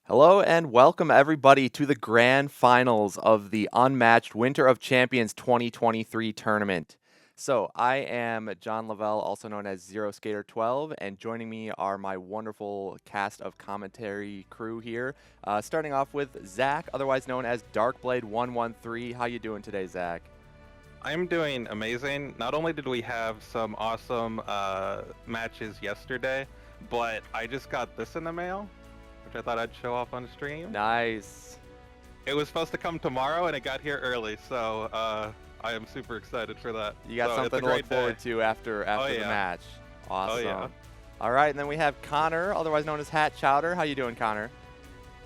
Hello and welcome everybody to the grand finals of the Unmatched Winter of Champions 2023 tournament. So I am John Lavelle, also known as Zero Skater 12, and joining me are my wonderful cast of commentary crew here. Starting off with Zach, otherwise known as Darkblade 113. How you doing today, Zach? I'm doing amazing. Not only did we have some awesome matches yesterday, but I just got this in the mail, which I thought I'd show off on stream. Nice. It was supposed to come tomorrow, and it got here early, so I am super excited for that. You got So it's something a to look great day. forward to after Oh the yeah. match. Awesome. Oh yeah. All right, and then we have Connor, otherwise known as Hat Chowder. How you doing, Connor?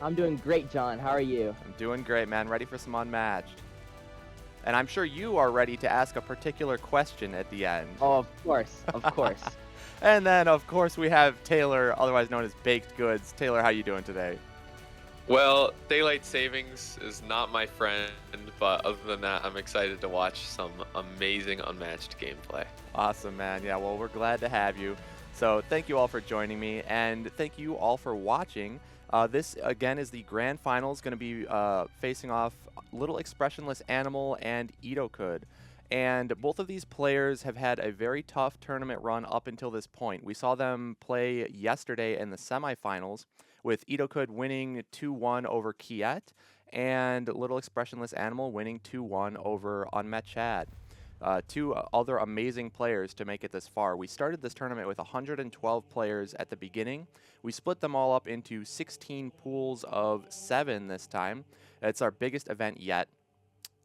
I'm doing great, John. How are you? I'm doing great, man. Ready for some Unmatched. And I'm sure you are ready to ask a particular question at the end. Oh, of course, of course. And then, of course, we have Taylor, otherwise known as Baked Goods. Taylor, how you doing today? Well, daylight savings is not my friend, but other than that, I'm excited to watch some amazing Unmatched gameplay. Awesome, man. Yeah, well, we're glad to have you. So thank you all for joining me, and thank you all for watching. This, again, is the grand finals, going to be facing off Little Expressionless Animal and ETOCUD. And both of these players have had a very tough tournament run up until this point. We saw them play yesterday in the semifinals, with ETOCUD winning 2-1 over Kiet, and Little Expressionless Animal winning 2-1 over Unmatched. Two other amazing players to make it this far. We started this tournament with 112 players at the beginning. We split them all up into 16 pools of 7 this time. It's our biggest event yet.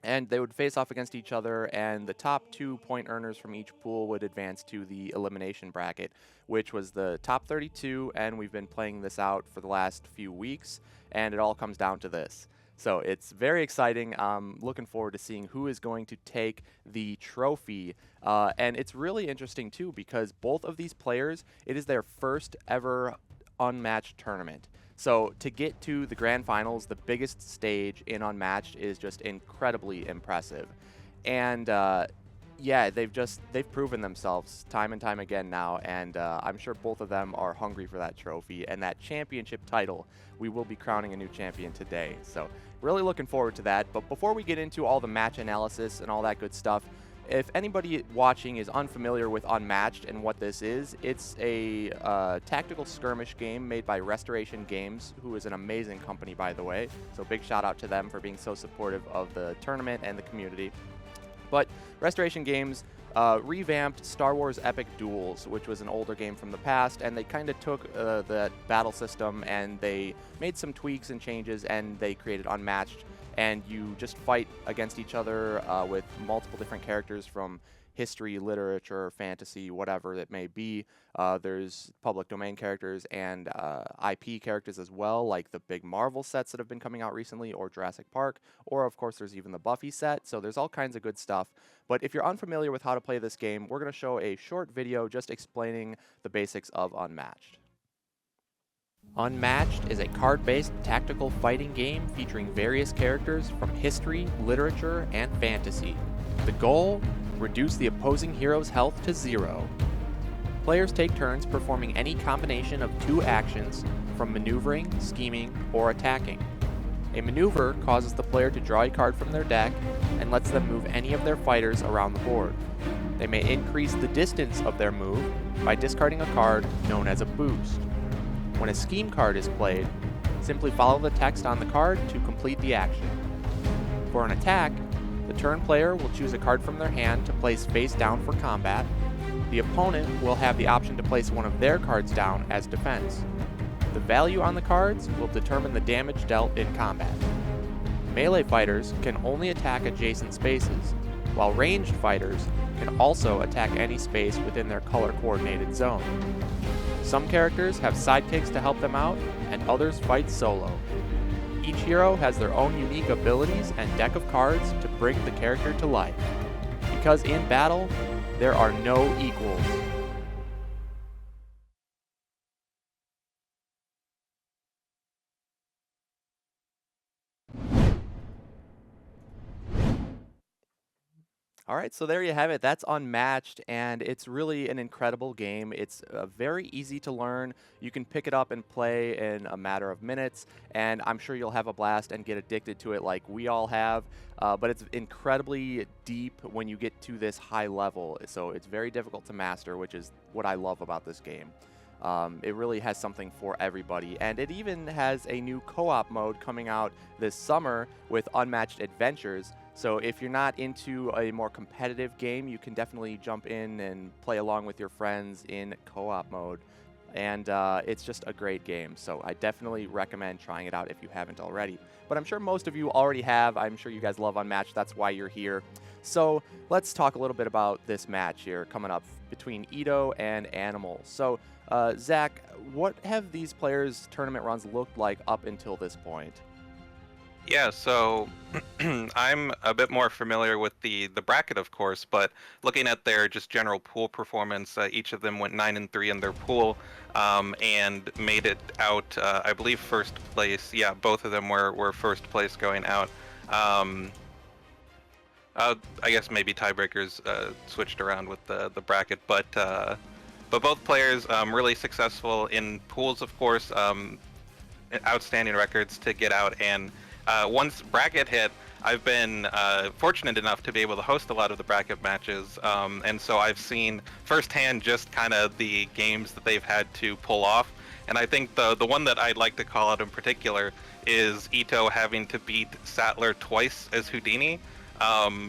And they would face off against each other, and the top 2 point earners from each pool would advance to the elimination bracket, which was the top 32, and we've been playing this out for the last few weeks, and it all comes down to this. So it's very exciting. I'm looking forward to seeing who is going to take the trophy. And it's really interesting, too, because both of these players, it is their first ever Unmatched tournament. So to get to the grand finals, the biggest stage in Unmatched is just incredibly impressive. And yeah, they've proven themselves time and time again now, and I'm sure both of them are hungry for that trophy and that championship title. We will be crowning a new champion today, so really looking forward to that. But before we get into all the match analysis and all that good stuff, if anybody watching is unfamiliar with Unmatched and what this is, it's a tactical skirmish game made by Restoration Games, who is an amazing company, by the way. So big shout out to them for being so supportive of the tournament and the community. But Restoration Games revamped Star Wars Epic Duels, which was an older game from the past, and they kind of took that battle system and they made some tweaks and changes, and they created Unmatched. And you just fight against each other with multiple different characters from history, literature, fantasy, whatever it may be. There's public domain characters and IP characters as well, like the big Marvel sets that have been coming out recently, or Jurassic Park, or of course there's even the Buffy set, so there's all kinds of good stuff. But if you're unfamiliar with how to play this game, we're going to show a short video just explaining the basics of Unmatched. Unmatched is a card-based tactical fighting game featuring various characters from history, literature, and fantasy. The goal? Reduce the opposing hero's health to 0. Players take turns performing any combination of 2 actions, from maneuvering, scheming, or attacking. A maneuver causes the player to draw a card from their deck and lets them move any of their fighters around the board. They may increase the distance of their move by discarding a card known as a boost. When a scheme card is played, simply follow the text on the card to complete the action. For an attack, the turn player will choose a card from their hand to place face down for combat. The opponent will have the option to place one of their cards down as defense. The value on the cards will determine the damage dealt in combat. Melee fighters can only attack adjacent spaces, while ranged fighters can also attack any space within their color-coordinated zone. Some characters have sidekicks to help them out, and others fight solo. Each hero has their own unique abilities and deck of cards to bring the character to life. Because in battle, there are no equals. All right, so there you have it. That's Unmatched, and it's really an incredible game. It's very easy to learn. You can pick it up and play in a matter of minutes, and I'm sure you'll have a blast and get addicted to it like we all have. But it's incredibly deep when you get to this high level, so it's very difficult to master, which is what I love about this game. It really has something for everybody, and it even has a new co-op mode coming out this summer with Unmatched Adventures. So if you're not into a more competitive game, you can definitely jump in and play along with your friends in co-op mode. And it's just a great game, so I definitely recommend trying it out if you haven't already. But I'm sure most of you already have. I'm sure you guys love Unmatched. That's why you're here. So let's talk a little bit about this match here coming up between Eto and Animal. So Zach, what have these players' tournament runs looked like up until this point? Yeah, so I'm a bit more familiar with the bracket, of course, but looking at their just general pool performance, each of them went 9-3 in their pool, and made it out, I believe, first place. Yeah, both of them were first place going out. I guess maybe tiebreakers switched around with the bracket, but both players really successful in pools, of course. Outstanding records to get out, and once bracket hit, I've been fortunate enough to be able to host a lot of the bracket matches, and so I've seen firsthand just kind of the games that they've had to pull off. And I think the one that I'd like to call out in particular is Ito having to beat Sattler twice as Houdini.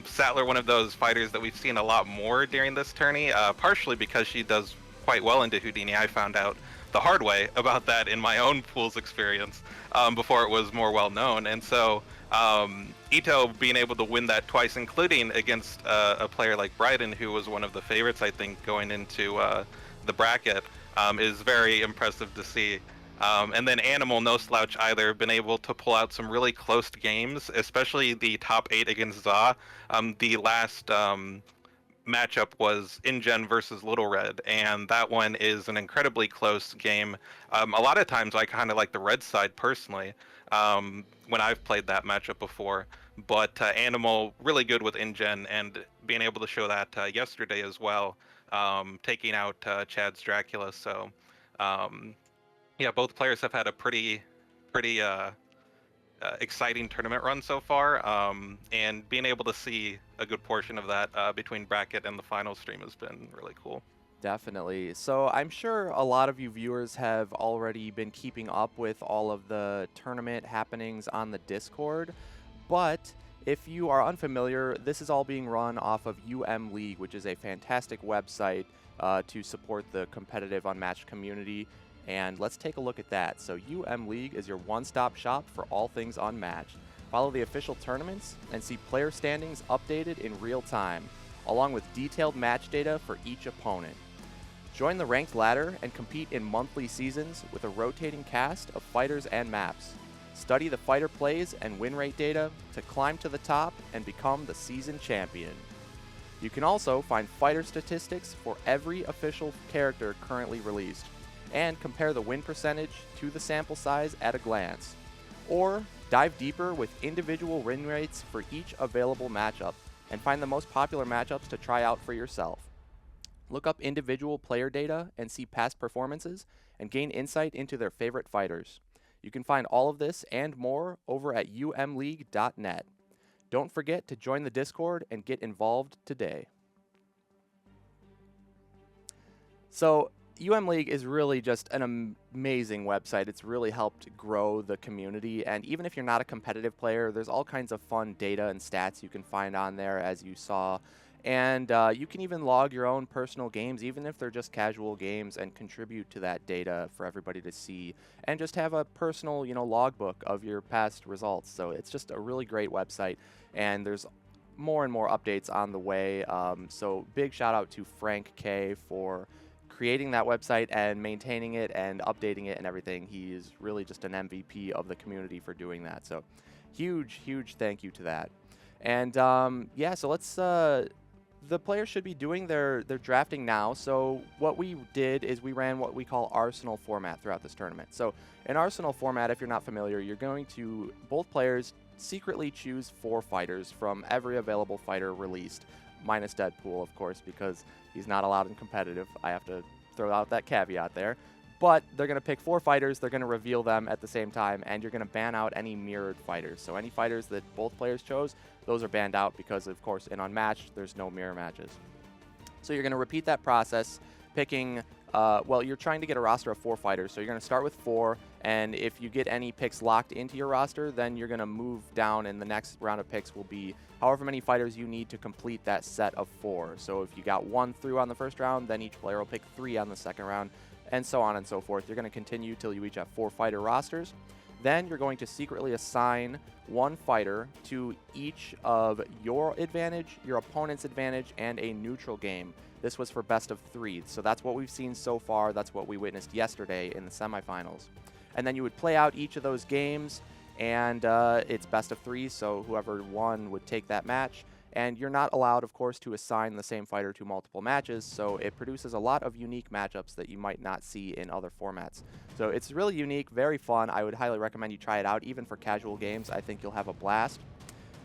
Sattler, one of those fighters that we've seen a lot more during this tourney, partially because she does quite well into Houdini. I found out the hard way about that in my own pools experience before it was more well known. And so Ito being able to win that twice, including against a player like Bryden, who was one of the favorites, I think, going into the bracket, is very impressive to see. And then Animal, no slouch either, been able to pull out some really close games, especially the top 8 against Za. The last matchup was InGen versus Little Red, and that one is an incredibly close game. A lot of times I kind of like the red side personally when I've played that matchup before, but Animal really good with InGen, and being able to show that yesterday as well, taking out Chad's Dracula. So yeah, both players have had a pretty exciting tournament run so far, and being able to see a good portion of that between bracket and the final stream has been really cool. Definitely. So I'm sure a lot of you viewers have already been keeping up with all of the tournament happenings on the Discord, but if you are unfamiliar, this is all being run off of League, which is a fantastic website to support the competitive Unmatched community. And let's take a look at that. So League is your one-stop shop for all things Unmatched. Follow the official tournaments and see player standings updated in real time, along with detailed match data for each opponent. Join the ranked ladder and compete in monthly seasons with a rotating cast of fighters and maps. Study the fighter plays and win rate data to climb to the top and become the season champion. You can also find fighter statistics for every official character currently released, and compare the win percentage to the sample size at a glance. Or dive deeper with individual win rates for each available matchup and find the most popular matchups to try out for yourself. Look up individual player data and see past performances and gain insight into their favorite fighters. You can find all of this and more over at umleague.net. Don't forget to join the Discord and get involved today. So, League is really just an amazing website. It's really helped grow the community, and even if you're not a competitive player, there's all kinds of fun data and stats you can find on there, as you saw. And you can even log your own personal games, even if they're just casual games, and contribute to that data for everybody to see, and just have a personal, logbook of your past results. So it's just a really great website, and there's more and more updates on the way. So big shout out to Frank K for creating that website and maintaining it and updating it and everything. He is really just an MVP of the community for doing that. So huge thank you to that. And yeah, so let's the players should be doing their drafting now. So what we did is we ran what we call Arsenal format throughout this tournament. So in Arsenal format, if you're not familiar, you're going to both players secretly choose 4 fighters from every available fighter released. minus Deadpool, of course, because he's not allowed in competitive. I have to throw out that caveat there. But they're going to pick 4 fighters, they're going to reveal them at the same time, and you're going to ban out any mirrored fighters. So any fighters that both players chose, those are banned out because, of course, in Unmatched, there's no mirror matches. So you're going to repeat that process, picking, well, you're trying to get a roster of 4 fighters. So you're going to start with 4, and if you get any picks locked into your roster, then you're going to move down, and the next round of picks will be however many fighters you need to complete that set of 4. So if you got 1 through on the first round, then each player will pick 3 on the second round, and so on and so forth. You're going to continue till you each have 4 fighter rosters. Then you're going to secretly assign 1 fighter to each of your advantage, your opponent's advantage, and a neutral game. This was for best of 3, so that's what we've seen so far. That's what we witnessed yesterday in the semifinals. And then you would play out each of those games, and it's best of 3, so whoever won would take that match. And you're not allowed, of course, to assign the same fighter to multiple matches, so it produces a lot of unique matchups that you might not see in other formats. So it's really unique, very fun. I would highly recommend you try it out, even for casual games. I think you'll have a blast.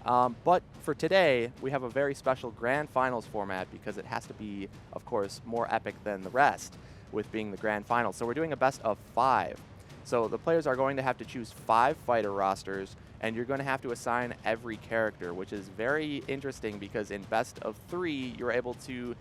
But for today, we have a very special Grand Finals format because it has to be, of course, more epic than the rest with being the Grand Finals. So we're doing a best of 5. So the players are going to have to choose 5 fighter rosters, and you're going to have to assign every character, which is very interesting because in best of 3, you're able to,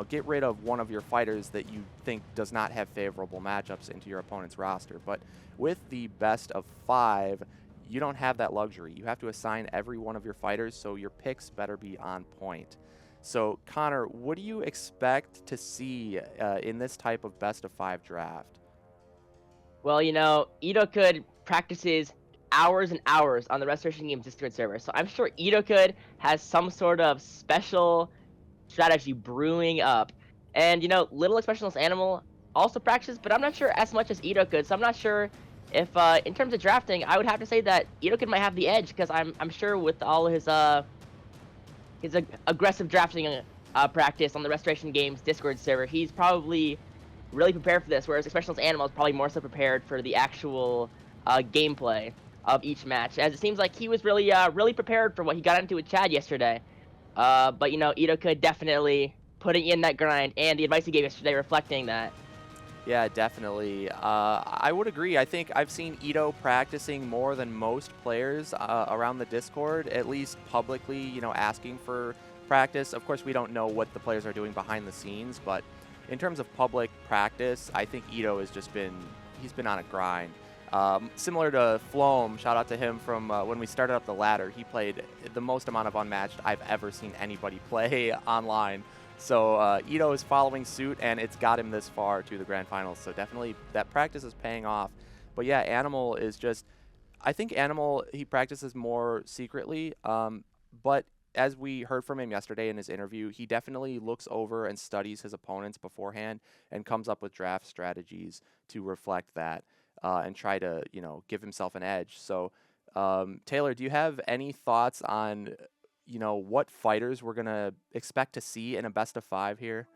get rid of one of your fighters that you think does not have favorable matchups into your opponent's roster. But with the best of 5, you don't have that luxury. You have to assign every one of your fighters, so your picks better be on point. So, Connor, what do you expect to see in this type of best of 5 draft? Well, ETOCUD practices hours and hours on the Restoration Games Discord server, so I'm sure ETOCUD has some sort of special strategy brewing up. And, Little Expressionless Animal also practices, but I'm not sure as much as ETOCUD, so I'm not sure if, in terms of drafting, I would have to say that ETOCUD might have the edge, because I'm sure with all his aggressive drafting practice on the Restoration Games Discord server, he's probably really prepared for this, whereas Expressionless Animal is probably more so prepared for the actual gameplay of each match, as it seems like he was really prepared for what he got into with Chad yesterday. But ETOCUD definitely putting in that grind, and the advice he gave yesterday reflecting that. Yeah, definitely. I would agree. I think I've seen Ito practicing more than most players around the Discord, at least publicly, asking for practice. Of course, we don't know what the players are doing behind the scenes, but in terms of public practice, I think Ito has he's been on a grind. Similar to Floam, shout out to him from when we started up the ladder. He played the most amount of Unmatched I've ever seen anybody play online. So Ito is following suit, and it's got him this far to the Grand Finals. So definitely that practice is paying off. But yeah, Animal is I think Animal, he practices more secretly. But as we heard from him yesterday in his interview, he definitely looks over and studies his opponents beforehand and comes up with draft strategies to reflect that and try to, give himself an edge. So Taylor, do you have any thoughts on what fighters we're going to expect to see in a best of 5 here?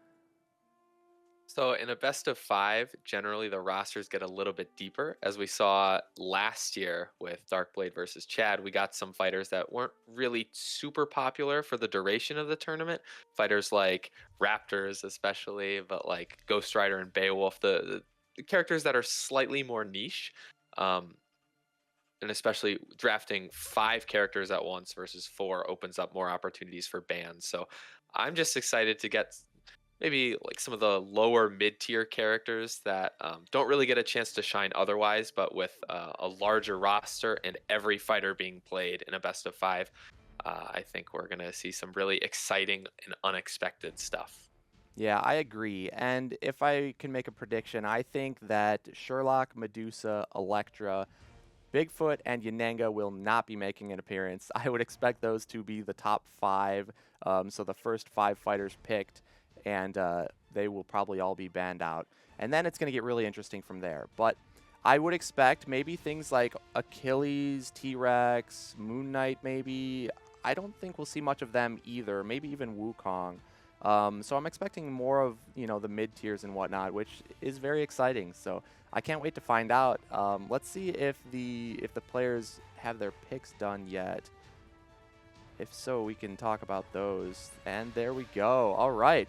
So in a best of 5, generally the rosters get a little bit deeper. As we saw last year with Darkblade versus Chad, we got some fighters that weren't really super popular for the duration of the tournament. Fighters like Raptors especially, but like Ghost Rider and Beowulf, the characters that are slightly more niche. And especially drafting 5 characters at once versus 4 opens up more opportunities for bans. So I'm just excited to get maybe like some of the lower mid-tier characters that don't really get a chance to shine otherwise, but with a larger roster and every fighter being played in a best of 5, I think we're going to see some really exciting and unexpected stuff. Yeah, I agree. And if I can make a prediction, I think that Sherlock, Medusa, Electra, Bigfoot, and Yananga will not be making an appearance. I would expect those to be the top 5, so the first 5 fighters picked, and they will probably all be banned out. And then it's going to get really interesting from there. But I would expect maybe things like Achilles, T-Rex, Moon Knight maybe. I don't think we'll see much of them either, maybe even Wukong. So I'm expecting more of, the mid-tiers and whatnot, which is very exciting. So I can't wait to find out. Let's see if the players have their picks done yet. if so, we can talk about those. And there we go. All right.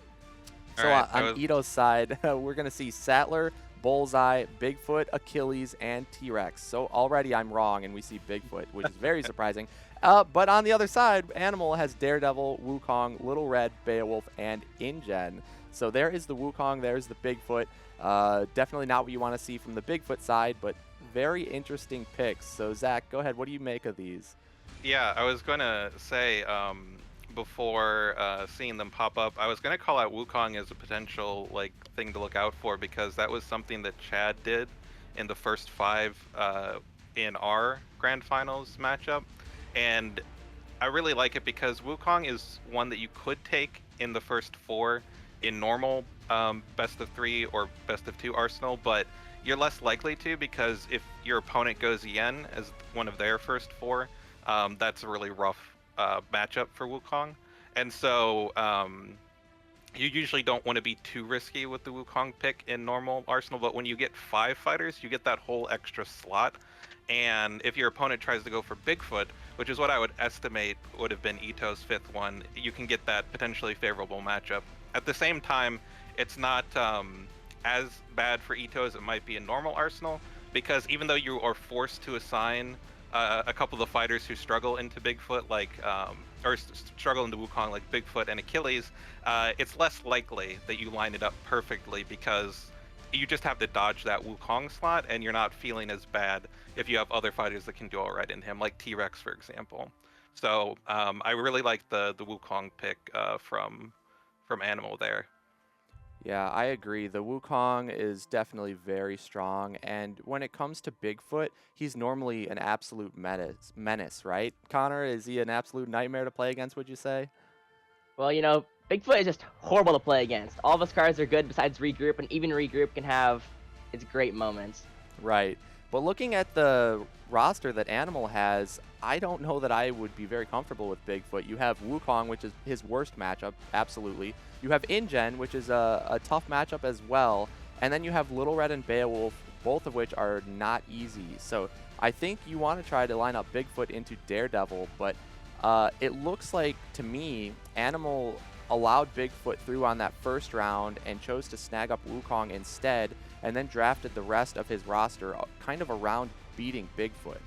All So right, on Ito's side, we're going to see Sattler, Bullseye, Bigfoot, Achilles, and T-Rex. So already I'm wrong, and we see Bigfoot, which is very surprising. But on the other side, Animal has Daredevil, Wukong, Little Red, Beowulf, and InGen. So there is the Wukong, there's the Bigfoot. Definitely not what you want to see from the Bigfoot side, but very interesting picks. So Zach, go ahead. What do you make of these? Yeah, I was gonna say before seeing them pop up, I was gonna call out Wukong as a potential like thing to look out for because that was something that Chad did in the first 5 in our grand finals matchup, and I really like it because Wukong is one that you could take in the first 4 in normal best of 3 or best of 2 Arsenal, but you're less likely to because if your opponent goes Yen as one of their first 4, that's a really rough matchup for Wukong. And so you usually don't want to be too risky with the Wukong pick in normal Arsenal, but when you get 5 fighters, you get that whole extra slot. And if your opponent tries to go for Bigfoot, which is what I would estimate would have been Ito's 5th one, you can get that potentially favorable matchup. At the same time, it's not as bad for Ito as it might be in normal Arsenal, because even though you are forced to assign a couple of the fighters who struggle into Bigfoot, like struggle into Wukong, like Bigfoot and Achilles, it's less likely that you line it up perfectly because you just have to dodge that Wukong slot, and you're not feeling as bad if you have other fighters that can do all right in him, like T-Rex, for example. So I really like the Wukong pick from Animal there. Yeah, I agree. The Wukong is definitely very strong, and when it comes to Bigfoot, he's normally an absolute menace, right? Connor, is he an absolute nightmare to play against, would you say? Well, Bigfoot is just horrible to play against. All of his cards are good besides Regroup, and even Regroup can have its great moments. Right. But looking at the roster that Animal has, I don't know that I would be very comfortable with Bigfoot. You have Wukong, which is his worst matchup, absolutely. You have InGen, which is a tough matchup as well. And then you have Little Red and Beowulf, both of which are not easy. So I think you want to try to line up Bigfoot into Daredevil, but it looks like, to me, Animal allowed Bigfoot through on that first round and chose to snag up Wukong instead, and then drafted the rest of his roster kind of around beating Bigfoot.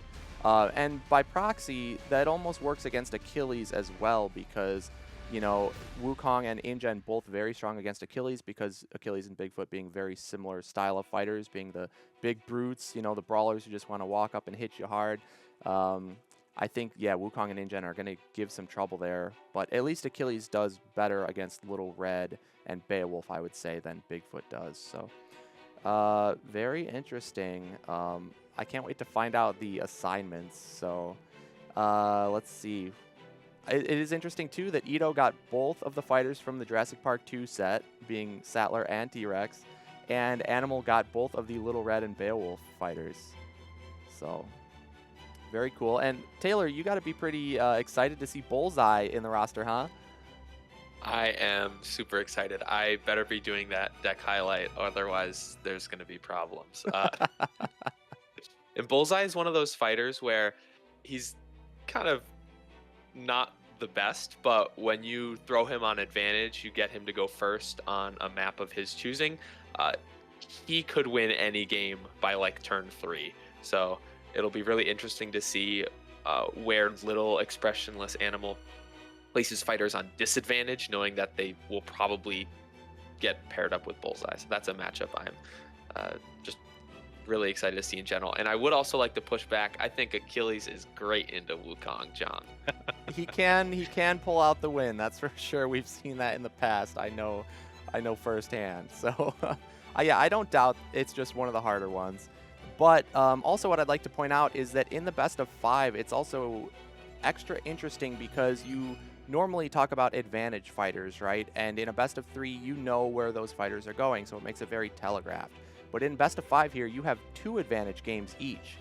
And by proxy, that almost works against Achilles as well because, Wukong and InGen both very strong against Achilles because Achilles and Bigfoot being very similar style of fighters, being the big brutes, the brawlers who just want to walk up and hit you hard. I think, yeah, Wukong and InGen are going to give some trouble there, but at least Achilles does better against Little Red and Beowulf, I would say, than Bigfoot does. So very interesting. I can't wait to find out the assignments. So let's see. It is interesting, too, that Ito got both of the fighters from the Jurassic Park 2 set, being Sattler and T-Rex, and Animal got both of the Little Red and Beowulf fighters. So very cool. And Taylor, you got to be pretty excited to see Bullseye in the roster, huh? I am super excited. I better be doing that deck highlight, otherwise there's going to be problems. And Bullseye is one of those fighters where he's kind of not the best, but when you throw him on advantage, you get him to go first on a map of his choosing. He could win any game by like turn 3. So it'll be really interesting to see where Little Expressionless Animal places fighters on disadvantage, knowing that they will probably get paired up with Bullseye. So that's a matchup I'm just really excited to see in general. And I would also like to push back. I think Achilles is great into Wukong, John. He can pull out the win. That's for sure. We've seen that in the past. I know firsthand. So yeah, I don't doubt it's just one of the harder ones. But also what I'd like to point out is that in the best of 5, it's also extra interesting because you normally talk about advantage fighters, right? And in a best of 3, you know where those fighters are going, so it makes it very telegraphed. But in best of 5 here, you have 2 advantage games each.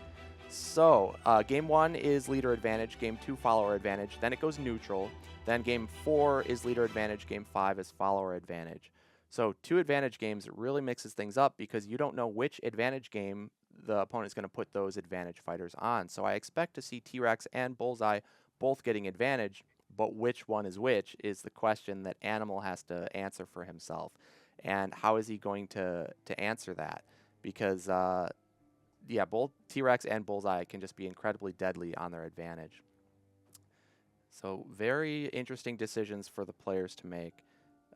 So game 1 is leader advantage, game 2 follower advantage, then it goes neutral, then game 4 is leader advantage, game 5 is follower advantage. So 2 advantage games really mixes things up because you don't know which advantage game the opponent's going to put those advantage fighters on. So I expect to see T-Rex and Bullseye both getting advantage, but which one is which is the question that Animal has to answer for himself. And how is he going to answer that? Because, yeah, both T-Rex and Bullseye can just be incredibly deadly on their advantage. So very interesting decisions for the players to make.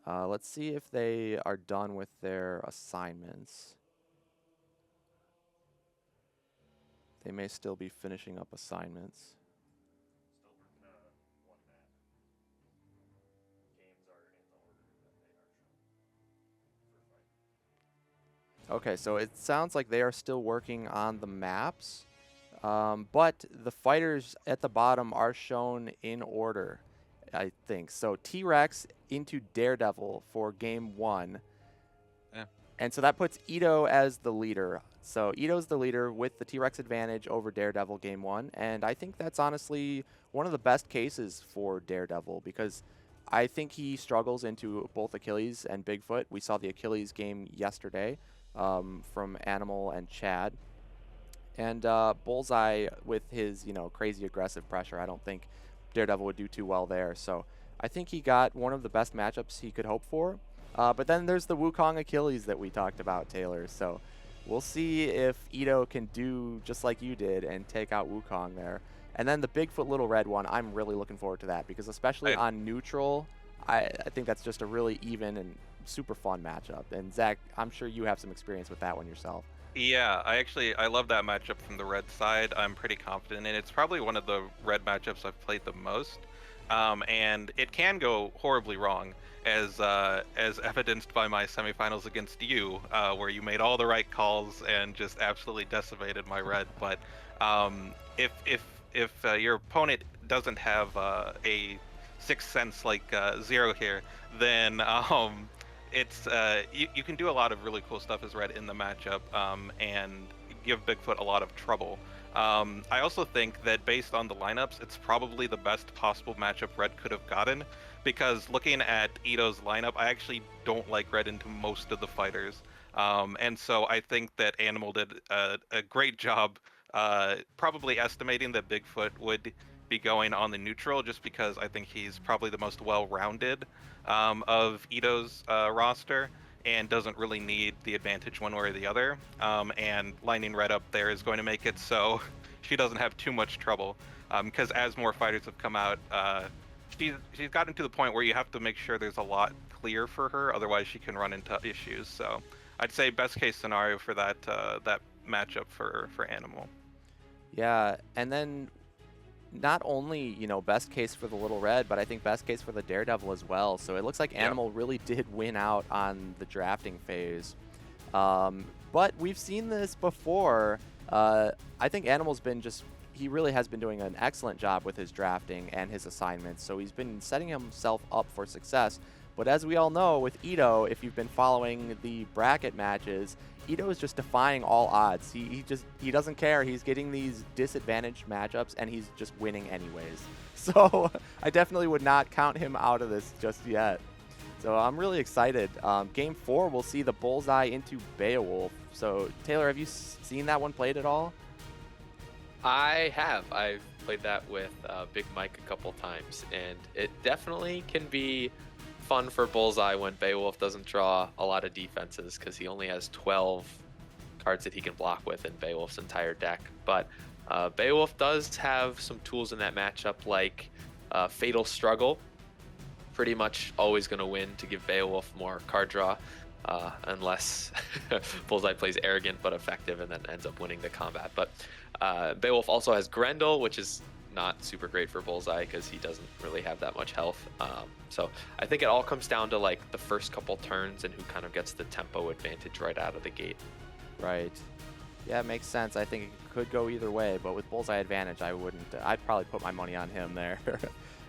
Let's see if they are done with their assignments. They may still be finishing up assignments. Okay, so it sounds like they are still working on the maps, but the fighters at the bottom are shown in order, I think. So T-Rex into Daredevil for game 1. Yeah. And so that puts Ito as the leader. So Ito's the leader with the T-Rex advantage over Daredevil game 1. And I think that's honestly one of the best cases for Daredevil because I think he struggles into both Achilles and Bigfoot. We saw the Achilles game yesterday from Animal and Chad. And Bullseye with his, crazy aggressive pressure, I don't think Daredevil would do too well there. So I think he got one of the best matchups he could hope for. But then there's the Wukong Achilles that we talked about, Taylor. So we'll see if Ito can do just like you did and take out Wukong there. And then the Bigfoot Little Red one, I'm really looking forward to that because especially on neutral, I think that's just a really even and super fun matchup. And Zach, I'm sure you have some experience with that one yourself. Yeah, I love that matchup from the red side. I'm pretty confident in it. It's probably one of the red matchups I've played the most. And it can go horribly wrong, as evidenced by my semifinals against you, where you made all the right calls and just absolutely decimated my red. But if your opponent doesn't have a sixth sense like Zero here, then it's you can do a lot of really cool stuff as red in the matchup and give Bigfoot a lot of trouble. I also think that based on the lineups, it's probably the best possible matchup red could have gotten, because looking at Ito's lineup, I actually don't like red into most of the fighters. And so I think that Animal did a great job probably estimating that Bigfoot would be going on the neutral, just because I think he's probably the most well-rounded of Ito's roster and doesn't really need the advantage one way or the other. And lining red up there is going to make it so she doesn't have too much trouble. Because as more fighters have come out, she's gotten to the point where you have to make sure there's a lot clear for her, otherwise she can run into issues. So I'd say best case scenario for that matchup for Animal. Yeah, and then not only, best case for the Little Red, but I think best case for the Daredevil as well. So it looks like Animal really did win out on the drafting phase. But we've seen this before. I think Animal's been he really has been doing an excellent job with his drafting and his assignments. So he's been setting himself up for success. But as we all know, with Ito, if you've been following the bracket matches, Ito is just defying all odds. He doesn't care. He's getting these disadvantaged matchups, and he's just winning anyways. So I definitely would not count him out of this just yet. So I'm really excited. Game 4, we'll see the Bullseye into Beowulf. So Taylor, have you seen that one played at all? I have. I've played that with Big Mike a couple times, and it definitely can be fun for Bullseye when Beowulf doesn't draw a lot of defenses, because he only has 12 cards that he can block with in Beowulf's entire deck. But Beowulf does have some tools in that matchup, like Fatal Struggle. Pretty much always going to win to give Beowulf more card draw, unless Bullseye plays arrogant but effective and then ends up winning the combat. But Beowulf also has Grendel, which is not super great for Bullseye because he doesn't really have that much health. So I think it all comes down to like the first couple turns and who kind of gets the tempo advantage right out of the gate. Right. Yeah, it makes sense. I think it could go either way, but with Bullseye advantage, I'd probably put my money on him there.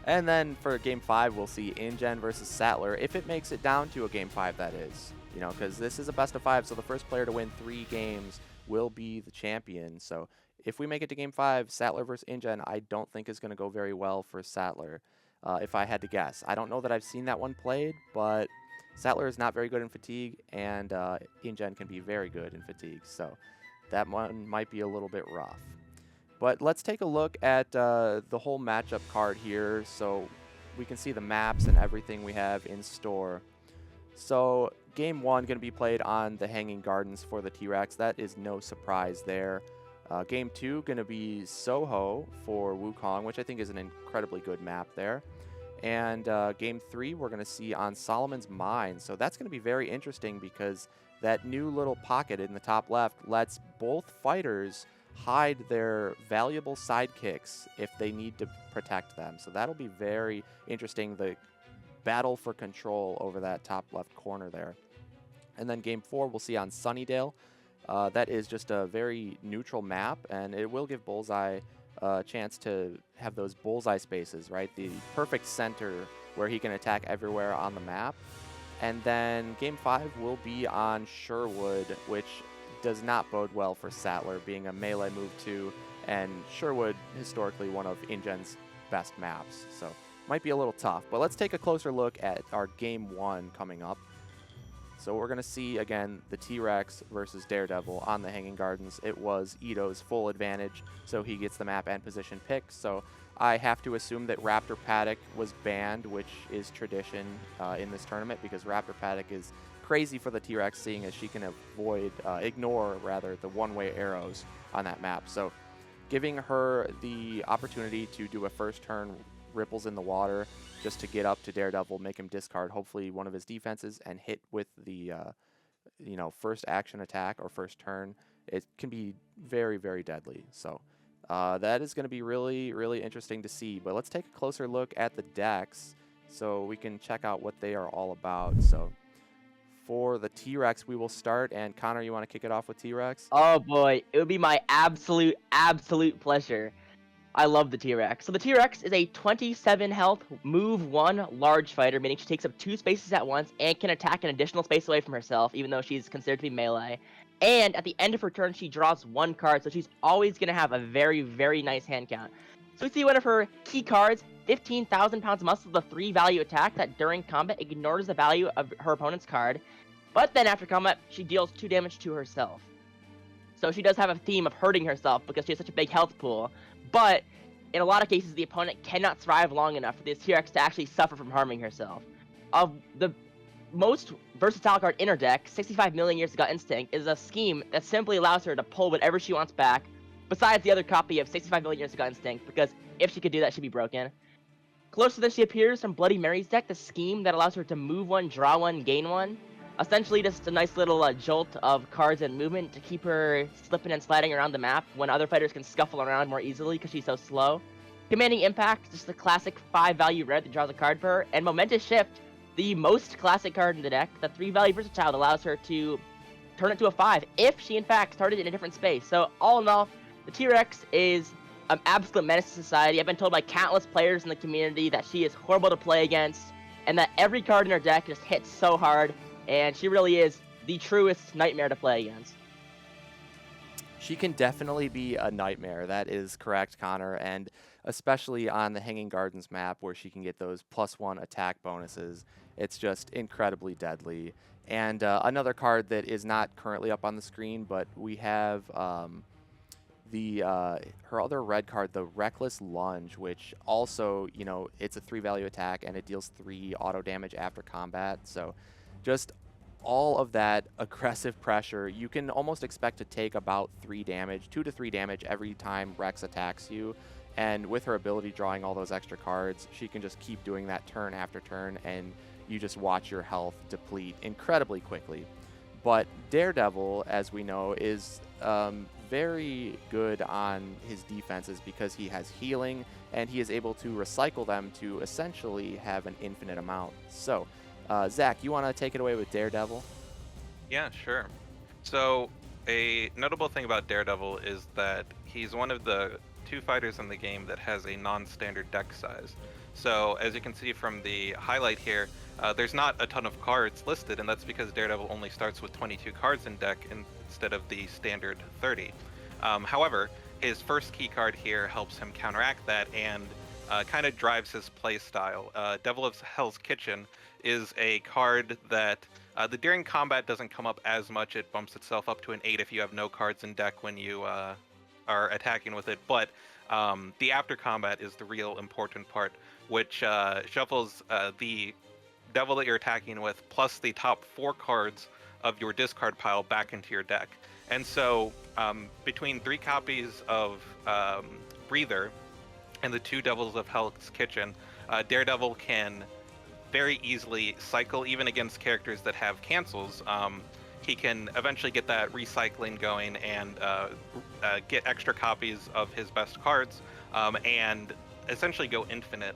And then for Game 5, we'll see InGen versus Sattler, if it makes it down to a Game 5, that is. Because this is a best of 5, so the first player to win 3 games will be the champion. So if we make it to Game 5, Sattler versus InGen, I don't think is going to go very well for Sattler, if I had to guess. I don't know that I've seen that one played, but Sattler is not very good in Fatigue, and InGen can be very good in Fatigue. So that one might be a little bit rough. But let's take a look at the whole matchup card here. So we can see the maps and everything we have in store. So game 1 going to be played on the Hanging Gardens for the T-Rex. That is no surprise there. Game 2 going to be Soho for Wukong, which I think is an incredibly good map there. And game 3 we're going to see on Solomon's Mine. So that's going to be very interesting because that new little pocket in the top left lets both fighters hide their valuable sidekicks if they need to protect them. So that'll be very interesting, the battle for control over that top left corner there. And then game 4 we'll see on Sunnydale. That is just a very neutral map, and it will give Bullseye a chance to have those bullseye spaces, right? The perfect center where he can attack everywhere on the map. And then game 5 will be on Sherwood, which does not bode well for Sattler, being a melee move too, and Sherwood historically one of InGen's best maps, so might be a little tough. But let's take a closer look at our game 1 coming up. So we're going to see, again, the T-Rex versus Daredevil on the Hanging Gardens. It was Ito's full advantage, so he gets the map and position pick. So I have to assume that Raptor Paddock was banned, which is tradition in this tournament, because Raptor Paddock is crazy for the T-Rex, seeing as she can ignore the one-way arrows on that map. So giving her the opportunity to do a first turn ripples in the water just to get up to Daredevil, make him discard hopefully one of his defenses and hit with the first action attack or first turn. It can be very, very deadly. So that is going to be really, really interesting to see. But let's take a closer look at the decks so we can check out what they are all about. So for the T-Rex, we will start. And Connor, you want to kick it off with T-Rex? Oh boy, it would be my absolute pleasure. I love the T-Rex. So the T-Rex is a 27 health, move 1 large fighter, meaning she takes up 2 spaces at once and can attack an additional space away from herself, even though she's considered to be melee. And at the end of her turn, she draws 1 card, so she's always going to have a very, very nice hand count. So we see one of her key cards, 15,000 pounds muscle, the 3 value attack that during combat ignores the value of her opponent's card. But then after combat, she deals 2 damage to herself. So she does have a theme of hurting herself because she has such a big health pool. But in a lot of cases, the opponent cannot survive long enough for this T-Rex to actually suffer from harming herself. Of the most versatile card in her deck, 65 million years of Gut Instinct, is a scheme that simply allows her to pull whatever she wants back, besides the other copy of 65 million years of Gut Instinct, because if she could do that, she'd be broken. Closer than she appears from Bloody Mary's deck, the scheme that allows her to move 1, draw 1, gain 1. Essentially just a nice little jolt of cards and movement to keep her slipping and sliding around the map when other fighters can scuffle around more easily because she's so slow. Commanding Impact, just the classic 5 value red that draws a card for her. And Momentous Shift, the most classic card in the deck, the 3 value versatile that allows her to turn it to a 5 if she in fact started in a different space. So all in all, the T-Rex is an absolute menace to society. I've been told by countless players in the community that she is horrible to play against and that every card in her deck just hits so hard. And she really is the truest nightmare to play against. She can definitely be a nightmare. That is correct, Connor. And especially on the Hanging Gardens map where she can get those +1 attack bonuses, it's just incredibly deadly. And another card that is not currently up on the screen, but we have her other red card, the Reckless Lunge, which also, it's a 3 value attack and it deals 3 auto damage after combat. So just all of that aggressive pressure, you can almost expect to take about 2 to 3 damage every time Rex attacks you. And with her ability drawing all those extra cards, she can just keep doing that turn after turn, and you just watch your health deplete incredibly quickly. But Daredevil, as we know, is very good on his defenses because he has healing, and he is able to recycle them to essentially have an infinite amount. So Zach, you want to take it away with Daredevil? Yeah, sure. So a notable thing about Daredevil is that he's one of the 2 fighters in the game that has a non-standard deck size. So as you can see from the highlight here, there's not a ton of cards listed, and that's because Daredevil only starts with 22 cards in deck instead of the standard 30. However, his first key card here helps him counteract that and kind of drives his play style. Devil of Hell's Kitchen is a card that the during combat doesn't come up as much. It bumps itself up to an 8 if you have no cards in deck when you are attacking with it, but the after combat is the real important part, which shuffles the devil that you're attacking with plus the top 4 cards of your discard pile back into your deck. And so between 3 copies of Breather and the 2 Devils of Hell's Kitchen, Daredevil can very easily cycle even against characters that have cancels. He can eventually get that recycling going and get extra copies of his best cards and essentially go infinite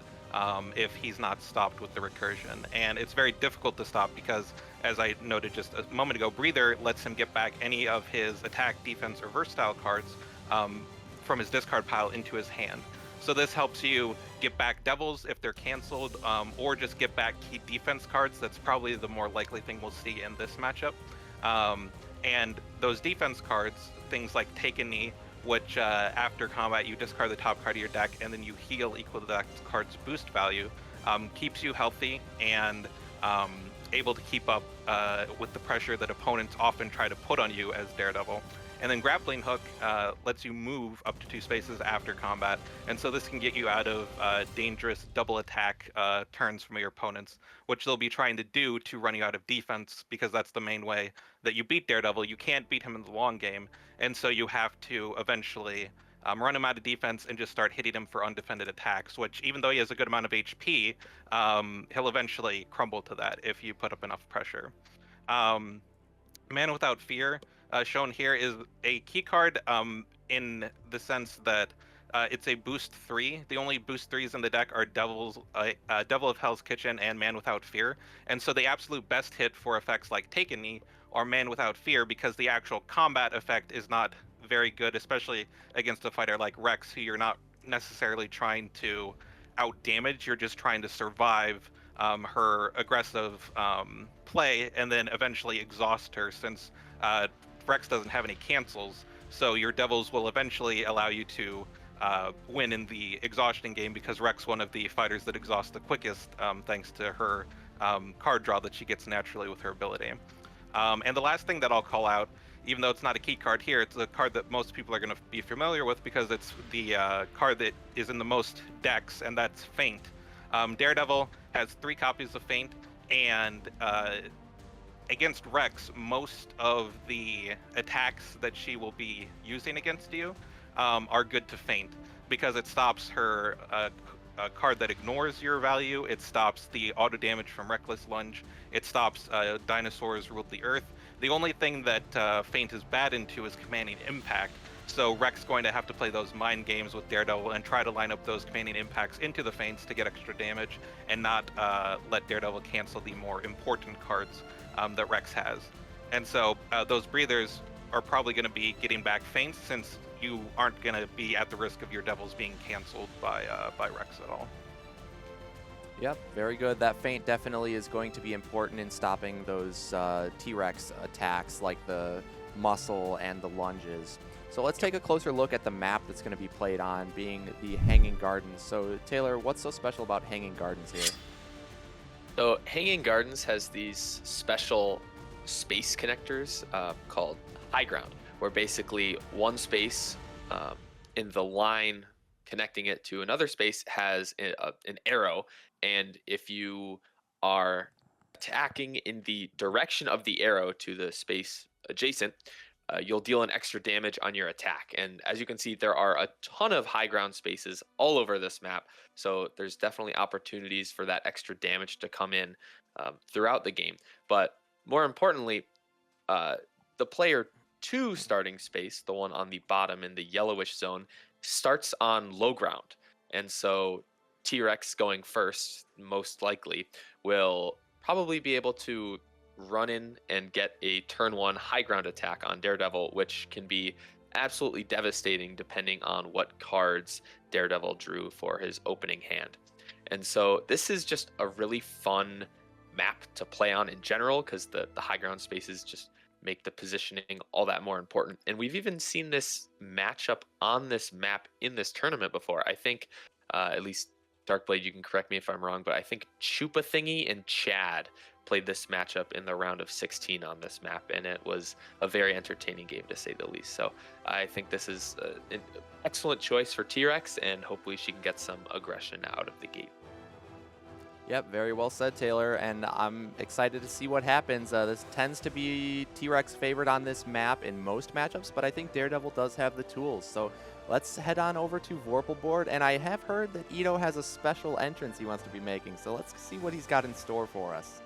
if he's not stopped with the recursion. And it's very difficult to stop because, as I noted just a moment ago, Breather lets him get back any of his attack, defense, or versatile cards from his discard pile into his hand. So this helps you get back Devils if they're canceled, or just get back key defense cards. That's probably the more likely thing we'll see in this matchup. And those defense cards, things like Take a Knee, which after combat you discard the top card of your deck and then you heal equal to that card's boost value, keeps you healthy and able to keep up with the pressure that opponents often try to put on you as Daredevil. And then Grappling Hook lets you move up to 2 spaces after combat, and so this can get you out of dangerous double attack turns from your opponents, which they'll be trying to do to run you out of defense, because that's the main way that you beat Daredevil. You can't beat him in the long game, and so you have to eventually run him out of defense and just start hitting him for undefended attacks, which, even though he has a good amount of HP, he'll eventually crumble to that if you put up enough pressure. Man Without Fear, shown here, is a key card in the sense that it's a boost 3. The only boost 3s in the deck are Devil of Hell's Kitchen and Man Without Fear. And so the absolute best hit for effects like Take a Knee are Man Without Fear, because the actual combat effect is not very good, especially against a fighter like Rex, who you're not necessarily trying to out damage, you're just trying to survive her aggressive play and then eventually exhaust her, since Rex doesn't have any cancels, so your Devils will eventually allow you to win in the exhaustion game, because Rex one of the fighters that exhausts the quickest, thanks to her card draw that she gets naturally with her ability. And the last thing that I'll call out, even though it's not a key card here, it's a card that most people are going to be familiar with because it's the card that is in the most decks, and that's Feint. Daredevil has 3 copies of Feint, and against Rex, most of the attacks that she will be using against you are good to Feint, because it stops her a card that ignores your value, it stops the auto damage from Reckless Lunge, it stops Dinosaurs Ruled the Earth. The only thing that Feint is bad into is Commanding Impact, so Rex going to have to play those mind games with Daredevil and try to line up those Commanding Impacts into the Feints to get extra damage, and not let Daredevil cancel the more important cards that Rex has. And so those Breathers are probably going to be getting back Feints, since you aren't going to be at the risk of your Devils being canceled by Rex at all. Yep, very good. That Feint definitely is going to be important in stopping those T-Rex attacks like the muscle and the lunges. So let's take a closer look at the map that's going to be played on, being the Hanging Gardens. So Taylor, what's so special about Hanging Gardens here? So Hanging Gardens has these special space connectors called High Ground, where basically one space in the line connecting it to another space has an arrow, and if you are attacking in the direction of the arrow to the space adjacent, you'll deal an extra damage on your attack. And as you can see, there are a ton of high ground spaces all over this map, so there's definitely opportunities for that extra damage to come in throughout the game. But more importantly, the player 2 starting space, the one on the bottom in the yellowish zone, starts on low ground. And so T-Rex going first, most likely, will probably be able to run in and get a turn 1 high ground attack on Daredevil, which can be absolutely devastating depending on what cards Daredevil drew for his opening hand. And so this is just a really fun map to play on in general, because the high ground spaces just make the positioning all that more important. And we've even seen this matchup on this map in this tournament before. I think, at least Darkblade, you can correct me if I'm wrong, but I think Chupa Thingy and Chad played this matchup in the round of 16 on this map, and it was a very entertaining game to say the least. So I think this is an excellent choice for T-Rex, and hopefully she can get some aggression out of the gate. Yep, very well said, Taylor, and I'm excited to see what happens. This tends to be T-Rex favored on this map in most matchups, but I think Daredevil does have the tools. So let's head on over to Vorpal board, and I have heard that Ito has a special entrance he wants to be making, so let's see what he's got in store for us.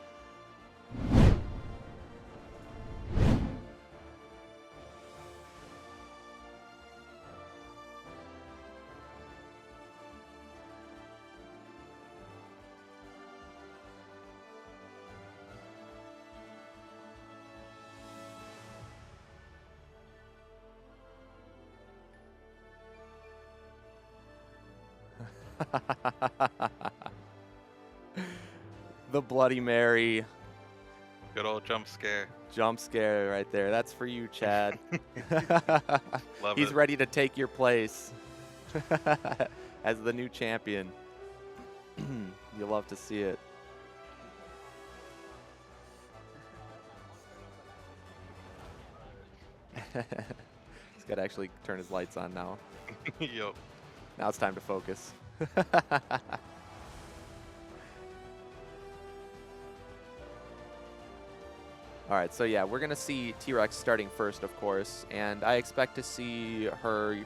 The Bloody Mary. Good old jump scare. Jump scare right there. That's for you, Chad. Love He's it. ready to take your place as the new champion. You'll love to see it. He's got to actually turn his lights on now. Yup. Now it's time to focus. All right, so yeah, we're going to see T-Rex starting first, of course, and I expect to see her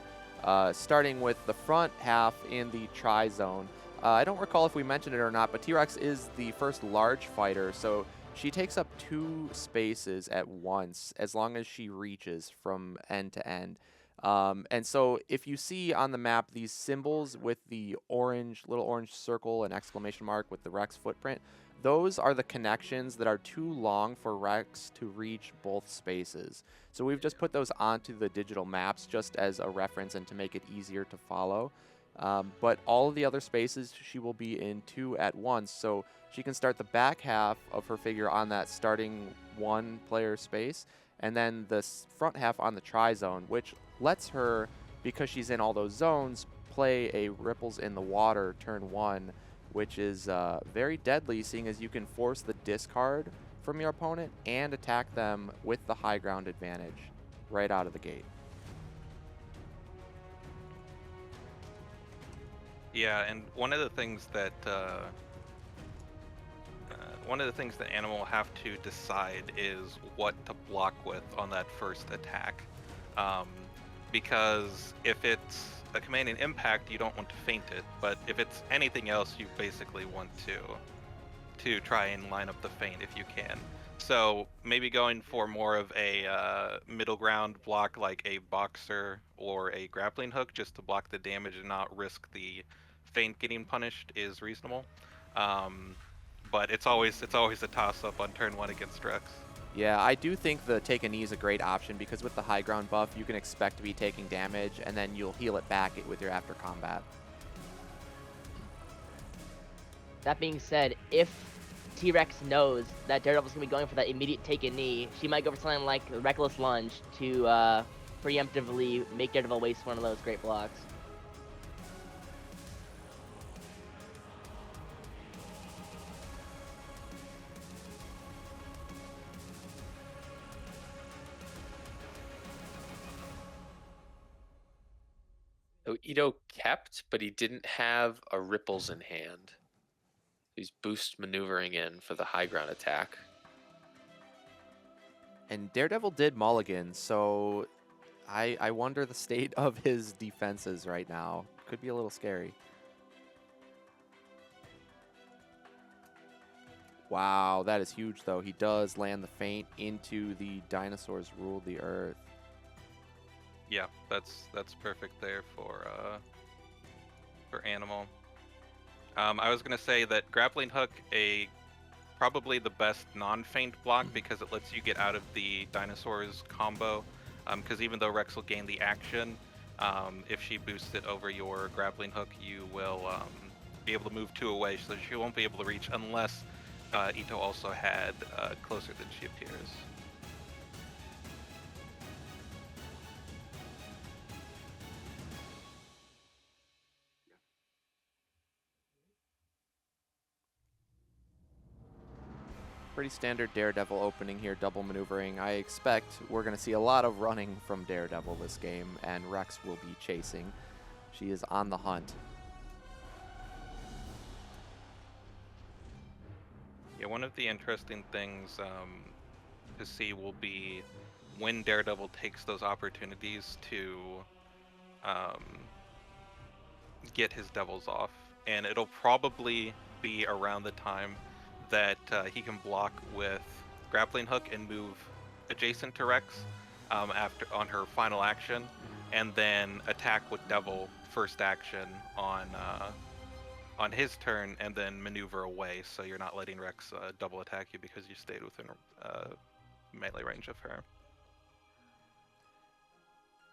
starting with the front half in the tri-zone. I don't recall if we mentioned it or not, but T-Rex is the first large fighter, so she takes up 2 spaces at once as long as she reaches from end to end. And so if you see on the map these symbols with the little orange circle and exclamation mark with the Rex footprint, those are the connections that are too long for Rex to reach both spaces. So we've just put those onto the digital maps just as a reference and to make it easier to follow. But all of the other spaces she will be in 2 at once, so she can start the back half of her figure on that starting 1-player space, and then the front half on the tri-zone, which lets her, because she's in all those zones, play a Ripples in the Water turn 1, which is very deadly, seeing as you can force the discard from your opponent and attack them with the high ground advantage right out of the gate. Yeah, and one of the things that Animal will have to decide is what to block with on that first attack, because if it's a command and impact, you don't want to feint it, but if it's anything else, you basically want to try and line up the feint if you can. So maybe going for more of a middle ground block like a boxer or a grappling hook just to block the damage and not risk the feint getting punished is reasonable. But it's always a toss-up on turn 1 against Rex. Yeah, I do think the take a knee is a great option because with the high ground buff, you can expect to be taking damage, and then you'll heal it back with your after combat. That being said, if T-Rex knows that Daredevil's going to be going for that immediate take a knee, she might go for something like the Reckless Lunge to preemptively make Daredevil waste one of those great blocks. So Ito kept, but he didn't have a Ripples in hand. He's boost maneuvering in for the high ground attack. And Daredevil did mulligan, so I wonder the state of his defenses right now. Could be a little scary. Wow, that is huge, though. He does land the feint into the Dinosaurs Ruled the Earth. Yeah, that's perfect there for Animal. I was gonna say that grappling hook probably the best non-feint block because it lets you get out of the dinosaurs combo. Because even though Rex will gain the action, if she boosts it over your grappling hook, you will be able to move 2 away, so she won't be able to reach unless Ito also had Closer Than She Appears. pretty standard Daredevil opening here, double maneuvering. I expect we're going to see a lot of running from Daredevil this game, and Rex will be chasing. She is on the hunt. Yeah, one of the interesting things to see will be when Daredevil takes those opportunities to get his devils off, and it'll probably be around the time that he can block with grappling hook and move adjacent to Rex after on her final action, and then attack with Devil first action on his turn, and then maneuver away, so you're not letting Rex double attack you because you stayed within melee range of her.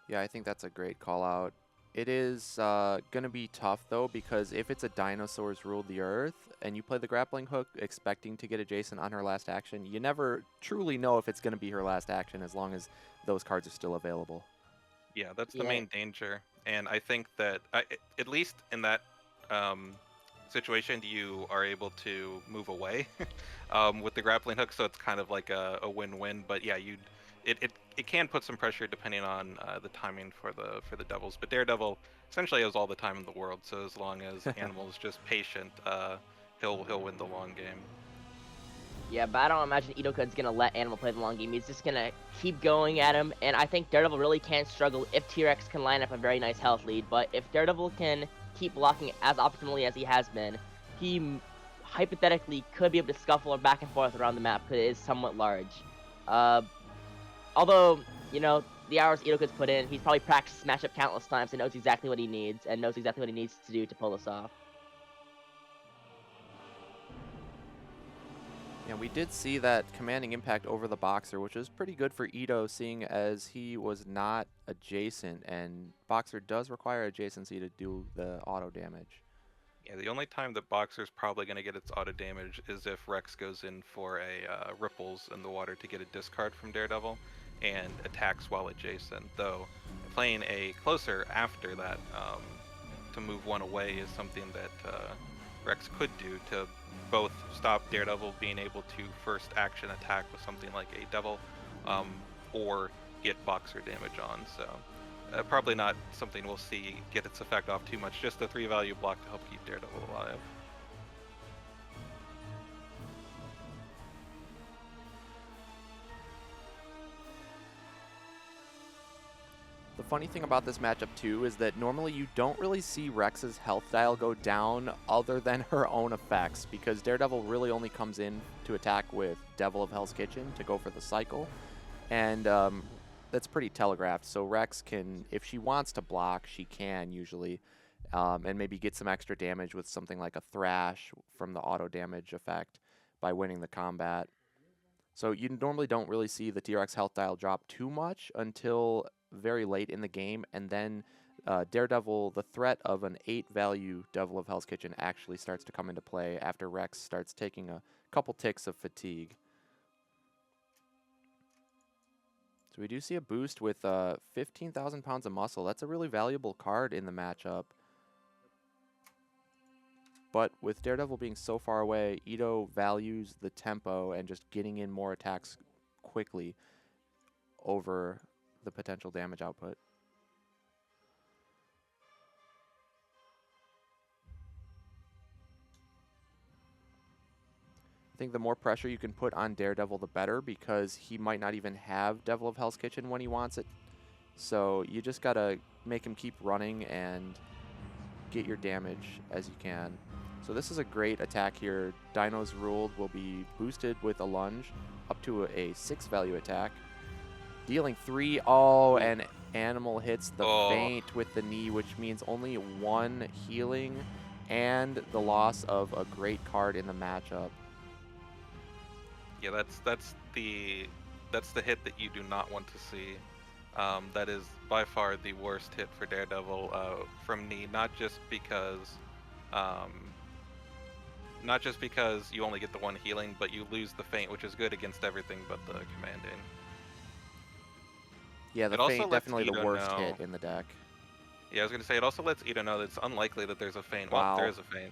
Yeah, I think that's a great call out. It is going to be tough, though, because if it's a Dinosaurs Ruled the Earth and you play the grappling hook expecting to get adjacent on her last action, you never truly know if it's going to be her last action as long as those cards are still available. Yeah, that's the main danger. And I think that, at least in that situation, you are able to move away with the grappling hook, so it's kind of like a win-win. But yeah, it can put some pressure depending on the timing for the Devils. But Daredevil essentially has all the time in the world, so as long as Animal is just patient, he'll win the long game. Yeah, but I don't imagine ETOCUD's gonna let Animal play the long game. He's just gonna keep going at him, and I think Daredevil really can't struggle if T-Rex can line up a very nice health lead. But if Daredevil can keep blocking as optimally as he has been, he hypothetically could be able to scuffle back and forth around the map because it is somewhat large. Although, you know, the hours ETOCUD's put in, he's probably practiced matchup countless times and knows exactly what he needs and knows exactly what he needs to do to pull this off. Yeah, we did see that commanding impact over the Boxer, which is pretty good for Ito, seeing as he was not adjacent, and Boxer does require adjacency to do the auto damage. Yeah, the only time that Boxer's probably going to get its auto damage is if Rex goes in for a Ripples in the water to get a discard from Daredevil and attacks while adjacent, though playing a closer after that to move one away is something that Rex could do to both stop Daredevil being able to first action attack with something like a Devil or get Boxer damage on. So probably not something we'll see get its effect off too much, just a 3-value block to help keep Daredevil alive. The funny thing about this matchup, too, is that normally you don't really see Rex's health dial go down other than her own effects, because Daredevil really only comes in to attack with Devil of Hell's Kitchen to go for the cycle, and that's pretty telegraphed. So Rex can, if she wants to block, she can usually, and maybe get some extra damage with something like a Thrash from the auto damage effect by winning the combat. So you normally don't really see the T-Rex health dial drop too much until very late in the game, and then Daredevil, the threat of an 8-value Devil of Hell's Kitchen actually starts to come into play after Rex starts taking a couple ticks of fatigue. So we do see a boost with 15,000 pounds of muscle. That's a really valuable card in the matchup. But with Daredevil being so far away, Ito values the tempo and just getting in more attacks quickly over the potential damage output. I think the more pressure you can put on Daredevil, the better, because he might not even have Devil of Hell's Kitchen when he wants it. So you just gotta make him keep running and get your damage as you can. So this is a great attack here. Dinos Ruled will be boosted with a lunge up to a 6-value attack. Dealing 3. Oh, and Animal hits the feint with the knee, which means only 1 healing and the loss of a great card in the matchup. Yeah, that's the hit that you do not want to see. That is by far the worst hit for Daredevil from knee, not just because you only get the 1 healing, but you lose the feint, which is good against everything but the commanding. Yeah, the feint definitely the worst hit in the deck. Yeah, I was going to say, it also lets Ito know that it's unlikely that there's a feint. Wow. Well, there is a feint.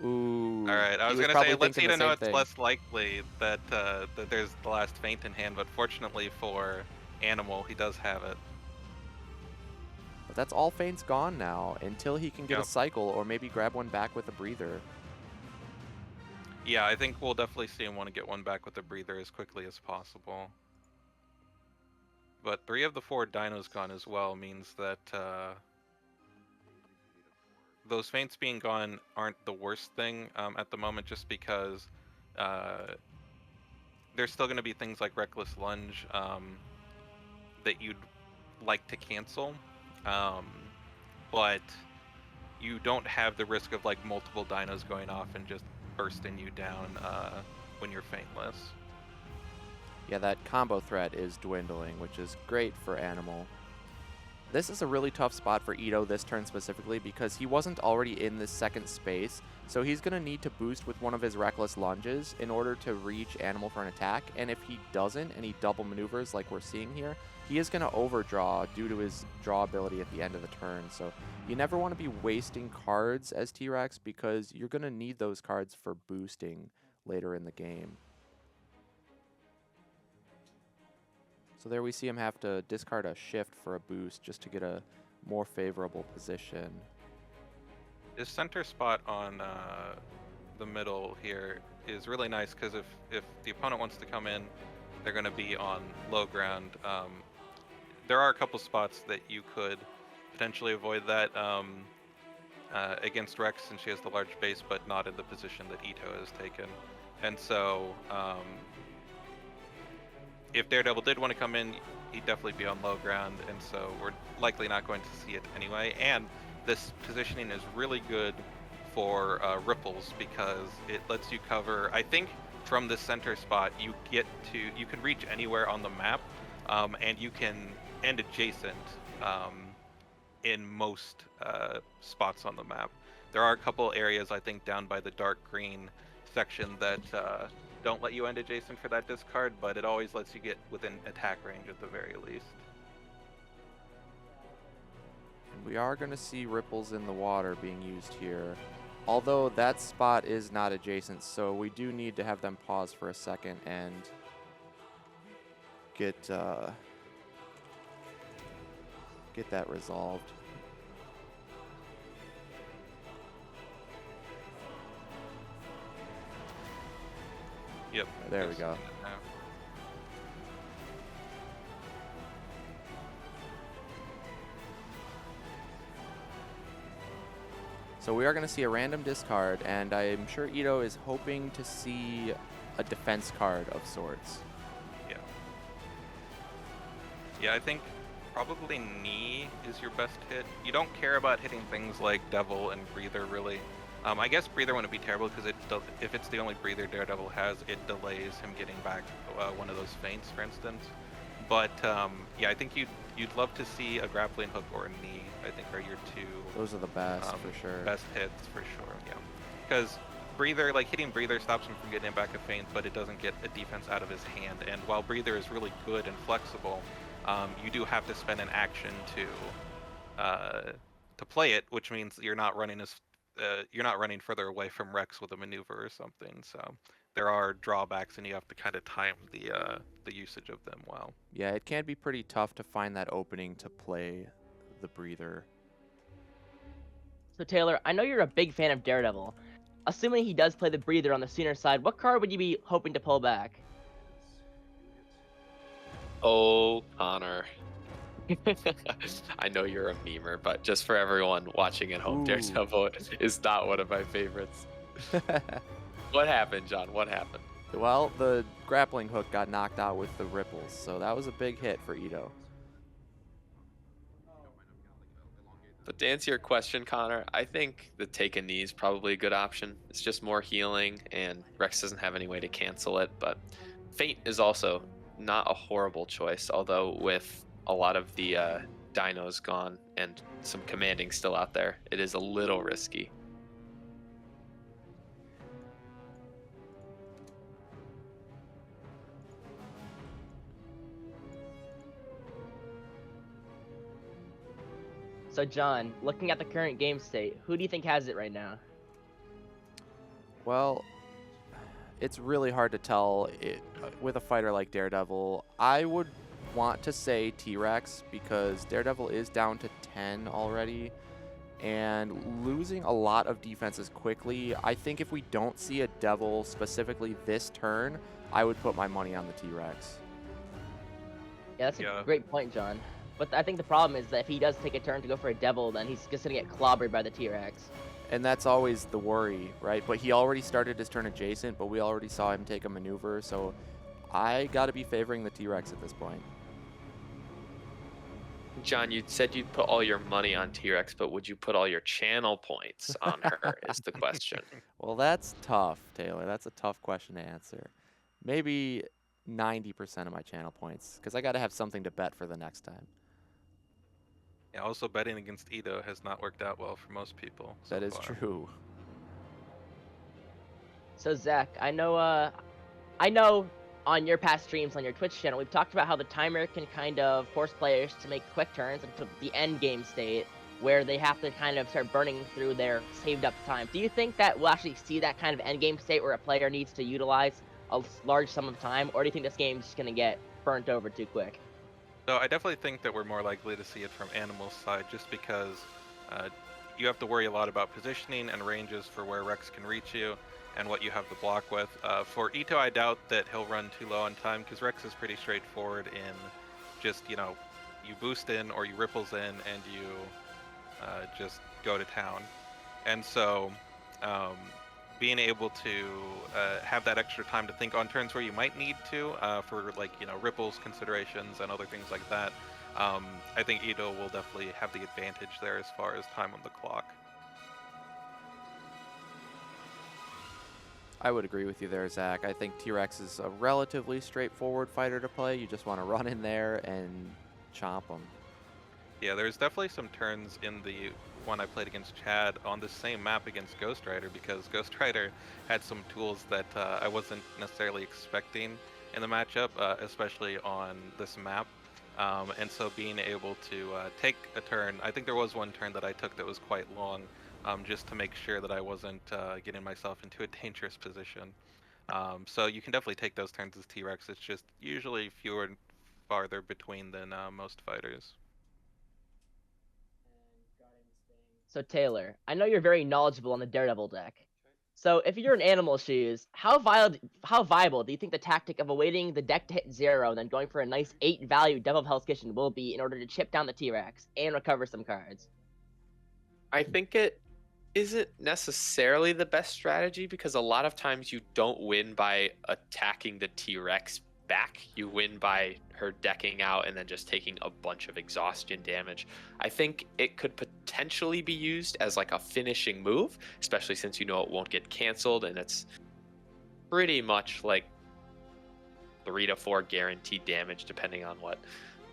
Ooh. All right, I he was was gonna probably say, let's thinking Ito the know same it's thing. less likely that that there's the last feint in hand, but fortunately for Animal, he does have it. But that's all feints gone now until he can get a Yep. cycle or maybe grab one back with a breather. Yeah, I think we'll definitely see him want to get one back with a breather as quickly as possible. But 3 of the 4 dinos gone as well means that those feints being gone aren't the worst thing at the moment, just because there's still going to be things like Reckless Lunge that you'd like to cancel, but you don't have the risk of like multiple dinos going off and just bursting you down when you're feintless. Yeah, that combo threat is dwindling, which is great for Animal. This is a really tough spot for Ito this turn specifically because he wasn't already in this second space, so he's going to need to boost with one of his Reckless Lunges in order to reach Animal for an attack, and if he doesn't and he double maneuvers like we're seeing here, he is going to overdraw due to his draw ability at the end of the turn. So you never want to be wasting cards as T-Rex because you're going to need those cards for boosting later in the game. So there we see him have to discard a shift for a boost just to get a more favorable position. His center spot on the middle here is really nice because if the opponent wants to come in, they're going to be on low ground. There are a couple spots that you could potentially avoid that against Rex, since she has the large base, but not in the position that Ito has taken. And so if Daredevil did want to come in, he'd definitely be on low ground, and so we're likely not going to see it anyway. And this positioning is really good for ripples because it lets you cover, I think from the center spot, you can reach anywhere on the map, and you can end adjacent in most spots on the map. There are a couple areas, I think, down by the dark green section that don't let you end adjacent for that discard, but it always lets you get within attack range at the very least. And we are going to see ripples in the water being used here. Although that spot is not adjacent, so we do need to have them pause for a second and get that resolved. Yep. There we go. So we are going to see a random discard, and I'm sure Ito is hoping to see a defense card of sorts. Yeah. Yeah, I think probably knee is your best hit. You don't care about hitting things like Devil and Breather, really. I guess Breather wouldn't be terrible because if it's the only Breather Daredevil has, it delays him getting back one of those feints, for instance. But yeah, I think you'd love to see a grappling hook or a knee. I think are your two. Those are the best for sure. Best hits for sure. Yeah, because Breather, like hitting Breather, stops him from getting back a feint, but it doesn't get a defense out of his hand. And while Breather is really good and flexible, you do have to spend an action to play it, which means you're not running further away from Rex with a maneuver or something. So there are drawbacks, and you have to kind of time the usage of them well. Yeah, it can be pretty tough to find that opening to play the Breather. So Taylor, I know you're a big fan of Daredevil. Assuming he does play the Breather on the sooner side, what card would you be hoping to pull back? Oh, Connor. I know you're a memer, but just for everyone watching at home, Ooh. Daredevil is not one of my favorites. What happened, John? What happened? Well, the grappling hook got knocked out with the ripples, so that was a big hit for Ito. But to answer your question, Connor, I think the take a knee is probably a good option. It's just more healing, and Rex doesn't have any way to cancel it. But Feint is also not a horrible choice, although with a lot of the dinos gone and some commanding still out there, it is a little risky. So John, looking at the current game state, who do you think has it right now? Well, it's really hard to tell with a fighter like Daredevil. I would want to say T-Rex because Daredevil is down to 10 already and losing a lot of defenses quickly. I think if we don't see a Devil specifically this turn, I would put my money on the T-Rex. Yeah, that's Yeah. a great point, John. But I think the problem is that if he does take a turn to go for a Devil, then he's just going to get clobbered by the T-Rex. And that's always the worry, right? But he already started his turn adjacent, but we already saw him take a maneuver, so I got to be favoring the T-Rex at this point. John, you said you'd put all your money on T-Rex, but would you put all your channel points on her is the question. Well, that's tough, Taylor. That's a tough question to answer. Maybe 90% of my channel points, because I got to have something to bet for the next time. Yeah, also betting against Edo has not worked out well for most people. That is far. true. So Zach, I know on your past streams on your Twitch channel, we've talked about how the timer can kind of force players to make quick turns into the end game state where they have to kind of start burning through their saved up time. Do you think that we'll actually see that kind of end game state where a player needs to utilize a large sum of time, or do you think this game's just going to get burnt over too quick? So I definitely think that we're more likely to see it from Animal's side just because you have to worry a lot about positioning and ranges for where Rex can reach you and what you have to block with. For Ito, I doubt that he'll run too low on time because Rex is pretty straightforward in just, you boost in or you ripples in and you just go to town. And so being able to have that extra time to think on turns where you might need to for ripples considerations and other things like that, I think Ito will definitely have the advantage there as far as time on the clock. I would agree with you there, Zach. I think T-Rex is a relatively straightforward fighter to play. You just want to run in there and chomp them. Yeah, there's definitely some turns in the one I played against Chad on the same map against Ghost Rider because Ghost Rider had some tools that I wasn't necessarily expecting in the matchup, especially on this map. And so being able to take a turn, I think there was one turn that I took that was quite long, just to make sure that I wasn't getting myself into a dangerous position. So you can definitely take those turns as T-Rex. It's just usually fewer and farther between than most fighters. So Taylor, I know you're very knowledgeable on the Daredevil deck. So if you're in Animal Shoes, how viable do you think the tactic of awaiting the deck to hit 0 and then going for a nice 8 value Devil of Hell's Kitchen will be in order to chip down the T-Rex and recover some cards? I think it isn't necessarily the best strategy because a lot of times you don't win by attacking the T-Rex back. You win by her decking out and then just taking a bunch of exhaustion damage. I think it could potentially be used as like a finishing move, especially since you know it won't get canceled and it's pretty much like 3 to 4 guaranteed damage depending on what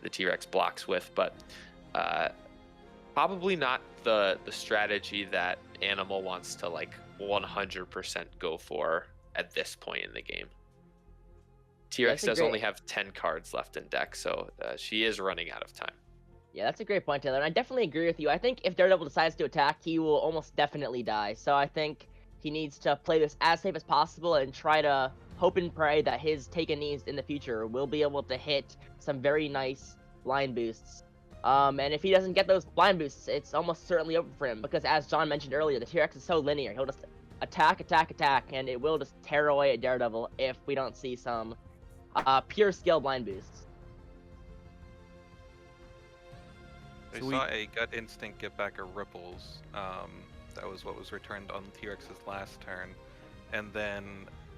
the T-Rex blocks with, but probably not the strategy that Animal wants to like 100% go for at this point in the game. T-Rex does only have 10 cards left in deck, so she is running out of time. Yeah, that's a great point, Taylor, and I definitely agree with you. I think if Daredevil decides to attack, he will almost definitely die. So I think he needs to play this as safe as possible and try to hope and pray that his taken knees in the future will be able to hit some very nice blind boosts. And if he doesn't get those blind boosts, it's almost certainly over for him because, as John mentioned earlier, the T-Rex is so linear. He'll just attack, and it will just tear away at Daredevil if we don't see some pure skill blind boosts. I saw a Gut Instinct get back a Ripples. That was what was returned on T-Rex's last turn. And then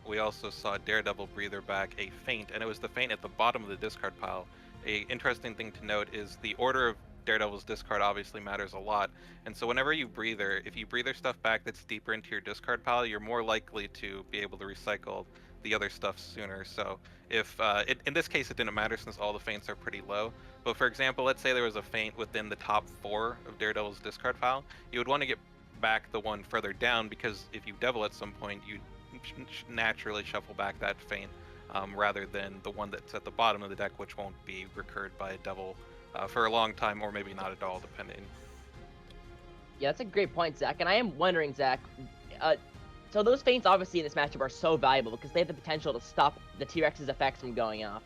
we also saw Daredevil Breather back a Feint, and it was the Feint at the bottom of the discard pile. A interesting thing to note is the order of Daredevil's discard obviously matters a lot. And so whenever you Breather, if you Breather stuff back that's deeper into your discard pile, you're more likely to be able to recycle the other stuff sooner. So if in this case it didn't matter since all the Feints are pretty low, but for example, let's say there was a Feint within the top 4 of Daredevil's discard pile, you would want to get back the one further down because if you Devil at some point, you naturally shuffle back that Feint rather than the one that's at the bottom of the deck, which won't be recurred by a Devil for a long time, or maybe not at all, depending. Yeah, that's a great point, Zach. And I am wondering, Zach, So those feints obviously in this matchup are so valuable because they have the potential to stop the T-Rex's effects from going off.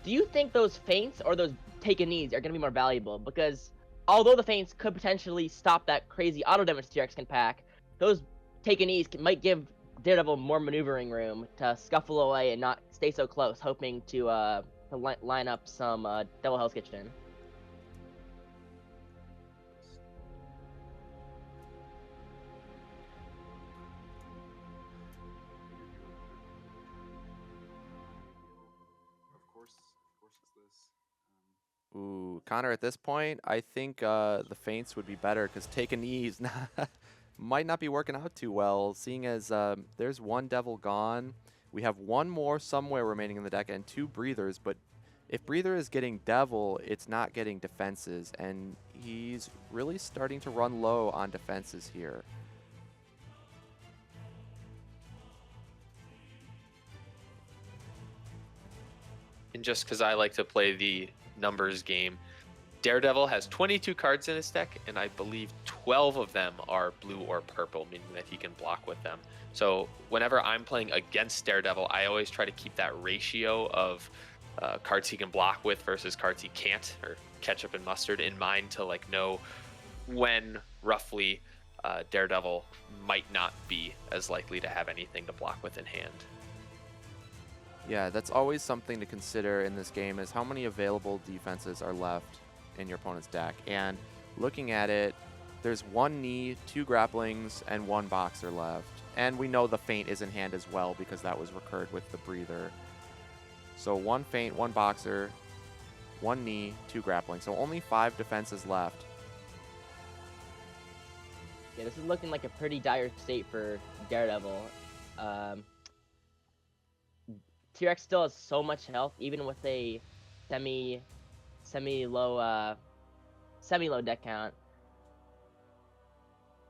Do you think those feints or those take a knees are going to be more valuable? Because although the feints could potentially stop that crazy auto damage T-Rex can pack, those take a knees might give Daredevil more maneuvering room to scuffle away and not stay so close, hoping to line up some Devil Hell's Kitchen. Ooh, Connor, at this point, I think the feints would be better because take a knees might not be working out too well, seeing as there's one devil gone. We have one more somewhere remaining in the deck and 2 breathers, but if breather is getting devil, it's not getting defenses, and he's really starting to run low on defenses here. And just because I like to play the numbers game, Daredevil has 22 cards in his deck, and I believe 12 of them are blue or purple, meaning that he can block with them. So whenever I'm playing against Daredevil, I always try to keep that ratio of cards he can block with versus cards he can't, or ketchup and mustard, in mind to like know when roughly Daredevil might not be as likely to have anything to block with in hand. Yeah, that's always something to consider in this game, is how many available defenses are left in your opponent's deck. And looking at it, there's 1 knee, 2 grapplings, and 1 boxer left. And we know the feint is in hand as well because that was recurred with the breather. So 1 feint, 1 boxer, 1 knee, 2 grappling. So only 5 defenses left. Yeah, this is looking like a pretty dire state for Daredevil. T-Rex still has so much health, even with a semi-low deck count.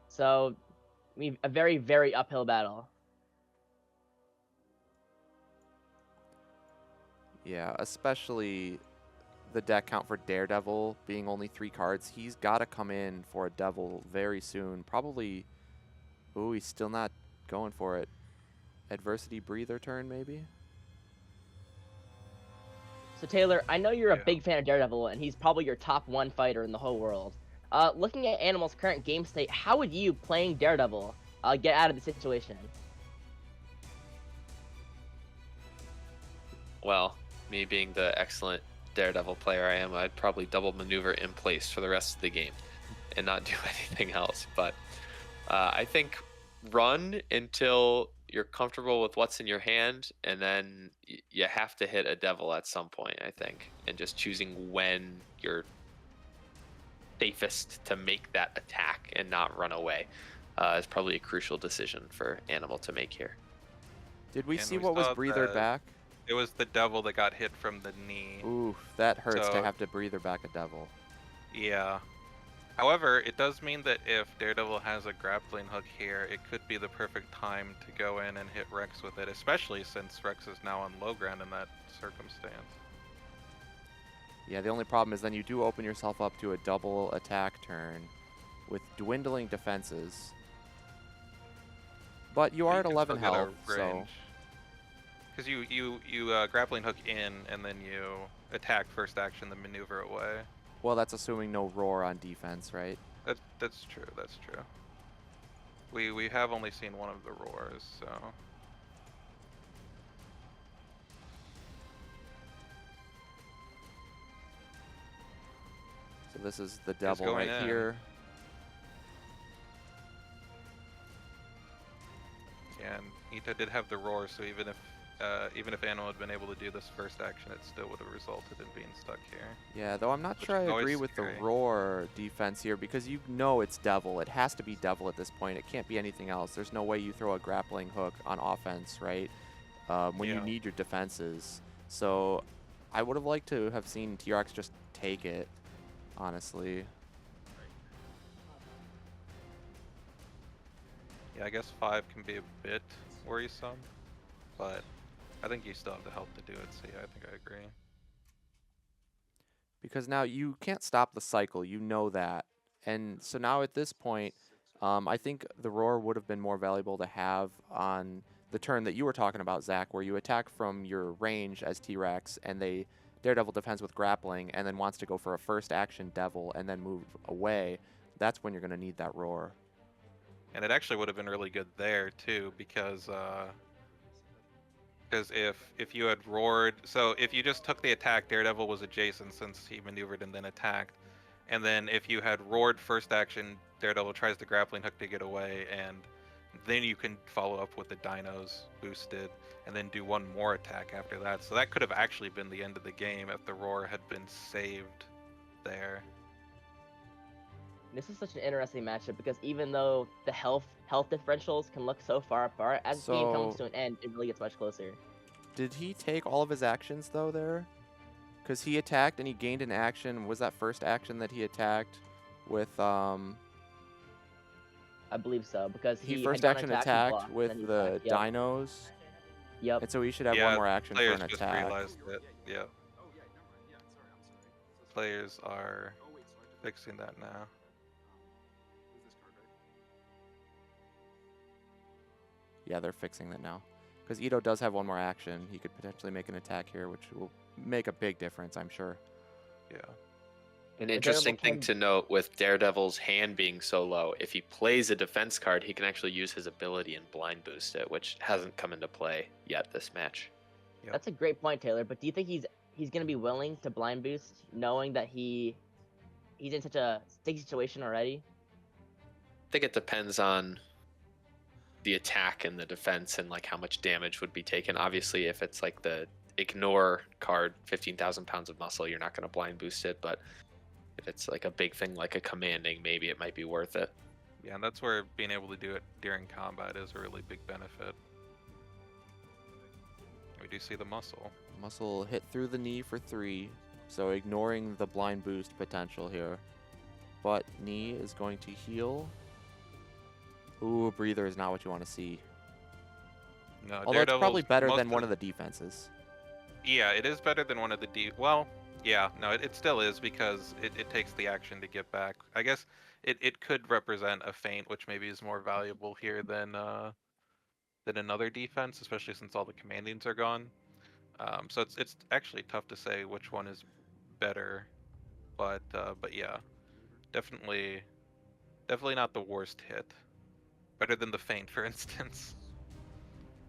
So, I mean, a very, very uphill battle. Yeah, especially the deck count for Daredevil being only 3 cards. He's got to come in for a Devil very soon. Probably, ooh, he's still not going for it. Adversity Breather turn, maybe? So Taylor, I know you're a big fan of Daredevil, and he's probably your top 1 fighter in the whole world. Looking at Animal's current game state, how would you, playing Daredevil, get out of the situation? Well, me being the excellent Daredevil player I am, I'd probably double maneuver in place for the rest of the game and not do anything else. But I think run until you're comfortable with what's in your hand, and then you have to hit a devil at some point, I think. And just choosing when you're safest to make that attack and not run away is probably a crucial decision for Animal to make here. Did we And see we what was saw breather the- back? It was the devil that got hit from the knee. Ooh, that hurts to So- have to breather back a devil. Yeah. However, it does mean that if Daredevil has a grappling hook here, it could be the perfect time to go in and hit Rex with it, especially since Rex is now on low ground in that circumstance. Yeah, the only problem is then you do open yourself up to a double attack turn with dwindling defenses. But you are at 11 health, so... Because you grappling hook in, and then you attack first action, then maneuver away. Well, that's assuming no roar on defense, right? That's true. That's true. We have only seen one of the roars, so. So this is the devil going right in. here. Yeah, and Ito did have the roar, so even if Animal had been able to do this first action, it still would have resulted in being stuck here. Yeah, though I'm not Which sure I is always agree with the scary. roar defense here because you know it's devil. It has to be devil at this point. It can't be anything else. There's no way you throw a grappling hook on offense, right? When you Yeah. need your defenses. So I would have liked to have seen T-Rex just take it, honestly. Yeah, I guess 5 can be a bit worrisome, but I think you still have the help to do it, so yeah, I think I agree. Because now you can't stop the cycle. You know that. And so now at this point, I think the Roar would have been more valuable to have on the turn that you were talking about, Zach, where you attack from your range as T-Rex, and Daredevil defends with grappling, and then wants to go for a first action Devil and then move away. That's when you're going to need that Roar. And it actually would have been really good there too, because if you had roared, so if you just took the attack, Daredevil was adjacent since he maneuvered and then attacked. And then if you had roared first action, Daredevil tries the grappling hook to get away, and then you can follow up with the dinos boosted, and then do one more attack after that. So that could have actually been the end of the game if the roar had been saved there. This is such an interesting matchup because even though the health differentials can look so far apart, as the game comes So- to an end, it really gets much closer. Did he take all of his actions, though, there? Because he attacked and he gained an action. Was that first action that he attacked with, I believe so because he he first had gone action attack and attacked blocked, and with then he the attacked. Yep. dinos? Yep. And so he should have Yeah, one more action for Players an just attack. realized it. Yeah. Players are fixing that now. Yeah, they're fixing that now. Because Ito does have one more action. He could potentially make an attack here, which will make a big difference, I'm sure. Yeah. An Daredevil interesting thing can- to note with Daredevil's hand being so low, if he plays a defense card, he can actually use his ability and blind boost it, which hasn't come into play yet this match. Yep. That's a great point, Taylor. But do you think he's gonna be willing to blind boost, knowing that he's in such a sticky situation already? I think it depends on the attack and the defense and like how much damage would be taken. Obviously, if it's like the ignore card, 15,000 pounds of muscle, you're not going to blind boost it. But if it's like a big thing like a commanding, maybe it might be worth it. Yeah, and that's where being able to do it during combat is a really big benefit. We do see the muscle. Muscle hit through the knee for 3, so ignoring the blind boost potential here. But knee is going to heal. Ooh, breather is not what you want to see. No, Although it's probably Daredevil's better most than one of the defenses. Yeah, it is better than one of the well, yeah, no, it still is because it takes the action to get back. I guess it could represent a feint, which maybe is more valuable here than another defense, especially since all the commandings are gone. So it's actually tough to say which one is better, but yeah, definitely not the worst hit. Better than the feint, for instance.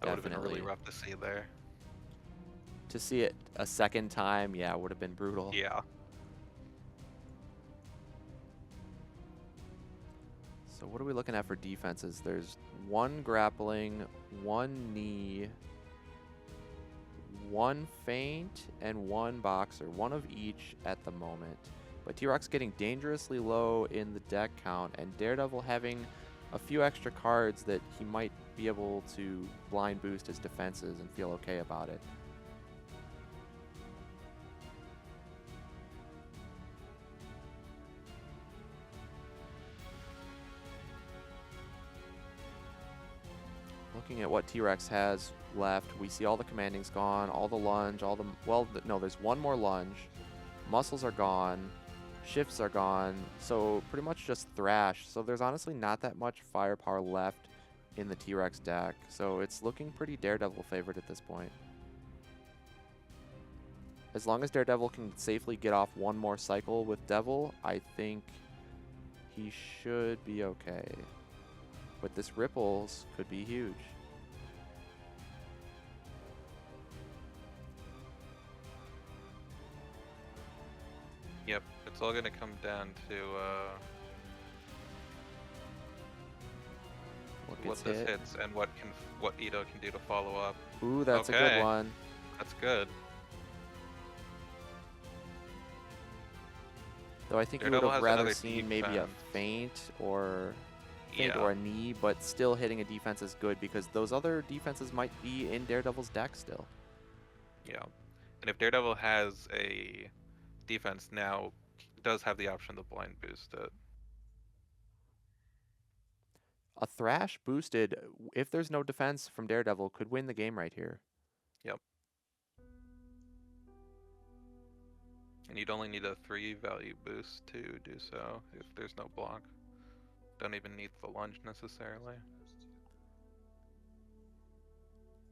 That would have been really Definitely. rough to see there. To see it a second time, yeah, would have been brutal. Yeah. So what are we looking at for defenses? There's 1 grappling, 1 knee, 1 feint, and 1 boxer. 1 of each at the moment. But T-Rock's getting dangerously low in the deck count, and Daredevil having a few extra cards that he might be able to blind boost his defenses and feel okay about it. Looking at what T-Rex has left, we see all the commandings gone, all the lunge, all the... Well, no, there's 1 more lunge. Muscles are gone. Shifts are gone. So pretty much just Thrash. So there's honestly not that much firepower left in the T-Rex deck. So it's looking pretty Daredevil favored at this point. As long as Daredevil can safely get off 1 more cycle with Devil, I think he should be okay. But this Ripples could be huge. Yep, it's all gonna come down to What what gets this hit? hits and what Ito can do to follow up. Ooh, that's a Okay. good one. That's good. Though I think you would Daredevil have has rather another seen maybe a defense. feint or Yeah. a knee, but still hitting a defense is good because those other defenses might be in Daredevil's deck still. Yeah. And if Daredevil has a defense now, he does have the option to blind boost it. A Thrash boosted, if there's no defense from Daredevil, could win the game right here. Yep. And you'd only need a 3 value boost to do so if there's no block. Don't even need the lunge necessarily.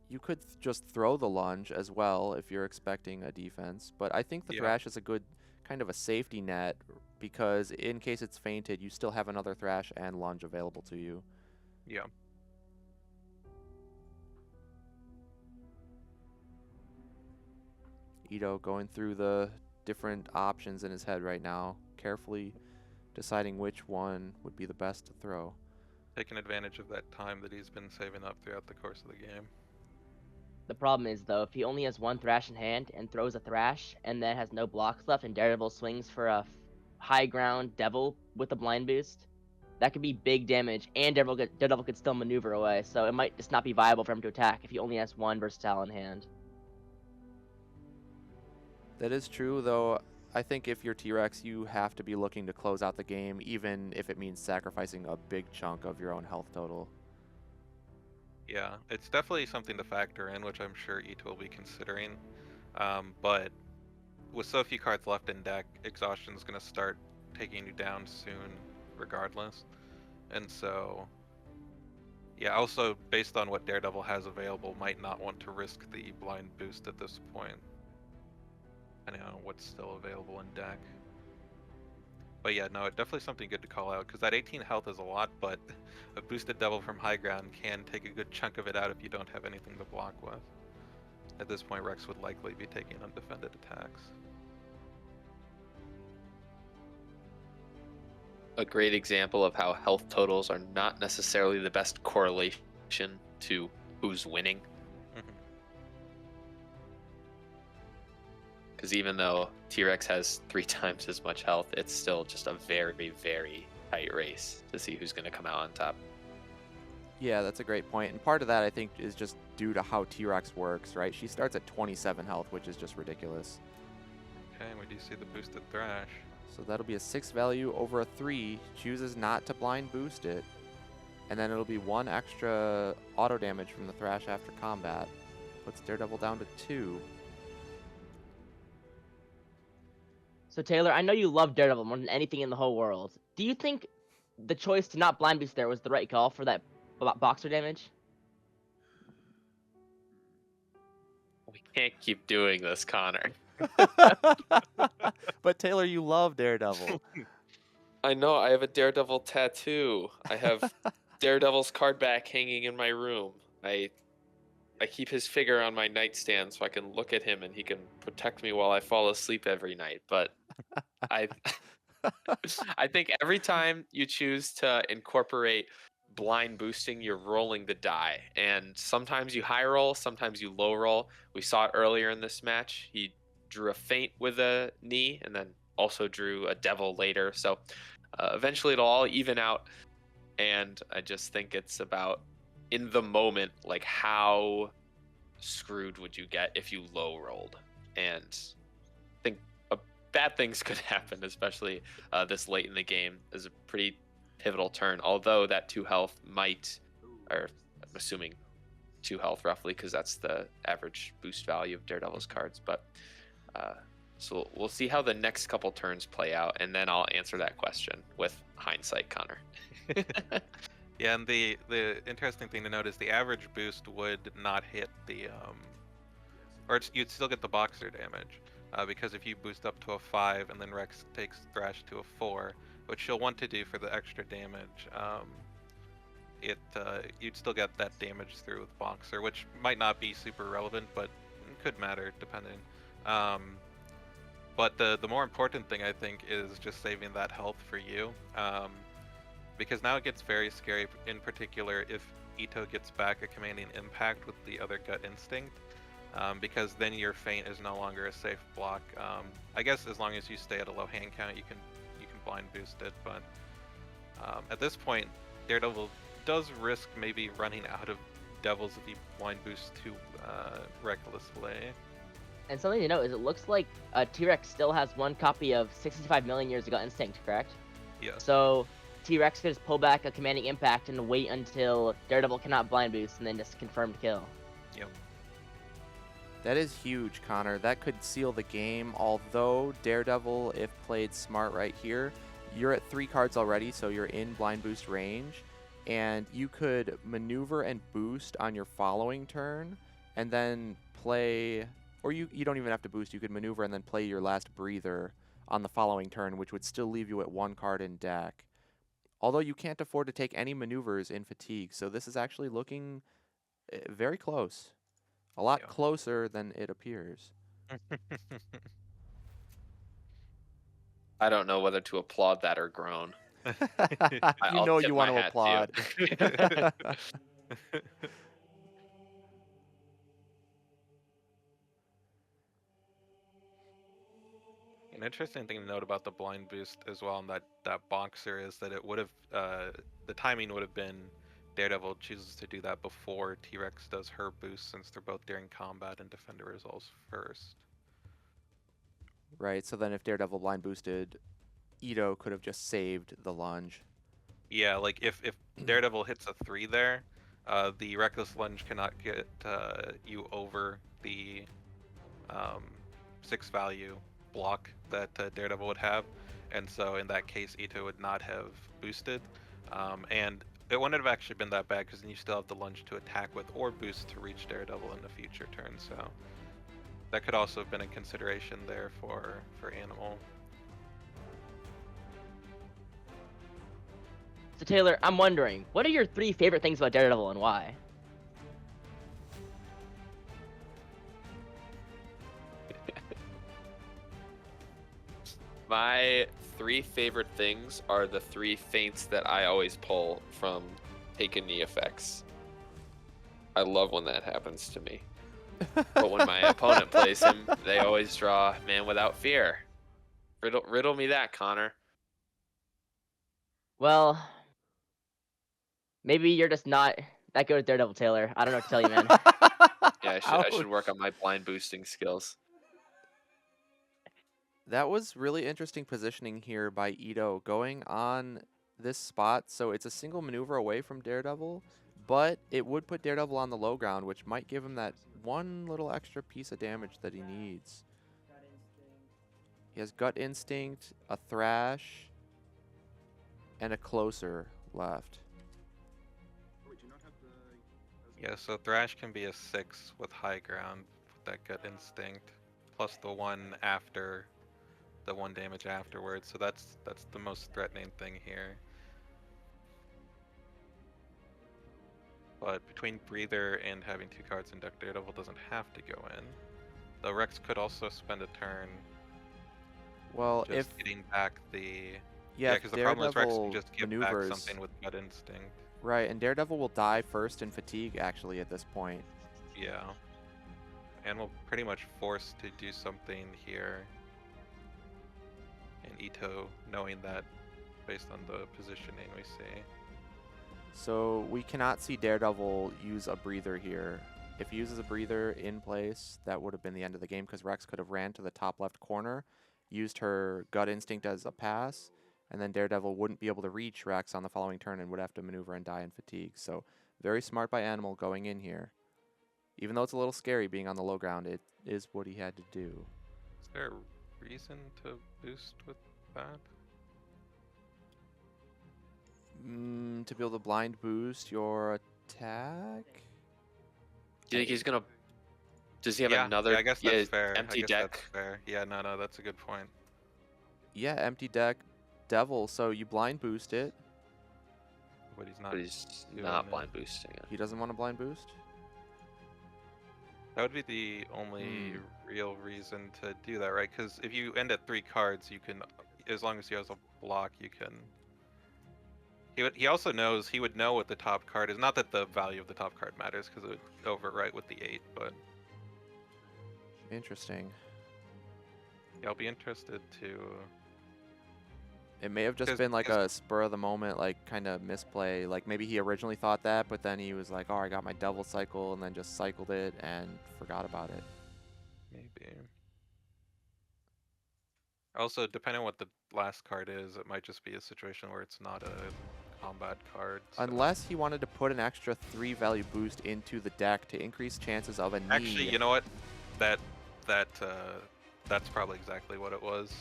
You could just throw the lunge as well if you're expecting a defense, but I think the Yeah. thrash is a good kind of a safety net because in case it's fainted, you still have another thrash and lunge available to you. Yeah. Ito going through the different options in his head right now, carefully deciding which one would be the best to throw. Taking advantage of that time that he's been saving up throughout the course of the game. The problem is, though, if he only has one thrash in hand and throws a thrash and then has no blocks left and Daredevil swings for a high ground Devil with a blind boost, that could be big damage, and Daredevil could still maneuver away, so it might just not be viable for him to attack if he only has one versatile in hand. That is true, though. I think if you're T-Rex, you have to be looking to close out the game, even if it means sacrificing a big chunk of your own health total. Yeah, it's definitely something to factor in, which I'm sure Ito will be considering. But with so few cards left in deck, exhaustion is going to start taking you down soon, regardless. And so, yeah, also based on what Daredevil has available, might not want to risk the blind boost at this point, depending on what's still available in deck. But yeah, no, definitely something good to call out, because that 18 health is a lot, but a boosted Devil from high ground can take a good chunk of it out if you don't have anything to block with. At this point, Rex would likely be taking undefended attacks. A great example of how health totals are not necessarily the best correlation to who's winning. Because even though T-Rex has 3 times as much health, it's still just a very, very tight race to see who's going to come out on top. Yeah, that's a great point. And part of that, I think, is just due to how T-Rex works, right? She starts at 27 health, which is just ridiculous. Okay, we do see the boosted Thrash. So that'll be a 6 value over a 3. Chooses not to blind boost it. And then it'll be 1 extra auto damage from the Thrash after combat. Puts Daredevil down to 2. So Taylor, I know you love Daredevil more than anything in the whole world. Do you think the choice to not blind boost there was the right call for that boxer damage? We can't keep doing this, Connor. But Taylor, you love Daredevil. I know, I have a Daredevil tattoo. I have Daredevil's card back hanging in my room. I keep his figure on my nightstand so I can look at him and he can protect me while I fall asleep every night. But I think every time you choose to incorporate blind boosting, you're rolling the die. And sometimes you high roll, sometimes you low roll. We saw it earlier in this match. He drew a feint with a knee and then also drew a devil later. So eventually it'll all even out. And I just think it's about in the moment, like how screwed would you get if you low rolled? And I think bad things could happen, especially this late in the game. Is a pretty pivotal turn. Although that 2 health might, or I'm assuming 2 health roughly, because that's the average boost value of Daredevil's cards. But so we'll see how the next couple turns play out, and then I'll answer that question with hindsight, Connor. Yeah, and the interesting thing to note is the average boost would not hit the you'd still get the boxer damage, because if you boost up to a 5 and then Rex takes Thrash to a 4, which she'll want to do for the extra damage, you'd still get that damage through with boxer, which might not be super relevant, but could matter depending. But the more important thing, I think, is just saving that health for you. Because now it gets very scary, in particular if Ito gets back a commanding impact with the other gut instinct, because then your feint is no longer a safe block. I guess as long as you stay at a low hand count, you can blind boost it, but at this point, Daredevil does risk maybe running out of devils if he blind boosts too recklessly. And something to note is it looks like T-Rex still has 1 copy of 65 million years of gut instinct, correct? Yeah. So T-Rex could just pull back a commanding impact and wait until Daredevil cannot blind boost and then just confirmed kill. Yep. That is huge, Connor. That could seal the game, although Daredevil, if played smart right here, You're at 3 cards already, so you're in blind boost range, and you could maneuver and boost on your following turn, and then play, or you don't even have to boost, you could maneuver and then play your last breather on the following turn, which would still leave you at 1 card in deck. Although you can't afford to take any maneuvers in fatigue, so this is actually looking very close. A lot Yeah. closer than it appears. I don't know whether to applaud that or groan. You I'll know tip you my want to hat to you. applaud. An interesting thing to note about the blind boost as well in that boxer is that it would have the timing would have been Daredevil chooses to do that before T-Rex does her boost, since they're both during combat and Defender resolves first. Right, so then if Daredevil blind boosted, Ito could have just saved the lunge. Yeah, like if Daredevil hits a 3 there, the Reckless Lunge cannot get you over the 6 value block that Daredevil would have, and so in that case Ito would not have boosted, and it wouldn't have actually been that bad because then you still have the lunge to attack with or boost to reach Daredevil in the future turn, so that could also have been a consideration there for Animal. So Taylor, I'm wondering, what are your 3 favorite things about Daredevil and why? My 3 favorite things are the 3 feints that I always pull from take a knee effects. I love when that happens to me. But when my opponent plays him, they always draw Man Without Fear. Riddle me that, Connor. Well, maybe you're just not that good at Daredevil, Taylor. I don't know what to tell you, man. Yeah, I should work on my blind boosting skills. That was really interesting positioning here by Ito, going on this spot. So it's a single maneuver away from Daredevil, but it would put Daredevil on the low ground, which might give him that one little extra piece of damage that he needs. He has Gut Instinct, a Thrash, and a Closer left. Yeah, so Thrash can be a 6 with high ground with that Gut Instinct, plus the 1 after the 1 damage afterwards, so that's the most threatening thing here. But between Breather and having 2 cards in deck, Daredevil doesn't have to go in. Though Rex could also spend a turn Well, just if getting back the... yeah, because the problem is Rex can just give maneuvers, back something with Gut Instinct. right, and Daredevil will die first in fatigue actually at this point. Yeah. And we'll pretty much force to do something here. And Ito knowing that based on the positioning we see. So we cannot see Daredevil use a breather here. If he uses a breather in place, that would have been the end of the game because Rex could have ran to the top left corner, used her Gut Instinct as a pass, and then Daredevil wouldn't be able to reach Rex on the following turn and would have to maneuver and die in fatigue. So very smart by Animal going in here. Even though it's a little scary being on the low ground, it is what he had to do. Is there a reason to boost with that? To be able to blind boost your attack? Do you think he's gonna? Does he have Yeah, another? yeah, I guess that's fair. Empty I guess deck. That's fair. Yeah, no, that's a good point. Yeah, empty deck Devil, so you blind boost it. But he's not. But he's doing not it. blind boosting it. He doesn't want to blind boost? That would be the only real reason to do that, right? Because if you end at 3 cards, you can, as long as he has a block, you can. He also knows, he would know what the top card is. Not that the value of the top card matters, because it would overwrite with the 8, but Interesting. yeah, I'll be interested to. It may have just 'Cause- been like because- a spur of the moment, like kind of misplay. Like maybe he originally thought that, but then he was like, oh, I got my Devil cycle, and then just cycled it and forgot about it. Maybe. Also, depending on what the last card is, it might just be a situation where it's not a combat card. So. Unless he wanted to put an extra 3 value boost into the deck to increase chances of a knee. Actually, you know what? That's probably exactly what it was.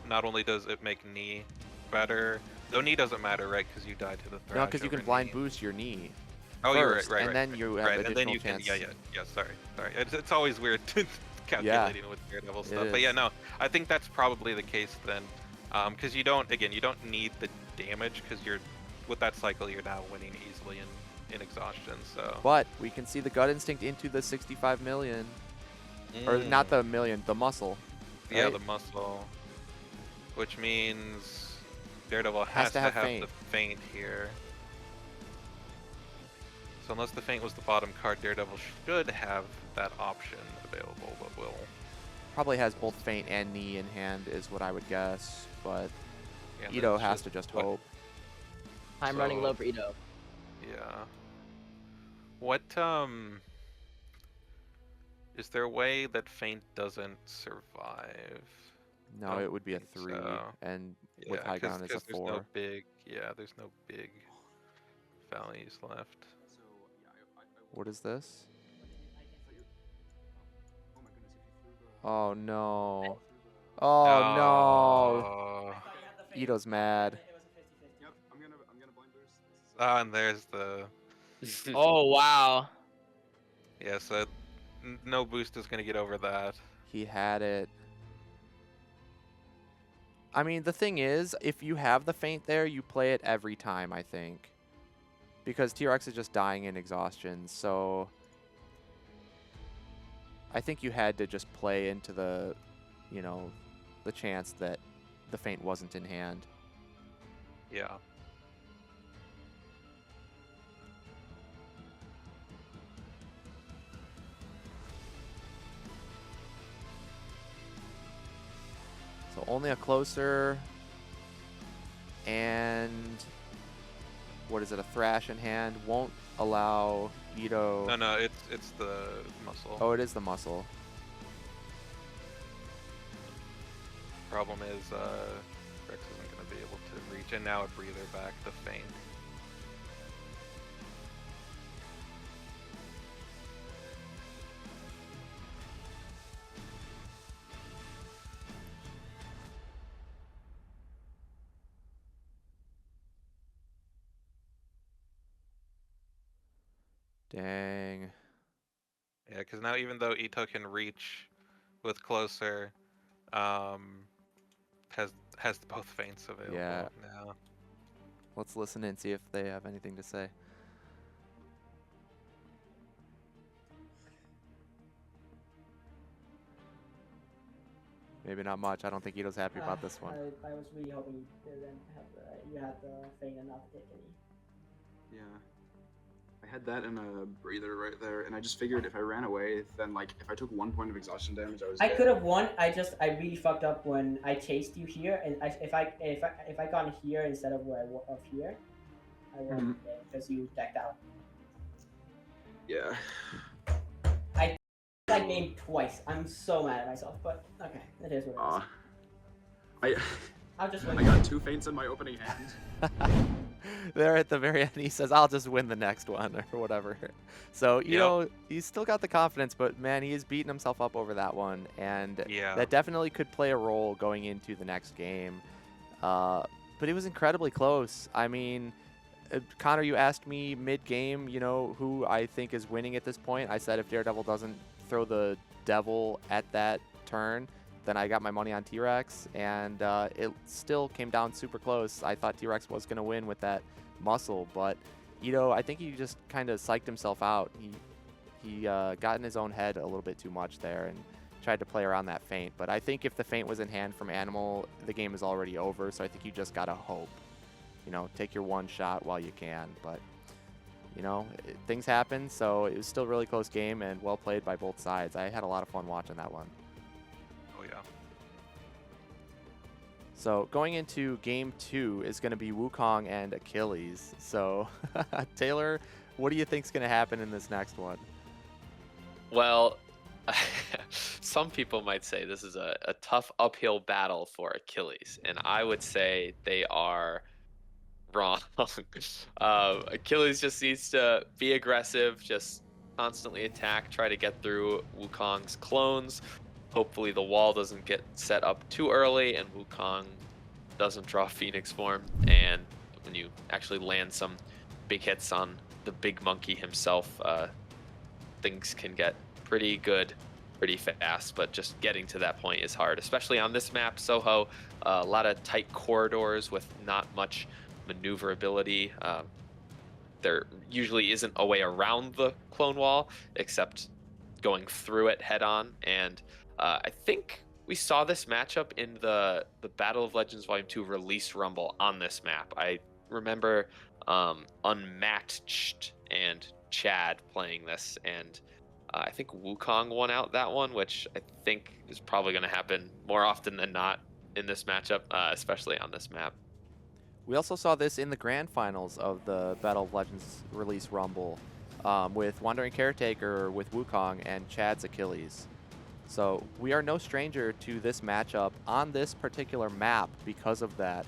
Not only does it make knee better. Though knee doesn't matter, right? Because you die to the thrash. No, because you can over blind knee. boost your knee. Oh, you're first, right, and then you have right, additional and then you chance. can, yeah. Sorry. It's always weird calculating with Daredevil it stuff, but yeah, is. no, I think that's probably the case then, because you don't need the damage because you're with that cycle you're now winning easily in exhaustion. So. But we can see the gut instinct into the 65 million, or not the million, the muscle. Right? Yeah, the muscle, which means Daredevil has to have the feint here. So unless the feint was the bottom card, Daredevil should have that option available, but will. Probably has both feint and knee in hand is what I would guess, but Yeah, Ito has to just hope. I'm running low for Ito. Yeah. What, is there a way that feint doesn't survive? No, it would be a 3, so. and Yeah, with high ground is a 4. There's no big, there's no big values left. What is this? Oh no. Oh no. Ito's mad. Yep, I'm gonna blind boost. Ah, and there's the. Oh wow. Yeah, so no boost is gonna get over that. He had it. I mean, the thing is, if you have the feint there, you play it every time, I think. Because T-Rex is just dying in exhaustion, so I think you had to just play into the, you know, the chance that the feint wasn't in hand. Yeah. So only a closer, and what is it, a thrash in hand won't allow Ito. No, it's the muscle. Oh, it is the muscle. Problem is, Rex isn't gonna be able to reach, and now a breather back the feint. Dang. Yeah, because now even though Ito can reach with closer, has both feints available now. Let's listen and see if they have anything to say. Maybe not much. I don't think Ito's happy about this one. I was really hoping you didn't have you had the feint and not the take any. Yeah. I had that and a breather right there, and I just figured if I ran away, then like if I took 1 point of exhaustion damage, I was. I could have won. I really fucked up when I chased you here, and if I gone here instead of where of here, I won because you decked out. Yeah. I named twice. I'm so mad at myself, but okay, it is what it is. I'll just win. I got 2 feints in my opening hand. There at the very end, he says, I'll just win the next one, or whatever. So, you know, he's still got the confidence, but man, he is beating himself up over that one. And that definitely could play a role going into the next game. But it was incredibly close. I mean, Connor, you asked me mid-game, you know, who I think is winning at this point. I said if Daredevil doesn't throw the devil at that turn, then I got my money on T-Rex, and it still came down super close. I thought T-Rex was going to win with that muscle, but Ito, I think he just kind of psyched himself out. He got in his own head a little bit too much there and tried to play around that feint. But I think if the feint was in hand from Animal, the game is already over, so I think you just got to hope. You know, take your one shot while you can, but you know, things happen, so it was still a really close game and well played by both sides. I had a lot of fun watching that one. Oh yeah. So going into game 2 is going to be Wukong and Achilles. So Taylor, what do you think is going to happen in this next one? Well, some people might say this is a tough uphill battle for Achilles, and I would say they are wrong. Achilles just needs to be aggressive, just constantly attack, try to get through Wukong's clones. Hopefully the wall doesn't get set up too early and Wukong doesn't draw Phoenix form, and when you actually land some big hits on the big monkey himself, things can get pretty good pretty fast, but just getting to that point is hard, especially on this map, Soho. A lot of tight corridors with not much maneuverability. There usually isn't a way around the clone wall except going through it head on, and I think we saw this matchup in the Battle of Legends Volume 2 release rumble on this map. I remember Unmatched and Chad playing this, and I think Wukong won out that one, which I think is probably going to happen more often than not in this matchup, especially on this map. We also saw this in the grand finals of the Battle of Legends release rumble with Wandering Caretaker with Wukong and Chad's Achilles. So we are no stranger to this matchup on this particular map because of that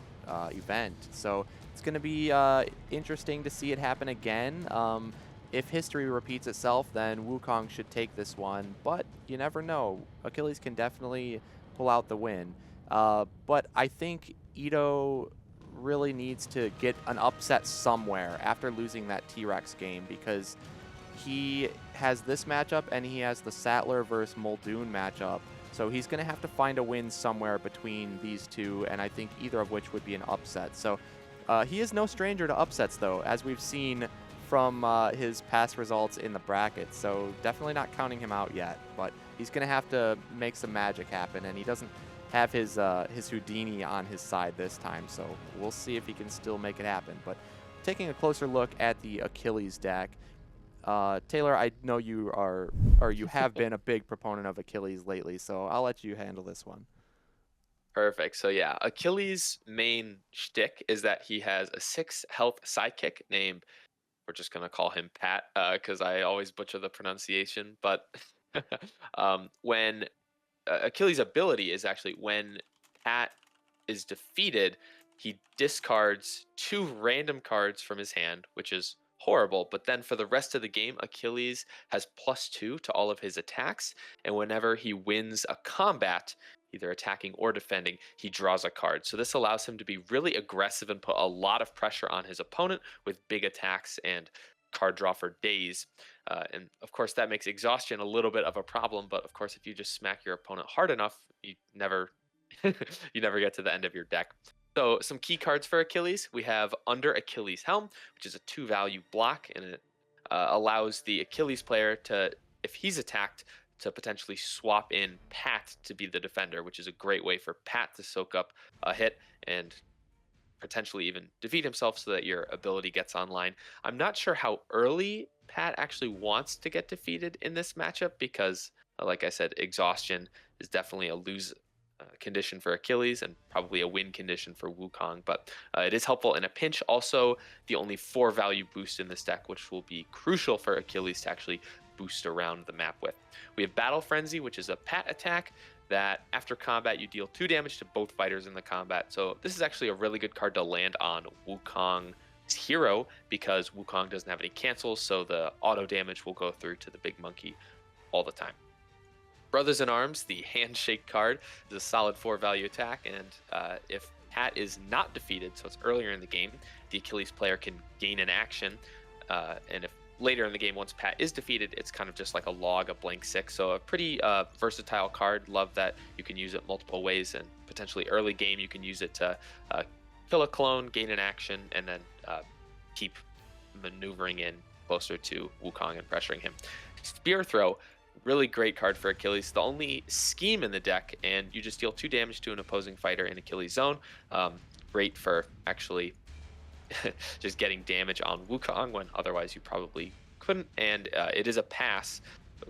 event. So it's going to be interesting to see it happen again. If history repeats itself, then Wukong should take this one, but you never know. Achilles can definitely pull out the win. But I think Ito really needs to get an upset somewhere after losing that T-Rex game, because he has this matchup and he has the Sattler versus Muldoon matchup. So he's going to have to find a win somewhere between these two, and I think either of which would be an upset. So he is no stranger to upsets, though, as we've seen from his past results in the bracket. So definitely not counting him out yet, but he's going to have to make some magic happen, and he doesn't have his Houdini on his side this time. So we'll see if he can still make it happen. But taking a closer look at the Achilles deck, Taylor, I know you are, or you have been a big proponent of Achilles lately, so I'll let you handle this one. Perfect. So yeah, Achilles' main shtick is that he has a 6 health sidekick named, we're just going to call him Pat, because I always butcher the pronunciation. But when Achilles' ability is actually when Pat is defeated, he discards 2 random cards from his hand, which is horrible. But then for the rest of the game, Achilles has +2 to all of his attacks, and whenever he wins a combat, either attacking or defending, he draws a card. So this allows him to be really aggressive and put a lot of pressure on his opponent with big attacks and card draw for days. And of course that makes exhaustion a little bit of a problem, but of course if you just smack your opponent hard enough, you never you never get to the end of your deck. So some key cards for Achilles: we have Under Achilles Helm, which is a 2-value block, and it allows the Achilles player to, if he's attacked, to potentially swap in Pat to be the defender, which is a great way for Pat to soak up a hit and potentially even defeat himself so that your ability gets online. I'm not sure how early Pat actually wants to get defeated in this matchup because, like I said, exhaustion is definitely a lose condition for Achilles and probably a win condition for Wukong, but it is helpful in a pinch. Also, the only 4-value boost in this deck, which will be crucial for Achilles to actually boost around the map with. We have Battle Frenzy, which is a Pat attack that after combat you deal 2 damage to both fighters in the combat. So this is actually a really good card to land on Wukong's hero because Wukong doesn't have any cancels, so the auto damage will go through to the big monkey all the time. Brothers in Arms, the handshake card, is a solid 4-value attack, and if Pat is not defeated, so it's earlier in the game, the Achilles player can gain an action, and if later in the game, once Pat is defeated, it's kind of just like a log, a blank 6. So a pretty versatile card. Love that you can use it multiple ways, and potentially early game you can use it to kill a clone, gain an action, and then keep maneuvering in closer to Wukong and pressuring him. Spear Throw, really great card for Achilles. The only scheme in the deck, and you just deal 2 damage to an opposing fighter in Achilles' zone. Great for actually just getting damage on Wukong when otherwise you probably couldn't, and it is a pass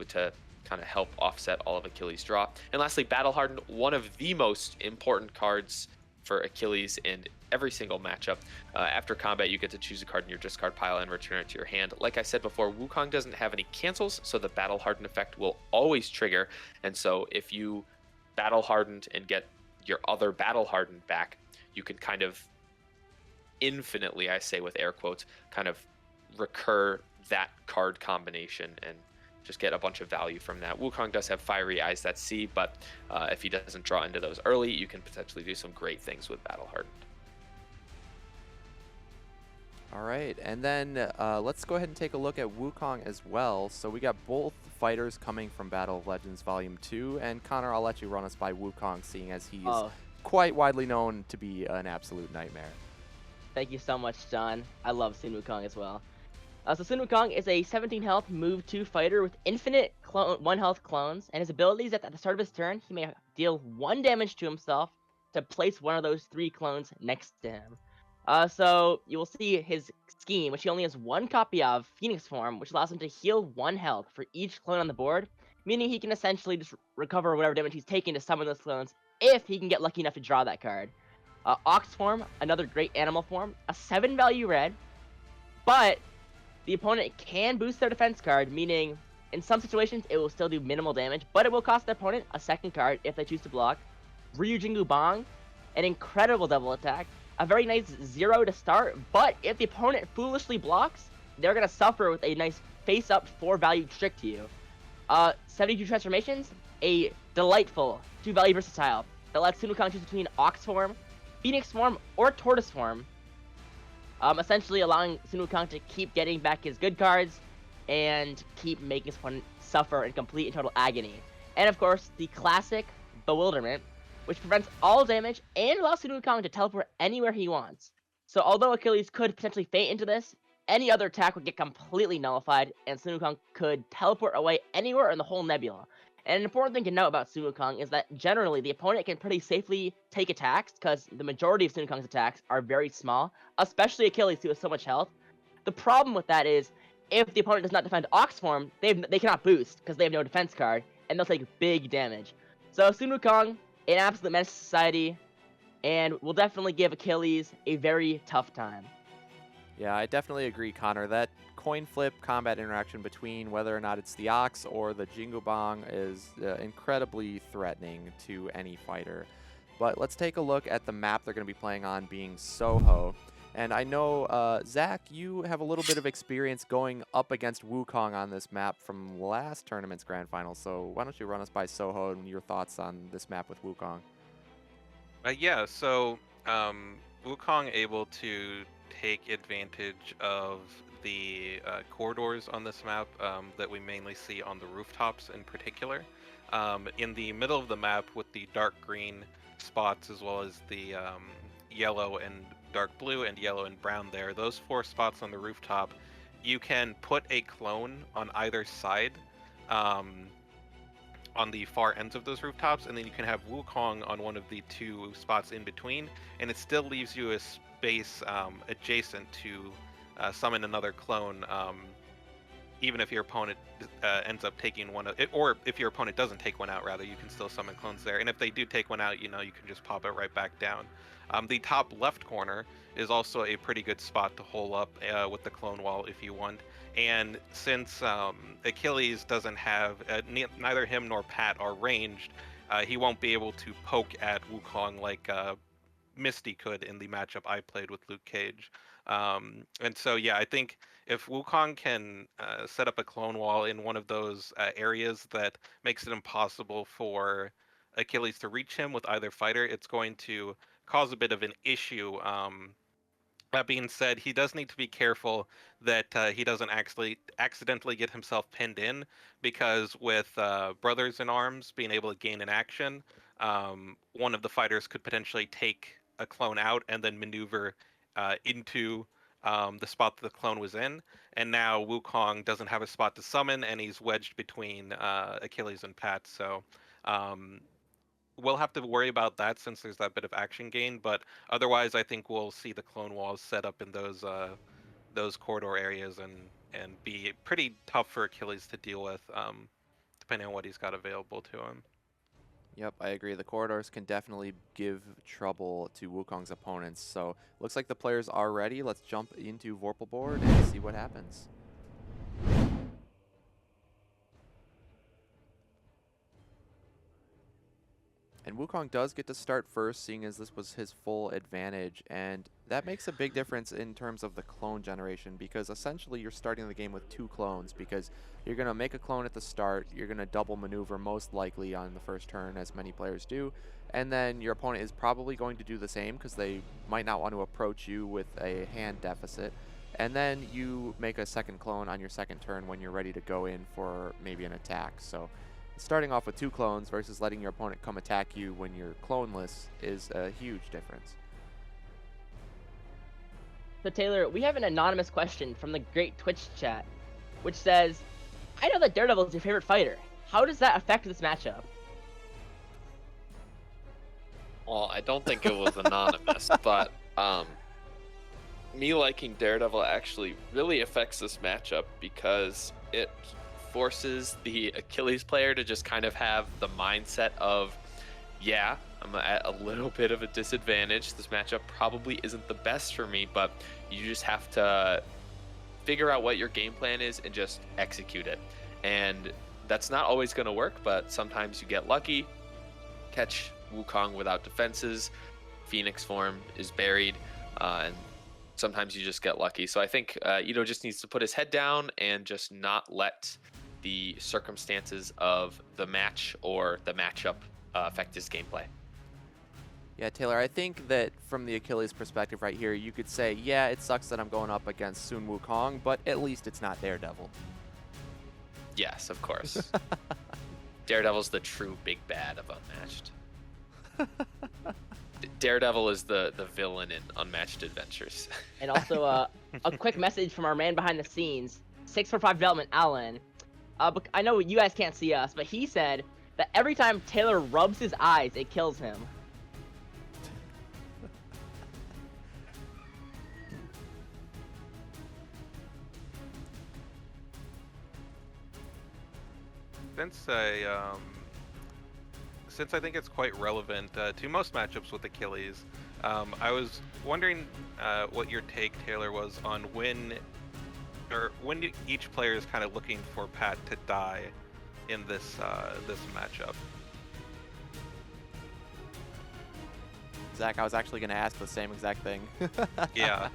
to kind of help offset all of Achilles' draw. And lastly, Battle Hardened, one of the most important cards for Achilles in every single matchup. After combat, you get to choose a card in your discard pile and return it to your hand. Like I said before, Wukong doesn't have any cancels, so the Battle Hardened effect will always trigger, and so if you Battle Hardened and get your other Battle Hardened back, you can kind of infinitely, I say with air quotes, kind of recur that card combination and just get a bunch of value from that. Wukong does have Fiery Eyes that see, but if he doesn't draw into those early, you can potentially do some great things with Battle Hardened. All right, and then let's go ahead and take a look at Wukong as well. So we got both fighters coming from Battle of Legends Volume 2, and Connor, I'll let you run us by Wukong, seeing as he's quite widely known to be an absolute nightmare. Thank you so much, John. I love Sun Wukong as well. So Sun Wukong is a 17 health move 2 fighter with infinite 1 health clones, and his ability is that at the start of his turn, he may deal 1 damage to himself to place one of those 3 clones next to him. So you will see his scheme, which he only has 1 copy of, Phoenix form, which allows him to heal 1 health for each clone on the board, meaning he can essentially just recover whatever damage he's taken to summon those clones if he can get lucky enough to draw that card. Ox form, another great animal form, a 7 value red, but the opponent can boost their defense card, meaning in some situations it will still do minimal damage, but it will cost the opponent a 2nd card if they choose to block. Ryu Jingu Bong, an incredible double attack, a very nice 0 to start, but if the opponent foolishly blocks, they're going to suffer with a nice face-up 4 value trick to you. 72 transformations, a delightful 2 value versatile that lets Sun Wukong choose between Ox form, Phoenix form, or Tortoise form, essentially allowing Sun Wukong to keep getting back his good cards and keep making his opponent suffer in complete and total agony. And of course, the classic Bewilderment, which prevents all damage and allows Sun Wukong to teleport anywhere he wants. So although Achilles could potentially faint into this, any other attack would get completely nullified, and Sun Wukong could teleport away anywhere in the whole nebula. And an important thing to note about Sun Wukong is that generally the opponent can pretty safely take attacks, because the majority of Sun Wukong's attacks are very small, especially Achilles, who has so much health. The problem with that is, if the opponent does not defend Ox form, they cannot boost, because they have no defense card, and they'll take big damage. So Sun Wukong, an absolute menace to society, and will definitely give Achilles a very tough time. Yeah, I definitely agree, Connor. That coin flip combat interaction between whether or not it's the Ox or the Jingu Bong is incredibly threatening to any fighter. But let's take a look at the map they're going to be playing on, being Soho. And I know, Zach, you have a little bit of experience going up against Wukong on this map from last tournament's grand final. So why don't you run us by Soho and your thoughts on this map with Wukong? Yeah, so Wukong able to take advantage of the corridors on this map that we mainly see on the rooftops in particular. In the middle of the map with the dark green spots as well as the yellow and dark blue and yellow and brown there, those 4 spots on the rooftop, you can put a clone on either side on the far ends of those rooftops, and then you can have Wukong on one of the 2 spots in between, and it still leaves you a space adjacent to summon another clone, even if your opponent ends up taking one, or if your opponent doesn't take one out, rather, you can still summon clones there. And if they do take one out, you know, you can just pop it right back down. The top left corner is also a pretty good spot to hole up with the clone wall if you want. And since Achilles doesn't have, neither him nor Pat are ranged, he won't be able to poke at Wukong like Misty could in the matchup I played with Luke Cage. And so, yeah, I think if Wukong can set up a clone wall in one of those areas that makes it impossible for Achilles to reach him with either fighter, it's going to cause a bit of an issue. That being said, he does need to be careful that he doesn't actually accidentally get himself pinned in, because with Brothers in Arms being able to gain an action, one of the fighters could potentially take a clone out and then maneuver into the spot that the clone was in. And now Wukong doesn't have a spot to summon, and he's wedged between Achilles and Pat. So we'll have to worry about that since there's that bit of action gain, but otherwise I think we'll see the clone walls set up in those corridor areas and be pretty tough for Achilles to deal with, depending on what he's got available to him. Yep, I agree. The corridors can definitely give trouble to Wukong's opponents. So looks like the players are ready. Let's jump into Vorpal board and see what happens. And Wukong does get to start first, seeing as this was his full advantage, and that makes a big difference in terms of the clone generation, because essentially you're starting the game with 2 clones, because you're going to make a clone at the start, you're going to double maneuver most likely on the first turn, as many players do, and then your opponent is probably going to do the same because they might not want to approach you with a hand deficit. And then you make a second clone on your second turn when you're ready to go in for maybe an attack. So starting off with 2 clones versus letting your opponent come attack you when you're cloneless is a huge difference. So Taylor, we have an anonymous question from the great Twitch chat, which says, I know that Daredevil is your favorite fighter. How does that affect this matchup? Well, I don't think it was anonymous, but me liking Daredevil actually really affects this matchup because it forces the Achilles player to just kind of have the mindset of, yeah, I'm at a little bit of a disadvantage. This matchup probably isn't the best for me, but you just have to figure out what your game plan is and just execute it. And that's not always going to work, but sometimes you get lucky, catch Wukong without defenses, Phoenix form is buried, and sometimes you just get lucky. So I think Ito just needs to put his head down and just not let the circumstances of the match or the matchup affect his gameplay. Yeah, Taylor, I think that from the Achilles perspective right here, you could say, yeah, it sucks that I'm going up against Sun Wukong, but at least it's not Daredevil. Yes, of course. Daredevil's the true big bad of Unmatched. Daredevil is the villain in Unmatched Adventures. And also a quick message from our man behind the scenes, 645 Development, Alan. But I know you guys can't see us, but he said that every time Taylor rubs his eyes, it kills him. Since I think it's quite relevant to most matchups with Achilles, I was wondering what your take, Taylor, was on when each player is kind of looking for Pat to die in this matchup. Zach, I was actually going to ask the same exact thing. Yeah.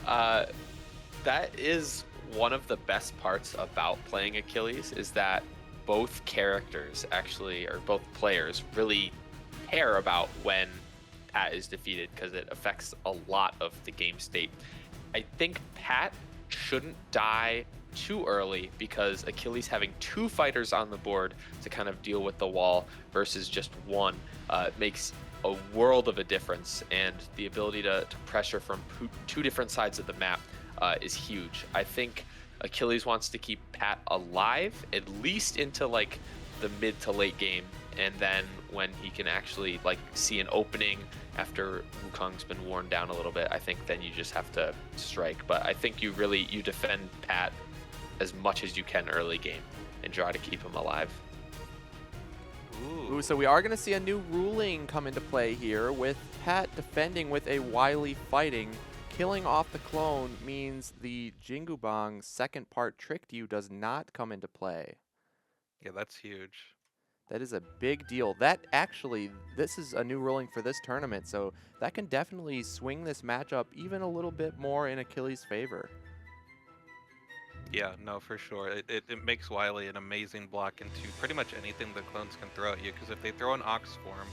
That is one of the best parts about playing Achilles, is that both characters actually, or both players, really care about when Pat is defeated because it affects a lot of the game state. I think Pat shouldn't die too early because Achilles having 2 fighters on the board to kind of deal with the wall versus just 1 makes a world of a difference, and the ability to pressure from 2 different sides of the map is huge. I think Achilles wants to keep Pat alive at least into like the mid to late game, and then when he can actually like see an opening after Wukong's been worn down a little bit, I think then you just have to strike. But I think you defend Pat as much as you can early game and try to keep him alive. Ooh, so we are going to see a new ruling come into play here with Pat defending with a Wily fighting. Killing off the clone means the Jingubang second part tricked you does not come into play. Yeah, that's huge. That is a big deal. That actually, this is a new ruling for this tournament, so that can definitely swing this matchup even a little bit more in Achilles' favor. Yeah, no, for sure. It makes Wily an amazing block into pretty much anything the clones can throw at you, because if they throw an Ox form,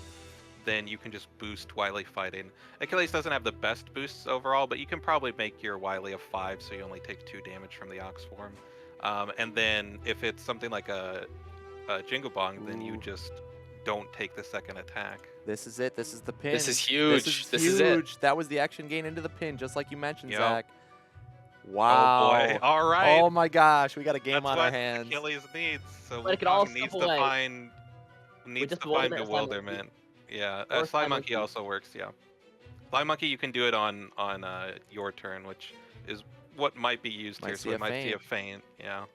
then you can just boost Wily fighting. Achilles doesn't have the best boosts overall, but you can probably make your Wily a 5, so you only take 2 damage from the Ox form. And then if it's something like a Jingubong, then you just don't take the second attack. This is it. This is the pin. This is huge. This is huge. That was the action gain into the pin, just like you mentioned, Yep. Zach. Wow. Oh boy. All right. Oh my gosh, we got a game That's on what our hands. Achilles needs. So But it could all Wukong needs slip to away. find just bewilderment, Slime Monkey. bewilderment. Yeah, Or Slime Slime Monkey Monkey. also works. Yeah, Slime Monkey, you can do it on your turn, which is what might be used Might here. see So a it might see a feint. feint. Yeah.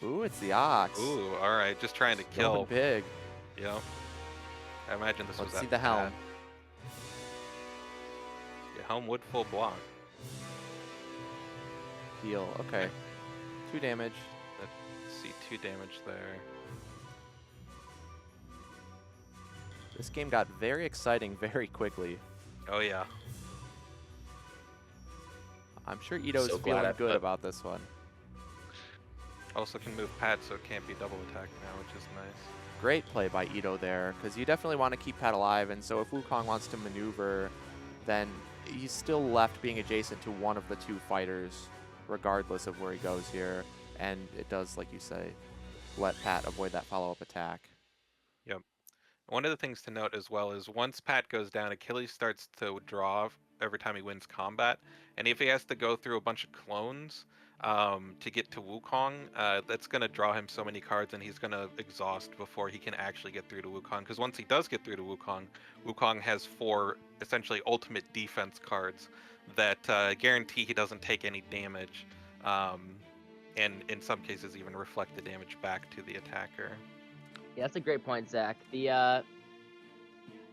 Ooh, it's the Ox. Ooh, all right, just trying to kill. Going big. Yep. I imagine this Let's was see that the helm. bad. Yeah, helm would full block. Deal. Okay. 2 damage. Let's see, 2 damage there. This game got very exciting very quickly. Oh yeah. I'm sure Ito's So glad feeling I good put- about this one. Also can move Pat, so it can't be double attack now, which is nice. Great play by Ito there, because you definitely want to keep Pat alive, and so if Wukong wants to maneuver, then he's still left being adjacent to one of the 2 fighters, regardless of where he goes here, and it does, like you say, let Pat avoid that follow-up attack. Yep. One of the things to note as well is once Pat goes down, Achilles starts to draw every time he wins combat, and if he has to go through a bunch of clones to get to Wukong, that's going to draw him so many cards, and he's going to exhaust before he can actually get through to Wukong. Because once he does get through to Wukong, Wukong has 4 essentially ultimate defense cards that guarantee he doesn't take any damage, and in some cases even reflect the damage back to the attacker. Yeah, that's a great point, Zach. The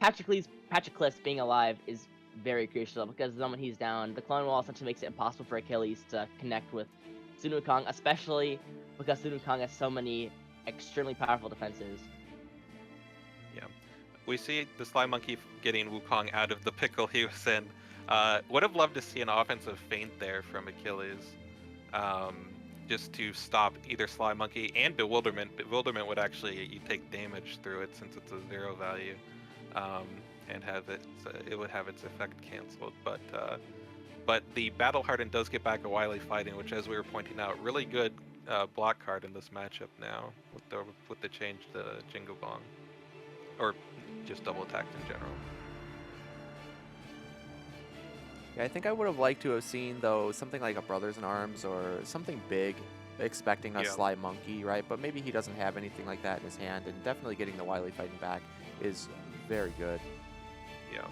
Patroclus being alive is very crucial because the moment he's down, the clone wall essentially makes it impossible for Achilles to connect with Sun Wukong, especially because Sun Wukong has so many extremely powerful defenses. Yeah. We see the Sly Monkey getting Wukong out of the pickle he was in. Would have loved to see an offensive feint there from Achilles. Just to stop either Sly Monkey and Bewilderment. Bewilderment would actually, you take damage through it since it's a 0 value. And have it would have its effect canceled. But the Battle Hardened does get back a Wily Fighting, which, as we were pointing out, really good block card in this matchup now with the change to Jingo Bong, or just double attacked in general. Yeah, I think I would have liked to have seen, though, something like a Brothers in Arms or something big, expecting a Yeah. Sly Monkey, right? But maybe he doesn't have anything like that in his hand, and definitely getting the Wily Fighting back is very good. Yeah.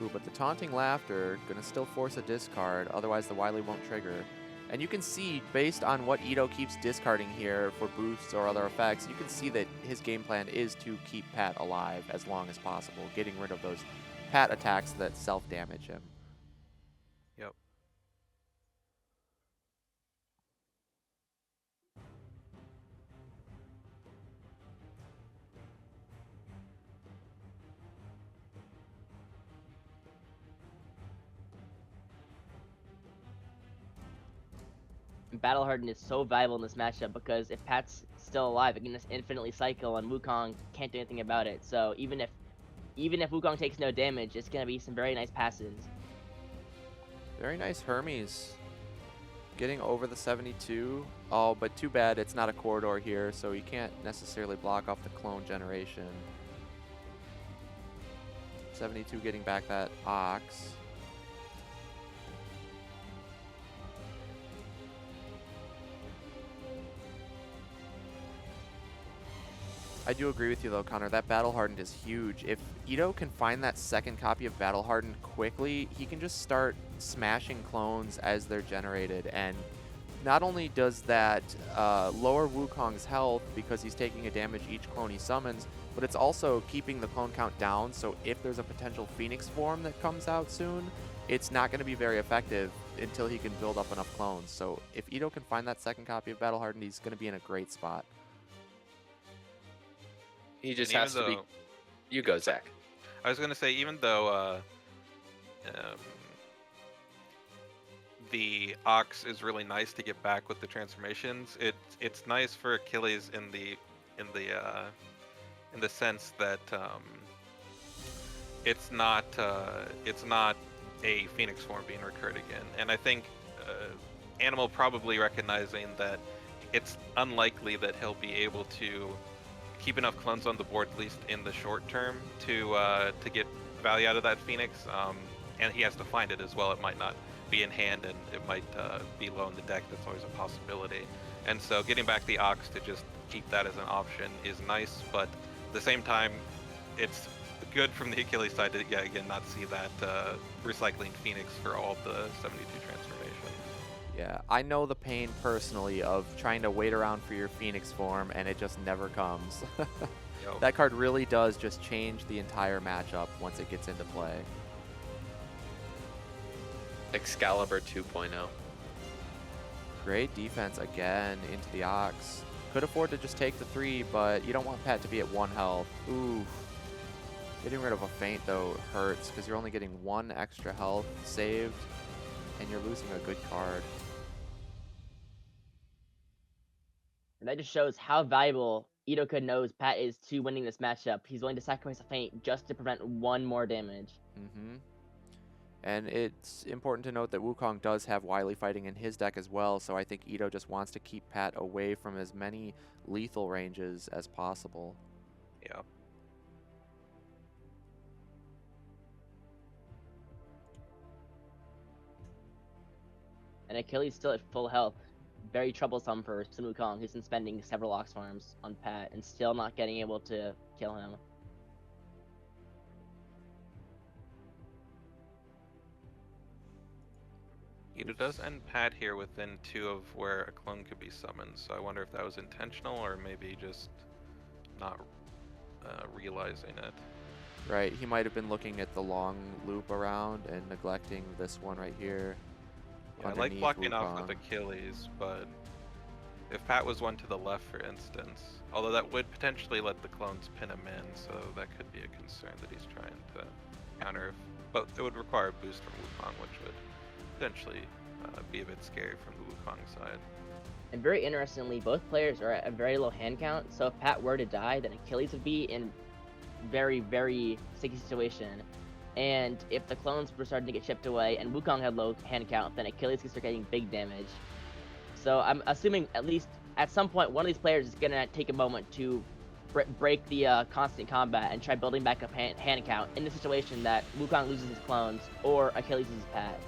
Ooh, but the Taunting Laughter gonna still force a discard, otherwise the Wily won't trigger. And you can see, based on what Ito keeps discarding here for boosts or other effects, you can see that his game plan is to keep Pat alive as long as possible, getting rid of those Pat attacks that self-damage him. Yep. Battle Hardened is so valuable in this matchup because if Pat's still alive, it can just infinitely cycle, and Wukong can't do anything about it. So even if Wukong takes no damage, it's gonna be some very nice passes. Very nice Hermes. Getting over the 72. Oh, but too bad it's not a corridor here, so you can't necessarily block off the clone generation. 72 getting back that Ox. I do agree with you though, Connor. That Battle Hardened is huge. If Ito can find that second copy of Battle Hardened quickly, he can just start smashing clones as they're generated. And not only does that lower Wukong's health because he's taking a damage each clone he summons, but it's also keeping the clone count down. So if there's a potential Phoenix form that comes out soon, it's not going to be very effective until he can build up enough clones. So if Ito can find that second copy of Battle Hardened, he's going to be in a great spot. He just And has to even be. though- You go, Zach. I was gonna say, even though the Ox is really nice to get back with the transformations, it's nice for Achilles in the sense that it's not a Phoenix form being recurred again, and I think Animal probably recognizing that it's unlikely that he'll be able to keep enough clones on the board, at least in the short term, to get value out of that Phoenix. And he has to find it as well. It might not be in hand, and it might be low in the deck. That's always a possibility. And so getting back the Ox to just keep that as an option is nice, but at the same time, it's good from the Achilles side to, again, not see that recycling Phoenix for all of the 72 transformations. Yeah, I know the pain personally of trying to wait around for your Phoenix form and it just never comes. Yo. That card really does just change the entire matchup once it gets into play. Excalibur 2.0. Great defense again into the Ox. Could afford to just take the 3, but you don't want Pat to be at 1 health. Ooh. Getting rid of a feint, though, hurts because you're only getting 1 extra health saved, and you're losing a good card. And that just shows how valuable ETOCUD knows Pat is to winning this matchup. He's willing to sacrifice a feint just to prevent 1 more damage. Mm-hmm. And it's important to note that Wukong does have Wily fighting in his deck as well, so I think Ito just wants to keep Pat away from as many lethal ranges as possible. Yeah. And Achilles still at full health. Very troublesome for Sun Wukong, who's been spending several Ox farms on Pat and still not getting able to kill him. Ito does end Pat here within 2 of where a clone could be summoned, so I wonder if that was intentional or maybe just not realizing it. Right, he might have been looking at the long loop around and neglecting this one right here. Yeah, I like blocking off with Achilles, but if Pat was one to the left, for instance, although that would potentially let the clones pin him in, so that could be a concern that he's trying to counter. But it would require a boost from Wukong, which would potentially be a bit scary from the Wukong side. And very interestingly, both players are at a very low hand count, so if Pat were to die, then Achilles would be in very, very sticky situation. And if the clones were starting to get chipped away and Wukong had low hand count, then Achilles could start getting big damage. So I'm assuming at least at some point one of these players is going to take a moment to break the constant combat and try building back up hand count in the situation that Wukong loses his clones or Achilles loses Pat.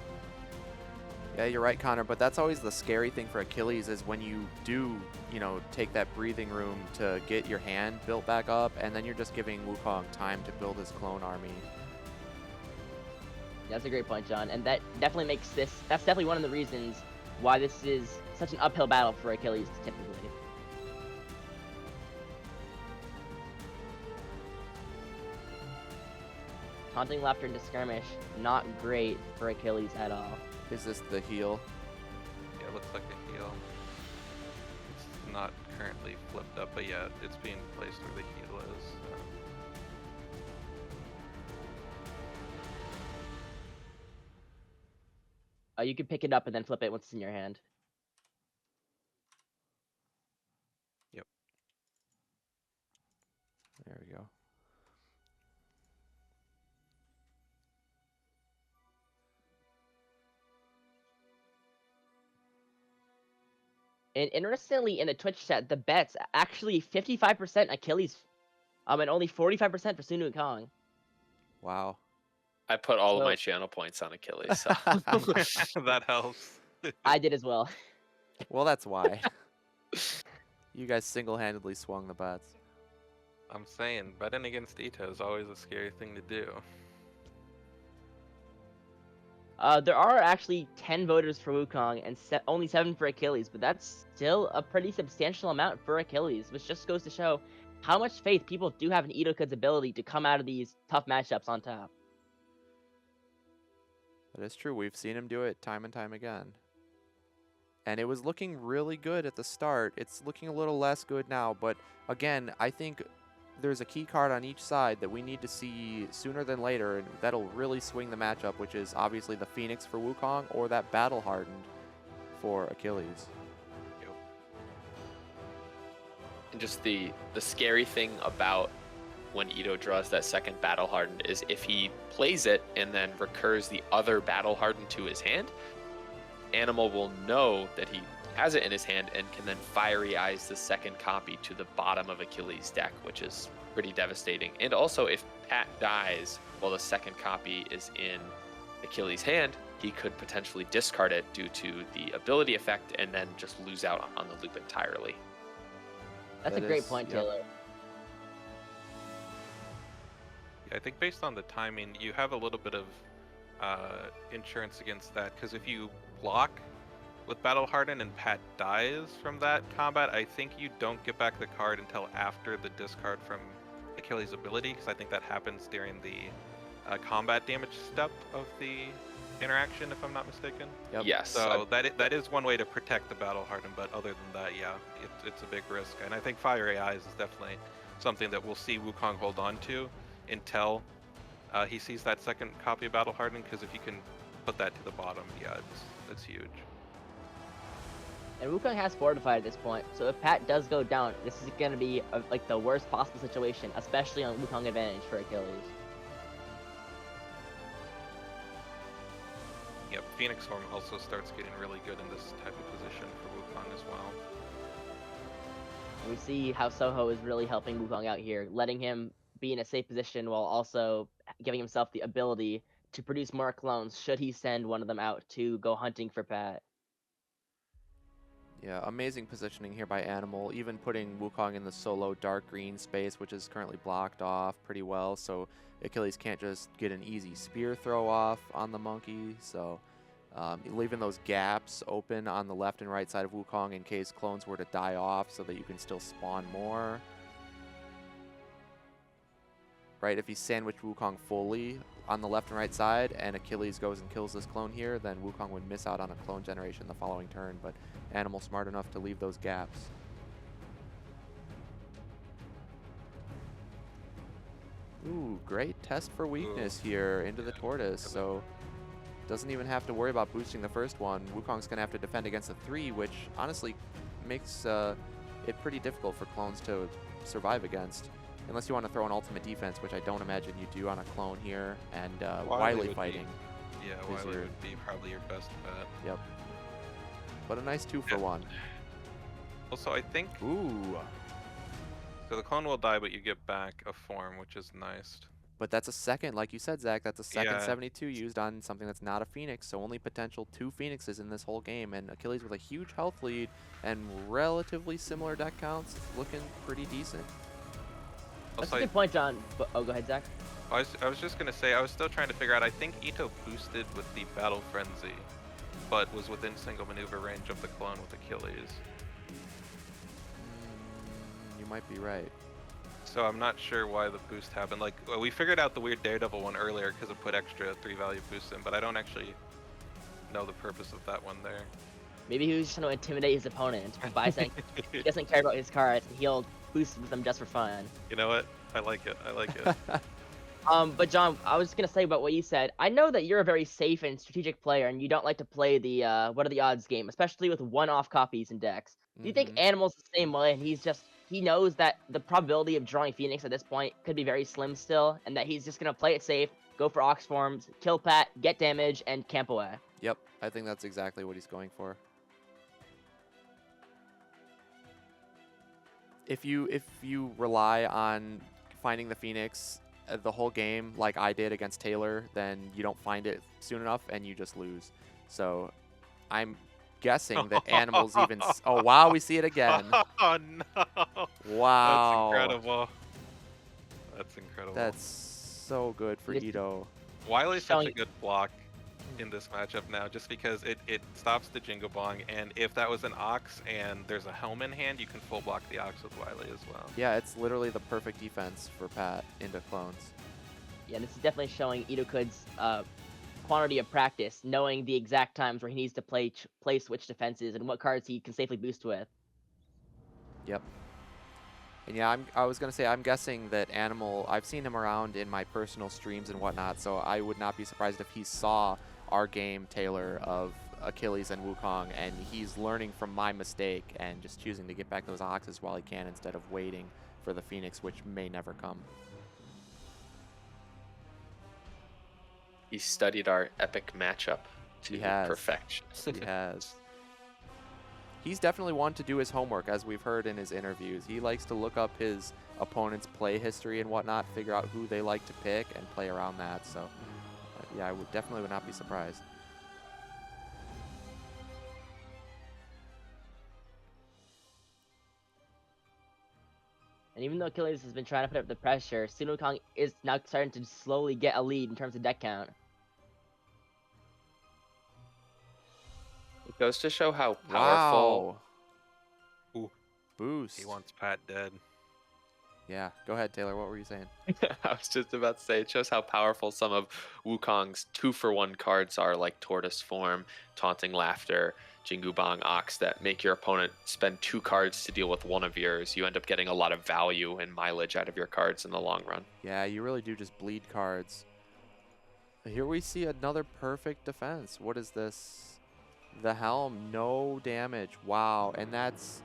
Yeah, you're right, Connor, but that's always the scary thing for Achilles is when you do, you know, take that breathing room to get your hand built back up, and then you're just giving Wukong time to build his clone army. That's a great point, John, and that definitely makes this, that's definitely one of the reasons why this is such an uphill battle for Achilles, typically. Taunting Laughter into skirmish, not great for Achilles at all. Is this the heal? Yeah, it looks like a heal. It's not currently flipped up, but yeah, it's being placed where the heal is. You can pick it up and then flip it once it's in your hand. Yep. There we go. And interestingly, in the Twitch chat, the bets actually 55% Achilles, and only 45% for Sun Wukong. Wow. I put all of So- my channel points on Achilles. So. That helps. I did as well. Well, that's why. You guys single-handedly swung the bets. I'm saying, betting against Ito is always a scary thing to do. There are actually 10 voters for Wukong and only 7 for Achilles, but that's still a pretty substantial amount for Achilles, which just goes to show how much faith people do have in ETOCUD's ability to come out of these tough matchups on top. That is true. We've seen him do it time and time again. And it was looking really good at the start. It's looking a little less good now, but again, I think there's a key card on each side that we need to see sooner than later, and that'll really swing the matchup, which is obviously the Phoenix for Wukong or that Battle Hardened for Achilles. And just the scary thing about when Ito draws that second Battle Hardened is if he plays it and then recurs the other Battle Hardened to his hand, Animal will know that he has it in his hand and can then Fiery Eyes the second copy to the bottom of Achilles' deck, which is pretty devastating. And also, if Pat dies while the second copy is in Achilles' hand, he could potentially discard it due to the ability effect and then just lose out on the loop entirely. That's That a great is- point, yep. Taylor. Yeah, I think based on the timing, you have a little bit of insurance against that, because if you block with Battle Harden and Pat dies from that combat, I think you don't get back the card until after the discard from Achilles' ability, because I think that happens during the combat damage step of the interaction, if I'm not mistaken. Yep. Yes. So that is one way to protect the battle hardened, but other than that, yeah, it's a big risk. And I think Fire AIs is definitely something that we'll see Wukong hold on to until he sees that second copy of battle hardened. Because if you can put that to the bottom, yeah, it's huge. And Wukong has fortified at this point, so if Pat does go down, this is going to be like the worst possible situation, especially on Wukong advantage for Achilles. Yep, Phoenix Form also starts getting really good in this type of position for Wukong as well. We see how Soho is really helping Wukong out here, letting him be in a safe position while also giving himself the ability to produce more clones should he send one of them out to go hunting for Pat. Yeah, amazing positioning here by Animal, even putting Wukong in the solo dark green space, which is currently blocked off pretty well, so Achilles can't just get an easy spear throw off on the monkey, so leaving those gaps open on the left and right side of Wukong in case clones were to die off so that you can still spawn more. Right, if he sandwiched Wukong fully on the left and right side and Achilles goes and kills this clone here, then Wukong would miss out on a clone generation the following turn, but Animal smart enough to leave those gaps. Ooh, great test for weakness here into the tortoise, so doesn't even have to worry about boosting the first one. Wukong's going to have to defend against the 3, which honestly makes it pretty difficult for clones to survive against. Unless you want to throw an ultimate defense, which I don't imagine you do on a clone here, and Wily fighting. Yeah, Wily would be probably your best bet. Yep. But a nice 2-for-1. Also, I think... Ooh. So the clone will die, but you get back a form, which is nice. But that's a second, like you said, Zach, that's a second Yeah. 72 used on something that's not a Phoenix, so only potential 2 Phoenixes in this whole game, and Achilles with a huge health lead and relatively similar deck counts, looking pretty decent. That's Also, a good point, John. But, oh, go ahead, Zach. I was just going to say, I was still trying to figure out, I think Ito boosted with the Battle Frenzy, but was within single maneuver range of the clone with Achilles. You might be right. So I'm not sure why the boost happened. Like, well, we figured out the weird Daredevil one earlier because it put extra 3-value boosts in, but I don't actually know the purpose of that one there. Maybe he was just trying to intimidate his opponent by saying he doesn't care about his cards and he'll boost with them just for fun. You know what? I like it. I like it. But John, I was gonna say about what you said. I know that you're a very safe and strategic player, and you don't like to play the what are the odds game, especially with one-off copies in decks. Do you think Animal's the same way, and he knows that the probability of drawing Phoenix at this point could be very slim still, and that he's just gonna play it safe, go for Ox forms, kill Pat, get damage, and camp away? Yep, I think that's exactly what he's going for. If you rely on finding the Phoenix the whole game like I did against Taylor, then you don't find it soon enough and you just lose. So I'm guessing that Animals even... Oh, wow, we see it again. Oh, no. Wow. That's incredible. That's incredible. That's so good for Ito. Wily's such a good block in this matchup now, just because it stops the Jingle Bong, and if that was an Ox and there's a Helm in hand, you can full block the Ox with Wily as well. Yeah, it's literally the perfect defense for Pat into clones. Yeah, this is definitely showing ETOCUD's quantity of practice, knowing the exact times where he needs to play switch defenses and what cards he can safely boost with. Yep. And yeah, I was going to say, I'm guessing that Animal, I've seen him around in my personal streams and whatnot, so I would not be surprised if he saw our game, Taylor, of Achilles and Wukong, and he's learning from my mistake and just choosing to get back those Oxes while he can instead of waiting for the Phoenix, which may never come. He studied our epic matchup to perfection. He has. He's definitely one to do his homework, as we've heard in his interviews. He likes to look up his opponent's play history and whatnot, figure out who they like to pick, and play around that. So, yeah, I definitely would not be surprised. And even though Achilles has been trying to put up the pressure, Sun Wukong is now starting to slowly get a lead in terms of deck count. It goes to show how powerful... Wow. Ooh. Boost. He wants Pat dead. Yeah, go ahead, Taylor. What were you saying? I was just about to say, it shows how powerful some of Wukong's 2-for-1 cards are, like Tortoise Form, Taunting Laughter, Jingu Bang, Ox, that make your opponent spend 2 cards to deal with one of yours. You end up getting a lot of value and mileage out of your cards in the long run. Yeah, you really do just bleed cards. Here we see another perfect defense. What is this? The Helm, no damage. Wow, and that's...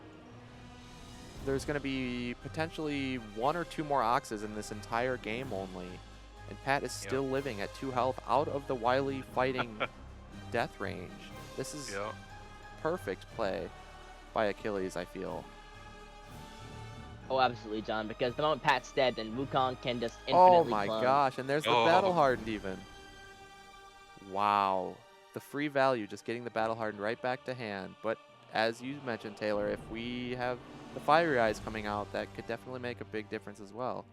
There's going to be potentially 1 or 2 more Oxes in this entire game only. And Pat is still living at 2 health out of the Wily fighting death range. This is perfect play by Achilles, I feel. Oh, absolutely, John. Because the moment Pat's dead, then Wukong can just infinitely Oh my clone. gosh, and there's the Battle Hardened even. Wow. The free value, just getting the Battle Hardened right back to hand. But as you mentioned, Taylor, if we have the Fiery Eyes coming out, that could definitely make a big difference as well.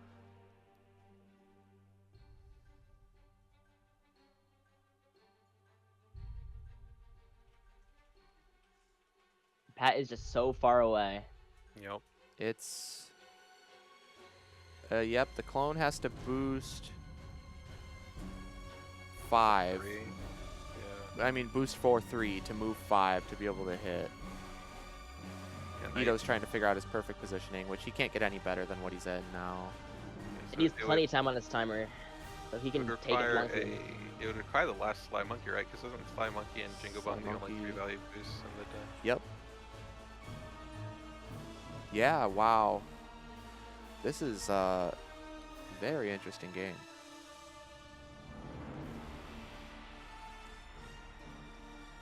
Pat is just so far away. Yep. It's... yep, the clone has to boost 5. 3. I mean, boost 4-3 to move 5 to be able to hit. Ito's trying to figure out his perfect positioning, which he can't get any better than what he's at now. And he's plenty of time on his timer, so he can take it bluntly. It would require the last Sly Monkey, right? Because isn't Sly Monkey and Jingo Bang the only 3 value boosts in the deck? Yep. Yeah, wow. This is a very interesting game.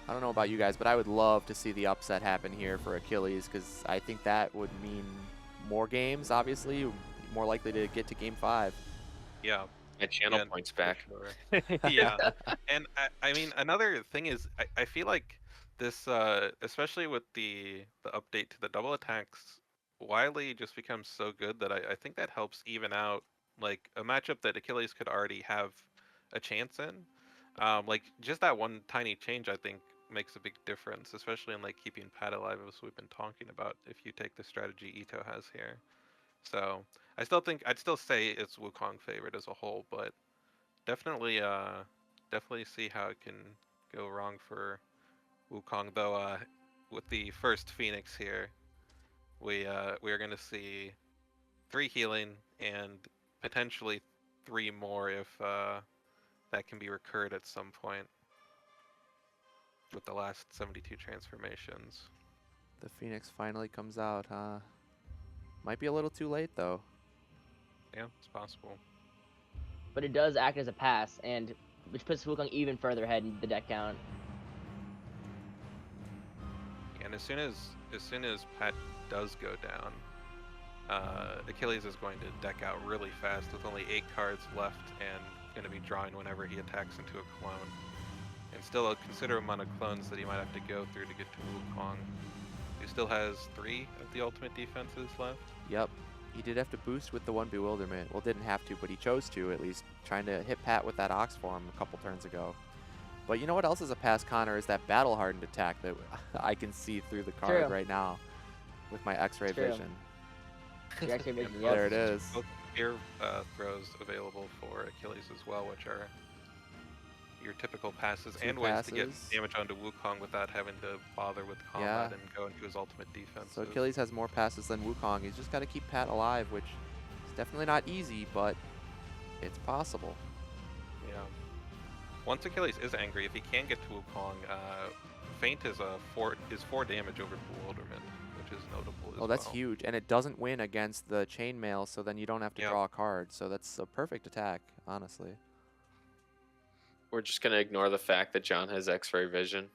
I don't know about you guys, but I would love to see the upset happen here for Achilles, because I think that would mean more games, obviously, more likely to get to Game 5. Yeah. And channel points back. Sure. Yeah. And I mean, another thing is, I feel like this, especially with the update to the double attacks, Wily just becomes so good that I think that helps even out like a matchup that Achilles could already have a chance in. Like just that one tiny change, I think, makes a big difference, especially in like keeping Pat alive, as we've been talking about. If you take the strategy Ito has here, so I'd still say it's Wukong favored as a whole, but definitely see how it can go wrong for Wukong. Though with the first Phoenix here, we are going to see 3 healing and potentially 3 more if that can be recurred at some point with the last 72 transformations. The Phoenix finally comes out, huh? Might be a little too late, though. Yeah, it's possible. But it does act as a pass, and which puts Wukong even further ahead in the deck count. And as soon as Pat does go down, Achilles is going to deck out really fast with only 8 cards left and going to be drawing whenever he attacks into a clone. And still a considerable amount of clones that he might have to go through to get to Wukong, who still has 3 of the ultimate defenses left. Yep. He did have to boost with the 1 Bewilderment. Well, didn't have to, but he chose to, at least, trying to hit Pat with that Ox form a couple turns ago. But you know what else is a pass, Connor, is that Battle Hardened attack that I can see through the card right now with my X-ray vision. Your X-ray vision, There it is. Both spear throws available for Achilles as well, which are your typical passes and ways to get damage onto Wukong without having to bother with combat and go into his ultimate defense. So Achilles has more passes than Wukong. He's just got to keep Pat alive, which is definitely not easy, but it's possible. Yeah. Once Achilles is angry, if he can get to Wukong, Feint is 4 damage over Bewilderment, which is notable as well. Oh, that's huge. And it doesn't win against the chainmail, so then you don't have to draw a card. So that's a perfect attack, honestly. We're just going to ignore the fact that John has X-ray vision.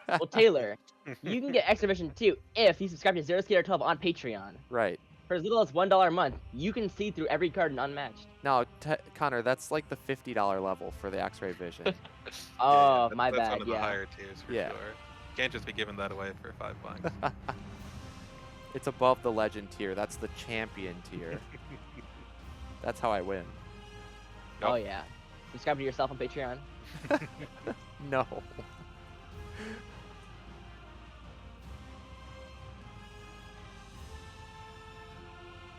Well, Taylor, you can get X-ray vision too if you subscribe to Zero Skater 12 on Patreon. Right. For as little as $1 a month, you can see through every card in Unmatched. No, Connor, that's like the $50 level for the X-ray vision. Oh, yeah, my that's bad. one of the higher tiers for sure. Can't just be giving that away for $5. It's above the legend tier. That's the champion tier. That's how I win. Oh yeah. Subscribe to yourself on Patreon. No.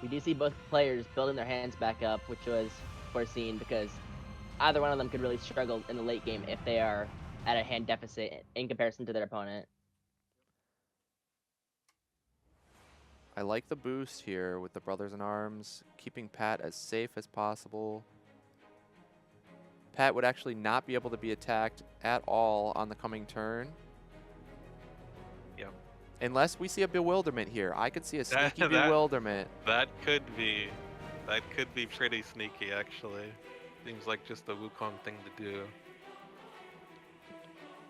We do see both players building their hands back up, which was foreseen because either one of them could really struggle in the late game if they are at a hand deficit in comparison to their opponent. I like the boost here with the Brothers in Arms, keeping Pat as safe as possible. Pat would actually not be able to be attacked at all on the coming turn. Yep. Unless we see a bewilderment here. I could see a sneaky That- bewilderment. That could be pretty sneaky, actually. Seems like just a Wukong thing to do.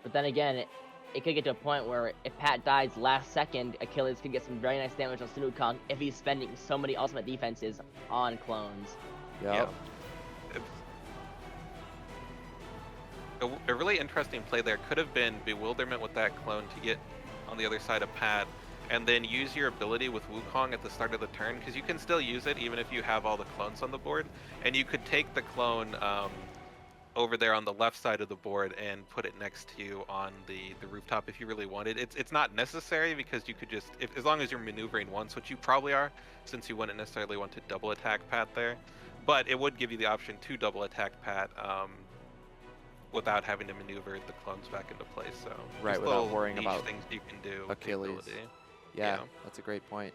But then again, it could get to a point where if Pat dies last second, Achilles could get some very nice damage on Sun Wukong if he's spending so many ultimate defenses on clones. Yep. It's a really interesting play there could have been Bewilderment with that clone to get on the other side of Pat, and then use your ability with Wukong at the start of the turn, because you can still use it even if you have all the clones on the board, and you could take the clone over there on the left side of the board and put it next to you on the rooftop if you really wanted. It's not necessary, because you could just, as long as you're maneuvering once, which you probably are, since you wouldn't necessarily want to double attack Pat there, but it would give you the option to double attack Pat without having to maneuver the clones back into place. So Right, just without little worrying niche about things you can do with the Achilles. ability. Yeah, Yeah. that's a great point.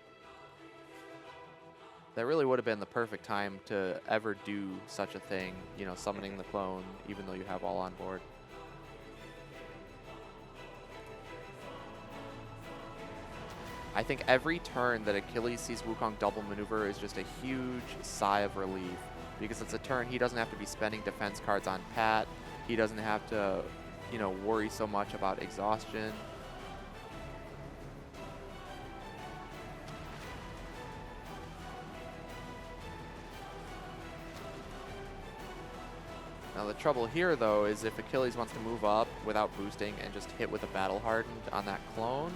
That really would have been the perfect time to ever do such a thing, you know, summoning the clone, even though you have all on board. I think every turn that Achilles sees Wukong double maneuver is just a huge sigh of relief, because it's a turn he doesn't have to be spending defense cards on Pat. He doesn't have to, you know, worry so much about exhaustion. Now the trouble here, though, is if Achilles wants to move up without boosting and just hit with a Battle Hardened on that clone,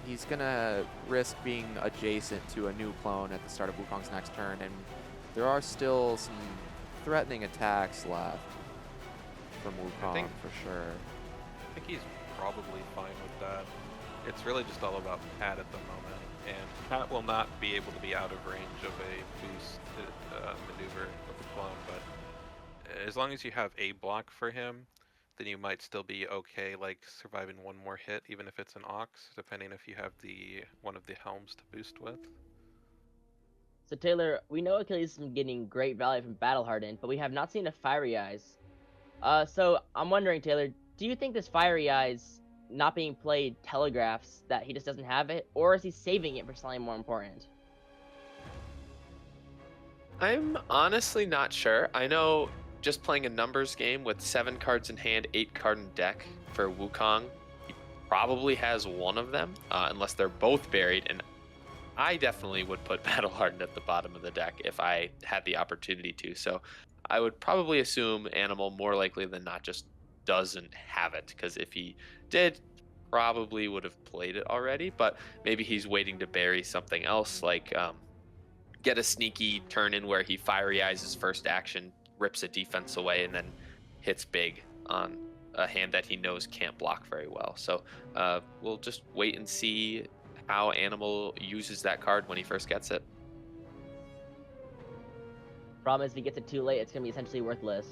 he's gonna risk being adjacent to a new clone at the start of Wukong's next turn, and there are still some threatening attacks left from Wukong for sure. I think he's probably fine with that. It's really just all about Pat at the moment, and Pat will not be able to be out of range of a boost maneuver of the clone, but as long as you have a block for him, then you might still be okay, like surviving one more hit, even if it's an Ox, depending if you have one of the helms to boost with. So Taylor, we know Achilles has been getting great value from Battle Hardened, but we have not seen a Fiery Eyes. So I'm wondering, Taylor, do you think this Fiery Eyes not being played telegraphs that he just doesn't have it, or is he saving it for something more important? I'm honestly not sure. I know just playing a numbers game with 7 cards in hand, 8 card in deck for Wukong, he probably has one of them, unless they're both buried. And I definitely would put Battle Hardened at the bottom of the deck if I had the opportunity to. So I would probably assume Animal more likely than not just doesn't have it, because if he did, probably would have played it already. But maybe he's waiting to bury something else, like get a sneaky turn in where he Fiery Eyes his first action, rips a defense away, and then hits big on a hand that he knows can't block very well. So we'll just wait and see how Animal uses that card when he first gets it. Problem is, if he gets it too late, it's going to be essentially worthless.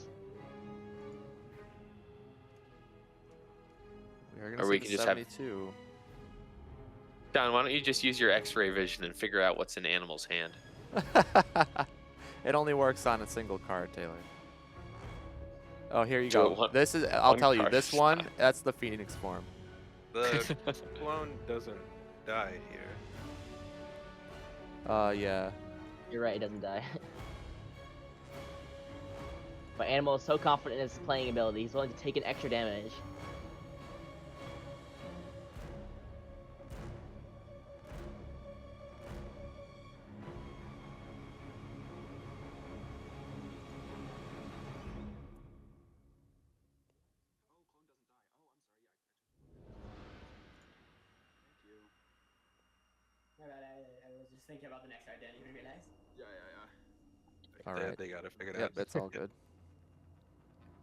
We are Or gonna we see can the just have- 72. Don, why don't you just use your X-ray vision and figure out what's in Animal's hand? It only works on a single card, Taylor. Oh, here you So go. one- This is, I'll one tell you, card this is one, fine. that's the Phoenix form. The clone doesn't die here. Yeah. You're right, it doesn't die. But Animal is so confident in his playing ability, he's willing to take an extra damage. My bad, I was just thinking about the next card, didn't even realize. Yeah. All They- right. They gotta figure it Yep, out. it's all good.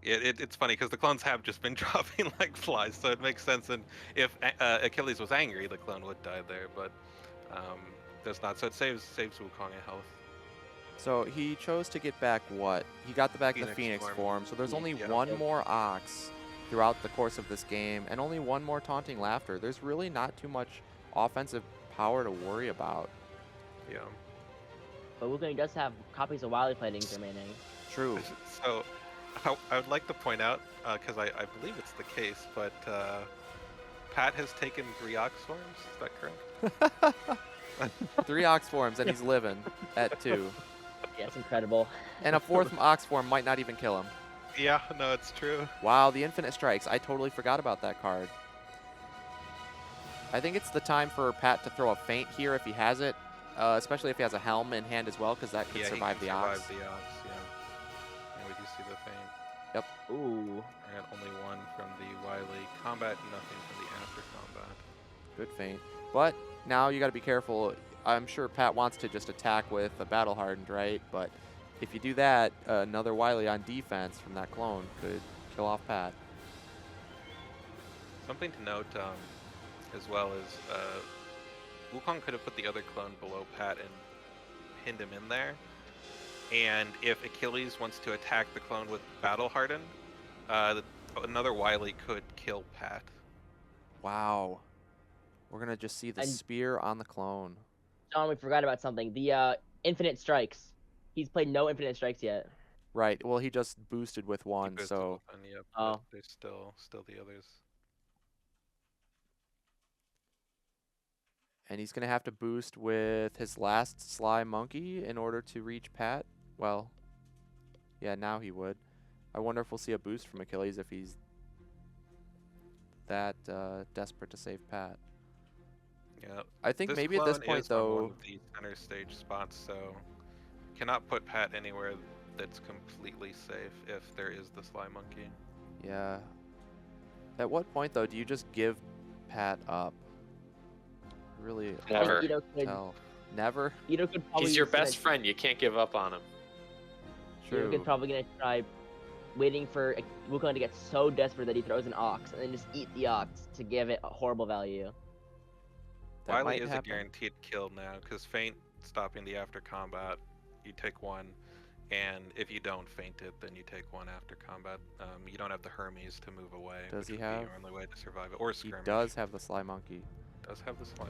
It's funny because the clones have just been dropping like flies, so it makes sense. And if Achilles was angry, the clone would die there. But does not. So it saves Wukong a health. So he chose to get back what? He got the Phoenix Phoenix form. form. So there's only Yeah. one more Ox throughout the course of this game, and only one more Taunting Laughter. There's really not too much offensive power to worry about. Yeah. But Wukong does have copies of Wily Fightings remaining. True. So I would like to point out, because I believe it's the case, but Pat has taken 3 Ox forms. Is that correct? 3 Ox forms, and he's living at 2. Yeah, it's incredible. And a 4th Ox form might not even kill him. Yeah, no, it's true. Wow, the Infinite Strikes. I totally forgot about that card. I think it's the time for Pat to throw a feint here if he has it, especially if he has a Helm in hand as well, because that could Yeah, survive he the can Ox. survive the Ox, yeah. And we do see the feint. Ooh. I got only 1 from the Wily combat, nothing from the after combat. Good feint. But now you got to be careful. I'm sure Pat wants to just attack with a Battle Hardened, right? But if you do that, another Wily on defense from that clone could kill off Pat. Something to note as well is Wukong could have put the other clone below Pat and pinned him in there. And if Achilles wants to attack the clone with Battle Hardened, another Wily could kill Pat. Wow. We're going to just see the And- spear on the clone. John, we forgot about something. The Infinite Strikes. He's played no Infinite Strikes yet. Right. Well, he just boosted with He 1, boosted so... with one, yep, Oh. but there's still the others. And he's going to have to boost with his last Sly Monkey in order to reach Pat. Well, yeah, now he would. I wonder if we'll see a boost from Achilles if he's that desperate to save Pat. Yeah. I think This maybe at this clone point, is on one though... of the center stage spots, so cannot put Pat anywhere that's completely safe if there is the Sly Monkey. Yeah. At what point, though, do you just give Pat up? Really Never. hard Ito to could, tell. Never? Ito could probably He's your use some best friend. You can't give up on him. True. Ito's probably gonna try waiting for Wukong to get so desperate that he throws an Ox and then just eat the Ox to give it a horrible value. That Wily might is happen. a guaranteed kill now, because feint stopping the after combat, you take 1, and if you don't feint it, then you take 1 after combat. You don't have the Hermes to move away. Does which he would be have? your only way to survive it, or He skirmish. does have the Sly Monkey. Does have the Sly.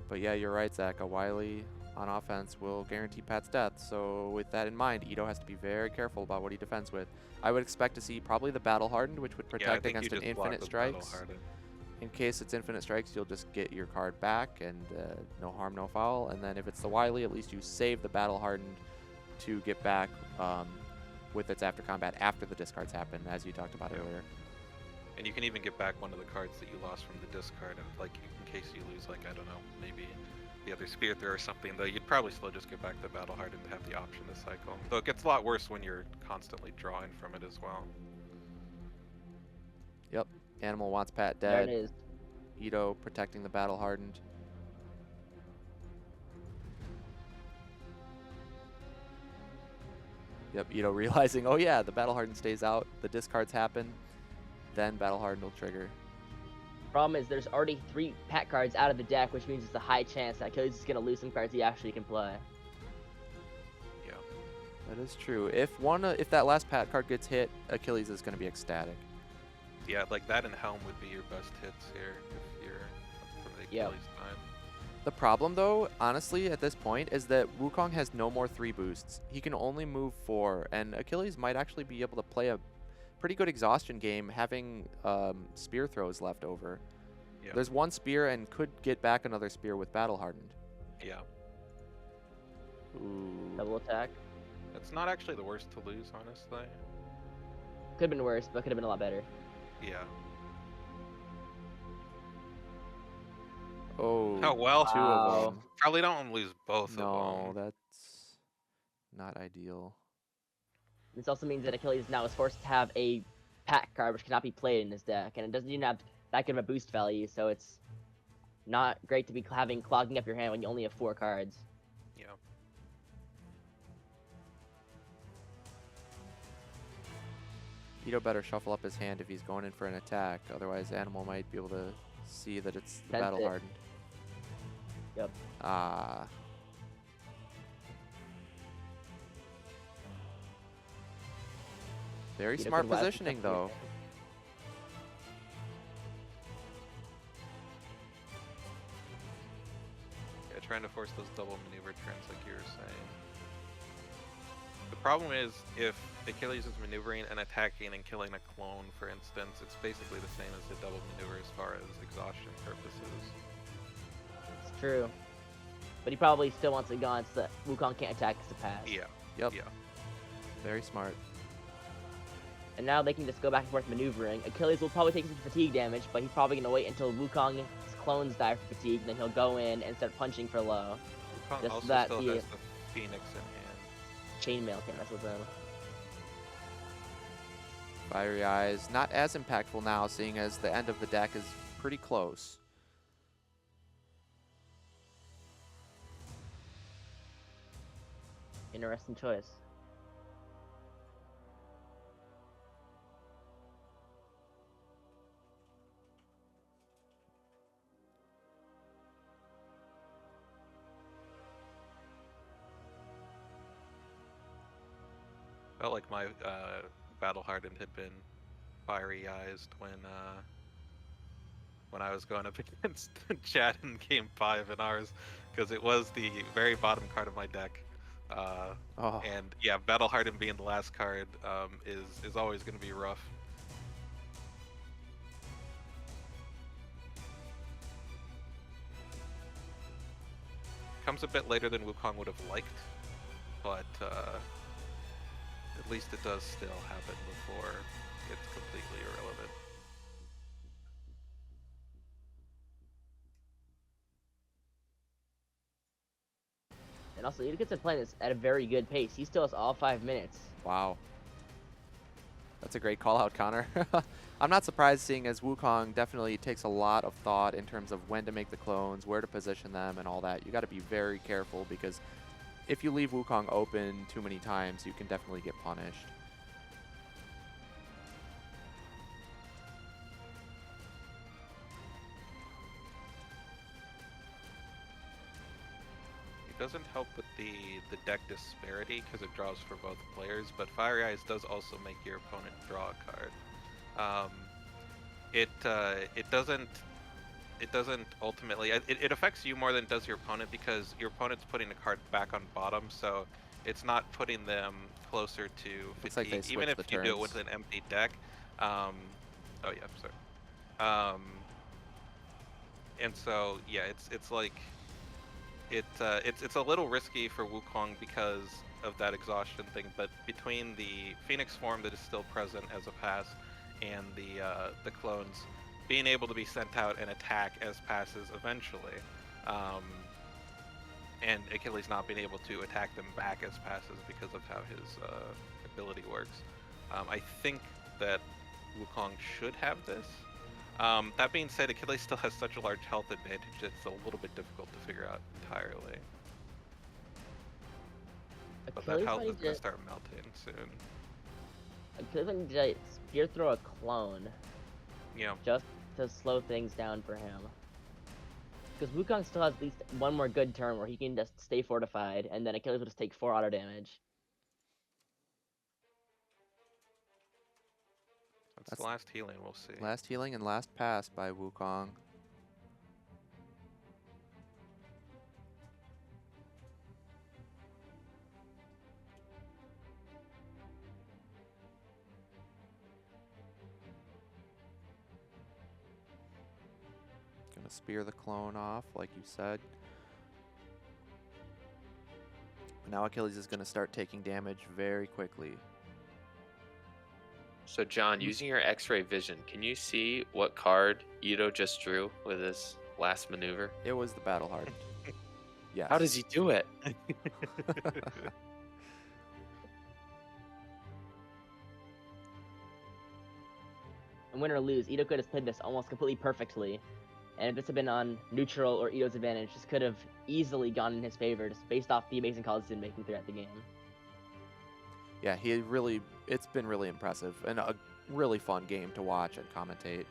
But yeah, you're right, Zach. A Wily on offense will guarantee Pat's death. So with that in mind, Ito has to be very careful about what he defends with. I would expect to see probably the Battle Hardened, which would Yeah, I protect think against you an just block Infinite with Battle Strikes. Hardened. In case it's Infinite Strikes, you'll just get your card back, and no harm, no foul. And then if it's the Wily, at least you save the Battle Hardened to get back with its after combat after the discards happen, as you talked about Yeah. earlier. And you can even get back one of the cards that you lost from the discard, like in case you lose, like, I don't know, maybe the other Spear Throw or something, though you'd probably still just get back the Battle Hardened to have the option to cycle. Though it gets a lot worse when you're constantly drawing from it as well. Yep. Animal wants Pat There it dead. is. Ito protecting the Battle Hardened. Yep, Ito realizing, oh yeah, the Battle Hardened stays out, the discards happen, then Battle Hardened will trigger. Problem is, there's already 3 Pat cards out of the deck, which means it's a high chance that Achilles is gonna lose some cards he actually can play. Yeah. That is true. If that last Pat card gets hit, Achilles is going to be ecstatic. Yeah, like that and Helm would be your best hits here if you're from the Yep. Achilles side. The problem, though, honestly, at this point, is that Wukong has no more 3 boosts. He can only move 4, and Achilles might actually be able to play a pretty good exhaustion game having spear throws left over. Yeah. There's 1 spear and could get back another spear with Battle Hardened. Yeah. Ooh. Double attack. It's not actually the worst to lose, honestly. Could have been worse, but could have been a lot better. Yeah. Oh, Oh, well. 2 Wow. of them. Probably don't want to lose both No, of them. that's not ideal. This also means that Achilles now is forced to have a Pat card which cannot be played in his deck, and it doesn't even have that good of a boost value, so it's not great to be clogging up your hand when you only have 4 cards. Yeah. Ito better shuffle up his hand if he's going in for an attack. Otherwise, Animal might be able to see that it's the That's Battle it. Hardened. Yep. Very Edo smart could wisely positioning, check though. here. Yeah, trying to force those double maneuver turns like you were saying. The problem is, if Achilles is maneuvering and attacking and killing a clone, for instance, it's basically the same as the double maneuver as far as exhaustion purposes. It's true. But he probably still wants it gone so that Wukong can't attack as a pass. Yeah. Yep. Yeah. Very smart. And now they can just go back and forth maneuvering. Achilles will probably take some fatigue damage, but he's probably going to wait until Wukong's clones die for fatigue, then he'll go in and start punching for low. Wukong Just also that still the- has the Phoenix in hand. Chainmail can't mess with him. Fiery Eyes, not as impactful now, seeing as the end of the deck is pretty close. Interesting choice. Felt like my battle hardened had been fiery eyes when I was going up against Chad in game 5 in ours, because it was the very bottom card of my deck. Oh, And yeah, battle hardened being the last card is always going to be rough. Comes a bit later than Wukong would have liked, but at least it does still happen before it's completely irrelevant. And also, ETOCUD's playing this at a very good pace. He still has all 5 minutes. wow. That's a great call out, Connor. I'm not surprised, seeing as Wukong definitely takes a lot of thought in terms of when to make the clones, where to position them, and all that. You got to be very careful, because if you leave Wukong open too many times, you can definitely get punished. It doesn't help with the deck disparity because it draws for both players, but Fiery Eyes does also make your opponent draw a card. It doesn't ultimately it affects you more than it does your opponent, because your opponent's putting the card back on bottom, so it's not putting them closer to Looks like fatigue, they even if switched the you do it with turns. an empty deck. Oh yeah, sorry. And so yeah, it's like it's a little risky for Wukong because of that exhaustion thing, but between the Phoenix form that is still present as a pass and the clones being able to be sent out and attack as passes eventually, and Achilles not being able to attack them back as passes because of how his ability works, I think that Wukong should have this. That being said, Achilles still has such a large health advantage, it's a little bit difficult to figure out entirely. But that Achilles health might is going just- to start melting soon. Achilles might just spear throw a clone Yeah. just to slow things down for him. Because Wukong still has at least one more good turn where he can just stay fortified, and then Achilles will just take 4 auto damage. That's the last healing, we'll see. Last healing and last pass by Wukong. Gonna spear the clone off, like you said. Now Achilles is gonna start taking damage very quickly. So John, using your X-ray vision, can you see what card Ito just drew with his last maneuver? It was the battle hardened. Yes. How does he do it? And win or lose, ETOCUD has played this almost completely perfectly. And if this had been on neutral or Ito's advantage, this could have easily gone in his favor, just based off the amazing calls he's been making throughout the game. Yeah, it's been really impressive and a really fun game to watch and commentate.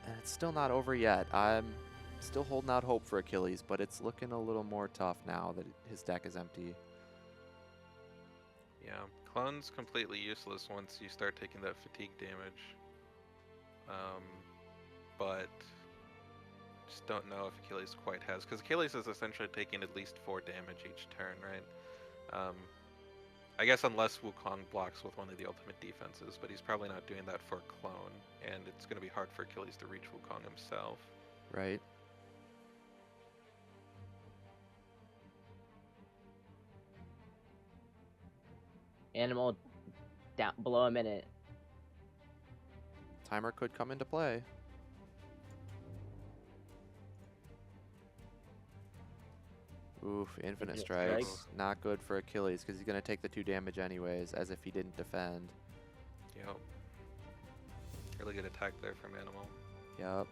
And it's still not over yet. Still holding out hope for Achilles, but it's looking a little more tough now that his deck is empty. Yeah, Clone's completely useless once you start taking that fatigue damage. But just don't know if Achilles quite has, because Achilles is essentially taking at least 4 damage each turn, right? I guess unless Wukong blocks with one of the ultimate defenses, but he's probably not doing that for Clone, and it's going to be hard for Achilles to reach Wukong himself. Right. Animal down below a minute. Timer could come into play. Oof, infinite Infinite strikes. strikes. Not good for Achilles because he's going to take the 2 damage anyways, as if he didn't defend. Yep. Really good attack there from Animal. Yep.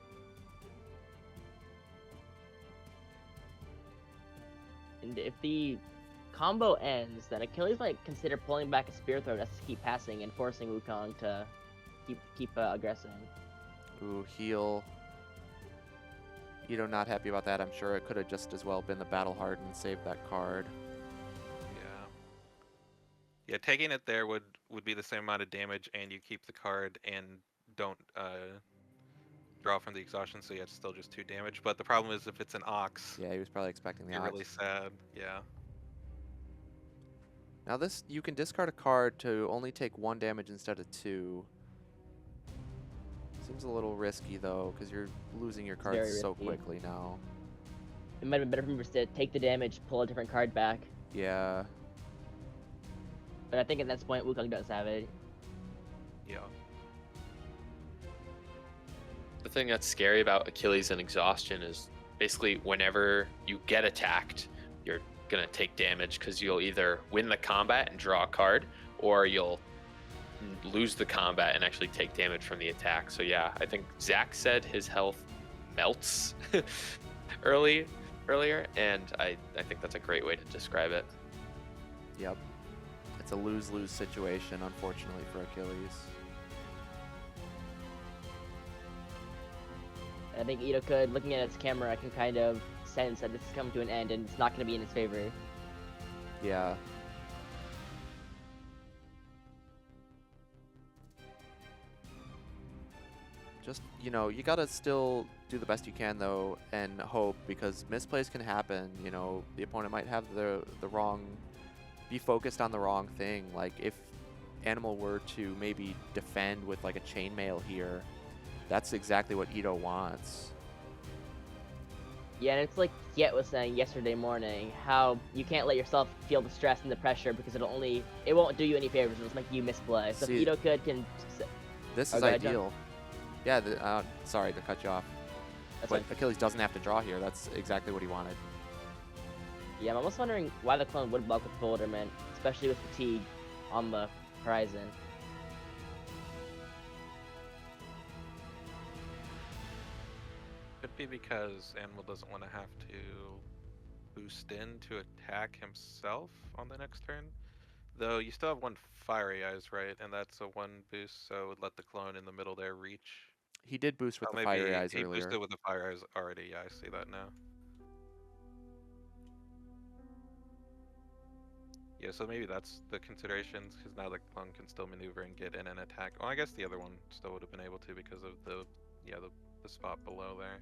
And if the combo ends, then Achilles might consider pulling back a spear throw just to keep passing and forcing Wukong to keep aggressing. Ooh, heal. Ito not happy about that. I'm sure it could have just as well been the Battle Hardened and saved that card. Yeah. Yeah, taking it there would be the same amount of damage, and you keep the card and don't draw from the exhaustion, so yeah, it's still just 2 damage. But the problem is if it's an Ox, Yeah, he was probably expecting the you're Ox. really sad. Yeah. Now this, you can discard a card to only take 1 damage instead of 2. Seems a little risky though, because you're losing your very cards so risky. quickly now. It might have been better for him to take the damage, pull a different card back. Yeah. But I think at this point, Wukong does have it. Yeah. The thing that's scary about Achilles and exhaustion is basically whenever you get attacked, you're gonna take damage because you'll either win the combat and draw a card, or you'll lose the combat and actually take damage from the attack. So yeah, I think Zach said his health melts earlier, and I think that's a great way to describe it. Yep. It's a lose-lose situation, unfortunately, for Achilles. I think ETOCUD, looking at its camera, can kind of sense that this is coming to an end and it's not going to be in his favor. Yeah. Just, you know, you gotta still do the best you can, though, and hope, because misplays can happen. You know, the opponent might have the wrong, be focused on the wrong thing. Like, if Animal were to maybe defend with, like, a chainmail here, that's exactly what Ito wants. Yeah, and it's like Yet was saying yesterday morning, how you can't let yourself feel the stress and the pressure because it won't do you any favors. It'll just make you misplay. So See, if ETOCUD can... This Oh, is go ahead, John. ideal. Yeah, sorry to cut you off. That's But fine. Achilles doesn't have to draw here. That's exactly what he wanted. Yeah, I'm almost wondering why the clone would block with Bewilderment, especially with Fatigue on the horizon. Could be because Animal doesn't want to have to boost in to attack himself on the next turn. Though you still have 1 Fiery Eyes, right? And that's a 1 boost, so it would let the clone in the middle there reach. He did boost with Oh, the Fiery Eyes he earlier. boosted with the Fire Eyes already. Yeah, I see that now. Yeah, so maybe that's the considerations, because now the clone can still maneuver and get in and attack. Well, I guess the other one still would have been able to because of the spot below there.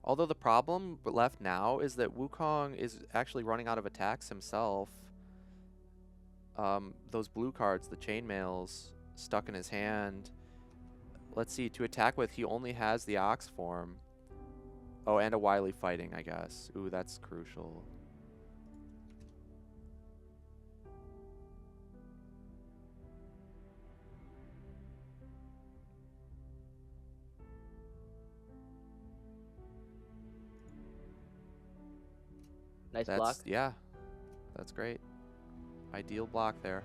Although the problem left now is that Wukong is actually running out of attacks himself. Those blue cards, the chainmails, stuck in his hand. Let's see, to attack with, he only has the Ox form. Oh, and a Wily Fighting, I guess. Ooh, that's crucial. Nice block. Yeah, that's great. Ideal block there.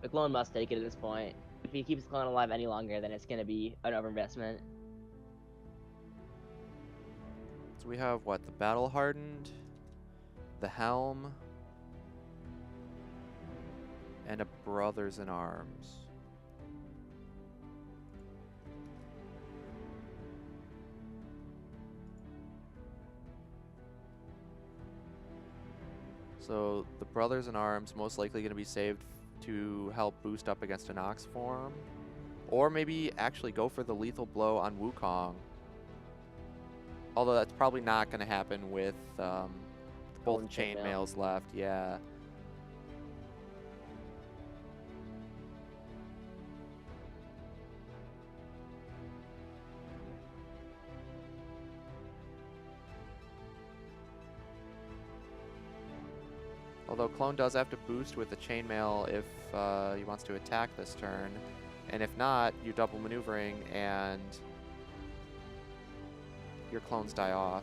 The clone must take it at this point. If he keeps the clone alive any longer, then it's going to be an overinvestment. So we have what? The Battle Hardened, the Helm, and a Brothers in Arms. So the Brothers in Arms most likely going to be saved to help boost up against an Ox form. Or maybe actually go for the lethal blow on Wukong. Although that's probably not going to happen with both chainmails left, yeah. Although Clone does have to boost with the chainmail if he wants to attack this turn. And if not, you double maneuvering and your clones die off.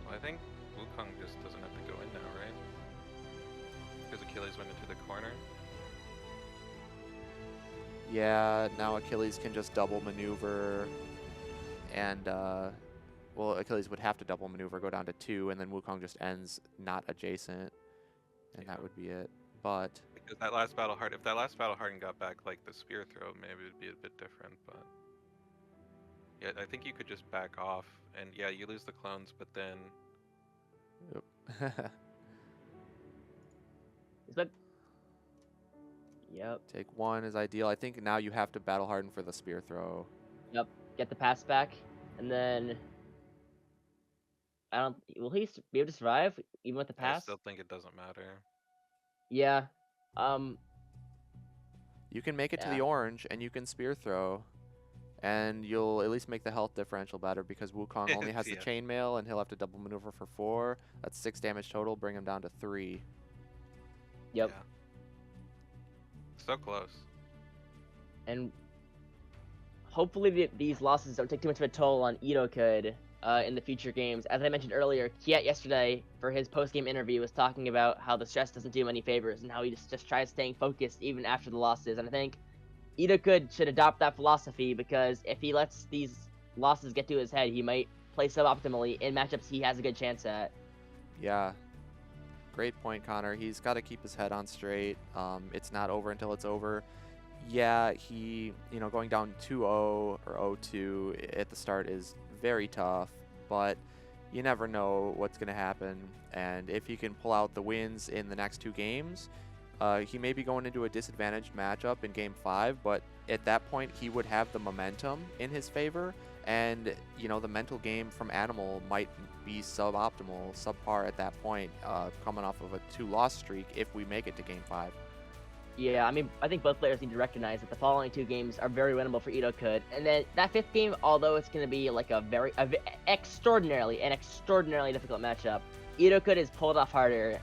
Well, I think Wukong just doesn't have to go in now, right? Because Achilles went into the corner. Yeah, now Achilles can just double maneuver and well, Achilles would have to double maneuver, go down to 2, and then Wukong just ends not adjacent, and that would be it. But because that last battle hard, if that last battle harden got back like the spear throw, maybe it'd be a bit different. But yeah, I think you could just back off, and yeah, you lose the clones, but then yep. Yep. Take 1 is ideal. I think now you have to battle harden for the spear throw. Yep. Get the pass back, and then will he be able to survive even with the I pass? still think it doesn't matter. Yeah. You can make it to the orange, and you can spear throw, and you'll at least make the health differential better because Wukong only has the chainmail, and he'll have to double maneuver for 4. That's 6 damage total. Bring him down to 3. Yep. Yeah. So close. And hopefully these losses don't take too much of a toll on ETOCUD in the future games. As I mentioned earlier, Kiet yesterday for his post-game interview was talking about how the stress doesn't do him any favors and how he just tries staying focused even after the losses. And I think ETOCUD should adopt that philosophy because if he lets these losses get to his head, he might play suboptimally in matchups he has a good chance at. Yeah. Great point, Connor. He's got to keep his head on straight. It's not over until it's over. Yeah, he, going down 2-0 or 0-2 at the start is very tough, but you never know what's going to happen. And if he can pull out the wins in the next 2 games, he may be going into a disadvantaged matchup in Game 5, but at that point, he would have the momentum in his favor. And, the mental game from Animal might be suboptimal, subpar at that point, coming off of a 2-loss streak if we make it to Game 5. Yeah, I mean, I think both players need to recognize that the following 2 games are very winnable for ETOCUD. And then that 5th game, although it's going to be like a extraordinarily difficult matchup, ETOCUD is pulled off harder.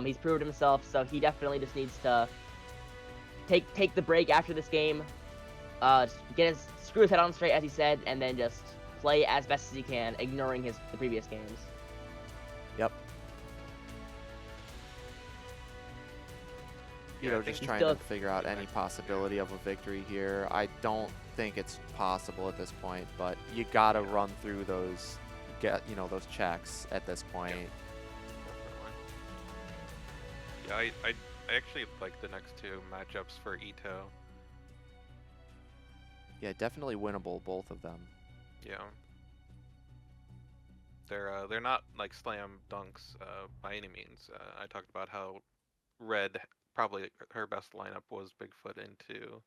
He's proved himself, so he definitely just needs to take the break after this game, screw his head on straight, as he said, and then just play as best as he can, ignoring the previous games. Yep. Just trying to figure out any possibility of a victory here. I don't think it's possible at this point, but you gotta run through those, those checks at this point. Yeah, I actually like the next 2 matchups for Ito. Yeah, definitely winnable, both of them. Yeah. They're not like slam dunks by any means. I talked about how Red probably her best lineup was Bigfoot into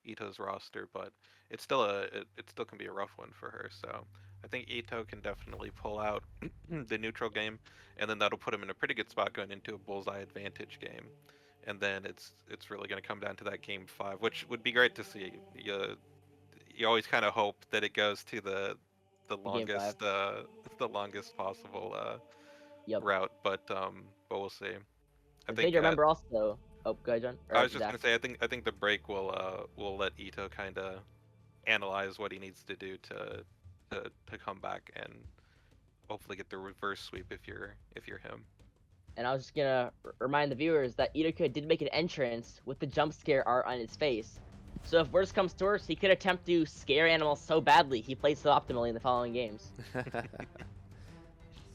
Ito's roster, but it's still it still can be a rough one for her. So I think Ito can definitely pull out the neutral game, and then that'll put him in a pretty good spot going into a bullseye advantage game. And then it's really going to come down to that Game 5, which would be great to see. You always kind of hope that it goes to the longest the longest possible route, but we'll see. I think remember also. Oh, go ahead, John. I was just gonna say I think the break will let Ito kind of analyze what he needs to do to come back and hopefully get the reverse sweep if you're him. And I was just gonna remind the viewers that ETOCUD did make an entrance with the jump scare art on his face. So if worst comes to worst, he could attempt to scare Animal so badly he plays so optimally in the following games. So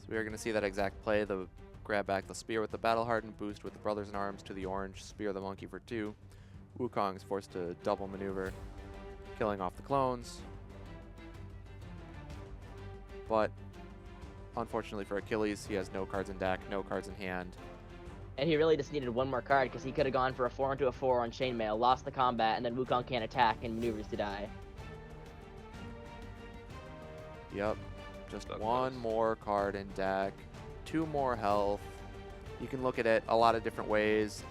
we are going to see that exact play. The grab back the spear with the battle hardened, boost with the brothers in arms to the orange, spear the monkey for 2. Wukong is forced to double maneuver, killing off the clones. But unfortunately for Achilles, he has no cards in deck, no cards in hand. And he really just needed one more card because he could have gone for a 4 into a 4 on Chainmail, lost the combat, and then Wukong can't attack and maneuvers to die. Yep, just That one was- more card in deck, 2 more health. You can look at it a lot of different ways.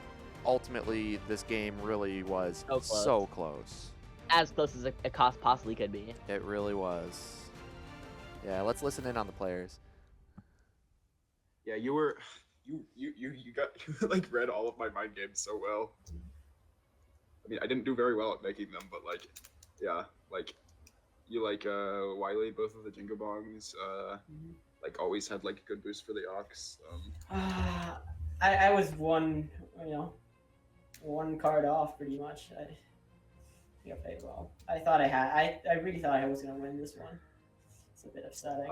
Ultimately, this game really was So close. so close. As close as a cost possibly could be. It really was. Yeah, let's listen in on the players. Yeah, you were, you got you like read all of my mind games so well. I mean, I didn't do very well at making them, but like, yeah, like, you like Wiley, both of the Jingo Bongs, like always had like a good boost for the Ox. I was one card off pretty much. I think I played well. I really thought I was gonna win this one. It's a bit upsetting.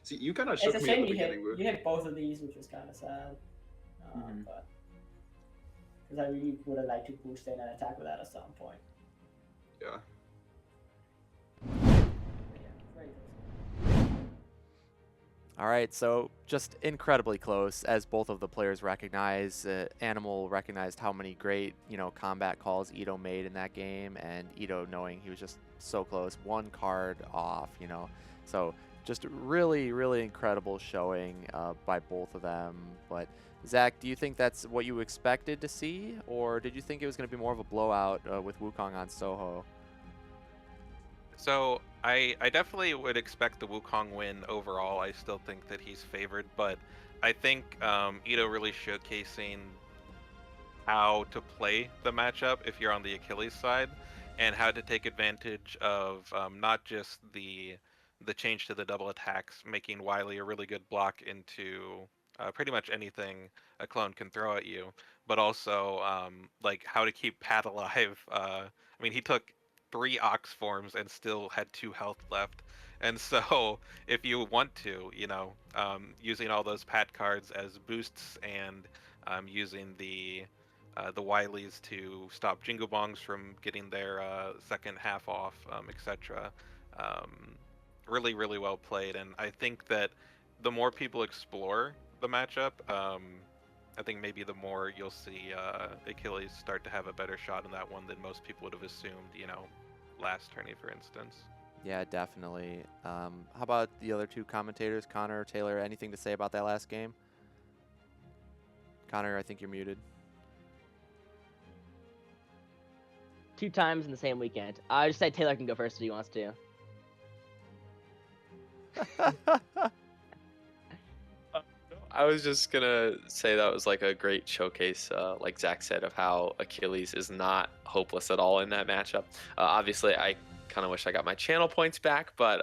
See, you kind of It's shook a me at shame the beginning. you hit both of these, which was kind of sad. Mhm. But because I really would have liked to boost in and attack with that at some point. Yeah. But yeah, very close. All right, so just incredibly close, as both of the players recognize. Animal recognized how many great, combat calls Ito made in that game, and Ito knowing he was just so close, one card off, So just really, really incredible showing by both of them. But Zach, do you think that's what you expected to see, or did you think it was going to be more of a blowout with Wukong on Soho? So I definitely would expect the Wukong win overall. I still think that he's favored, but I think Ito really showcasing how to play the matchup if you're on the Achilles side, and how to take advantage of not just the change to the double attacks, making Wily a really good block into pretty much anything a clone can throw at you, but also like how to keep Pat alive. I mean, he took 3 Ox forms and still had 2 health left. And so, if you want to, using all those Pat cards as boosts and using the Wileys to stop Jingo Bongs from getting their second half off, etc. Really, really well played. And I think that the more people explore the matchup, I think maybe the more you'll see Achilles start to have a better shot in that one than most people would have assumed, last tourney, for instance. Yeah, definitely. How about the other 2 commentators, Connor, Taylor? Anything to say about that last game? Connor, I think you're muted. 2 times in the same weekend. I just said Taylor can go first if he wants to. I was just gonna say that was like a great showcase, like Zach said, of how Achilles is not hopeless at all in that matchup. Obviously, I kind of wish I got my channel points back, but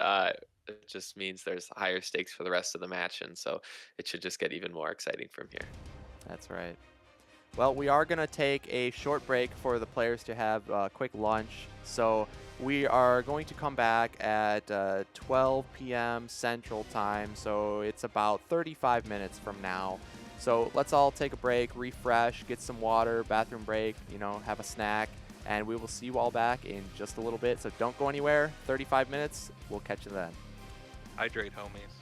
it just means there's higher stakes for the rest of the match, and so it should just get even more exciting from here. That's right. Well, we are going to take a short break for the players to have a quick lunch. So we are going to come back at 12 p.m. Central Time. So it's about 35 minutes from now. So let's all take a break, refresh, get some water, bathroom break, have a snack. And we will see you all back in just a little bit. So don't go anywhere. 35 minutes. We'll catch you then. Hydrate, homies.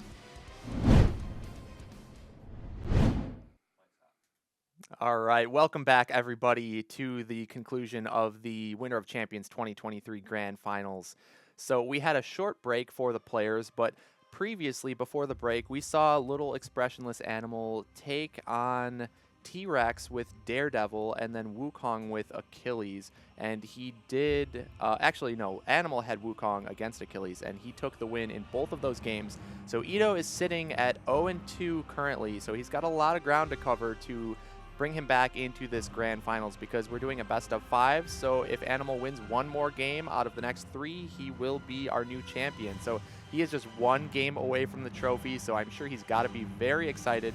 All right, welcome back, everybody, to the conclusion of the Winner of Champions 2023 Grand Finals. So we had a short break for the players, but previously, before the break, we saw Little Expressionless Animal take on T-Rex with Daredevil and then Wukong with Achilles. And he did, Animal had Wukong against Achilles, and he took the win in both of those games. So Ito is sitting at 0-2 currently, so he's got a lot of ground to cover to bring him back into this grand finals, because we're doing a best of 5. So if Animal wins one more game out of the next 3, he will be our new champion. So he is just one game away from the trophy. So I'm sure he's got to be very excited,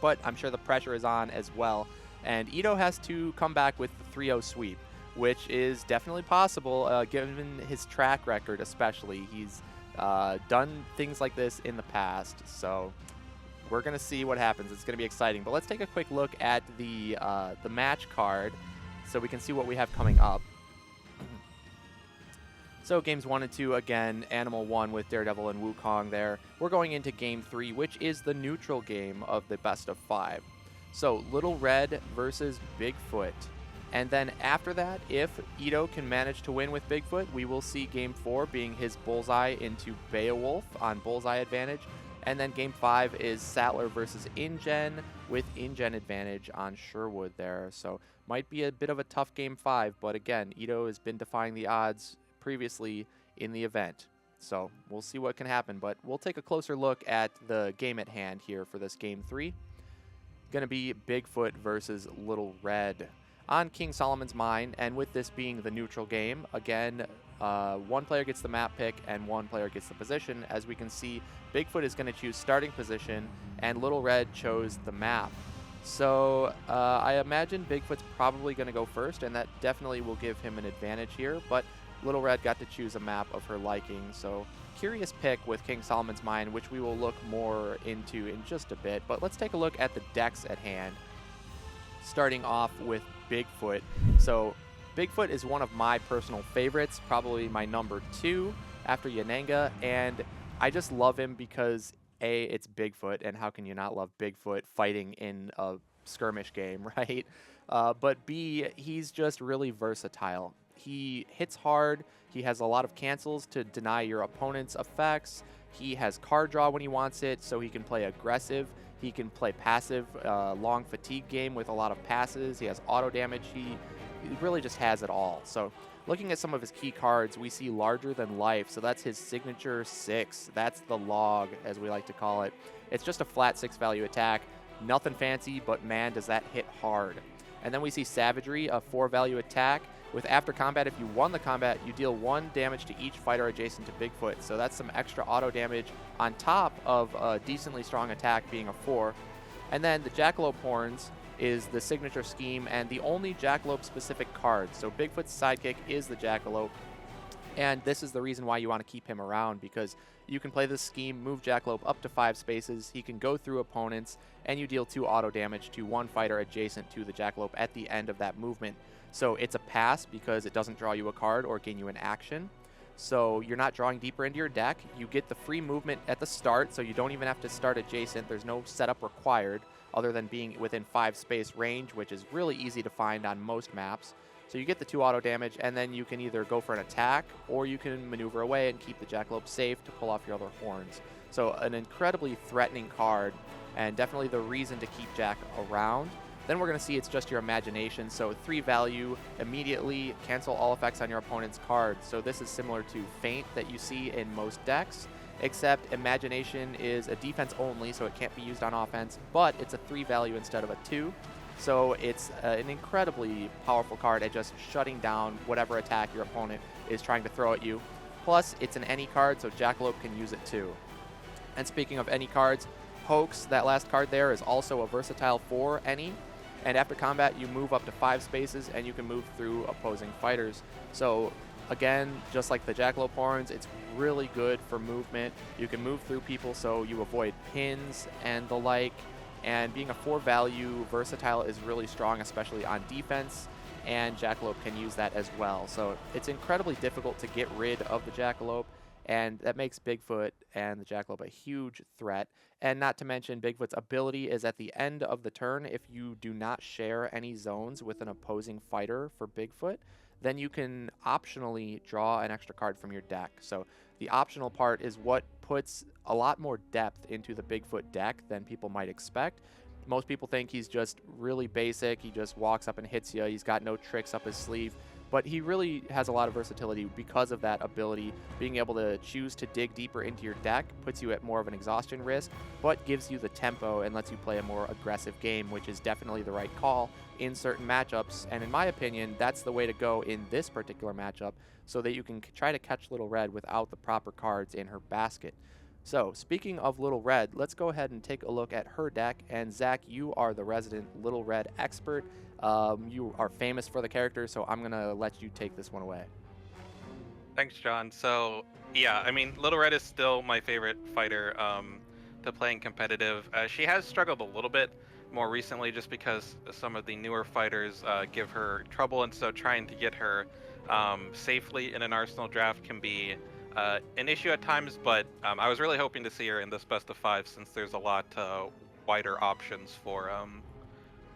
but I'm sure the pressure is on as well. And Ito has to come back with the 3-0 sweep. which is definitely possible given his track record especially. He's done things like this in the past, so we're going to see what happens. It's going to be exciting. But let's take a quick look at the match card so we can see what we have coming up. So games 1 and 2, again, Animal 1 with Daredevil and Wukong there. We're going into game 3, which is the neutral game of the best of 5. So Little Red versus Bigfoot. And then after that, if Ito can manage to win with Bigfoot, we will see game 4 being his bullseye into Beowulf on bullseye advantage. And then game 5 is Sattler versus InGen with InGen advantage on Sherwood there. So might be a bit of a tough game 5, but again, Ito has been defying the odds previously in the event. So we'll see what can happen, but we'll take a closer look at the game at hand here for this game 3. Going to be Bigfoot versus Little Red on King Solomon's Mine, and with this being the neutral game, again, one player gets the map pick and one player gets the position. As we can see, Bigfoot is going to choose starting position, and Little Red chose the map. So I imagine Bigfoot's probably going to go first, and that definitely will give him an advantage here, but Little Red got to choose a map of her liking, so curious pick with King Solomon's Mine, which we will look more into in just a bit. But let's take a look at the decks at hand, starting off with Bigfoot. So Bigfoot is one of my personal favorites, probably my number 2 after Yananga, and I just love him because A, it's Bigfoot, and how can you not love Bigfoot fighting in a skirmish game, right? But B, he's just really versatile. He hits hard, he has a lot of cancels to deny your opponent's effects, he has card draw when he wants it, so he can play aggressive, he can play passive, long fatigue game with a lot of passes, he has auto damage, he really just has it all. So looking at some of his key cards, we see Larger Than Life, so that's his signature 6, that's the log as we like to call it. It's just a flat 6 value attack, nothing fancy, but man does that hit hard. And then we see Savagery, a 4 value attack. With after combat, if you won the combat, you deal 1 damage to each fighter adjacent to Bigfoot. So that's some extra auto damage on top of a decently strong attack being a 4. And then the Jackalope Horns is the signature scheme and the only Jackalope specific card. So Bigfoot's sidekick is the Jackalope. And this is the reason why you want to keep him around, because you can play this scheme, move Jackalope up to 5 spaces, he can go through opponents, and you deal 2 auto damage to 1 fighter adjacent to the Jackalope at the end of that movement. So it's a pass because it doesn't draw you a card or gain you an action. So you're not drawing deeper into your deck. You get the free movement at the start, so you don't even have to start adjacent. There's no setup required other than being within 5 space range, which is really easy to find on most maps. So you get the 2 auto damage, and then you can either go for an attack or you can maneuver away and keep the Jackalope safe to pull off your other horns. So an incredibly threatening card, and definitely the reason to keep Jack around. Then we're going to see it's just your imagination, so 3 value, immediately cancel all effects on your opponent's cards. So this is similar to Feint that you see in most decks, except imagination is a defense only, so it can't be used on offense, but it's a 3 value instead of a 2. So it's an incredibly powerful card at just shutting down whatever attack your opponent is trying to throw at you. Plus, it's an any card, so Jackalope can use it too. And speaking of any cards, Hoax, that last card there, is also a versatile 4 any. And after combat, you move up to 5 spaces, and you can move through opposing fighters. So again, just like the Jackalope Horns, it's really good for movement. You can move through people, so you avoid pins and the like. And being a 4 value versatile is really strong, especially on defense, and Jackalope can use that as well. So it's incredibly difficult to get rid of the Jackalope, and that makes Bigfoot and the Jackalope a huge threat. And not to mention, Bigfoot's ability is at the end of the turn. If you do not share any zones with an opposing fighter for Bigfoot, then you can optionally draw an extra card from your deck. So the optional part is what puts a lot more depth into the Bigfoot deck than people might expect. Most people think he's just really basic. He just walks up and hits you. He's got no tricks up his sleeve. But he really has a lot of versatility because of that ability. Being able to choose to dig deeper into your deck puts you at more of an exhaustion risk, but gives you the tempo and lets you play a more aggressive game, which is definitely the right call in certain matchups. And in my opinion, that's the way to go in this particular matchup, so that you can try to catch Little Red without the proper cards in her basket. So, speaking of Little Red, let's go ahead and take a look at her deck. And Zach, you are the resident Little Red expert. You are famous for the character, so I'm gonna let you take this one away. Thanks, John. So, yeah, I mean, Little Red is still my favorite fighter to play in competitive. She has struggled a little bit more recently just because some of the newer fighters give her trouble, and so trying to get her safely in an Arsenal draft can be an issue at times, but I was really hoping to see her in this best of 5 since there's a lot wider options for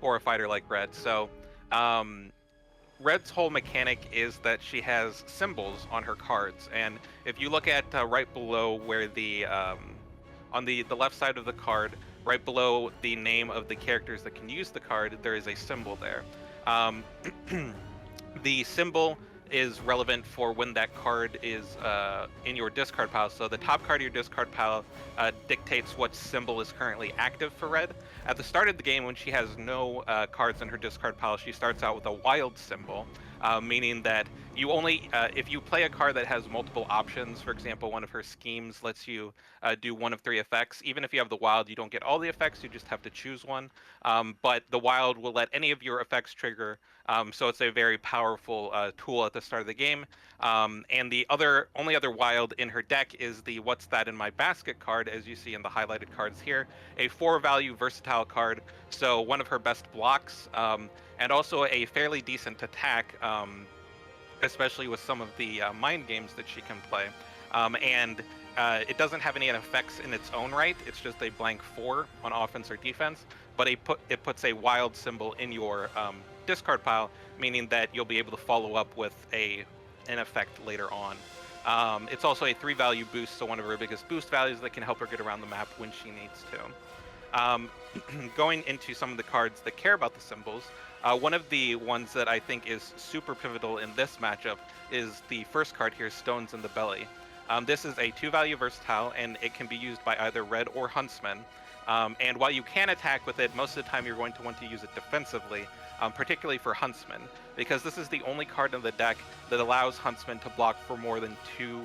a fighter like Red. So, Red's whole mechanic is that she has symbols on her cards, and if you look at right below where on the left side of the card, right below the name of the characters that can use the card, there is a symbol there. Um, the symbol is relevant for when that card is in your discard pile. So the top card of your discard pile dictates what symbol is currently active for Red. At the start of the game, when she has no cards in her discard pile, she starts out with a wild symbol, meaning that you only, if you play a card that has multiple options, for example, one of her schemes lets you do one of 3 effects. Even if you have the wild, you don't get all the effects, you just have to choose one. But the wild will let any of your effects trigger, so it's a very powerful tool at the start of the game. And the only other wild in her deck is the What's That in My Basket card, as you see in the highlighted cards here. A 4-value versatile card, so one of her best blocks, and also a fairly decent attack, especially with some of the mind games that she can play. And it doesn't have any effects in its own right. It's just a blank 4 on offense or defense, but it puts a wild symbol in your discard pile, meaning that you'll be able to follow up with an effect later on. It's also a 3-value boost, so one of her biggest boost values that can help her get around the map when she needs to. Going into some of the cards that care about the symbols, one of the ones that I think is super pivotal in this matchup is the first card here, Stones in the Belly. This is a 2-value versatile, and it can be used by either Red or Huntsman. And while you can attack with it, most of the time you're going to want to use it defensively, particularly for Huntsman, because this is the only card in the deck that allows Huntsman to block for more than 2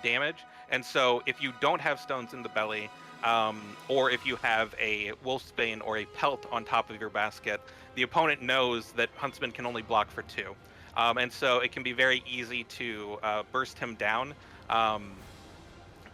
damage. And so if you don't have Stones in the Belly, or if you have a Wolfsbane or a Pelt on top of your basket, the opponent knows that Huntsman can only block for 2. And so it can be very easy to burst him down.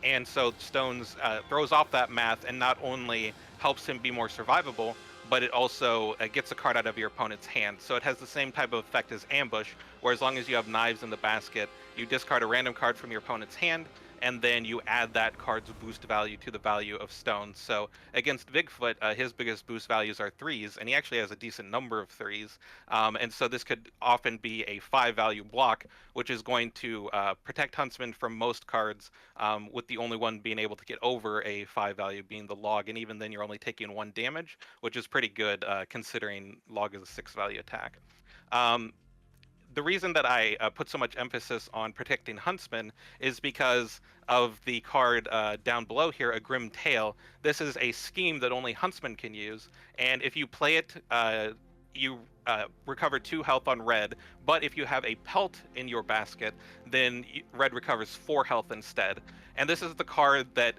And so Stones throws off that math and not only helps him be more survivable, but it also gets a card out of your opponent's hand. So it has the same type of effect as Ambush, where as long as you have knives in the basket, you discard a random card from your opponent's hand, and then you add that card's boost value to the value of Stones. So against Bigfoot, his biggest boost values are 3s, and he actually has a decent number of 3s. And so this could often be a 5-value block, which is going to protect Huntsman from most cards, with the only one being able to get over a 5-value being the Log, and even then you're only taking 1 damage, which is pretty good considering Log is a 6-value attack. The reason that I put so much emphasis on protecting Huntsman is because of the card down below here, a Grim Tail. This is a scheme that only Huntsman can use, and if you play it, you recover 2 health on Red, but if you have a Pelt in your basket, then Red recovers 4 health instead. And this is the card that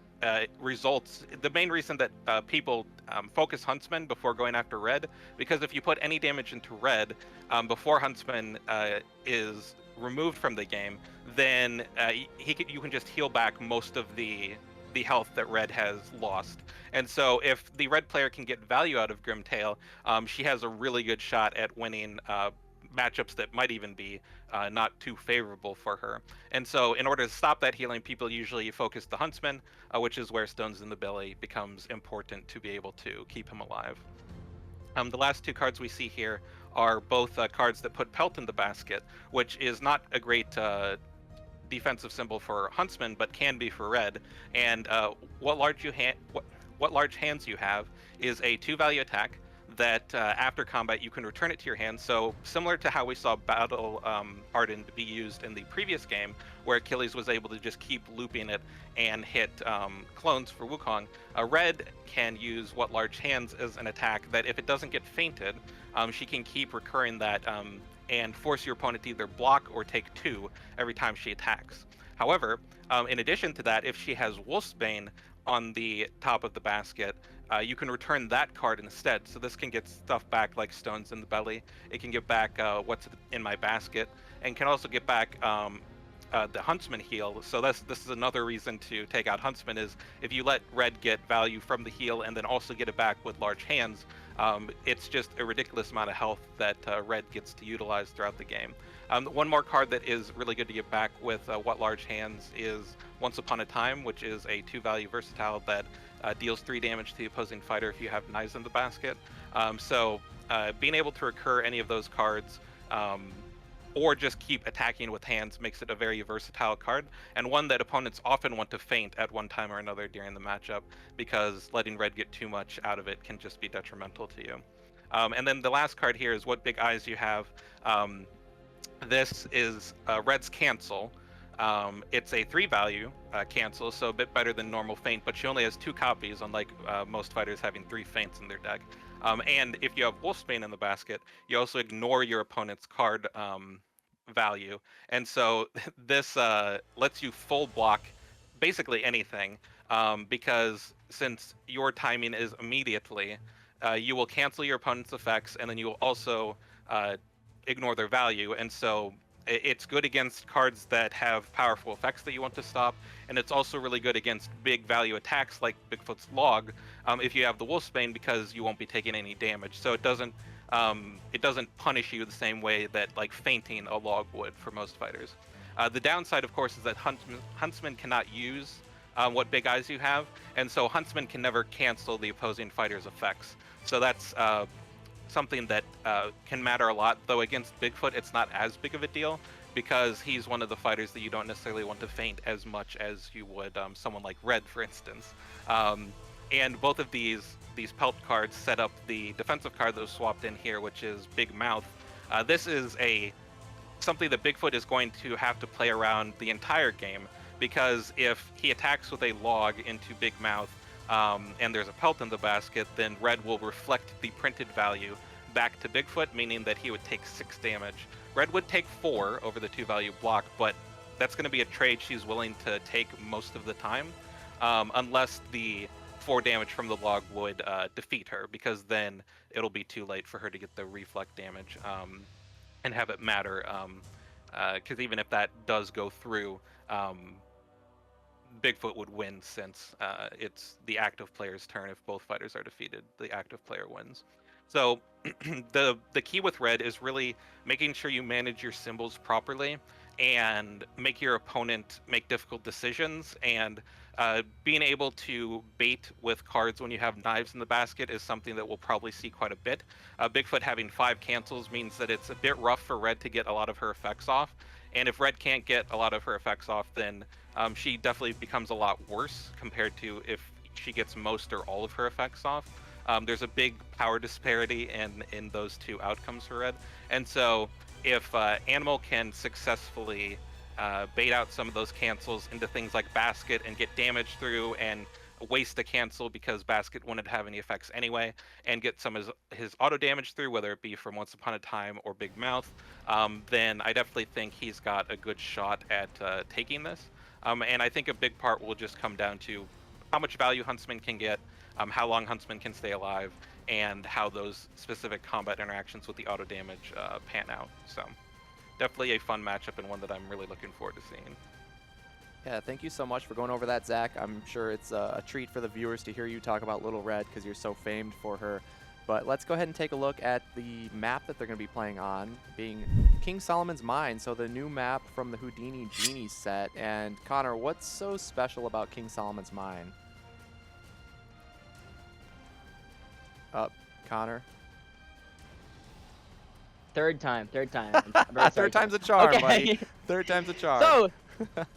results, the main reason that people focus Huntsman before going after Red, because if you put any damage into Red before Huntsman is removed from the game, then you can just heal back most of the health that Red has lost. And so if the Red player can get value out of Grimtail, she has a really good shot at winning matchups that might even be not too favorable for her. And so in order to stop that healing, people usually focus the Huntsman, which is where Stones in the Belly becomes important to be able to keep him alive. The last 2 cards we see here are both cards that put Pelt in the basket, which is not a great defensive symbol for Huntsman, but can be for Red. And what large hands you have is a 2-value attack that after combat you can return it to your hand. So similar to how we saw Battle Hardened be used in the previous game, where Achilles was able to just keep looping it and hit clones for Wukong, Red can use What Large Hands as an attack that if it doesn't get fainted, she can keep recurring that and force your opponent to either block or take 2 every time she attacks. However, in addition to that, if she has Wolfsbane on the top of the basket, you can return that card instead. So this can get stuff back like stones in the belly. It can get back what's in my basket, and can also get back the Huntsman heal. So this is another reason to take out Huntsman, is if you let red get value from the heal and then also get it back with large hands, it's just a ridiculous amount of health that red gets to utilize throughout the game. One more card that is really good to get back with What Large Hands is Once Upon a Time, which is a 2-value versatile that deals 3 damage to the opposing fighter if you have knives in the basket. So being able to recur any of those cards, or just keep attacking with hands, makes it a very versatile card, and one that opponents often want to feint at one time or another during the matchup, because letting red get too much out of it can just be detrimental to you. And then the last card here is What Big Eyes You Have. This is red's cancel. It's a 3-value cancel, so a bit better than normal feint, but she only has 2 copies, unlike most fighters having 3 feints in their deck. And if you have Wolfsbane in the basket, you also ignore your opponent's card value. And so this lets you full block basically anything, because since your timing is immediately, you will cancel your opponent's effects, and then you will also ignore their value. And so it's good against cards that have powerful effects that you want to stop, and it's also really good against big value attacks like Bigfoot's Log, if you have the Wolfsbane, because you won't be taking any damage. So it doesn't punish you the same way that like feinting a log would for most fighters. The downside, of course, is that Huntsman cannot use What Big Eyes You Have, and so Huntsman can never cancel the opposing fighter's effects. So that's something that can matter a lot, though against Bigfoot it's not as big of a deal, because he's one of the fighters that you don't necessarily want to feint as much as you would someone like Red, for instance. And both of these pelt cards set up the defensive card that was swapped in here, which is Big Mouth. This is something that Bigfoot is going to have to play around the entire game, because if he attacks with a log into Big Mouth, and there's a pelt in the basket, then red will reflect the printed value back to Bigfoot, meaning that he would take 6 damage. Red would take 4 over the 2-value block, but that's going to be a trade she's willing to take most of the time, unless the 4 damage from the log would defeat her, because then it'll be too late for her to get the reflect damage and have it matter, because even if that does go through, Bigfoot would win, since it's the active player's turn. If both fighters are defeated, the active player wins. So the key with red is really making sure you manage your symbols properly and make your opponent make difficult decisions, and being able to bait with cards when you have knives in the basket is something that we'll probably see quite a bit. Bigfoot having 5 cancels means that it's a bit rough for red to get a lot of her effects off, and if red can't get a lot of her effects off, then she definitely becomes a lot worse compared to if she gets most or all of her effects off. There's a big power disparity in those 2 outcomes for red, and so if Animal can successfully bait out some of those cancels into things like Basket and get damage through, and waste a cancel because Basket wouldn't have any effects anyway, and get some of his auto damage through, whether it be from Once Upon a Time or Big Mouth, then I definitely think he's got a good shot at taking this. And I think a big part will just come down to how much value Huntsman can get, how long Huntsman can stay alive, and how those specific combat interactions with the auto damage pan out. So definitely a fun matchup, and one that I'm really looking forward to seeing. Yeah, thank you so much for going over that, Zach. I'm sure it's a treat for the viewers to hear you talk about Little Red, because you're so famed for her. But let's go ahead and take a look at the map that they're going to be playing on, being King Solomon's Mine, so the new map from the Houdini Genie set. And Connor, what's so special about King Solomon's Mine? Connor? Third time. Third time's a charm, buddy. Third time's a charm. So,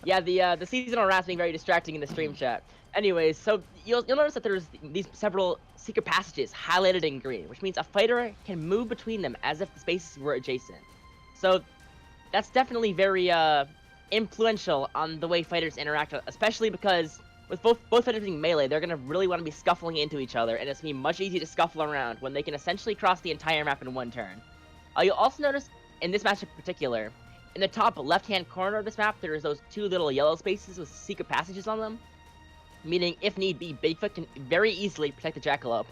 yeah, the seasonal wraps being very distracting in the stream chat. Anyways, so you'll notice that there's these several secret passages highlighted in green, which means a fighter can move between them as if the spaces were adjacent. So that's definitely very influential on the way fighters interact, especially because with both fighters being melee, they're going to really want to be scuffling into each other, and it's going to be much easier to scuffle around when they can essentially cross the entire map in one turn. You'll also notice in this match in particular, in the top left-hand corner of this map, there's those 2 little yellow spaces with secret passages on them. meaning if need be, Bigfoot can very easily protect the Jackalope,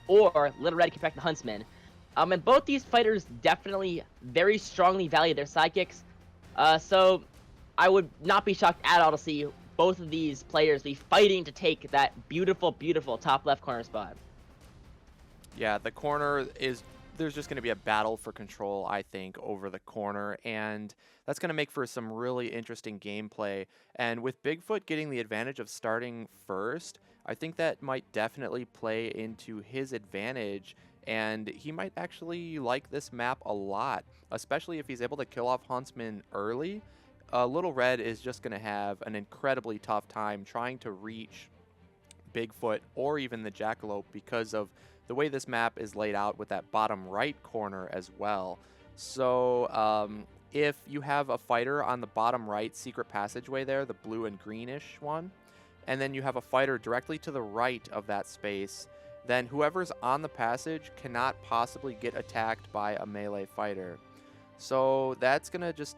or Little Red can protect the Huntsman. And both these fighters definitely very strongly value their sidekicks, so I would not be shocked at all to see both of these players be fighting to take that beautiful, beautiful top left corner spot. Yeah, the corner is, there's just going to be a battle for control, I think, over the corner, and that's going to make for some really interesting gameplay. And with Bigfoot getting the advantage of starting first, I think that might definitely play into his advantage, and he might actually like this map a lot, especially if he's able to kill off Huntsman early. Little Red is just going to have an incredibly tough time trying to reach Bigfoot or even the Jackalope because of the way this map is laid out with that bottom right corner as well. So if you have a fighter on the bottom right secret passageway there, the blue and greenish one, and then you have a fighter directly to the right of that space, then whoever's on the passage cannot possibly get attacked by a melee fighter. So that's going to just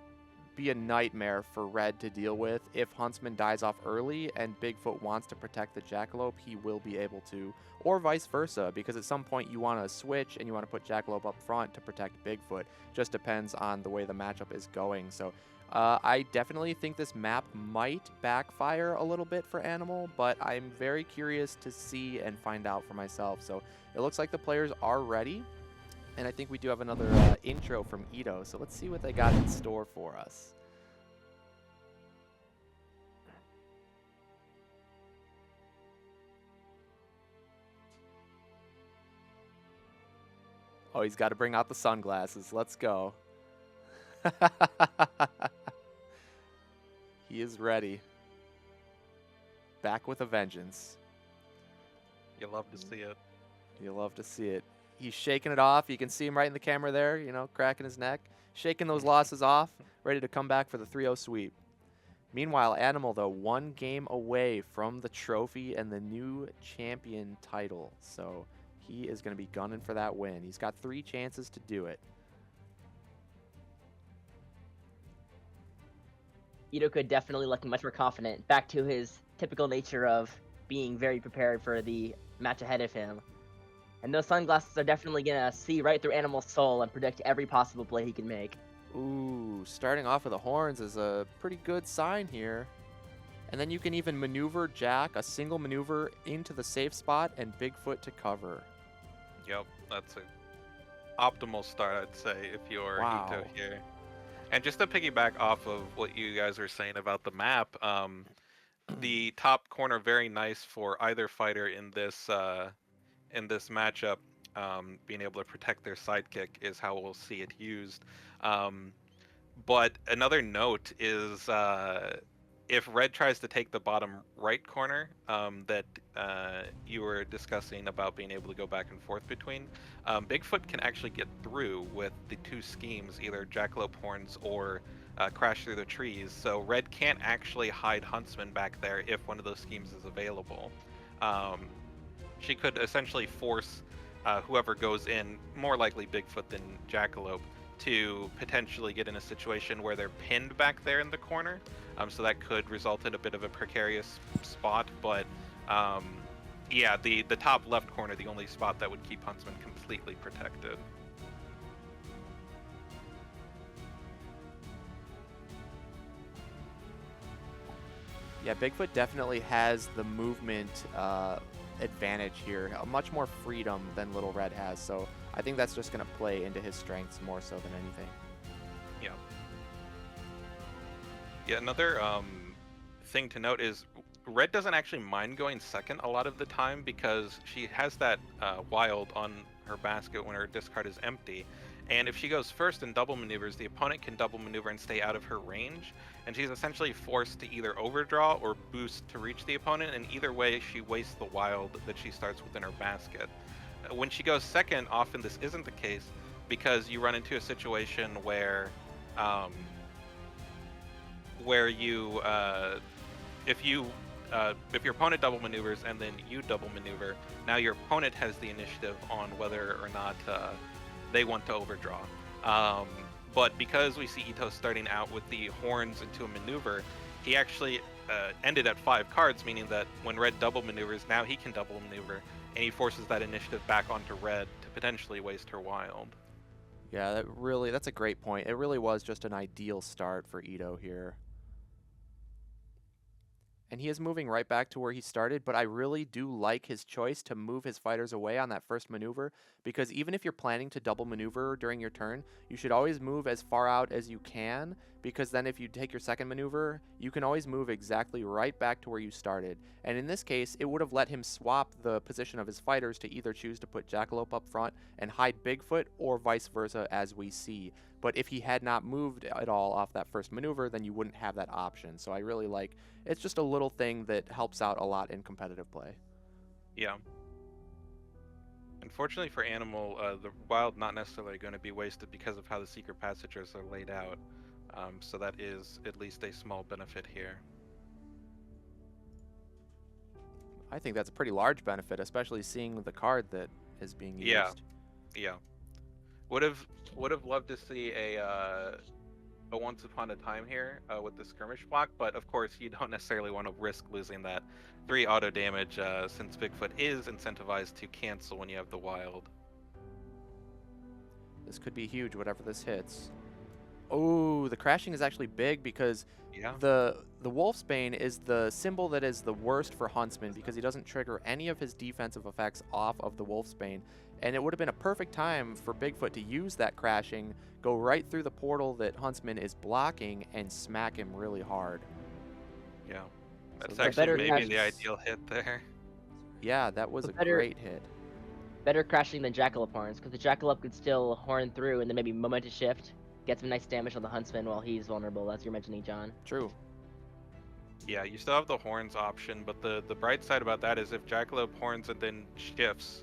be a nightmare for Red to deal with. If Huntsman dies off early and Bigfoot wants to protect the Jackalope, he will be able to, or vice versa, because at some point you want to switch and you want to put Jackalope up front to protect Bigfoot. Just depends on the way the matchup is going. So I definitely think this map might backfire a little bit for Animal, but I'm very curious to see and find out for myself. So it looks like the players are ready. And I think we do have another intro from Ito, so let's see what they got in store for us. Oh, he's got to bring out the sunglasses. Let's go. He is ready. Back with a vengeance. You love to see it. You love to see it. He's shaking it off. You can see him right in the camera there, you know, cracking his neck, shaking those losses off, ready to come back for the 3-0 sweep. Meanwhile, Animal, though, one game away from the trophy and the new champion title. So he is going to be gunning for that win. He's got 3 chances to do it. ETOCUD definitely looking much more confident, back to his typical nature of being very prepared for the match ahead of him. And those sunglasses are definitely going to see right through Animal's soul and predict every possible play he can make. Ooh, starting off with the horns is a pretty good sign here. And then you can even maneuver Jack, a single maneuver, into the safe spot and Bigfoot to cover. Yep, that's an optimal start, I'd say, if you're Wow. Ito here. And just to piggyback off of what you guys were saying about the map, the top corner very nice for either fighter in this matchup. Being able to protect their sidekick is how we'll see it used. But another note is if Red tries to take the bottom right corner that you were discussing about being able to go back and forth between, Bigfoot can actually get through with the 2 schemes, either Jackalope horns or crash through the trees. So Red can't actually hide Huntsman back there if one of those schemes is available. She could essentially force whoever goes in, more likely Bigfoot than Jackalope, to potentially get in a situation where they're pinned back there in the corner. So that could result in a bit of a precarious spot, but yeah, the top left corner, the only spot that would keep Huntsman completely protected. Yeah, Bigfoot definitely has the movement advantage here, much more freedom than Little Red has, so I think that's just going to play into his strengths more so than anything. Yeah. Yeah, another thing to note is Red doesn't actually mind going second a lot of the time because she has that wild on her basket when her discard is empty. And if she goes first and double maneuvers, the opponent can double maneuver and stay out of her range. And she's essentially forced to either overdraw or boost to reach the opponent. And either way, she wastes the wild that she starts within her basket. When she goes second, often this isn't the case because you run into a situation where you if your opponent double maneuvers and then you double maneuver, now your opponent has the initiative on whether or not they want to overdraw. But because we see Ito starting out with the horns into a maneuver, he actually ended at 5 cards, meaning that when red double maneuvers, now he can double maneuver, and he forces that initiative back onto red to potentially waste her wild. Yeah, that's a great point. It really was just an ideal start for Ito here. And he is moving right back to where he started, but I really do like his choice to move his fighters away on that first maneuver, because even if you're planning to double maneuver during your turn, you should always move as far out as you can, because then if you take your second maneuver, you can always move exactly right back to where you started. And in this case, it would have let him swap the position of his fighters to either choose to put Jackalope up front and hide Bigfoot, or vice versa, as we see. But if he had not moved at all off that first maneuver, then you wouldn't have that option. So I really like, it's just a little thing that helps out a lot in competitive play. Yeah. Unfortunately for Animal, the wild not necessarily going to be wasted because of how the secret passages are laid out. So that is at least a small benefit here. I think that's a pretty large benefit, especially seeing the card that is being used. Yeah. Would have loved to see a Once Upon a Time here with the skirmish block, but of course you don't necessarily want to risk losing that 3 auto damage since Bigfoot is incentivized to cancel when you have the wild. This could be huge, whatever this hits. Oh, the crashing is actually big because the Wolfsbane is the symbol that is the worst for Huntsman, because he doesn't trigger any of his defensive effects off of the Wolfsbane. And it would have been a perfect time for Bigfoot to use that crashing, go right through the portal that Huntsman is blocking, and smack him really hard. Yeah, that's So actually maybe crashing. the ideal hit there. Yeah, that was a better- great hit. Better crashing than Jackalope horns, because the Jackalope could still horn through and then maybe momentous shift, get some nice damage on the Huntsman while he's vulnerable, as you're mentioning, John. True. Yeah, you still have the horns option, but the bright side about that is if Jackalope horns and then shifts,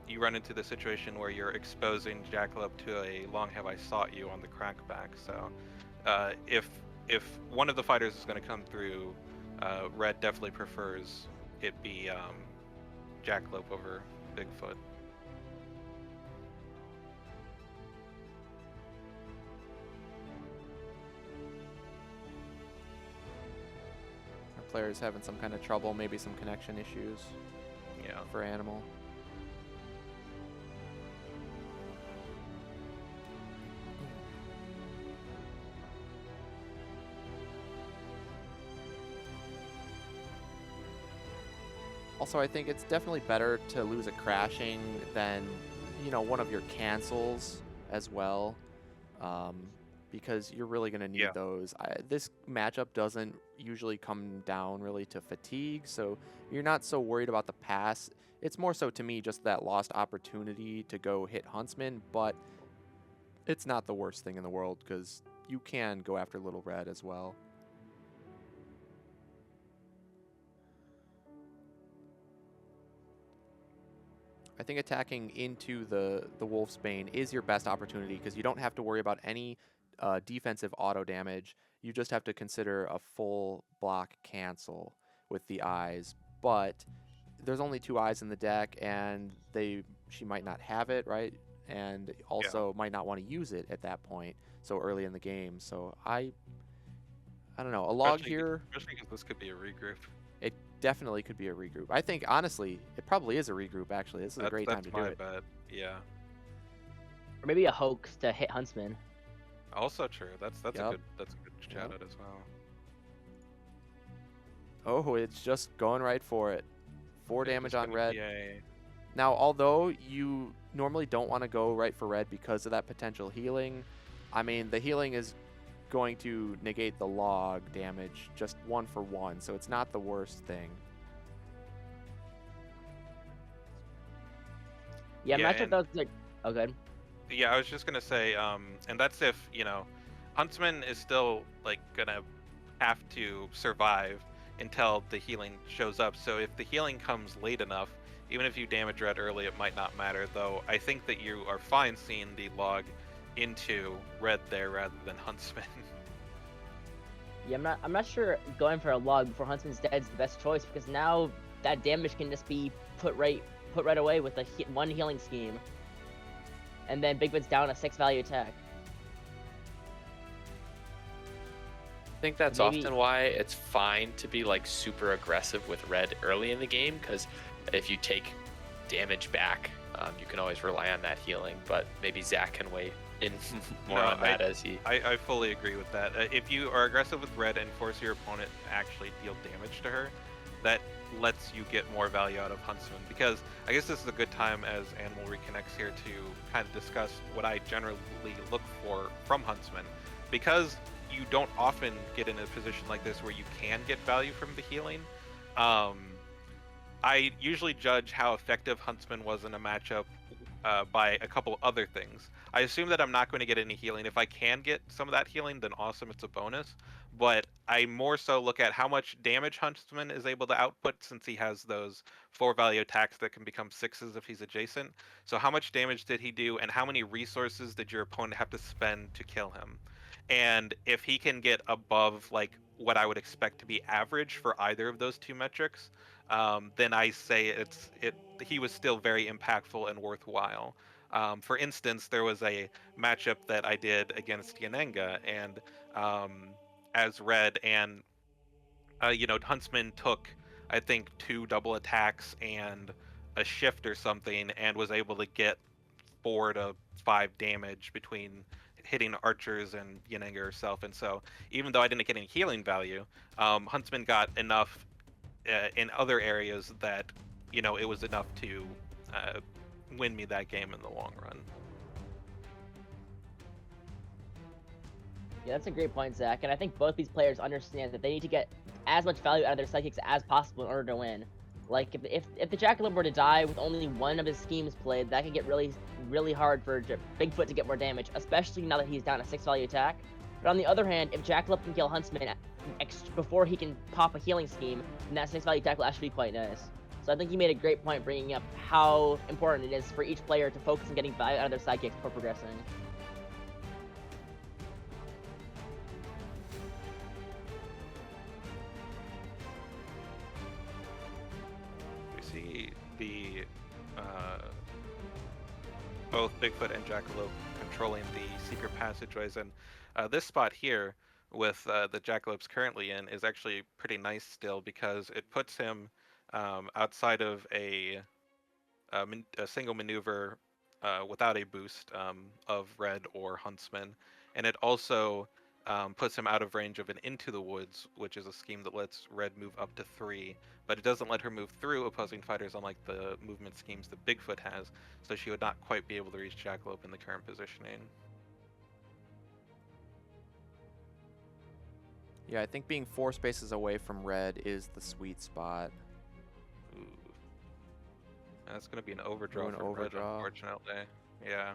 you run into the situation where you're exposing Jackalope to a Long Have I Sought You on the crackback. So if one of the fighters is going to come through, Red definitely prefers it be Jackalope over Bigfoot. Our player's having some kind of trouble, maybe some connection issues. Yeah. For Animal. Also, I think it's definitely better to lose a crashing than, one of your cancels as well, because you're really going to need those. This matchup doesn't usually come down really to fatigue, so you're not so worried about the pass. It's more so, to me, just that lost opportunity to go hit Huntsman, but it's not the worst thing in the world, because you can go after Little Red as well. I think attacking into the Wolfsbane is your best opportunity, because you don't have to worry about any defensive auto damage. You just have to consider a full block cancel with the eyes. But there's only 2 eyes in the deck, and she might not have it, right? And also might not want to use it at that point so early in the game. So I don't know. A log here. Especially because this could be a regroup. It definitely could be a regroup. I think, honestly, it probably is a regroup, actually. This is a great time to do it. That's my bet, yeah. Or maybe a hoax to hit Huntsman. Also true. That's a good shout out as well. Oh, it's just going right for it. 4 damage on red. Yay. Now, although you normally don't want to go right for red because of that potential healing, I mean, the healing is going to negate the log damage just 1 for 1, so it's not the worst thing. Yeah, matchup does like. Oh, good. Yeah, I was just gonna say, and that's if Huntsman is still gonna have to survive until the healing shows up. So if the healing comes late enough, even if you damage red early, it might not matter. Though I think that you are fine seeing the log into red there rather than Huntsman. Yeah, I'm not sure going for a log before Huntsman's dead is the best choice, because now that damage can just be put right away with a 1 healing scheme, and then Bigfoot's down a 6 value attack. think that's Maybe- often why it's fine to be like super aggressive with red early in the game, because if you take damage back, you can always rely on that healing. But maybe Zach can weigh in more No, on that as he. I fully agree with that. If you are aggressive with red and force your opponent to actually deal damage to her, that lets you get more value out of Huntsman. Because I guess this is a good time as Animal reconnects here to kind of discuss what I generally look for from Huntsman. Because you don't often get in a position like this where you can get value from the healing. I usually judge how effective Huntsman was in a matchup by a couple other things. I assume that I'm not going to get any healing. If I can get some of that healing, then awesome, it's a bonus. But I more so look at how much damage Huntsman is able to output, since he has those 4-value attacks that can become 6s if he's adjacent. So how much damage did he do, and how many resources did your opponent have to spend to kill him? And if he can get above like what I would expect to be average for either of those two metrics, then I say he was still very impactful and worthwhile. For instance, there was a matchup that I did against Yanenga, and as red, and Huntsman took, I think, 2 double attacks and a shift or something, and was able to get 4 to 5 damage between hitting archers and Yanenga herself. And so, even though I didn't get any healing value, Huntsman got enough in other areas that it was enough to win me that game in the long run. Yeah, that's a great point, Zach. And I think both these players understand that they need to get as much value out of their psychics as possible in order to win. Like, if the Jackalope were to die with only one of his schemes played, that could get really hard for Bigfoot to get more damage, especially now that he's down a 6-value attack. But on the other hand, if Jackalope can kill Huntsman before he can pop a healing scheme, then that 6-value attack will actually be quite nice. So I think you made a great point bringing up how important it is for each player to focus on getting value out of their sidekicks before progressing. We see the both Bigfoot and Jackalope controlling the secret passageways, and this spot here with the Jackalope's currently in is actually pretty nice still, because it puts him outside of a single maneuver without a boost of Red or Huntsman, and it also puts him out of range of an Into the Woods, which is a scheme that lets Red move up to 3, but it doesn't let her move through opposing fighters, unlike the movement schemes that Bigfoot has, so she would not quite be able to reach Jackalope in the current positioning. Yeah, I think being 4 spaces away from red is the sweet spot. Ooh. That's going to be an overdraw An from Red, overdraw. unfortunately. Yeah.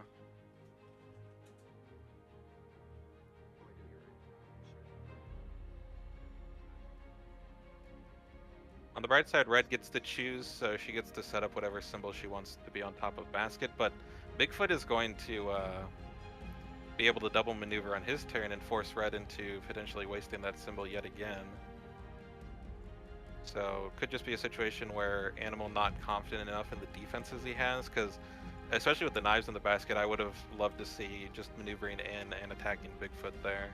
On the bright side, Red gets to choose, so she gets to set up whatever symbol she wants to be on top of basket, but Bigfoot is going to be able to double maneuver on his turn and force Red into potentially wasting that symbol yet again. So could just be a situation where Animal not confident enough in the defenses he has, because especially with the knives in the basket, I would have loved to see just maneuvering in and attacking Bigfoot there.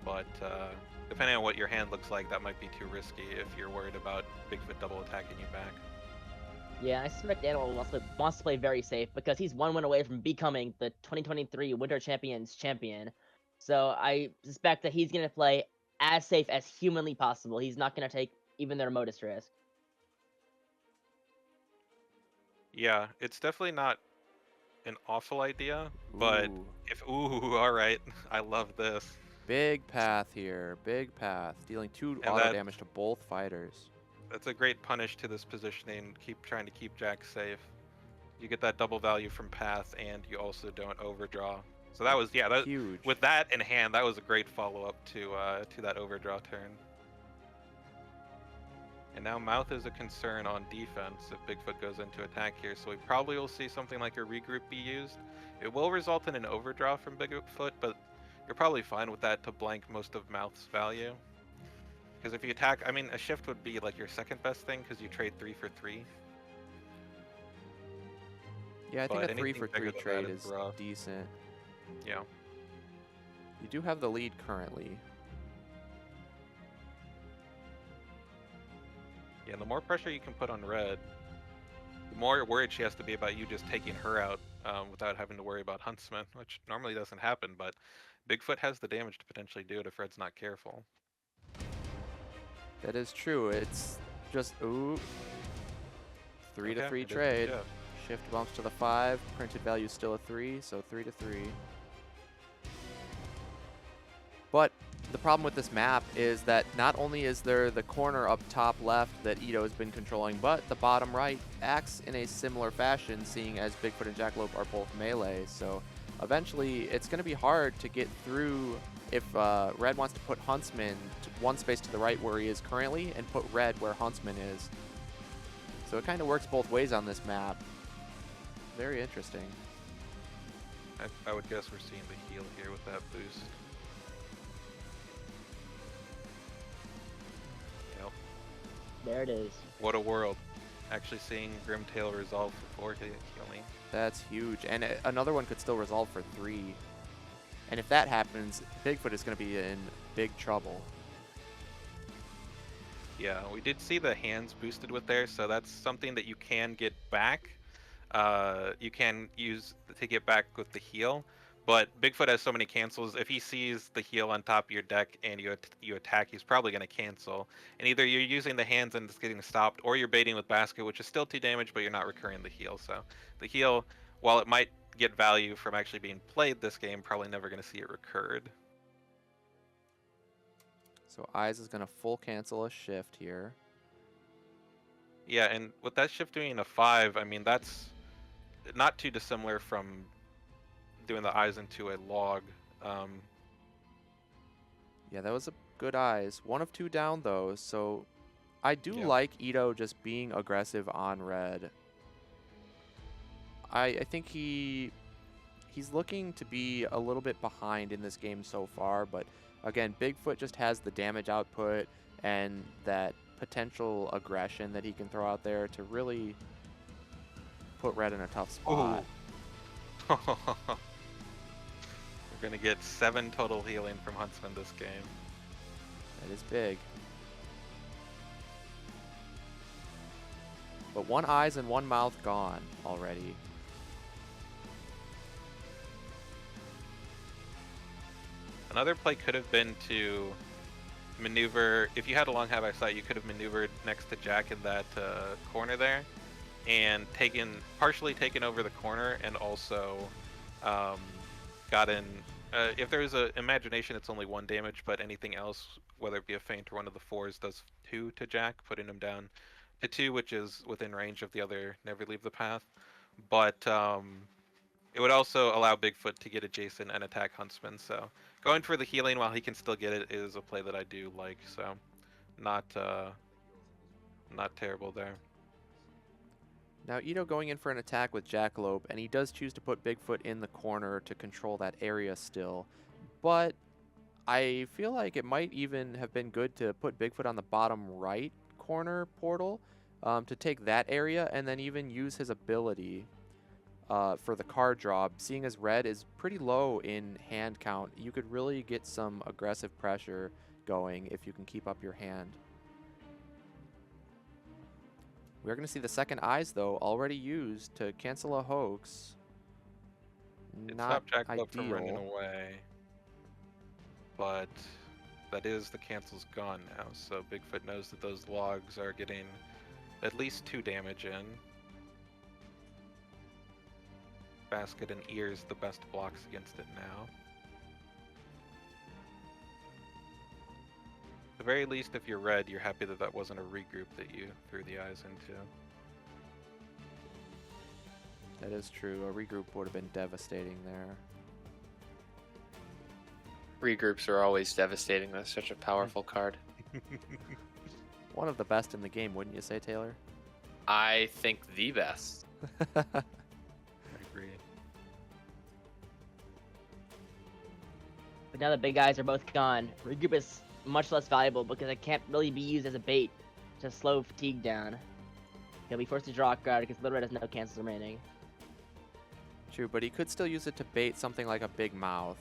But depending on what your hand looks like, that might be too risky if you're worried about Bigfoot double attacking you back. Yeah, I suspect Animal wants to play very safe because he's 1 win away from becoming the 2023 Winter Champions champion. So I suspect that he's going to play as safe as humanly possible. He's not going to take even the remotest risk. Yeah, it's definitely not an awful idea, but Ooh. all right, I love this. Big path here. Big path. Dealing 2 And auto damage to both fighters. That's a great punish to this positioning. Keep trying to keep Jack safe. You get that double value from path, and you also don't overdraw. So that was Huge. With that in hand, that was a great follow-up to that overdraw turn. And now Mouth is a concern on defense if Bigfoot goes into attack here, so we probably will see something like a regroup be used. It will result in an overdraw from Bigfoot, but you're probably fine with that to blank most of Mouth's value. Because if you attack, I mean, a shift would be like your second best thing because you trade 3 for 3. Yeah, I think But a 3 anything for 3 bigger than trade that is is rough. decent. Yeah. You do have the lead currently. Yeah, the more pressure you can put on red, the more worried she has to be about you just taking her out without having to worry about Huntsman, which normally doesn't happen, but Bigfoot has the damage to potentially do it if red's not careful. That is true. It's just, ooh. 3 to Okay, 3 it is the trade. shift. Shift bumps to the 5. Printed value still a 3, so 3 to 3. But the problem with this map is that not only is there the corner up top left that Ito has been controlling, but the bottom right acts in a similar fashion, seeing as Bigfoot and Jackalope are both melee. So eventually it's going to be hard to get through if Red wants to put Huntsman to one space to the right where he is currently and put Red where Huntsman is. So it kind of works both ways on this map. Very interesting. I would guess we're seeing the heal here with that boost. Yep. There it is. What a world. Actually seeing Grimtail resolve for 4 healing. That's huge. And another one could still resolve for 3. And if that happens, Bigfoot is going to be in big trouble. Yeah, we did see the hands boosted with there, so that's something that you can get back. You can use to get back with the heal, but Bigfoot has so many cancels. If he sees the heal on top of your deck and you attack, he's probably going to cancel. And either you're using the hands and it's getting stopped, or you're baiting with basket, which is still 2 damage, but you're not recurring the heal. So the heal, while it might get value from actually being played this game, probably never going to see it recurred. So Eyes is going to full cancel a shift here. Yeah, and with that shift doing a 5, I mean, that's not too dissimilar from doing the eyes into a log. Yeah, that was a good Eyes. 1 of 2 down, though, so I do Yep. like Ito just being aggressive on red. I think he's looking to be a little bit behind in this game so far, but again, Bigfoot just has the damage output and that potential aggression that he can throw out there to really put red in a tough spot. We're gonna get 7 total healing from Huntsman this game. That is big. But 1 Eyes and 1 Mouth gone already. Another play could have been to maneuver. If you had a long have sight, you could have maneuvered next to Jack in that corner there, and partially taken over the corner, and also gotten. If there's a imagination, it's only 1 damage, but anything else, whether it be a feint or one of the 4s, does 2 to Jack, putting him down to 2, which is within range of the other Never Leave the Path. But it would also allow Bigfoot to get adjacent and attack Huntsman. So going for the healing while he can still get it is a play that I do like. So not terrible there. Now Ito going in for an attack with Jackalope, and he does choose to put Bigfoot in the corner to control that area still. But I feel like it might even have been good to put Bigfoot on the bottom right corner portal to take that area, and then even use his ability for the card draw. Seeing as red is pretty low in hand count, you could really get some aggressive pressure going if you can keep up your hand. We're going to see the second Eyes, though, already used to cancel a hoax. It Not stopped Jackalope from running ideal. away, but that is the cancel's gone now. So Bigfoot knows that those logs are getting at least 2 damage in. Basket and Ear's the best blocks against it now. At the very least, if you're red, you're happy that that wasn't a regroup that you threw the Eyes into. That is true. A regroup would have been devastating there. Regroups are always devastating. That's such a powerful card. One of the best in the game, wouldn't you say, Taylor? I think the best. I agree. But now the big guys are both gone. Regroup is much less valuable because it can't really be used as a bait to slow fatigue down. He'll be forced to draw a card because Little Red has no cancels remaining. True, but he could still use it to bait something like a Big Mouth.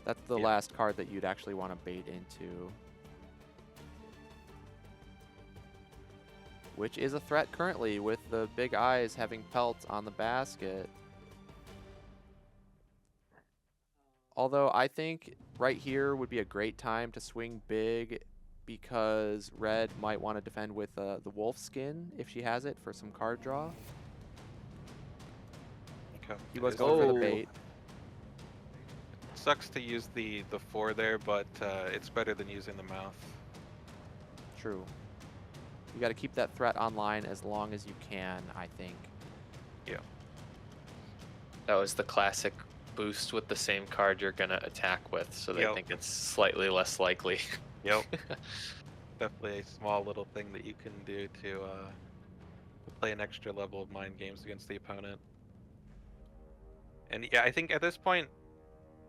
That's the Yeah. last card that you'd actually want to bait into. which is a threat currently with the big eyes having pelts on the basket. Although I think right here would be a great time to swing big because red might want to defend with the wolf skin if she has it for some card draw. Okay. He was It is going for the Oh. bait. Sucks to use the 4 there, but it's better than using the mouth. True. You got to keep that threat online as long as you can, I think. Yeah. That was the classic boost with the same card you're gonna attack with, so they Yep. think it's slightly less likely. Yep. Definitely a small little thing that you can do to play an extra level of mind games against the opponent. And yeah, I think at this point,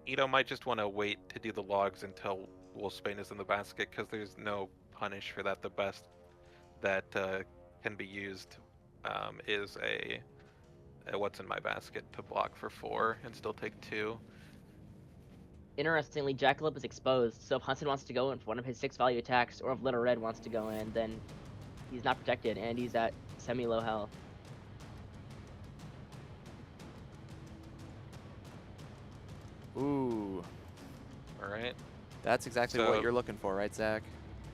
Ito might just want to wait to do the logs until Wolfsbane is in the basket, because there's no punish for that. The best that can be used is a what's in my basket to block for 4 and still take 2. Interestingly, Jackalope is exposed, so if Huntsman wants to go in for one of his 6 value attacks, or if Little Red wants to go in, then he's not protected, and he's at semi-low health. Ooh, All right. that's exactly So- what you're looking for, right, Zach?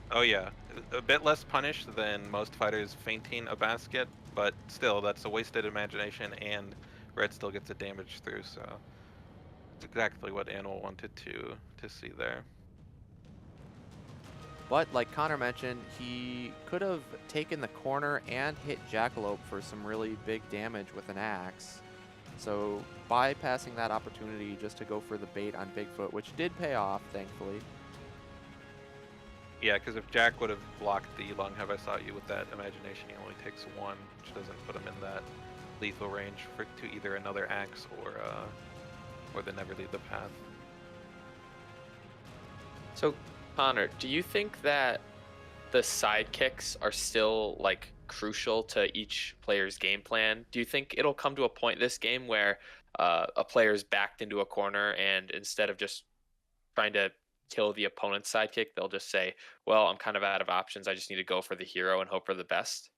Oh yeah, a bit less punish than most fighters fainting a basket, but still, that's a wasted imagination, and red still gets a damage through. So it's exactly what Animal wanted to see there. But like Connor mentioned, he could have taken the corner and hit Jackalope for some really big damage with an axe. So bypassing that opportunity just to go for the bait on Bigfoot, which did pay off, thankfully. Yeah, because if Jack would have blocked the Long Have I Sought You with that imagination, he only takes 1, which doesn't put him in that lethal range to either another axe or the Never Leave the Path. So, Connor, do you think that the sidekicks are still like crucial to each player's game plan? Do you think it'll come to a point this game where a player's backed into a corner, and instead of just trying to kill the opponent's sidekick, they'll just say, well, I'm kind of out of options, I just need to go for the hero and hope for the best?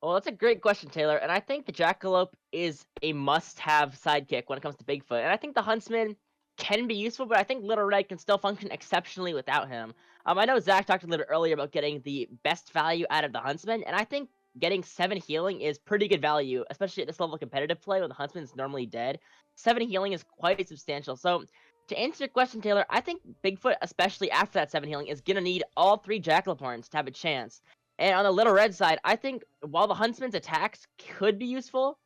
Well, that's a great question, Taylor, and I think the Jackalope is a must-have sidekick when it comes to Bigfoot, and I think the Huntsman can be useful, but I think Little Red can still function exceptionally without him. I know Zach talked a little earlier about getting the best value out of the Huntsman, and I think getting 7 healing is pretty good value, especially at this level of competitive play when the Huntsman's normally dead. 7 healing is quite substantial. So, to answer your question, Taylor, I think Bigfoot, especially after that 7 healing, is going to need all 3 Jackalope horns to have a chance. And on the Little Red side, I think while the Huntsman's attacks could be useful,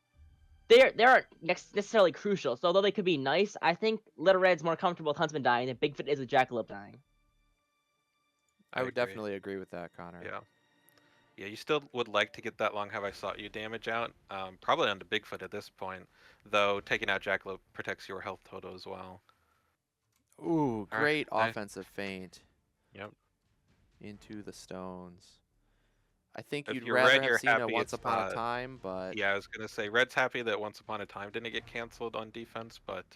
they aren't necessarily crucial. So although they could be nice, I think Little Red's more comfortable with Huntsman dying than Bigfoot is with Jackalope dying. I would agree. definitely agree with that, Connor. Yeah. Yeah, you still would like to get that Long Have I Sought You damage out, probably onto Bigfoot at this point, though taking out Jackalope protects your health total as well. Ooh, great Alright. offensive feint Yep. into the stones. I think If you'd you're rather red, have you're seen a happy Once it's Upon a not- Time, but Yeah, I was gonna say Red's happy that Once Upon a Time didn't get canceled on defense, but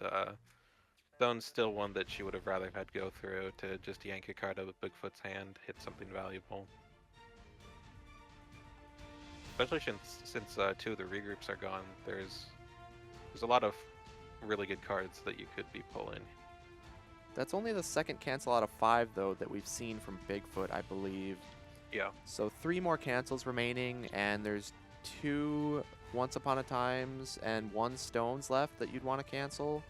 Stone's still one that she would have rather had go through to just yank a card out of Bigfoot's hand, hit something valuable. Especially since 2 of the regroups are gone, there's a lot of really good cards that you could be pulling. that's only the second cancel out of 5, though, that we've seen from Bigfoot, I believe. Yeah. So 3 more cancels remaining, and there's 2 Once Upon a Times and 1 Stones left that you'd want to cancel.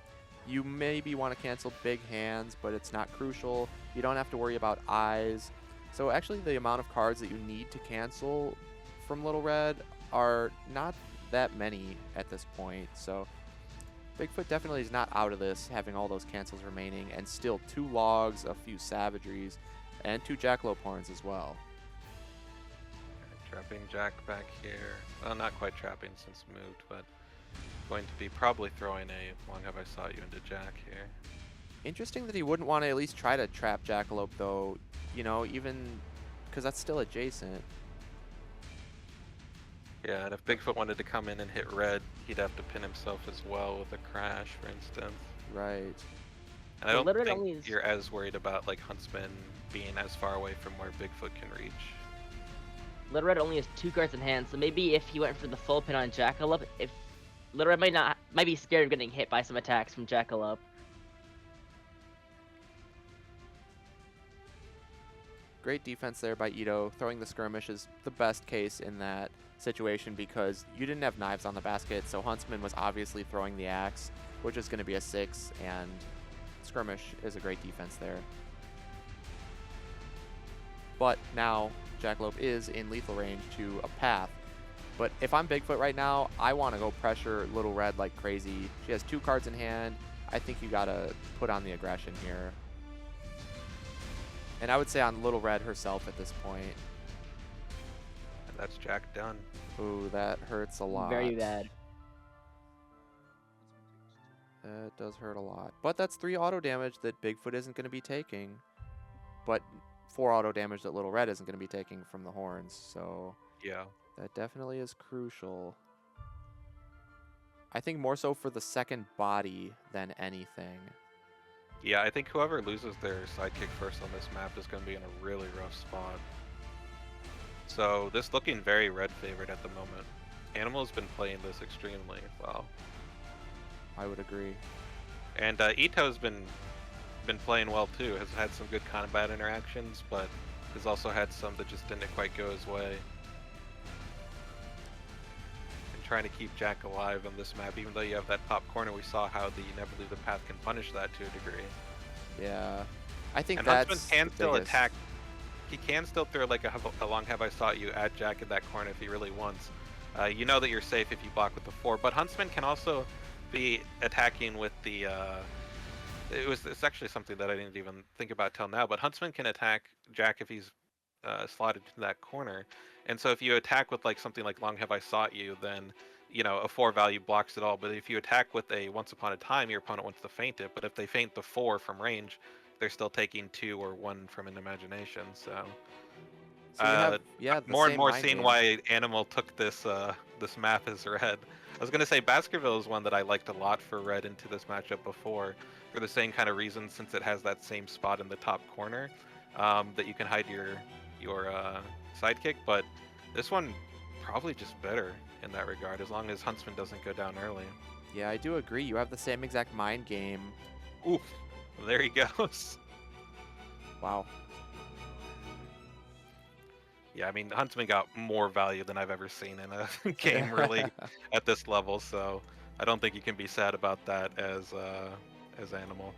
You maybe want to cancel Big Hands, but it's not crucial. You don't have to worry about Eyes. So actually the amount of cards that you need to cancel from Little Red are not that many at this point. So Bigfoot definitely is not out of this, having all those cancels remaining, and still 2 Logs, a few Savageries, and 2 Jackalope Horns as well. Trapping Jack back here. Well, not quite trapping since moved, but going to be probably throwing a Long Have I Sought You into Jack here. Interesting that he wouldn't want to at least try to trap Jackalope, though, you know, even because that's still adjacent. Yeah, and if Bigfoot wanted to come in and hit red, he'd have to pin himself as well with a crash, for instance. Right. And I Well, don't literally think is- you're as worried about like Huntsman being as far away from where Bigfoot can reach. Little Red only has 2 cards in hand, so maybe if he went for the full pin on Jackalope, if Little Red might be scared of getting hit by some attacks from Jackalope. Great defense there by Ito. Throwing the skirmish is the best case in that situation because you didn't have knives on the basket, so Huntsman was obviously throwing the axe, which is going to be a 6, and skirmish is a great defense there. But now Jackalope is in lethal range to a path. But if I'm Bigfoot right now, I want to go pressure Little Red like crazy. She has 2 cards in hand. I think you got to put on the aggression here. And I would say on Little Red herself at this point. And that's Jack done. Ooh, that hurts a lot. Very bad. That does hurt a lot. But that's 3 auto damage that Bigfoot isn't going to be taking. But 4 auto damage that Little Red isn't going to be taking from the horns. So Yeah. that definitely is crucial. I think more so for the second body than anything. Yeah, I think whoever loses their sidekick first on this map is going to be in a really rough spot. So this looking very red favored at the moment. Animal's been playing this extremely well. I would agree. And Ito's been playing well too. Has had some good combat interactions, but has also had some that just didn't quite go his way. And trying to keep Jack alive on this map, even though you have that top corner, we saw how the Never Leave the Path can punish that to a degree. Yeah. I think And that's Huntsman can the still biggest. attack. He can still throw like a long have I sought you at Jack in that corner if he really wants. You know that you're safe if you block with the 4, but Huntsman can also be attacking with the it's actually something that I didn't even think about till now, but Huntsman can attack Jack if he's slotted to that corner. And so if you attack with like something like Long Have I Sought You, then you know a 4 value blocks it all. But if you attack with a Once Upon a Time, your opponent wants to feint it. But if they feint the 4 from range, they're still taking 2 or 1 from an imagination. So So you have, yeah, the more and same more mind seeing game. why Animal took this this map as red. I was gonna say Baskerville is one that I liked a lot for red into this matchup before, for the same kind of reason, since it has that same spot in the top corner that you can hide your sidekick. But this one probably just better in that regard, as long as Huntsman doesn't go down early. Yeah, I do agree. You have the same exact mind game. Oof, there he goes. Wow. Yeah, I mean, Huntsman got more value than I've ever seen in a game, really, at this level. So I don't think you can be sad about that as Animal.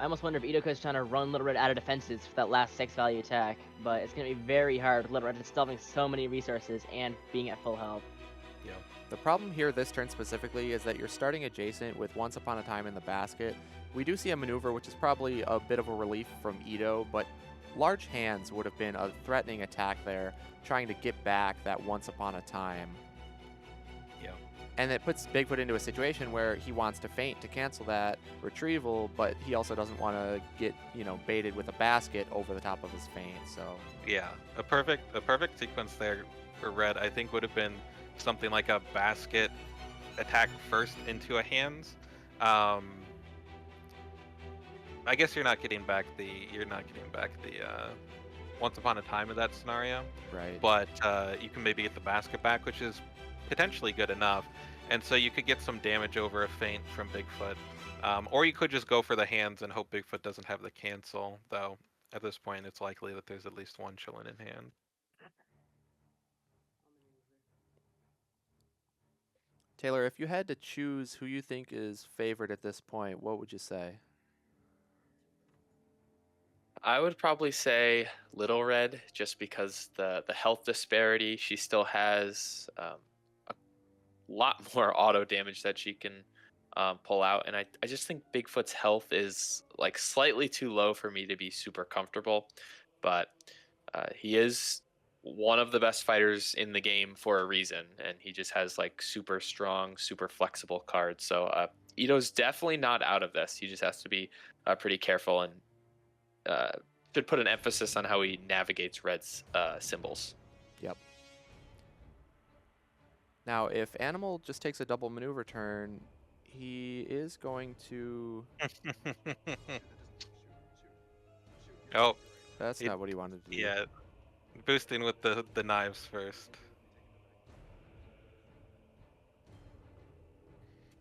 I almost wonder if ETOCUD's trying to run Little Red out of defenses for that last 6 value attack, but it's going to be very hard with Little Red installing so many resources and being at full health. Yeah. The problem here this turn specifically is that you're starting adjacent with Once Upon a Time in the basket. We do see a maneuver which is probably a bit of a relief from Ito, but large hands would have been a threatening attack there, trying to get back that Once Upon a Time. Yeah. And it puts Bigfoot into a situation where he wants to feint to cancel that retrieval, but he also doesn't want to get, baited with a basket over the top of his feint. So Yeah, a perfect sequence there for red, I think, would have been something like a basket attack first into a hands. I guess you're not getting back the Once Upon a Time in that scenario, right. but you can maybe get the basket back, which is potentially good enough. And so you could get some damage over a feint from Bigfoot. Or you could just go for the hands and hope Bigfoot doesn't have the cancel, though at this point it's likely that there's at least one chilling in hand. Taylor, if you had to choose who you think is favored at this point, what would you say? I would probably say Little Red, just because the health disparity. She still has a lot more auto damage that she can pull out, and I just think Bigfoot's health is like slightly too low for me to be super comfortable. But he is one of the best fighters in the game for a reason, and he just has like super strong, super flexible cards. So Ito's definitely not out of this. He just has to be pretty careful and should put an emphasis on how he navigates Red's symbols. Yep. Now, if Animal just takes a double maneuver turn, he is going to... Oh, That's It- not what he wanted to do. yeah. boosting with the knives first.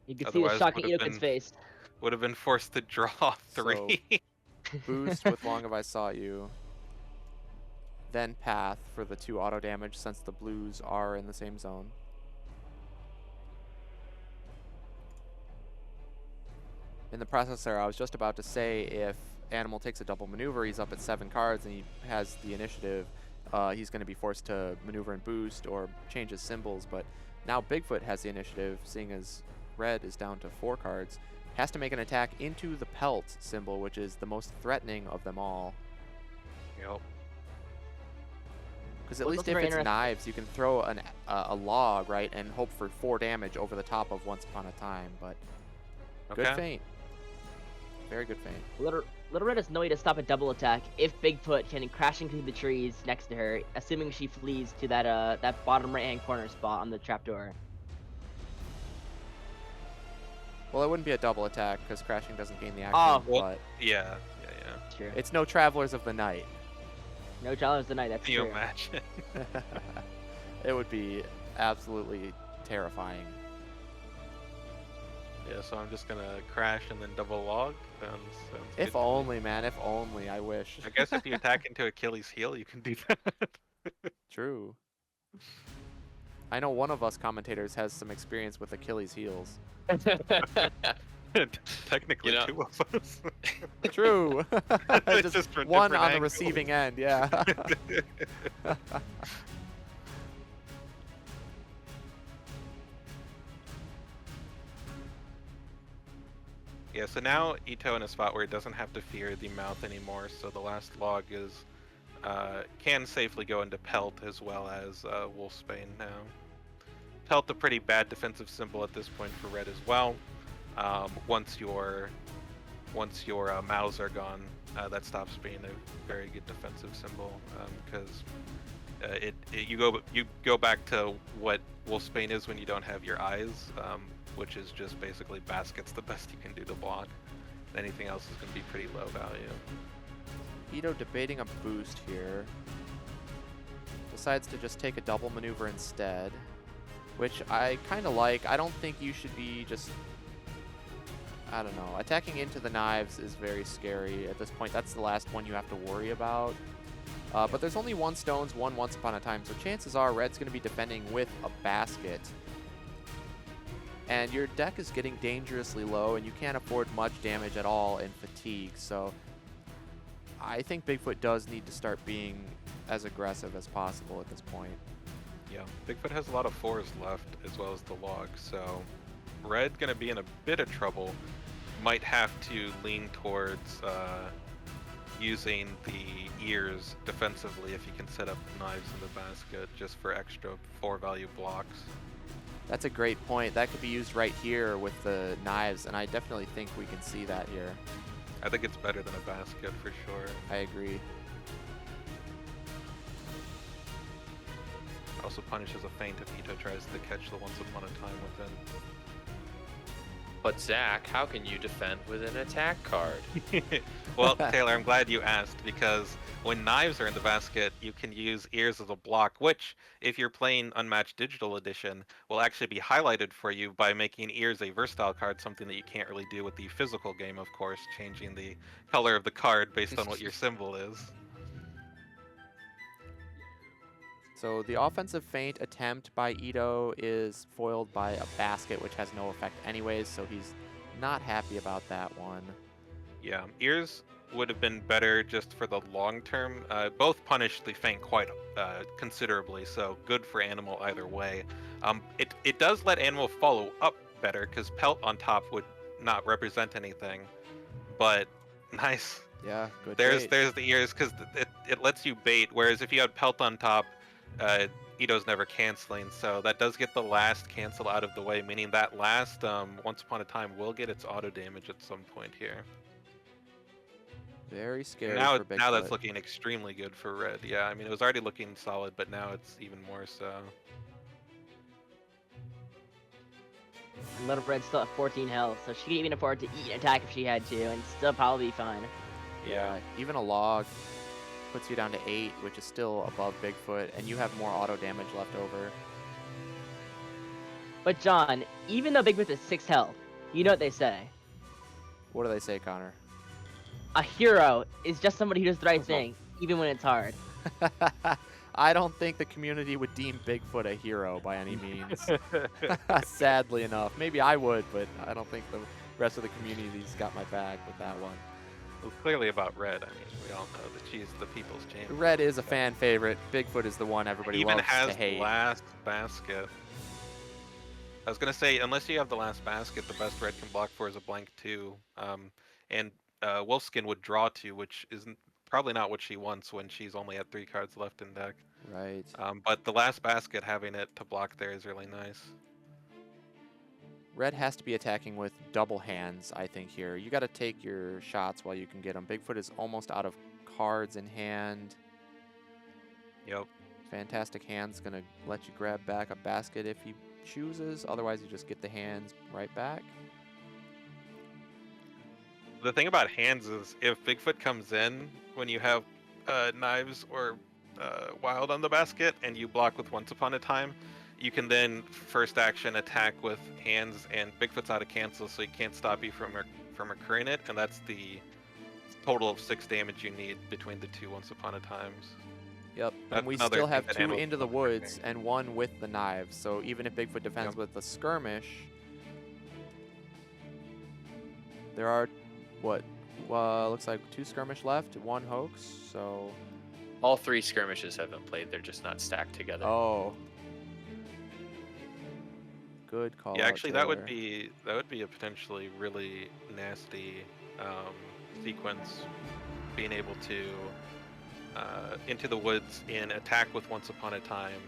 You can see the Otherwise, shock in would have ETOCUD's been face. forced to draw 3. Boost with Long Have I Sought You. Then Path for the 2 auto damage since the blues are in the same zone. In the process there, I was just about to say if Animal takes a double maneuver, he's up at 7 cards and he has the initiative. He's going to be forced to maneuver and boost or change his symbols, but now Bigfoot has the initiative, seeing as Red is down to 4 cards. Has to make an attack into the Pelt symbol, which is the most threatening of them all. Yep. Because at Well, least that's if very it's interesting. knives, you can throw a log, right, and hope for 4 damage over the top of Once Upon a Time, but good Okay. feint. Very good feint. Little Red has no way to stop a double attack if Bigfoot can crashing through the trees next to her, assuming she flees to that bottom right-hand corner spot on the trapdoor. Well, it wouldn't be a double attack because crashing doesn't gain the action, Oh. Well, but yeah. True. it's no Travelers of the Night. No challenge tonight. That's Can you true. imagine? It would be absolutely terrifying. Yeah, so I'm just gonna crash and then double log. Sounds good If to me. only, man. If only. I wish. I guess if you attack into Achilles' heel, you can do that. True. I know one of us commentators has some experience with Achilles' heels. Technically, You know- 2 of us. True. It's Just just from one different on the angles. receiving end. Yeah. Yeah, so now Ito in a spot where he doesn't have to fear the mouth anymore, so the last log is can safely go into Pelt as well as Wolfsbane now. Pelt a pretty bad defensive symbol at this point for Red as well. Once your mouths are gone, that stops being a very good defensive symbol because you go back to what Wolfsbane is when you don't have your eyes, which is just basically baskets the best you can do to block. Anything else is going to be pretty low value. Ito debating a boost here. Decides to just take a double maneuver instead, which I kind of like. I don't think you should be just... I don't know. Attacking into the knives is very scary at this point. That's the last one you have to worry about. But there's only 1 stones, 1 Once Upon a Time, so chances are Red's going to be defending with a basket. And your deck is getting dangerously low, and you can't afford much damage at all in fatigue, so I think Bigfoot does need to start being as aggressive as possible at this point. Yeah, Bigfoot has a lot of 4s left as well as the log, so Red gonna be in a bit of trouble. Might have to lean towards using the ears defensively if you can set up knives in the basket just for extra 4 value blocks. That's a great point. That could be used right here with the knives, and I definitely think we can see that here. I think it's better than a basket for sure. I agree. Also punishes a feint if Ito tries to catch the Once Upon a Time within. But Zach, how can you defend with an attack card? Well, Taylor, I'm glad you asked because when knives are in the basket, you can use ears as a block, which, if you're playing Unmatched Digital Edition, will actually be highlighted for you by making ears a versatile card, something that you can't really do with the physical game, of course, changing the color of the card based on what your symbol is. So the offensive feint attempt by Ito is foiled by a basket, which has no effect anyways, so he's not happy about that one. Yeah, ears would have been better just for the long term. Both punish the feint quite considerably, so good for Animal either way. It does let Animal follow up better because Pelt on top would not represent anything, but nice. Yeah, good There's bait. the ears because it lets you bait, whereas if you had Pelt on top, Ito's never canceling, so that does get the last cancel out of the way, meaning that last Once Upon a Time will get its auto damage at some point here. Very scary Now, for Bigfoot. now that's looking extremely good for Red. Yeah, I mean it was already looking solid, but now it's even more so. Little Red's still at 14 health, so she could even afford to eat an attack if she had to, and still probably be fine. Yeah, even a log. puts you down to 8, which is still above Bigfoot, and you have more auto damage left over. But John, even though Bigfoot's at 6 health, you know what they say. What do they say, Connor? A hero is just somebody who does the right thing, even when it's hard. I don't think the community would deem Bigfoot a hero by any means. Sadly enough. Maybe I would, but I don't think the rest of the community's got my back with that one. Well, clearly about Red. I mean, we all know that she's the people's champion. Red is a fan favorite. Bigfoot is the one everybody Even loves has to hate. last basket. I was gonna say, unless you have the last basket, the best Red can block for is a blank 2. And Wolfskin would draw 2, which isn't probably not what she wants when she's only at 3 cards left in deck. Right. But the last basket, having it to block there is really nice. Red has to be attacking with double hands, I think, here. You got to take your shots while you can get them. Bigfoot is almost out of cards in hand. Yep. Fantastic Hand's going to let you grab back a basket if he chooses. Otherwise, you just get the hands right back. The thing about hands is if Bigfoot comes in when you have knives or wild on the basket and you block with Once Upon a Time, you can then first action attack with hands, and Bigfoot's out of cancel, so he can't stop you from recurring it, and that's the total of 6 damage you need between the 2 Once Upon a Times. Yep, That's and we another still thing have that 2 handles into the the woods and 1 with the knives. So even if Bigfoot defends Yep. with the skirmish, there are, what, looks like 2 skirmish left, 1 hoax, so... All 3 skirmishes have been played. They're just not stacked together. Oh. Good call. Yeah, out actually, that would there. be a potentially really nasty sequence. Being able to into the woods in attack with Once Upon a Time.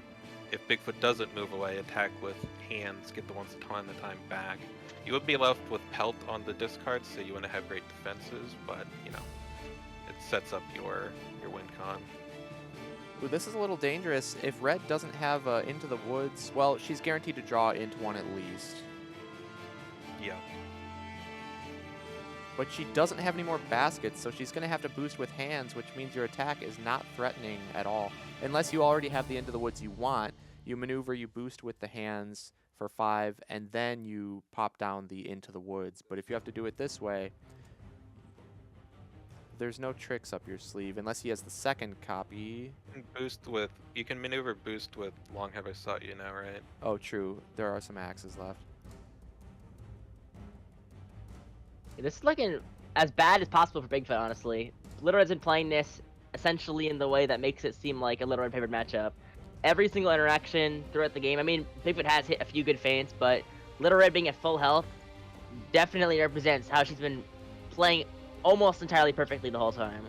If Bigfoot doesn't move away, attack with hands, get the Once Upon a Time back. You would be left with Pelt on the discard, so you wouldn't have great defenses, but you know, it sets up your win con. Ooh, this is a little dangerous. If Red doesn't have Into the Woods, well, she's guaranteed to draw into one at least. Yeah. But she doesn't have any more baskets, so she's going to have to boost with hands, which means your attack is not threatening at all. Unless you already have the Into the Woods you want, you maneuver, you boost with the hands for 5, and then you pop down the Into the Woods. But if you have to do it this way, there's no tricks up your sleeve, unless he has the second copy. You can maneuver boost with Long Have I Sought You now, right? Oh, true. There are some axes left. This is looking as bad as possible for Bigfoot, honestly. Little Red's been playing this essentially in the way that makes it seem like a Little Red favored matchup. Every single interaction throughout the game, I mean, Bigfoot has hit a few good feints, but Little Red being at full health definitely represents how she's been playing almost entirely perfectly the whole time.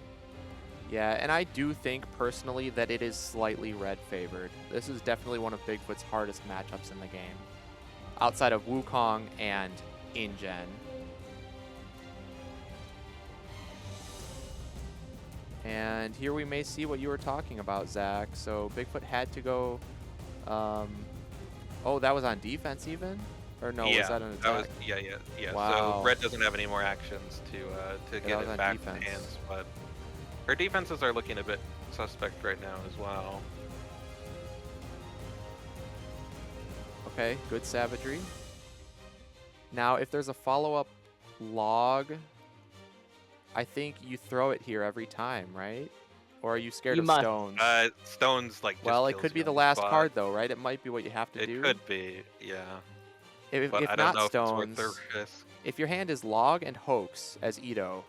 Yeah, and I do think personally that it is slightly Red favored. This is definitely one of Bigfoot's hardest matchups in the game, outside of Wukong and InGen. And here we may see what you were talking about, Zach. So Bigfoot had to go. Oh, that was on defense even, or no? Yeah, Was that an attack? yeah. Wow. So Red doesn't have any more actions to get was on it back defense. to hands, but her defenses are looking a bit suspect right now as well. Okay, good savagery. Now, if there's a follow-up log, I think you throw it here every time, right? Or are you scared You of must. stones? Stones like. Well, just it kills could be you the on last spot. card, though, right? It might be what you have to do. It could be, yeah. If But I not don't know stones, if it's worth the risk. if your hand is log and hoax as Edo,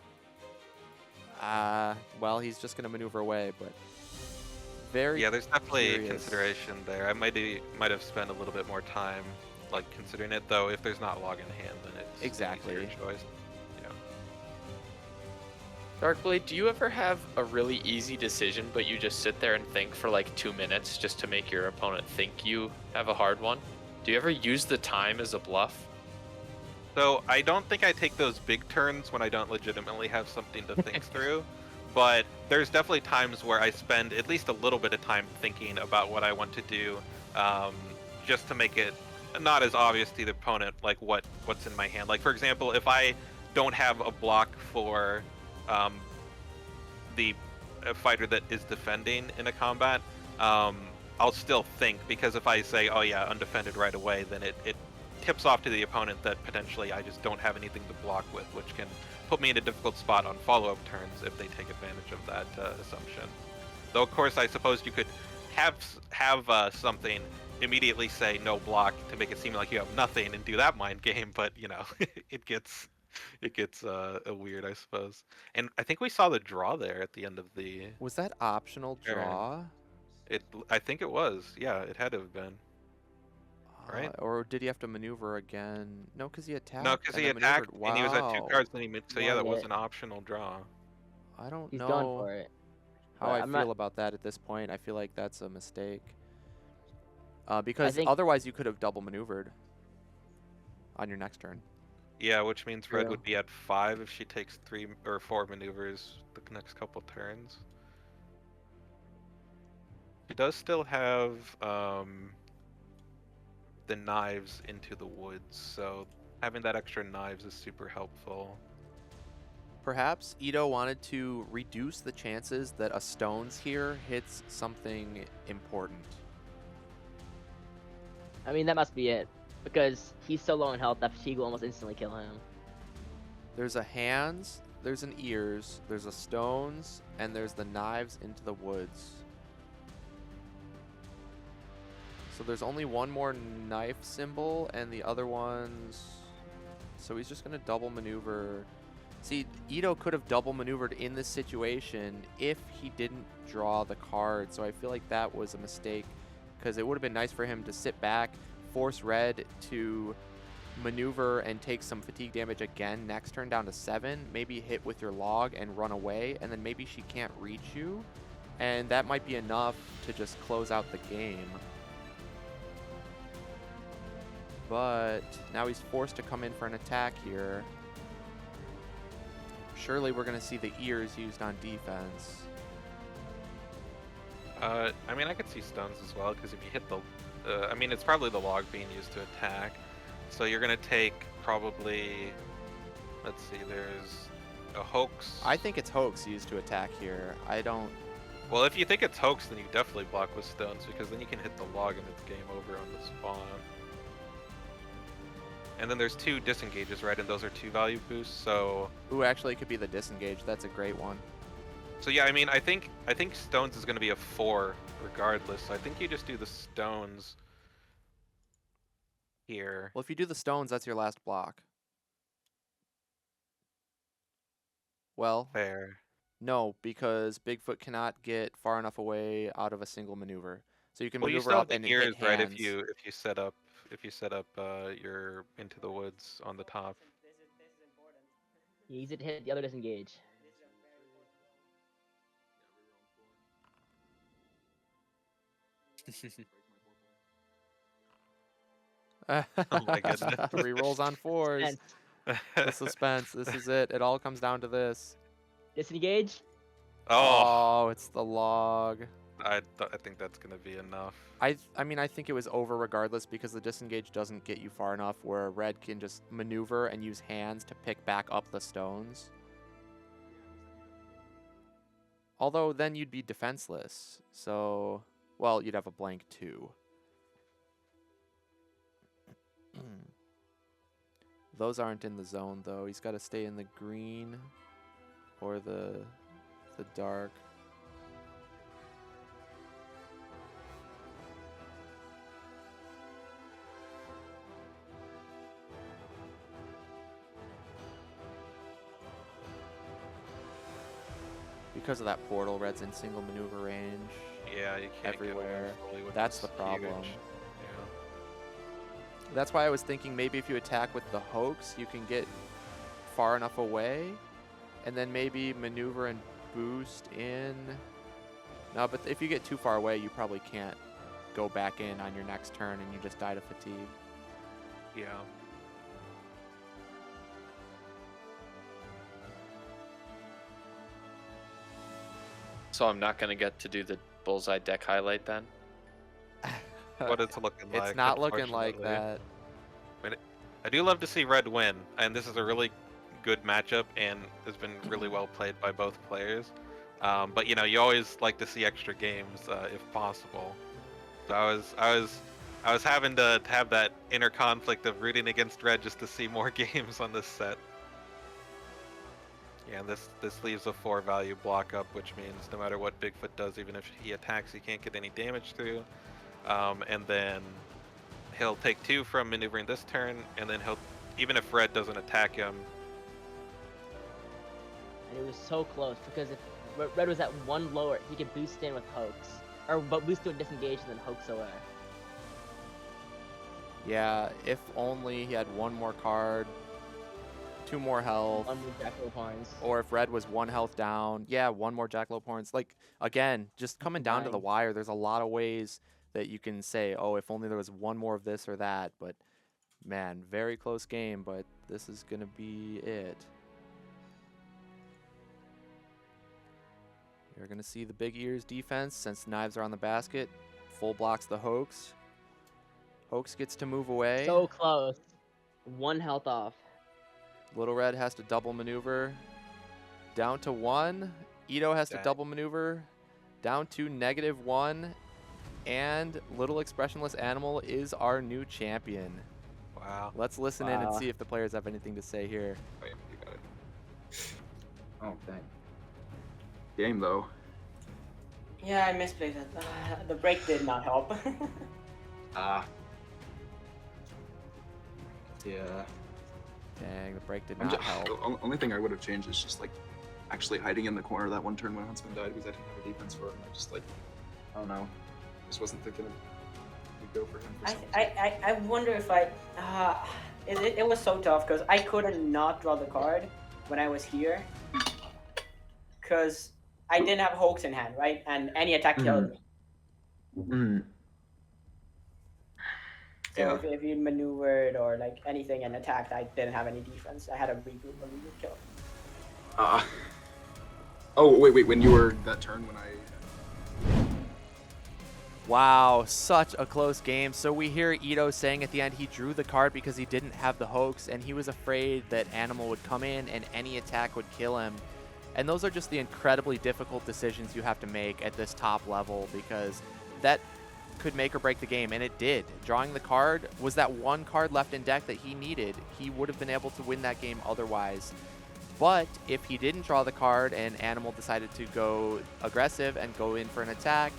well, he's just going to maneuver away, but very Yeah, there's definitely curious. consideration there. I might have spent a little bit more time, like considering it. Though, if there's not log in hand, then it's Exactly. an easier choice. Yeah. Darkblade, do you ever have a really easy decision, but you just sit there and think for like 2 minutes just to make your opponent think you have a hard one? Do you ever use the time as a bluff? So I don't think I take those big turns when I don't legitimately have something to think through, but there's definitely times where I spend at least a little bit of time thinking about what I want to do, just to make it not as obvious to the opponent, like what's in my hand. Like for example, if I don't have a block for the a fighter that is defending in a combat, I'll still think, because if I say, oh yeah, undefended right away, then it tips off to the opponent that potentially I just don't have anything to block with, which can put me in a difficult spot on follow-up turns if they take advantage of that assumption. Though of course I suppose you could have something immediately say no block to make it seem like you have nothing and do that mind game, but you know it gets weird, I suppose. And I think we saw the draw there at the end of the Was that optional turn. draw? I think it was. Yeah, it had to have been. Right? Or did he have to maneuver again? No, because he attacked. No, because and he then attacked maneuvered. and he was at 2 Wow. cards, then he so yeah, that Won was it. an optional draw. I don't He's going know for it. how but I I'm feel not- about that at this point. I feel like that's a mistake. Because think- otherwise you could have double maneuvered on your next turn. Yeah, which means Red True. would be at 5 if she takes 3 or 4 maneuvers the next couple turns. She does still have the knives into the woods, so having that extra knives is super helpful. Perhaps Ito wanted to reduce the chances that a stones here hits something important. I mean, that must be it. Because he's so low in health that fatigue will almost instantly kill him. There's a hands, there's an ears, there's a stones, and there's the knives into the woods. So there's only one more knife symbol, and the other ones... So he's just going to double maneuver. See, Ito could have double maneuvered in this situation if he didn't draw the card. So I feel like that was a mistake, because it would have been nice for him to sit back, force Red to maneuver and take some fatigue damage again next turn down to 7, maybe hit with your log and run away, and then maybe she can't reach you, and that might be enough to just close out the game. But now he's forced to come in for an attack here. Surely we're going to see the ears used on defense. I mean, I could see stones as well, because if you hit the... I mean, it's probably the log being used to attack. So you're going to take probably... Let's see, there's a hoax. I think it's hoax used to attack here. I don't... Well, if you think it's hoax, then you definitely block with stones, because then you can hit the log and it's game over on the spawn. And then there's 2 disengages, right? And those are 2 value boosts, so... Ooh, actually, it could be the disengage. That's a great one. So yeah, I mean, I think stones is going to be a 4 regardless. So I think you just do the stones here. Well, if you do the stones, that's your last block. Well, Fair. no, because Bigfoot cannot get far enough away out of a single maneuver. So you can Well, you maneuver still have up the and ears, hit right? hands. If you set up your into the woods on the top. He needs to hit the other disengage. Oh my goodness. 3 rolls on 4s. And The suspense. This is it. It all comes down to this. disengage. Oh, Oh, it's the log. I think that's gonna be enough. I mean, I think it was over regardless, because the disengage doesn't get you far enough where Red can just maneuver and use hands to pick back up the stones. Although then you'd be defenseless. So, well, you'd have a blank 2. Those aren't in the zone though. He's got to stay in the green or the dark. Because of that portal, Red's in single maneuver range. Yeah, you can't Everywhere. Get away fully with That's this the problem. huge- Yeah. That's why I was thinking maybe if you attack with the hoax, you can get far enough away, and then maybe maneuver and boost in. No, but if you get too far away, you probably can't go back in on your next turn, and you just die to fatigue. Yeah. So I'm not gonna get to do the bullseye deck highlight then. What it's looking like. It's not looking like unfortunately. that. I do love to see Red win, and this is a really good matchup and has been really well played by both players. But you know, you always like to see extra games if possible. So I was having to have that inner conflict of rooting against red just to see more games on this set. Yeah, this leaves a 4 value block up, which means no matter what Bigfoot does, even if he attacks, he can't get any damage through. And then he'll take 2 from maneuvering this turn, and then he'll, even if red doesn't attack him. And it was so close because if red was at 1 lower, he could boost in with Hoax, or boost to a disengage and then Hoax away. Yeah, if only he had 1 more card, 2 more health. 1 more Jackalope Horns. Or if red was 1 health down, yeah, 1 more Jackalope Horns. Like, again, just coming down to the wire, there's a lot of ways that you can say, oh, if only there was 1 more of this or that. But, man, very close game, but this is going to be it. You're going to see the Big Ears defense since knives are on the basket. Full blocks the Hoax. Hoax gets to move away. So close. 1 health off. Little Red has to double maneuver. Down to 1. Ito has to double maneuver. Down to -1. And Little Expressionless Animal is our new champion. Wow. Let's listen in and see if the players have anything to say here. Oh, yeah, you got it. Oh, dang. Game, though. Yeah, I misplayed it. The break did not help. Yeah. Dang, the break did not help. The only thing I would have changed is just, like, actually hiding in the corner that one turn when Huntsman died because I didn't have a defense for him. I just, like, I don't know. Just wasn't thinking of go for him for some reason. I wonder if it was so tough because I couldn't not draw the card when I was here because I didn't have Hoax in hand, right? And any attack killed me. Mm. So Yeah. if you maneuvered or like anything and attacked, I didn't have any defense. I had a regroup when we would kill. Oh, wait, when you were that turn when I... Wow, such a close game. So we hear Ito saying at the end he drew the card because he didn't have the Hoax and he was afraid that Animal would come in and any attack would kill him. And those are just the incredibly difficult decisions you have to make at this top level because that could make or break the game, and it did. Drawing the card was that 1 card left in deck that he needed. He would have been able to win that game otherwise. But if he didn't draw the card and Animal decided to go aggressive and go in for an attack,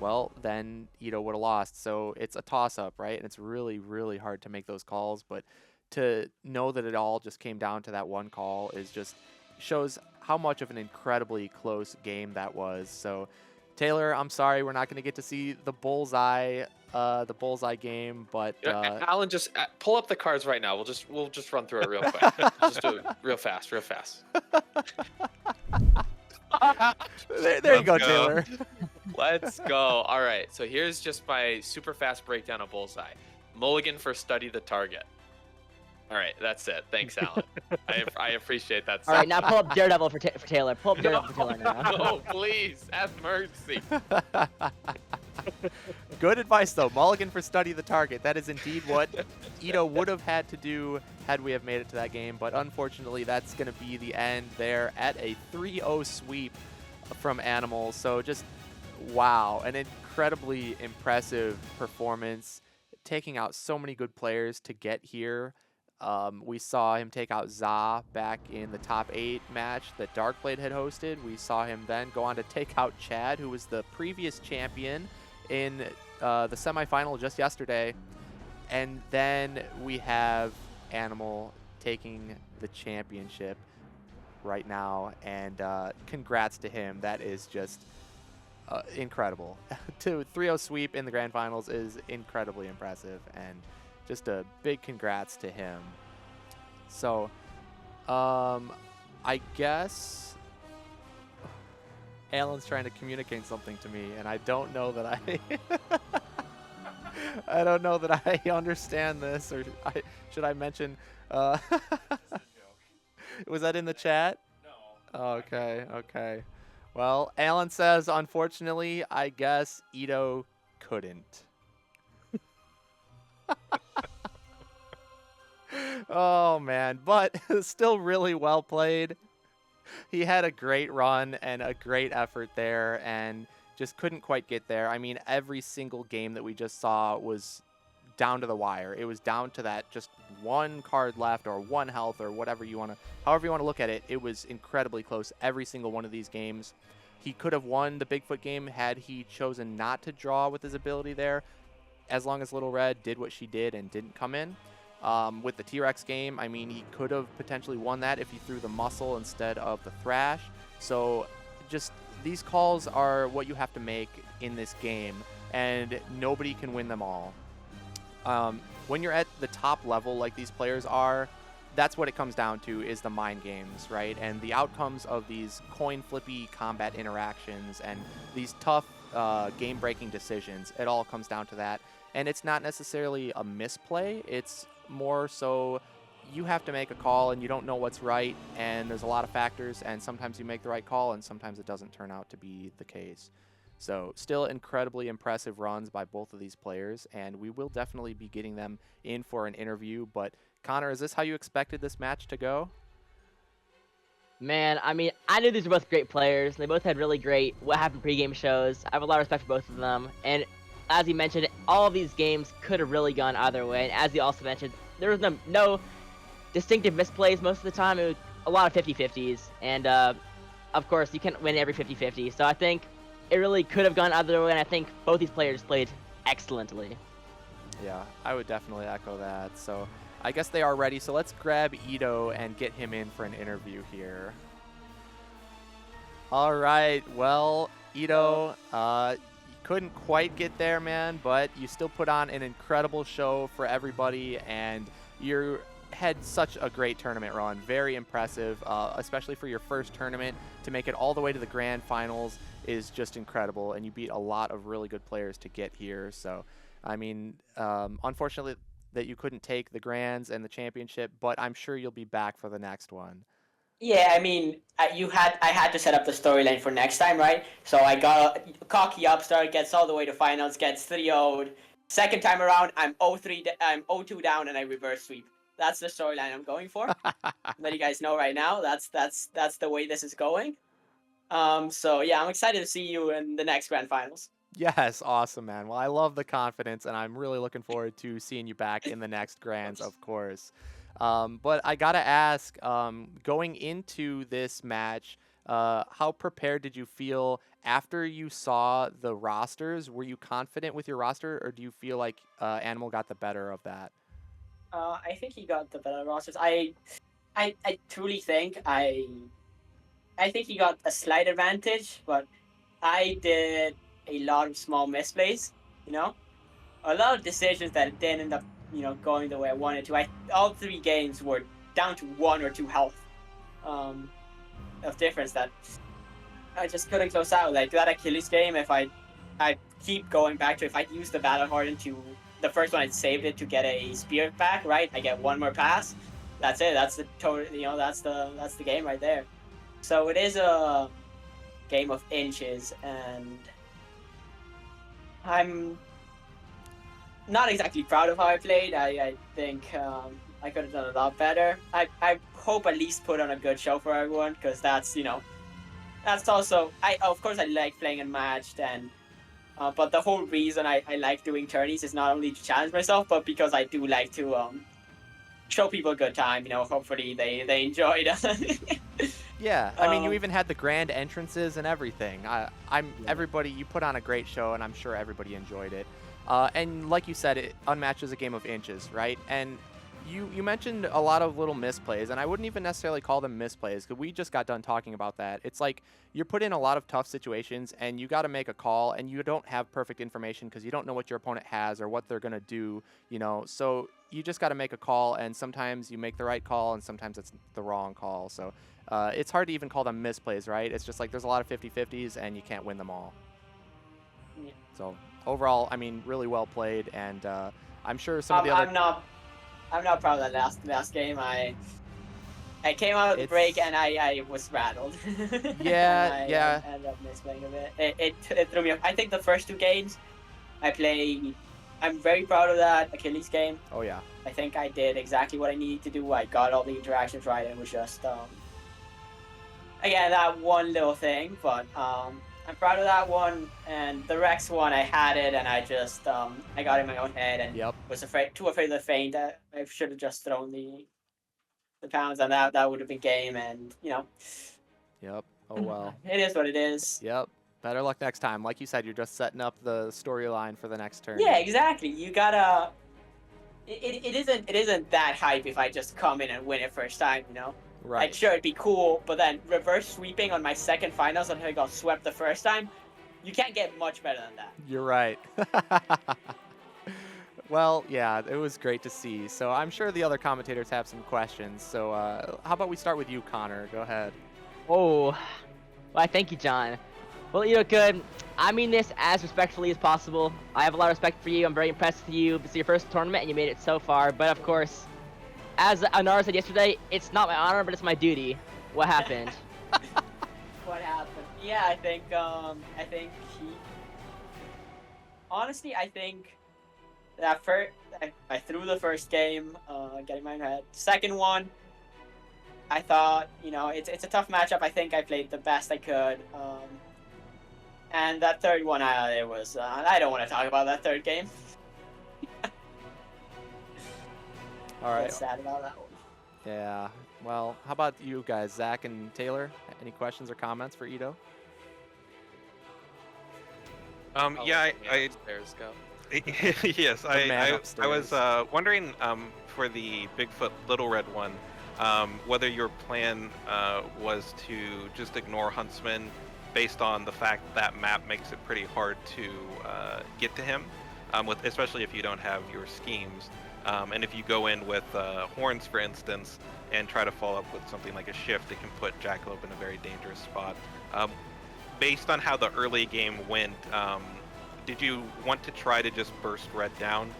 well, then Ito would have lost. So it's a toss-up, right? And it's really, really hard to make those calls. But to know that it all just came down to that 1 call is just shows how much of an incredibly close game that was. So Taylor, I'm sorry we're not going to get to see the bullseye game, but Alan, just pull up the cards right now. We'll just run through it real quick. Just do it real fast. there you go, Taylor. Let's go. All right, so here's just my super fast breakdown of bullseye. Mulligan for study the target. All right, that's it. Thanks, Alan. I appreciate that. All right, now pull up Daredevil for Taylor. Pull up Daredevil for Taylor now. No, please, have mercy. Good advice, though. Mulligan for study the target. That is indeed what Ito would have had to do had we have made it to that game. But unfortunately, that's going to be the end there at a 3-0 sweep from Animal. So just, wow, an incredibly impressive performance, taking out so many good players to get here. We saw him take out Za back in the top 8 match that Darkblade had hosted. We saw him then go on to take out Chad, who was the previous champion in the semifinal just yesterday. And then we have Animal taking the championship right now. And congrats to him. That is just incredible. To 3-0 sweep in the grand finals is incredibly impressive. And just a big congrats to him. So, I guess Alan's trying to communicate something to me, and I don't know that I don't know that I understand this, or should I mention? Was that in the chat? No. Okay. Well, Alan says, unfortunately, I guess Ito couldn't. Oh, man. But still really well played. He had a great run and a great effort there and just couldn't quite get there. I mean, every single game that we just saw was down to the wire. It was down to that just one card left or one health or whatever you want to, however you want to look at it. It was incredibly close every single one of these games. He could have won the Bigfoot game had he chosen not to draw with his ability there, as long as Little Red did what she did and didn't come in. With the T-Rex game, I mean, he could have potentially won that if he threw the muscle instead of the thrash. So just these calls are what you have to make in this game, and nobody can win them all. When you're at the top level like these players are, that's what it comes down to, is the mind games, right? And the outcomes of these coin flippy combat interactions and these tough game-breaking decisions. It all comes down to that. And it's not necessarily a misplay. It's more so you have to make a call and you don't know what's right, and there's a lot of factors, and sometimes you make the right call and sometimes it doesn't turn out to be the case. So still incredibly impressive runs by both of these players, and we will definitely be getting them in for an interview. But Connor, is this how you expected this match to go? Man, I mean, I knew these were both great players. They both had really great What Happened pregame shows. I have a lot of respect for both of them. And as you mentioned, all of these games could have really gone either way. And as you also mentioned, there was no distinctive misplays most of the time. It was a lot of 50-50s. And, of course, you can't win every 50-50. So I think it really could have gone either way. And I think both these players played excellently. Yeah, I would definitely echo that. So I guess they are ready. So let's grab Ito and get him in for an interview here. All right. Well, Ito, you couldn't quite get there, man, but you still put on an incredible show for everybody, and you had such a great tournament run. Very impressive, especially for your first tournament. To make it all the way to the grand finals is just incredible, and you beat a lot of really good players to get here. So, I mean, unfortunately that you couldn't take the grands and the championship, but I'm sure you'll be back for the next one. Yeah, I mean, I had to set up the storyline for next time, right? So I got a cocky upstart, gets all the way to finals, gets 3-0'd. Second time around, I'm 0-3, I'm 0-2 down, and I reverse sweep. That's the storyline I'm going for. Let you guys know right now. That's the way this is going. So yeah, I'm excited to see you in the next grand finals. Yes, awesome, man. Well, I love the confidence, and I'm really looking forward to seeing you back in the next grands, of course. But I gotta ask, going into this match, how prepared did you feel after you saw the rosters? Were you confident with your roster, or do you feel like Animal got the better of that? I think he got the better rosters. I truly think I think he got a slight advantage, but I did a lot of small misplays, you know? A lot of decisions that didn't end up, going the way I wanted to. All 3 games were down to 1 or 2 health of difference that I just couldn't close out. Like that Achilles game, if I keep going back to, if I use the Battle Harden to, the first one I saved it to get a spear back, right? I get 1 more pass. That's it. That's the total, that's the game right there. So it is a game of inches, and I'm not exactly proud of how I played. I think I could have done a lot better. I hope at least put on a good show for everyone, because that's, that's also, of course I like playing Unmatched, and but the whole reason I like doing tourneys is not only to challenge myself, but because I do like to show people a good time. Hopefully they enjoy it. Yeah, I mean, you even had the grand entrances and everything. Everybody, you put on a great show, and I'm sure everybody enjoyed it. And like you said, Unmatched is a game of inches, right? And you mentioned a lot of little misplays, and I wouldn't even necessarily call them misplays, because we just got done talking about that. It's like you're put in a lot of tough situations, and you got to make a call, and you don't have perfect information because you don't know what your opponent has or what they're going to do, So you just got to make a call, and sometimes you make the right call, and sometimes it's the wrong call. So it's hard to even call them misplays, right? It's just like there's a lot of 50-50s, and you can't win them all. Yeah. So overall, I mean, really well played, and I'm sure some of the other... I'm not proud of that last game. I came out of the break and I was rattled. Yeah, yeah. I ended up misplaying a bit. It threw me off. I think the first 2 games I'm very proud of that Achilles game. Oh yeah. I think I did exactly what I needed to do. I got all the interactions right. It was just again, that one little thing, but I'm proud of that one. And the Rex one, I had it, and I just I got in my own head and Yep. was too afraid of the feint. That I should have just thrown the pounds, and that would have been game. And Yep. Oh well. it is what it is. Yep. Better luck next time. Like you said, you're just setting up the storyline for the next turn. Yeah, exactly. You gotta. It isn't that hype if I just come in and win it first time, Right. Like, sure, it'd be cool, but then reverse sweeping on my second finals until I got swept the first time, you can't get much better than that. You're right. Well, yeah, it was great to see. So I'm sure the other commentators have some questions. So how about we start with you, Connor? Go ahead. Oh, well, thank you, John. Well, ETOCUD, I mean this as respectfully as possible. I have a lot of respect for you. I'm very impressed with you. This is your first tournament, and you made it so far. But of course, as Anara said yesterday, it's not my honor, but it's my duty. What happened? What happened? Yeah, I think he. Honestly, I think that first I threw the first game, getting my head. Second one, I thought it's a tough matchup. I think I played the best I could. And that third one, it was I don't want to talk about that third game. All right. It's sad about that one. Yeah. Well, how about you guys, Zach and Taylor? Any questions or comments for Ito? Yeah, I upstairs go. yes, man I upstairs. was wondering for the Bigfoot Little Red one, whether your plan was to just ignore Huntsman based on the fact that map makes it pretty hard to get to him, especially if you don't have your schemes. And if you go in with Horns, for instance, and try to follow up with something like a Shift, it can put Jackalope in a very dangerous spot. Based on how the early game went, did you want to try to just burst Red down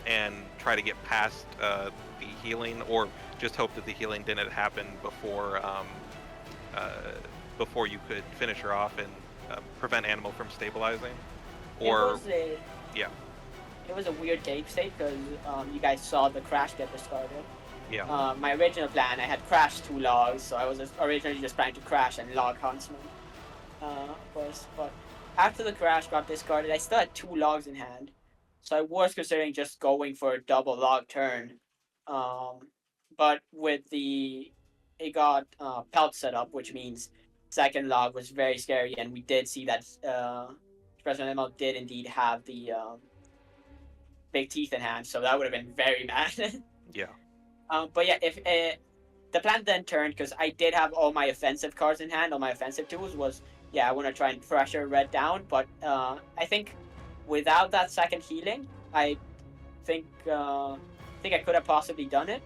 and try to get past the healing, or just hope that the healing didn't happen before you could finish her off and prevent Animal from stabilizing? Or yeah. It was a weird game state because you guys saw the crash get discarded. Yeah. My original plan, I had crashed 2 logs, so I was originally just planning to crash and log Huntsman, of course. But after the crash got discarded, I still had 2 logs in hand, so I was considering just going for a double log turn. But with it got pelt set up, which means second log was very scary, and we did see that President Emil did indeed have the big teeth in hand, so that would have been very bad. Yeah. But yeah, if the plan then turned, because I did have all my offensive cards in hand, all my offensive tools, was I want to try and pressure Red down, but I think without that second healing, I think I could have possibly done it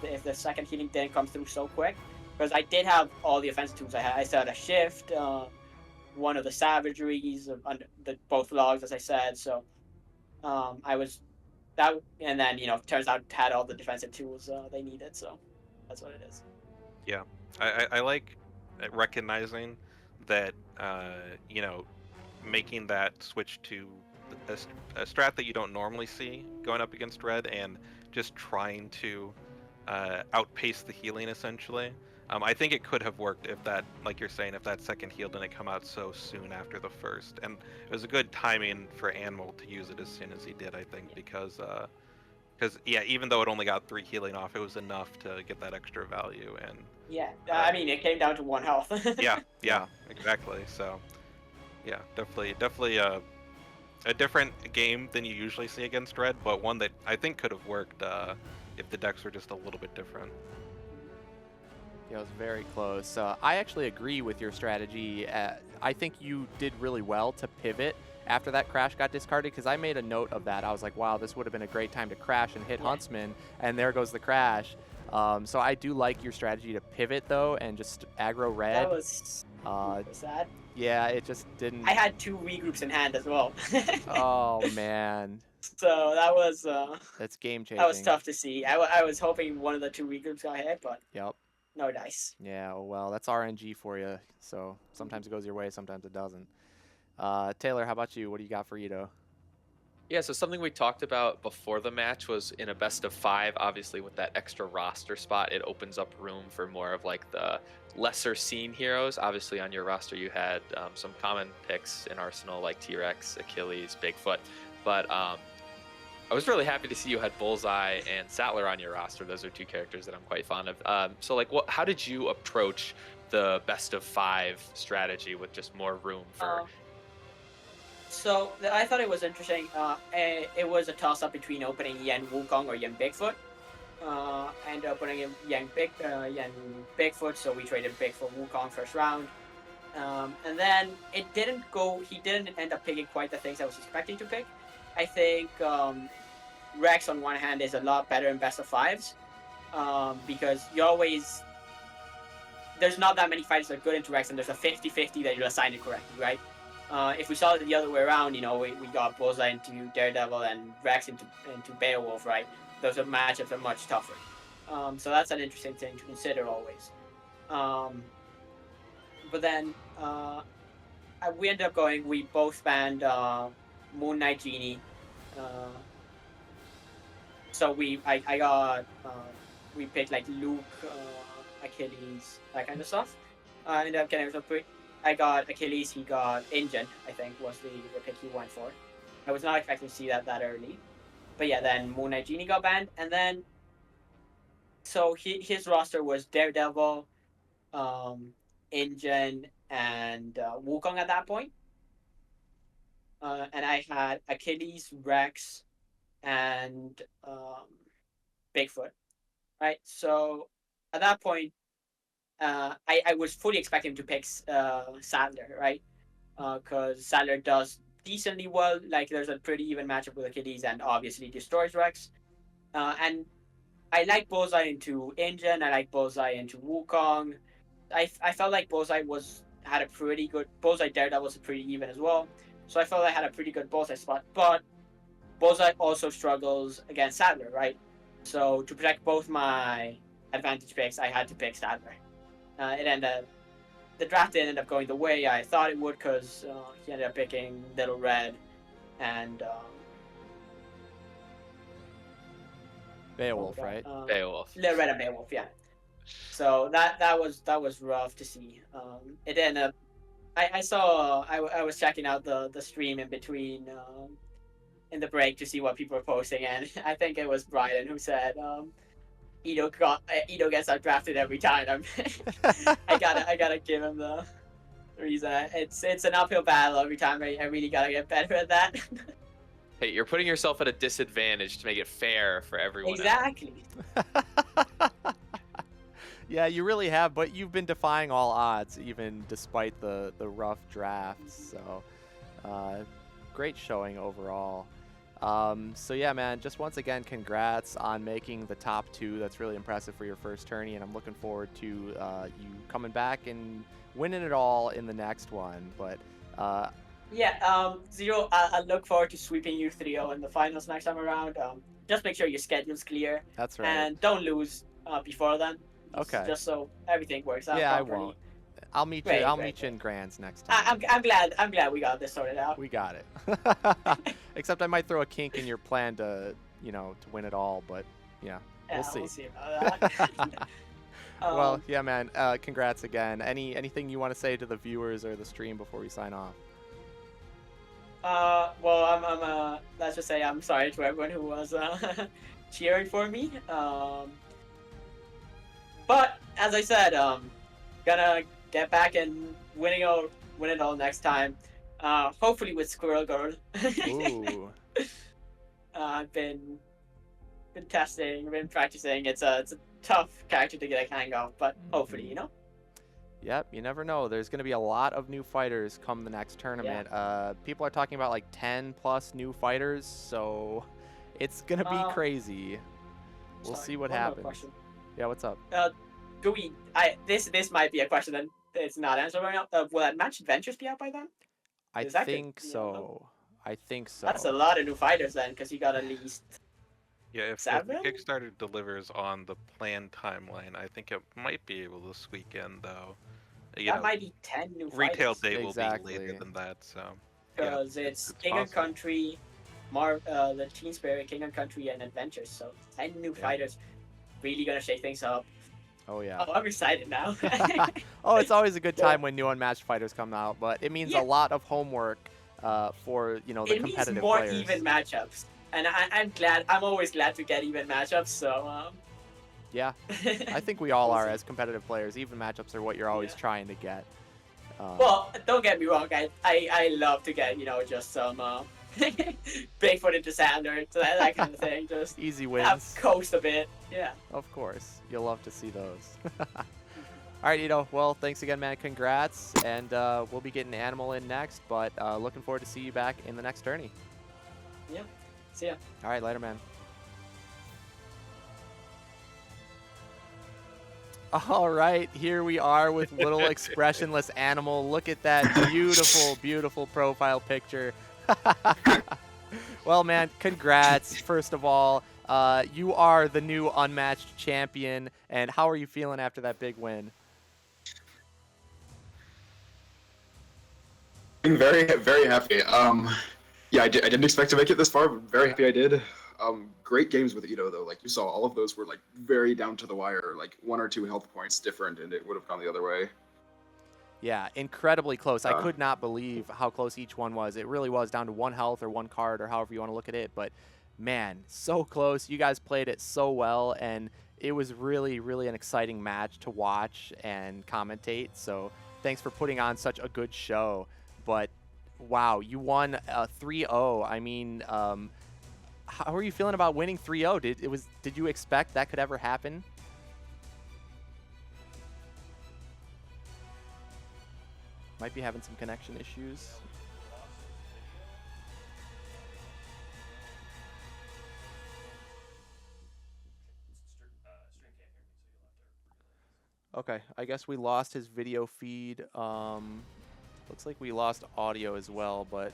if the second healing didn't come through so quick, because I did have all the offensive tools. I still had a Shift, one of the savageries under both logs, as I said. So I was that, and then turns out had all the defensive tools they needed. So that's what it is. Yeah, I like recognizing that making that switch to a strat that you don't normally see going up against Red, and just trying to outpace the healing essentially. I think it could have worked if that, like you're saying, if that second heal didn't come out so soon after the first. And it was a good timing for Animal to use it as soon as he did, I think, because yeah, even though it only got 3 healing off, it was enough to get that extra value. And yeah, I mean, it came down to 1 health. yeah, exactly. So yeah, definitely a different game than you usually see against Red, but one that I think could have worked if the decks were just a little bit different. Yeah, it was very close. I actually agree with your strategy. I think you did really well to pivot after that crash got discarded, because I made a note of that. I was like, wow, this would have been a great time to crash and hit Huntsman, and there goes the crash. So I do like your strategy to pivot, though, and just aggro Red. That was sad. Yeah, it just didn't. I had 2 regroups in hand as well. Oh, man. So that was That's game-changing. that was tough to see. I was hoping one of the 2 regroups got hit, but Yep. no dice. Yeah, well, that's RNG for you. So sometimes it goes your way, sometimes it doesn't. Taylor, how about you? What do you got for Ito? Yeah, so something we talked about before the match was in a best of 5, obviously with that extra roster spot, it opens up room for more of like the lesser seen heroes. Obviously on your roster you had some common picks in Arsenal like T-Rex, Achilles, Bigfoot, but I was really happy to see you had Bullseye and Sattler on your roster. Those are two characters that I'm quite fond of. So like how did you approach the best of 5 strategy with just more room for I thought it was interesting. It was a toss up between opening Yen Wukong or Yen Bigfoot. I ended up putting in Yen Bigfoot, so we traded Big for Wukong first round. And then it didn't go. He didn't end up picking quite the things I was expecting to pick. I think Rex on one hand is a lot better in best of 5s because you always there's not that many fighters that are good into Rex, and there's a 50-50 that you assign it correctly, right? If we saw it the other way around, we got Bullseye into Daredevil and Rex into Beowulf, right? Those matchups are much tougher. So that's an interesting thing to consider always. But then we ended up going. We both banned Moon Knight Genie. So I got we picked like Luke, Achilles, that kind of stuff. I ended up getting some pretty. I got Achilles. He got Ingen. I think was the pick he went for. I was not expecting to see that early, but yeah. Then Moon Knight Genie got banned, and then so his roster was Daredevil, Ingen, and Wukong at that point. And I had Achilles, Rex, and Bigfoot. Right. So at that point, I was fully expecting him to pick Sadler, right? Because Sadler does decently well. Like there's a pretty even matchup with Achilles, and obviously destroys Rex. And I like Bullseye into Ingen. I like Bullseye into Wukong. I felt like Bullseye had a pretty good Bullseye Daredevil was pretty even as well. So I felt I had a pretty good Bullseye spot. But Bullseye also struggles against Sadler, right? So to protect both my advantage picks, I had to pick Sadler. The draft didn't end up going the way I thought it would because he ended up picking Little Red and Beowulf, right? Beowulf? Little Red and Beowulf, yeah. So that was rough to see. It ended up. I was checking out the stream in between in the break to see what people were posting, and I think it was Brian who said Edo gets outdrafted every time. I gotta give him the reason. It's an uphill battle every time. I really gotta get better at that. Hey, you're putting yourself at a disadvantage to make it fair for everyone Exactly. Yeah, you really have, but you've been defying all odds, even despite the rough drafts. So, great showing overall. So yeah, man, just once again, congrats on making the top 2. That's really impressive for your first tourney, and I'm looking forward to you coming back and winning it all in the next one. But yeah, Zero, I look forward to sweeping you 3-0 in the finals next time around. Just make sure your schedule's clear. That's right. And don't lose before then. Okay. Just so everything works out yeah, properly. I won't. I'll meet you. I'll meet you in Grands next time. I'm glad we got this sorted out. We got it. Except I might throw a kink in your plan to win it all, but yeah, we'll see. We'll see about that. Well, yeah, man. Congrats again. Anything you want to say to the viewers or the stream before we sign off? Well, I'm let's just say I'm sorry to everyone who was cheering for me. But as I said, gonna get back and win it all next time. Hopefully with Squirrel Girl. Ooh. I've been testing, been practicing. It's a tough character to get a hang of, but hopefully, Yep, you never know. There's going to be a lot of new fighters come the next tournament. Yeah. People are talking about like 10 plus new fighters, so it's going to be crazy. We'll see what happens. Yeah, what's up? This might be a question that it's not answered right now. Will Unmatched Adventures be out by then? I think so. I think so. That's a lot of new fighters then, because you got at least. Yeah, if the Kickstarter delivers on the planned timeline, I think it might be able to squeak in, though. That might be 10 new retail fighters. date will be later than that, so. Because it's bigger possible. country, the Teen Spirit, King and Country, and Adventures. So 10 new fighters, really gonna shake things up. Oh yeah. Oh, I'm excited now. Oh, it's always a good time when new Unmatched fighters come out, but it means a lot of homework for the it means competitive more players. even matchups, and I'm glad. I'm always glad to get even matchups. So Yeah, I think we all We'll are see. as competitive players. Even matchups are what you're always trying to get. Well, don't get me wrong. I love to get just some Bigfoot into Sander, so that kind of thing. Just Easy have wins. coast a bit. Yeah. Of course, you'll love to see those. All right, Ito. Well, thanks again, man. Congrats, and we'll be getting Animal in next, but looking forward to see you back in the next tourney. Yeah. See ya. All right, later, man. All right, here we are with Little Expressionless Animal. Look at that beautiful, beautiful profile picture. Well, man, congrats, first of all. You are the new Unmatched champion, and how are you feeling after that big win? I'm very, very happy. Yeah, I didn't expect to make it this far, but very happy I did. Great games with Ito, though. Like you saw, all of those were like very down to the wire, like 1 or 2 health points different, and it would have gone the other way. Yeah, incredibly close. I could not believe how close each one was. It really was down to 1 health or 1 card or however you want to look at it. But, man, so close. You guys played it so well, and it was really, really an exciting match to watch and commentate. So thanks for putting on such a good show. But, wow, you won 3-0. I mean, how are you feeling about winning 3-0? Did you expect that could ever happen? Might be having some connection issues. Okay, I guess we lost his video feed. Looks like we lost audio as well, but...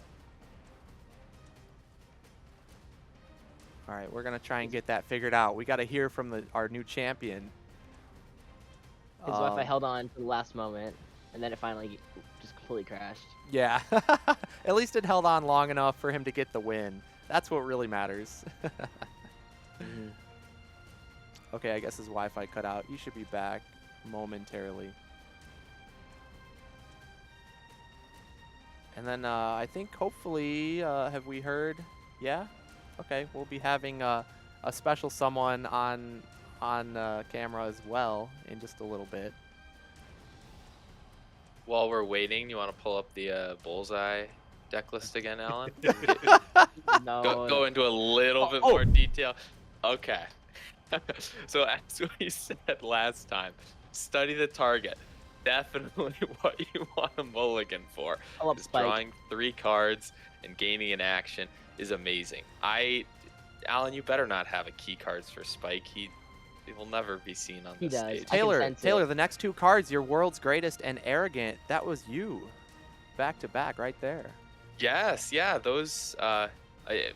All right, we're going to try and get that figured out. We got to hear from our new champion. His Wi-Fi held on to the last moment, and then it finally just completely crashed. Yeah, at least it held on long enough for him to get the win. That's what really matters. Okay, I guess his Wi-Fi cut out. You should be back momentarily. And then I think hopefully, have we heard? Yeah? Okay, we'll be having a special someone on camera as well in just a little bit. While we're waiting, you want to pull up the Bullseye deck list again, Alan? No. Go into a little bit more detail. Okay. So as we said last time, study the target. Definitely what you want a mulligan for. Is drawing 3 cards and gaining an action is amazing. Alan, you better not have a key cards for Spike. He will never be seen on this stage. Taylor, the next 2 cards, your World's Greatest and Arrogant, that was you. Back to back right there. Yes, yeah, those,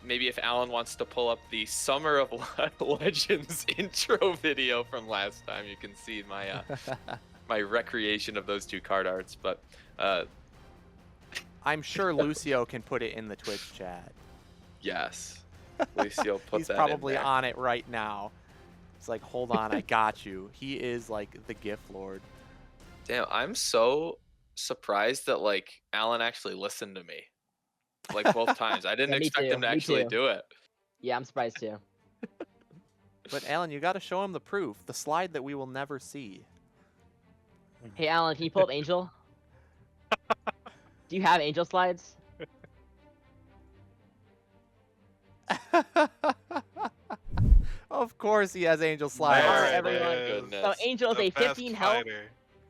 maybe if Alan wants to pull up the Summer of Legends intro video from last time, you can see my, my recreation of those 2 card arts, but... I'm sure Lucio can put it in the Twitch chat. Yes. Lucio put He's that probably in there. on it right now. It's like, hold on, I got you. He is like the gift lord. Damn, I'm so surprised that like Alan actually listened to me. Like both times. I didn't expect him to actually do it. Yeah, I'm surprised too. But Alan, you got to show him the proof. The slide that we will never see. Hey Alan, can you pull up Angel? Do you have Angel slides? Of course he has Angel slides. All right, everyone. Goodness. So Angel is a 15 health.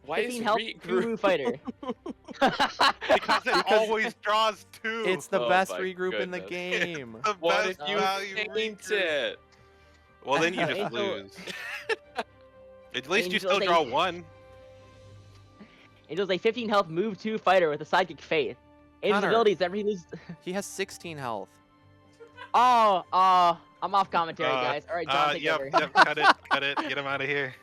Why 15 health Guru fighter. Because it always draws 2. It's the Oh best my regroup in the goodness. game. The What best if you value paint regroup. it? Well, then you just Angel- lose. At least you Angel still is a- draw 1. Angel's a 15 health move 2 fighter with a psychic faith. Angel's Connor. abilities that he loses. He has 16 health. Oh, I'm off commentary, guys. All right, John, take Yep, over. yep, cut it, get him out of here.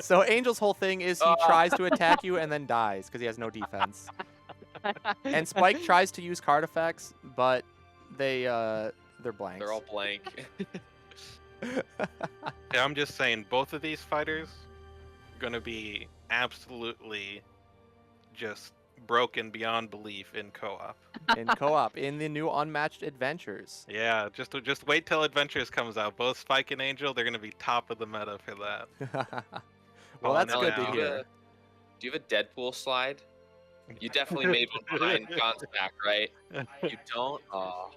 So Angel's whole thing is he tries to attack you and then dies because he has no defense. And Spike tries to use card effects, but they're blanks. They're all blank. Yeah, I'm just saying, both of these fighters are gonna be absolutely just broken beyond belief in co-op. in co-op in the new Unmatched Adventures. Yeah, just wait till Adventures comes out. Both Spike and Angel, they're gonna be top of the meta for that. Well, that's Calling good it to now. hear. Do you have a Deadpool slide? You definitely made one behind John's back, right? You don't? Oh.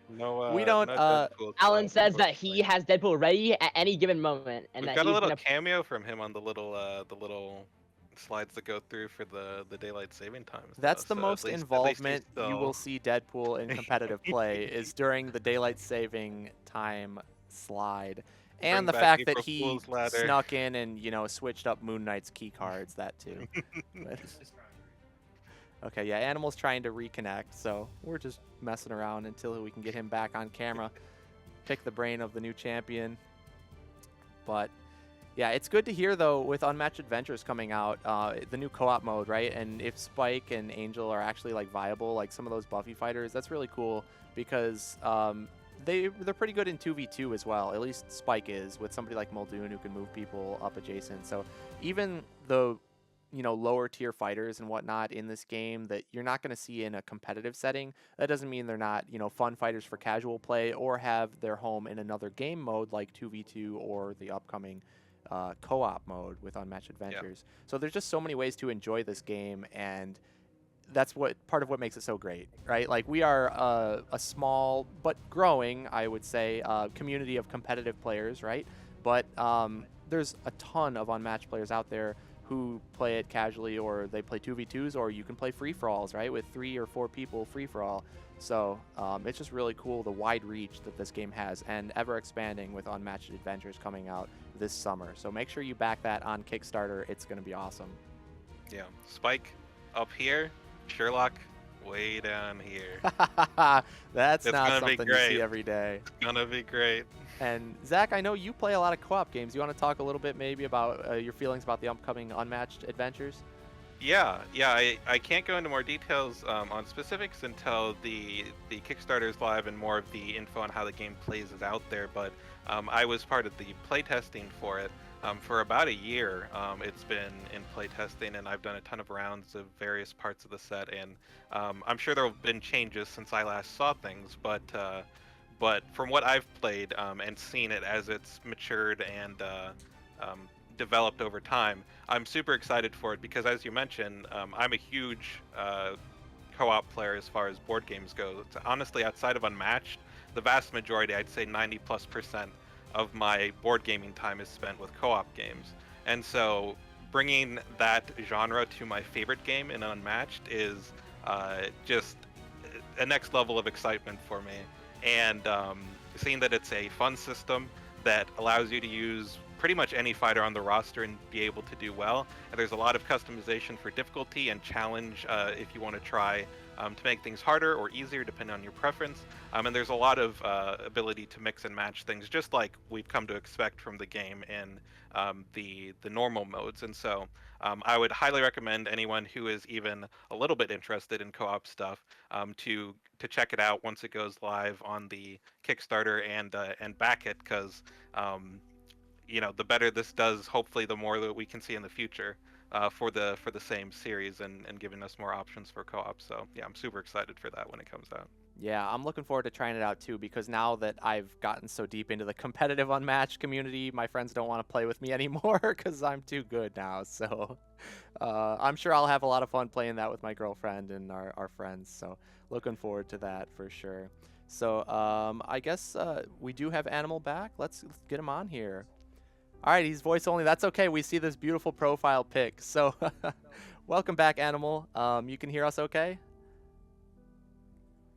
No, We don't, no Deadpool Alan slide, says that he unfortunately. has Deadpool ready at any given moment, and We've that got a he's little gonna. cameo from him on the little slides that go through for the daylight saving times. That's the though, so most at least he's involvement you still- will see Deadpool in competitive play is during the daylight saving time slide. And Bring the back fact that April he Fool's ladder. snuck in and, switched up Moon Knight's key cards, that too. But- okay, yeah, Animal's trying to reconnect, so we're just messing around until we can get him back on camera. Pick the brain of the new champion. But yeah, it's good to hear, though, with Unmatched Adventures coming out, the new co-op mode, right? And if Spike and Angel are actually, like, viable, like some of those Buffy fighters, that's really cool because they're pretty good in 2v2 as well. At least Spike is, with somebody like Muldoon who can move people up adjacent. So even the lower tier fighters and whatnot in this game that you're not going to see in a competitive setting, that doesn't mean they're not, fun fighters for casual play or have their home in another game mode like 2v2 or the upcoming co-op mode with Unmatched Adventures. So there's just so many ways to enjoy this game, and that's part of what makes it so great, right? Like, we are a small but growing, I would say, community of competitive players, right? But there's a ton of Unmatched players out there who play it casually, or they play 2v2s, or you can play free-for-alls, right, with 3 or 4 people free-for-all. So it's just really cool, the wide reach that this game has, and ever expanding with Unmatched Adventures coming out this summer. So make sure you back that on Kickstarter. It's going to be awesome. Yeah, Spike up here, Sherlock way down here. That's It's not gonna be something you see great. every day. It's gonna be great. And Zach, I know you play a lot of co-op games. You want to talk a little bit maybe about your feelings about the upcoming Unmatched Adventures? Yeah. I can't go into more details on specifics until the Kickstarter is live and more of the info on how the game plays is out there. But I was part of the playtesting for it for about a year. It's been in playtesting, and I've done a ton of rounds of various parts of the set. And I'm sure there have been changes since I last saw things, but from what I've played and seen it as it's matured and developed over time, I'm super excited for it because, as you mentioned, I'm a huge co-op player as far as board games go. It's honestly, outside of Unmatched, the vast majority, I'd say 90+% of my board gaming time is spent with co-op games. And so bringing that genre to my favorite game in Unmatched is just a next level of excitement for me. And seeing that it's a fun system that allows you to use pretty much any fighter on the roster and be able to do well. And there's a lot of customization for difficulty and challenge if you want to try to make things harder or easier depending on your preference. And there's a lot of ability to mix and match things, just like we've come to expect from the game in the normal modes. And so I would highly recommend anyone who is even a little bit interested in co-op stuff to check it out once it goes live on the Kickstarter and back it, because the better this does, hopefully the more that we can see in the future for the same series and giving us more options for co-op. So yeah, I'm super excited for that when it comes out. Yeah, I'm looking forward to trying it out too, because now that I've gotten so deep into the competitive Unmatched community, my friends don't want to play with me anymore because I'm too good now. So I'm sure I'll have a lot of fun playing that with my girlfriend and our friends. So looking forward to that for sure. So I guess we do have Animal back. Let's get him on here. All right, he's voice only. That's okay. We see this beautiful profile pic. So welcome back, Animal. You can hear us okay?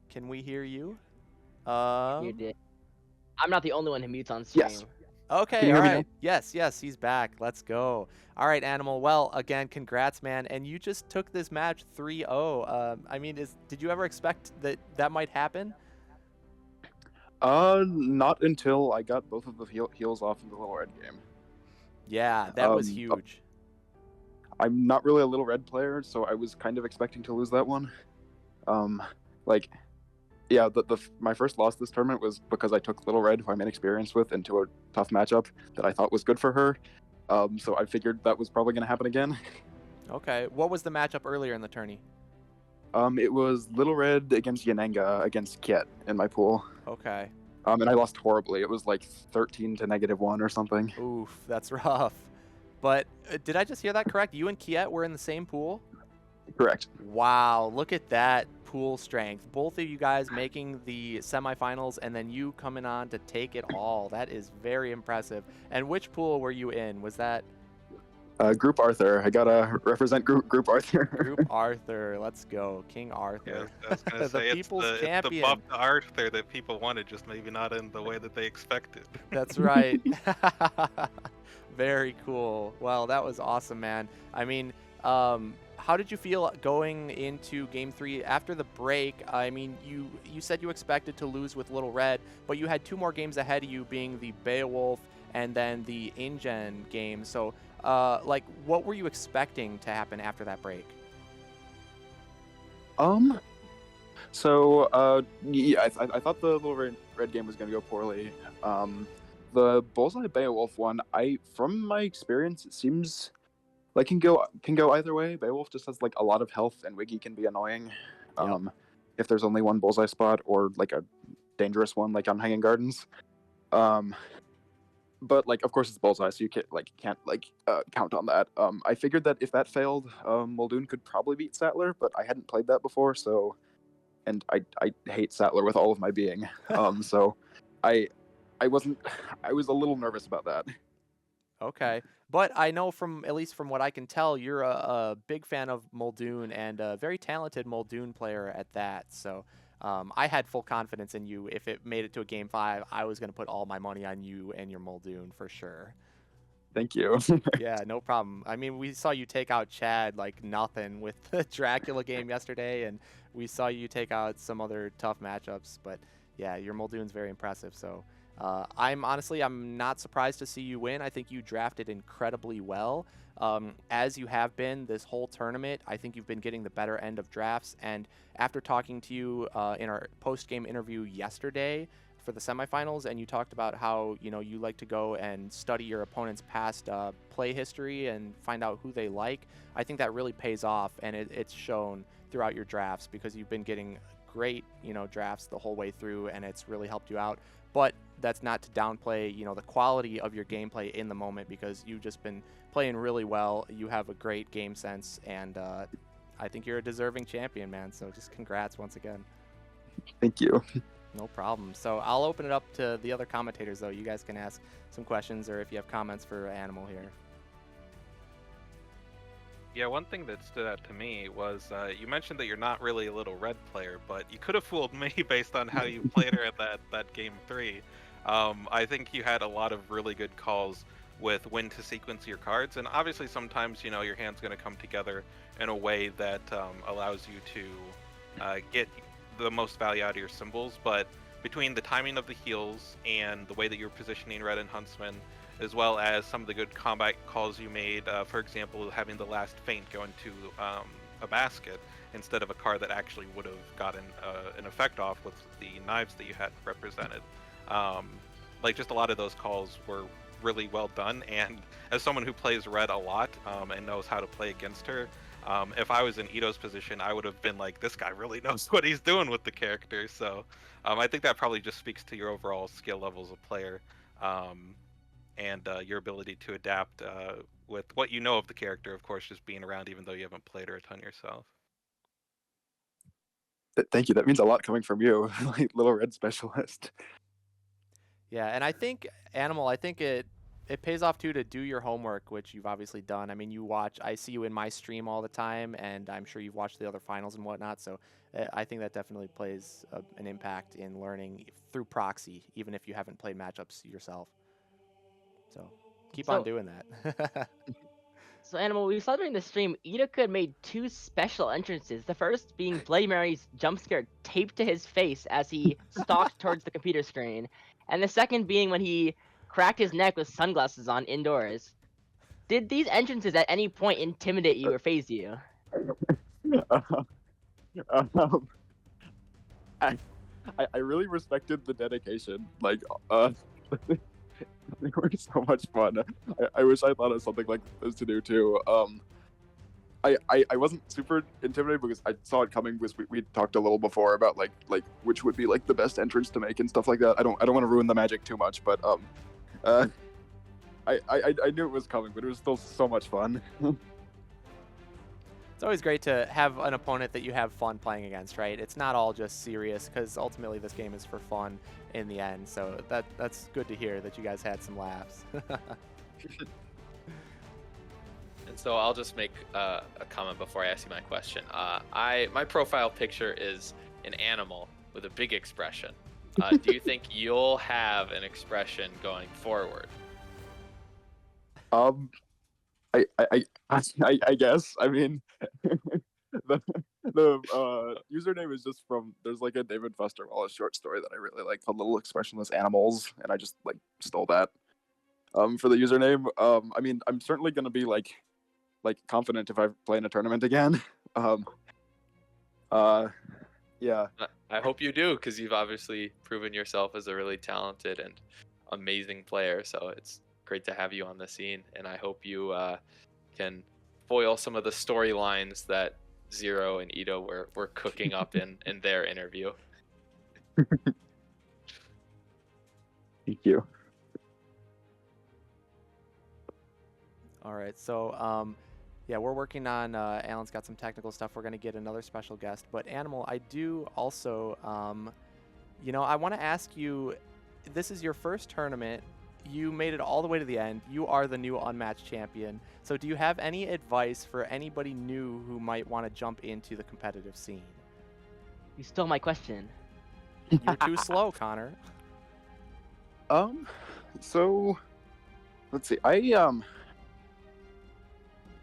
Can we hear you? You did. I'm not the only one who mutes on stream. Yes. Okay, Can you all hear me right. Yes, he's back. Let's go. All right, Animal. Well, again, congrats, man. And you just took this match 3-0. I mean, did you ever expect that might happen? Not until I got both of the heals off in the lower end game. Yeah, that was Um, huge. I'm not really a Little Red player, so I was kind of expecting to lose that one. Like, yeah, my first loss this tournament was because I took Little Red, who I'm inexperienced with, into a tough matchup that I thought was good for her. So I figured that was probably going to happen again. Okay. What was the matchup earlier in the tourney? It was Little Red against Yanenga against Kiet in my pool. Okay. And I lost horribly. It was like 13 to -1 or something. Oof, that's rough. But did I just hear that correct? You and Kiet were in the same pool? Correct. Wow, look at that pool strength. Both of you guys making the semifinals and then you coming on to take it all. That is very impressive. And which pool were you in? Was that Group Arthur. I gotta represent Group Arthur. Group Arthur? Let's go, King Yeah, Arthur. I was gonna The say people's it's the champion. buff to Arthur that people wanted, just maybe not in the way that they expected. That's right. Very cool. Well, that was awesome, man. I mean, how did you feel going into Game 3 after the break? I mean, you said you expected to lose with Little Red, but you had 2 more games ahead of you, being the Beowulf and then the InGen game. So, like, what were you expecting to happen after that break? Yeah, I thought the Little Red game was gonna go poorly. The Bullseye Beowulf one, from my experience, it seems like can go either way. Beowulf just has like a lot of health, and Wiggy can be annoying. Yep. If there's only one bullseye spot or like a dangerous one, like on Hanging Gardens. But like, of course, it's bullseye, so you can't count on that. I figured that if that failed, Muldoon could probably beat Sattler, but I hadn't played that before, so, and I hate Sattler with all of my being. So I was a little nervous about that. Okay. But I know at least from what I can tell, you're a big fan of Muldoon and a very talented Muldoon player at that. So I had full confidence in you. If it made it to a Game 5, I was going to put all my money on you and your Muldoon for sure. Thank you. Yeah, no problem. I mean, we saw you take out Chad like nothing with the Dracula game yesterday, and we saw you take out some other tough matchups. But yeah, your Muldoon's very impressive. So I'm not surprised to see you win. I think you drafted incredibly well. As you have been this whole tournament, I think you've been getting the better end of drafts. And after talking to you in our post-game interview yesterday for the semifinals, and you talked about how you like to go and study your opponent's past play history and find out who they like. I think that really pays off, and it's shown throughout your drafts because you've been getting great drafts the whole way through, and it's really helped you out. But that's not to downplay the quality of your gameplay in the moment, because you've just been playing really well. You have a great game sense, and I think you're a deserving champion, man. So just congrats once again. Thank you. No problem. So I'll open it up to the other commentators, though. You guys can ask some questions, or if you have comments for Animal here. Yeah, one thing that stood out to me was you mentioned that you're not really a Little Red player, but you could have fooled me based on how you played her at that Game 3. I think you had a lot of really good calls with when to sequence your cards, and obviously sometimes your hand's going to come together in a way that allows you to get the most value out of your symbols. But between the timing of the heals and the way that you're positioning Red and Huntsman, as well as some of the good combat calls you made, for example, having the last feint go into a basket instead of a card that actually would have gotten an effect off with the knives that you had represented. Like, just a lot of those calls were really well done, and as someone who plays Red a lot and knows how to play against her, if I was in Ito's position, I would have been like, this guy really knows what he's doing with the character. So I think that probably just speaks to your overall skill levels of player. And your ability to adapt with what you know of the character, of course, just being around even though you haven't played her a ton yourself. Thank you. That means a lot coming from you, like Little Red specialist. Yeah, and I think Animal, it pays off too to do your homework, which you've obviously done. I mean, I see you in my stream all the time, and I'm sure you've watched the other finals and whatnot. So I think that definitely plays an impact in learning through proxy, even if you haven't played matchups yourself. So keep on doing that. So, Animal, we saw during the stream, ETOCUD made 2 special entrances. The first being Bloody Mary's jump scare taped to his face as he stalked towards the computer screen, and the second being when he cracked his neck with sunglasses on indoors. Did these entrances at any point intimidate you or phase you? um, I really respected the dedication. Like, they were so much fun. I wish I thought of something like this to do too. I wasn't super intimidated because I saw it coming because we talked a little before about like which would be like the best entrance to make and stuff like that. I don't want to ruin the magic too much, but I knew it was coming, but it was still so much fun. It's always great to have an opponent that you have fun playing against, right? It's not all just serious, because ultimately this game is for fun in the end. So that's good to hear that you guys had some laughs. And so I'll just make a comment before I ask you my question. My profile picture is an animal with a big expression. Do you think you'll have an expression going forward? I guess. I mean, the username is just from, there's like a David Foster Wallace short story that I really like called Little Expressionless Animals, and I just like stole that for the username. I mean, I'm certainly gonna be like confident if I play in a tournament again. Yeah. I hope you do, because you've obviously proven yourself as a really talented and amazing player. So it's great to have you on the scene, and I hope you can foil some of the storylines that Zero and Ito were cooking up in their interview. Thank you. All right, so yeah, we're working on, Alan's got some technical stuff. We're going to get another special guest. But Animal, I do also, you know, I want to ask you, this is your first tournament. You made it all the way to the end. You are the new Unmatched champion. So do you have any advice for anybody new who might want to jump into the competitive scene? You stole my question. You're too slow, Connor. So let's see.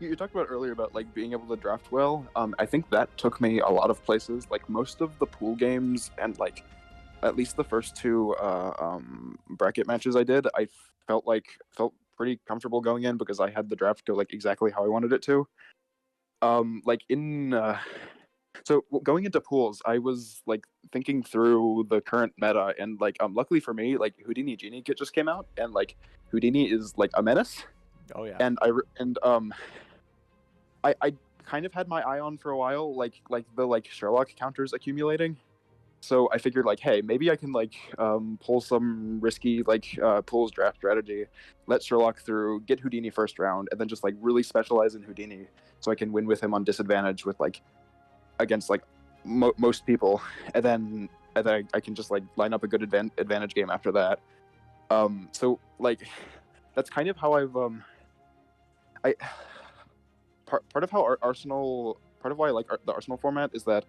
You talked about earlier about like being able to draft well. I think that took me a lot of places. Like most of the pool games and like at least the first two bracket matches I did, I felt pretty comfortable going in because I had the draft go like exactly how I wanted it to. So going into pools, I was like thinking through the current meta, and like luckily for me, like Houdini Genie kit just came out, and like Houdini is like a menace. Oh yeah. And I kind of had my eye on for a while, like the like Sherlock counters accumulating. So I figured like, hey, maybe I can like pull some risky like pools draft strategy, let Sherlock through, get Houdini first round, and then just like really specialize in Houdini so I can win with him on disadvantage with like against like most people, and then I can just like line up a good advantage game after that. So like that's kind of how I've part of how our Arsenal, part of why I like the Arsenal format is that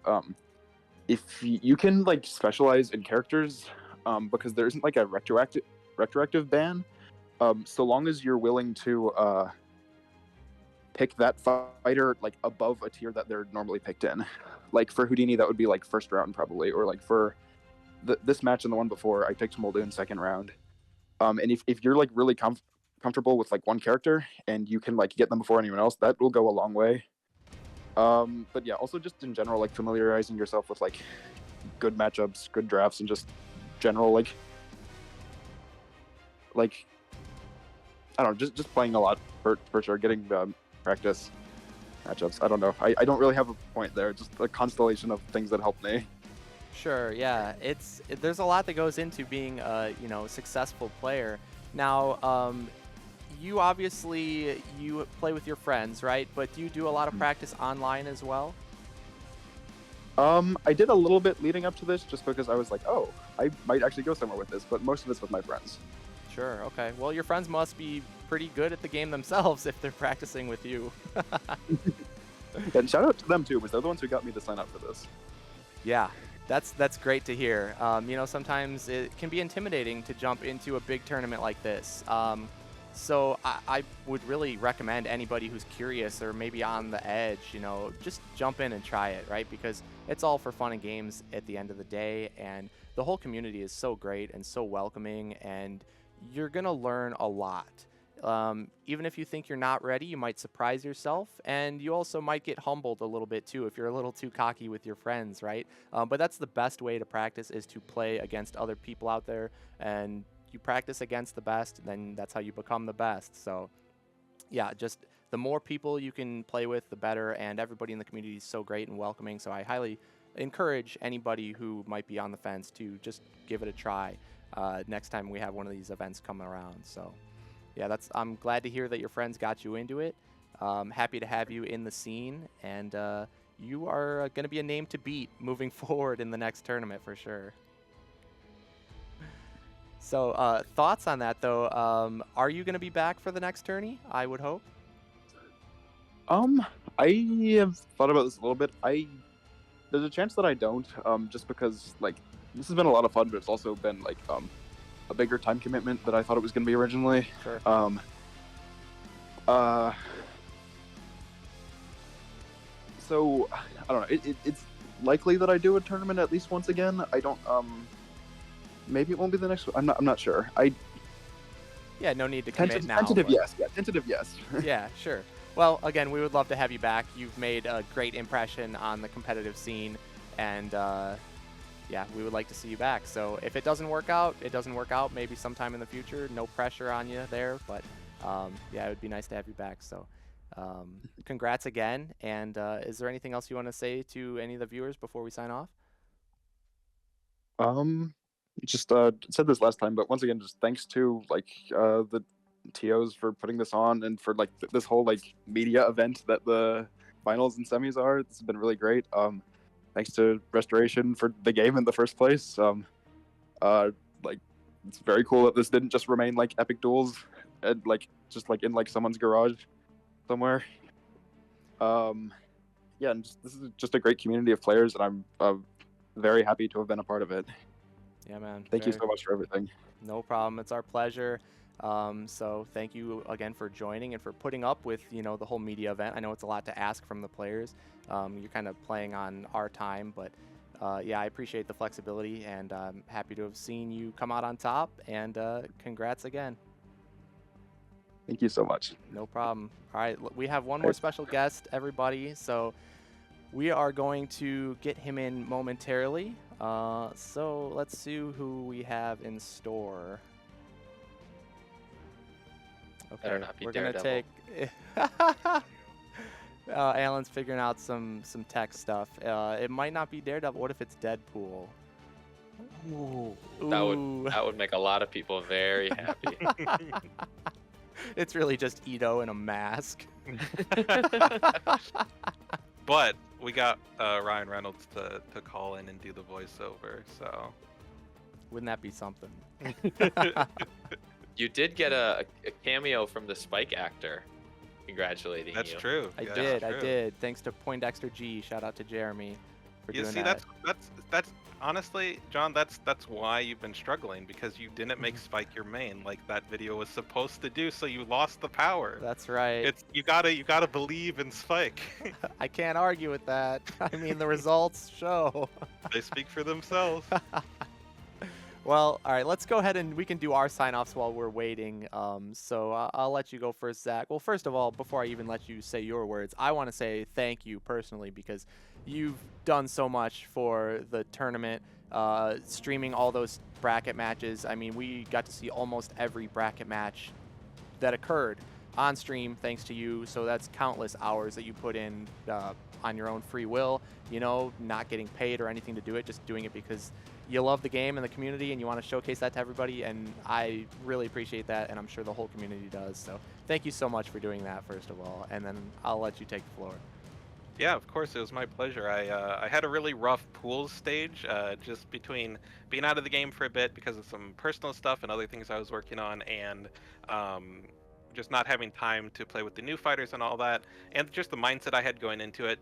if you can like specialize in characters, because there isn't like a retroactive ban, so long as you're willing to pick that fighter like above a tier that they're normally picked in. Like for Houdini, that would be like first round probably, or like for this match and the one before, I picked Muldoon second round. And if you're like really comfortable with like one character and you can like get them before anyone else, that will go a long way. But yeah, also just in general, like familiarizing yourself with like good matchups, good drafts, and just general like I don't know, just playing a lot for sure, getting practice matchups. I don't know. I don't really have a point there. Just a constellation of things that helped me. Sure, yeah. There's a lot that goes into being a successful player. Now, you obviously play with your friends, right? But do you do a lot of practice online as well? I did a little bit leading up to this, just because I was like, oh, I might actually go somewhere with this. But most of it's with my friends. Sure. Okay. Well, your friends must be pretty good at the game themselves if they're practicing with you. And shout out to them too, because they're the ones who got me to sign up for this. Yeah, that's great to hear. Sometimes it can be intimidating to jump into a big tournament like this. So I would really recommend anybody who's curious or maybe on the edge, just jump in and try it, right? Because it's all for fun and games at the end of the day, and the whole community is so great and so welcoming, and you're gonna learn a lot. even if you think you're not ready, you might surprise yourself, and you also might get humbled a little bit too if you're a little too cocky with your friends, right? But that's the best way to practice, is to play against other people out there, and you practice against the best, then that's how you become the best. So yeah, just the more people you can play with, the better, and everybody in the community is so great and welcoming, so I highly encourage anybody who might be on the fence to just give it a try next time we have one of these events coming around. So yeah, I'm glad to hear that your friends got you into it. Happy to have you in the scene, and you are going to be a name to beat moving forward in the next tournament for sure. So thoughts on that though? Are you going to be back for the next tourney? I would hope. I have thought about this a little bit. There's a chance that I don't, just because like this has been a lot of fun, but it's also been like a bigger time commitment than I thought it was going to be originally. Sure. So I don't know. It's likely that I do a tournament at least once again. I don't. Maybe it won't be the next one. I'm not sure. Yeah, no need to commit now. Tentative, but- yes. Yeah, tentative, yes. Yeah, sure. Well, again, we would love to have you back. You've made a great impression on the competitive scene, and yeah, we would like to see you back. So if it doesn't work out, it doesn't work out. Maybe sometime in the future. No pressure on you there, but yeah, it would be nice to have you back. So congrats again. And is there anything else you want to say to any of the viewers before we sign off? Just said this last time, but once again, just thanks to like the TOs for putting this on, and for like this whole like media event that the finals and semis are. This has been really great. Thanks to Restoration for the game in the first place. Like it's very cool that this didn't just remain like epic duels and like just like in like someone's garage somewhere. Yeah, and this is just a great community of players, and I'm very happy to have been a part of it. Yeah, man. Thank you so much for everything. No problem. It's our pleasure. So thank you again for joining and for putting up with, the whole media event. I know it's a lot to ask from the players. You're kind of playing on our time, but yeah, I appreciate the flexibility, and I'm happy to have seen you come out on top, and congrats again. Thank you so much. No problem. All right, we have one more special guest, everybody. So we are going to get him in momentarily. So let's see who we have in store. Okay, Better not be we're gonna Daredevil. take. Alan's figuring out some tech stuff. It might not be Daredevil. What if it's Deadpool? Ooh. That would make a lot of people very happy. It's really just Ito in a mask. But we got Ryan Reynolds to call in and do the voiceover, so. Wouldn't that be something? You did get a cameo from the Spike actor congratulating That's you. true. I Yeah, did. that's I true. did. Thanks to Poindexter G. Shout out to Jeremy for You doing see, that. that's honestly, John, that's why you've been struggling, because you didn't make Mm-hmm. Spike your main like that video was supposed to do, so you lost the power. That's right. It's you gotta believe in Spike. I can't argue with that. I mean, the results show. They speak for themselves. Well, all right, let's go ahead and we can do our sign-offs while we're waiting. So I'll let you go first, Zach. Well, first of all, before I even let you say your words, I want to say thank you personally, because you've done so much for the tournament, streaming all those bracket matches. I mean, we got to see almost every bracket match that occurred on stream thanks to you. So that's countless hours that you put in on your own free will, not getting paid or anything to do it, just doing it because you love the game and the community and you want to showcase that to everybody, and I really appreciate that, and I'm sure the whole community does. So thank you so much for doing that, first of all, and then I'll let you take the floor. Yeah, of course, it was my pleasure. I had a really rough pools stage, just between being out of the game for a bit because of some personal stuff and other things I was working on, and just not having time to play with the new fighters and all that, and just the mindset I had going into it,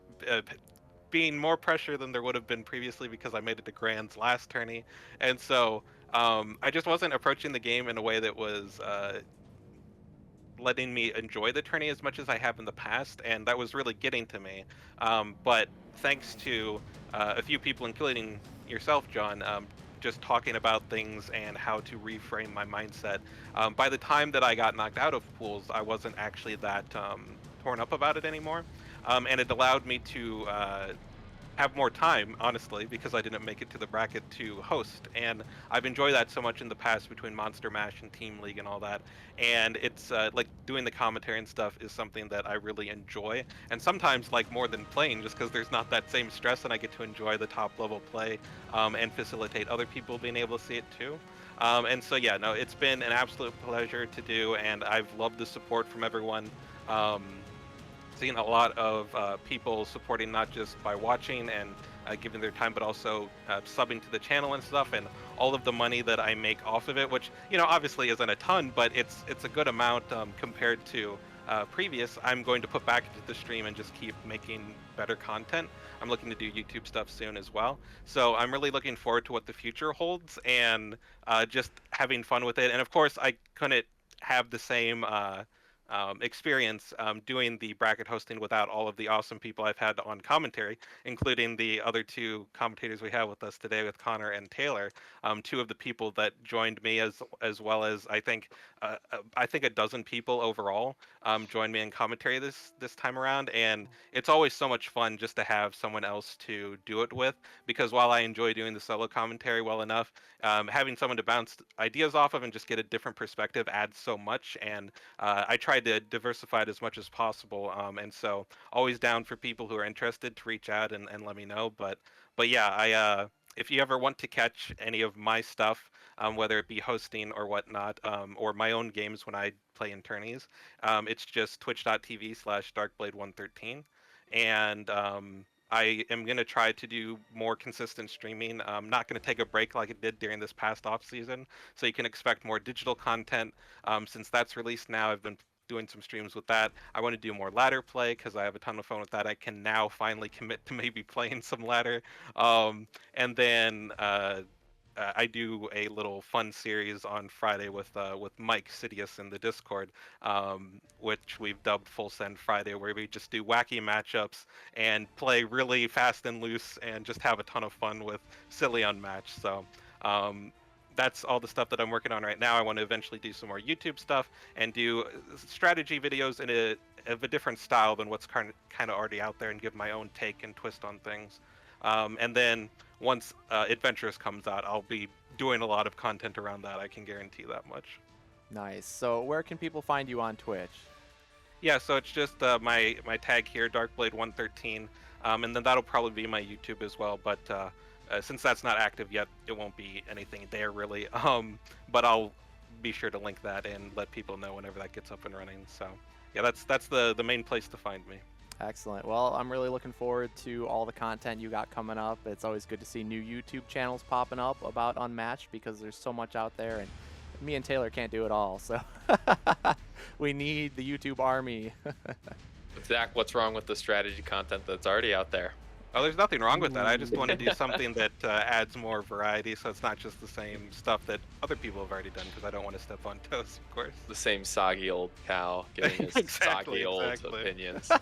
being more pressure than there would have been previously because I made it to Grands last tourney, and so I just wasn't approaching the game in a way that was letting me enjoy the tourney as much as I have in the past, and that was really getting to me. But thanks to a few people, including yourself, John, just talking about things and how to reframe my mindset. By the time that I got knocked out of pools, I wasn't actually that torn up about it anymore, and it allowed me to have more time, honestly, because I didn't make it to the bracket to host. And I've enjoyed that so much in the past between Monster Mash and Team League and all that. And it's like doing the commentary and stuff is something that I really enjoy. And sometimes like more than playing, just because there's not that same stress and I get to enjoy the top level play and facilitate other people being able to see it too. And so, yeah, no, it's been an absolute pleasure to do. And I've loved the support from everyone. Seen a lot of people supporting not just by watching and giving their time, but also subbing to the channel and stuff, and all of the money that I make off of it, which obviously isn't a ton, but it's a good amount compared to previous. I'm going to put back into the stream and just keep making better content. I'm looking to do YouTube stuff soon as well, so I'm really looking forward to what the future holds and just having fun with it. And of course, I couldn't have the same experience doing the bracket hosting without all of the awesome people I've had on commentary, including the other two commentators we have with us today, with Connor and Taylor. Two of the people that joined me, as well as I think a dozen people overall joined me in commentary this time around, and it's always so much fun just to have someone else to do it with. Because while I enjoy doing the solo commentary well enough, having someone to bounce ideas off of and just get a different perspective adds so much. And I tried to diversify it as much as possible, and so always down for people who are interested to reach out and let me know. But yeah, if you ever want to catch any of my stuff, whether it be hosting or whatnot, or my own games when I play in tourneys, it's just twitch.tv/darkblade113, and I am going to try to do more consistent streaming. I'm not going to take a break like it did during this past off season, so you can expect more digital content. Since that's released now, I've been doing some streams with that. I want to do more ladder play because I have a ton of fun with that. I can now finally commit to maybe playing some ladder. And then I do a little fun series on Friday with Mike Sidious in the Discord, which we've dubbed Full Send Friday, where we just do wacky matchups and play really fast and loose and just have a ton of fun with silly Unmatched. So that's all the stuff that I'm working on right now. I want to eventually do some more YouTube stuff and do strategy videos of a different style than what's kind of already out there, and give my own take and twist on things. And then once Adventurous comes out, I'll be doing a lot of content around that. I can guarantee that much. Nice. So where can people find you on Twitch? Yeah, so it's just my tag here, Darkblade113, and then that'll probably be my YouTube as well. But since that's not active yet, it won't be anything there really. But I'll be sure to link that and let people know whenever that gets up and running. So yeah, that's the main place to find me. Excellent. Well, I'm really looking forward to all the content you got coming up. It's always good to see new YouTube channels popping up about Unmatched, because there's so much out there, and me and Taylor can't do it all. So we need the YouTube army. Zach, what's wrong with the strategy content that's already out there? Oh, there's nothing wrong with that. I just want to do something that adds more variety, so it's not just the same stuff that other people have already done, because I don't want to step on toes, of course. The same soggy old cow giving his soggy old opinions.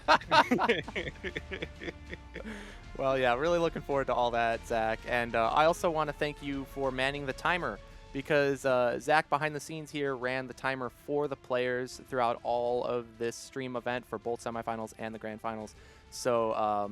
Well, yeah, really looking forward to all that, Zach. And I also want to thank you for manning the timer, because Zach behind the scenes here ran the timer for the players throughout all of this stream event for both semifinals and the grand finals. So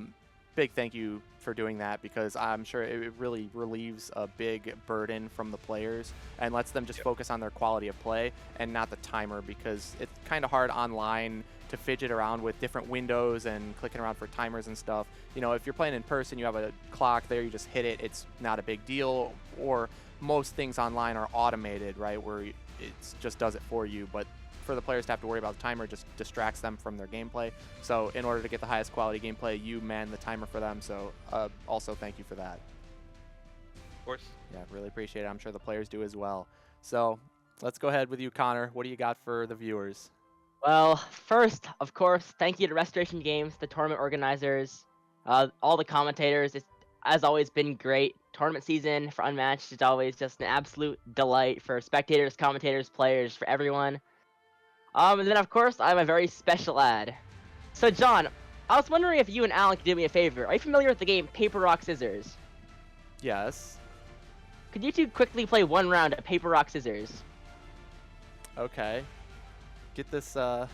big thank you for doing that, because I'm sure it really relieves a big burden from the players and lets them just focus on their quality of play and not the timer, because it's kind of hard online to fidget around with different windows and clicking around for timers and stuff. You know, if you're playing in person, you have a clock there, you just hit it, it's not a big deal. Or most things online are automated, right, where it just does it for you. But for the players to have to worry about the timer, just distracts them from their gameplay. So in order to get the highest quality gameplay, you man the timer for them. So also thank you for that. Of course. Yeah, really appreciate it. I'm sure the players do as well. So let's go ahead with you, Connor. What do you got for the viewers? Well, first, of course, thank you to Restoration Games, the tournament organizers, all the commentators. It's, as always, been great. Tournament season for Unmatched is always just an absolute delight for spectators, commentators, players, for everyone. And then, of course, I have a very special ad. So, John, I was wondering if you and Alan could do me a favor. Are you familiar with the game Paper, Rock, Scissors? Yes. could you two quickly play one round of paper, rock, scissors? Okay. Get this. Okay.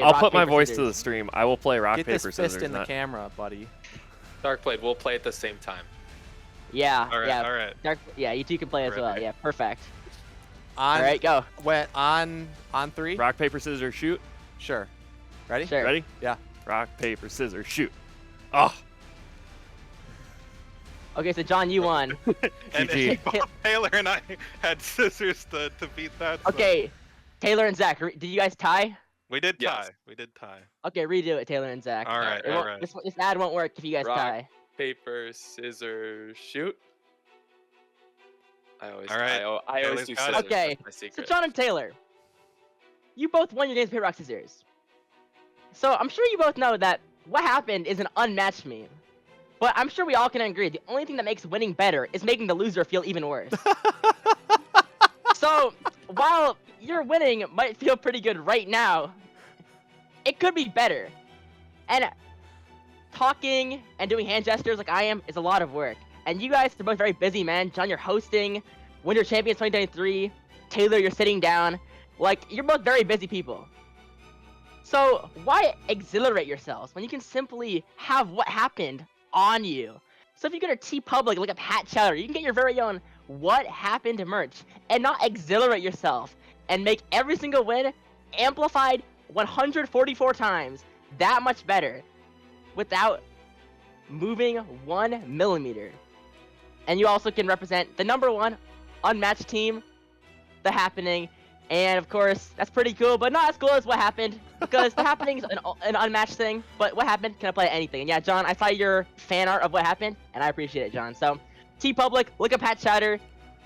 I'll rock, put my paper, voice to the scissors. stream. I will play rock, Get paper, this fist scissors. in the not- camera, buddy. Darkblade, we'll play at the same time. Yeah. All right, yeah. all right. Yeah, you two can play as well. Ready. Yeah, perfect. On, All right, go. on 3? Rock, paper, scissors, shoot. Sure. Ready? Sure. Ready? Yeah. Rock, paper, scissors, shoot. Oh, Okay, so John, you won. And GG. both Taylor and I had scissors to beat that. so- Okay, Taylor and Zach, did you guys tie? We did tie. Yes. We did tie. Okay, redo it, Taylor and Zach. All right, It all won't- right. This ad won't work if you guys Rock. tie. Paper, scissors, shoot. I always, All right, I always Taylor's do got it. scissors. Okay, That's my So secret. John and Taylor, you both won your games paper, rock, scissors. So I'm sure you both know that what happened is an unmatched meme. But I'm sure we all can agree the only thing that makes winning better is making the loser feel even worse. So while your winning might feel pretty good right now, it could be better. And talking and doing hand gestures like I am is a lot of work. And you guys are both very busy, man. John, you're hosting Winter Champions 2023. Taylor, you're sitting down. Like, you're both very busy people. So why exhilarate yourselves when you can simply have what happened on you? So if you go to TeePublic, look up Hat Chowder, you can get your very own What Happened merch and not exhilarate yourself and make every single win amplified 144 times that much better without moving 1 millimeter. And you also can represent the #1 unmatched team, The Happening. And of course, that's pretty cool, but not as cool as What Happened, because The Happening's an unmatched thing, but What Happened can apply to anything. And yeah, John, I saw your fan art of What Happened, and I appreciate it, John. So, TeePublic, look up Pat Chowder,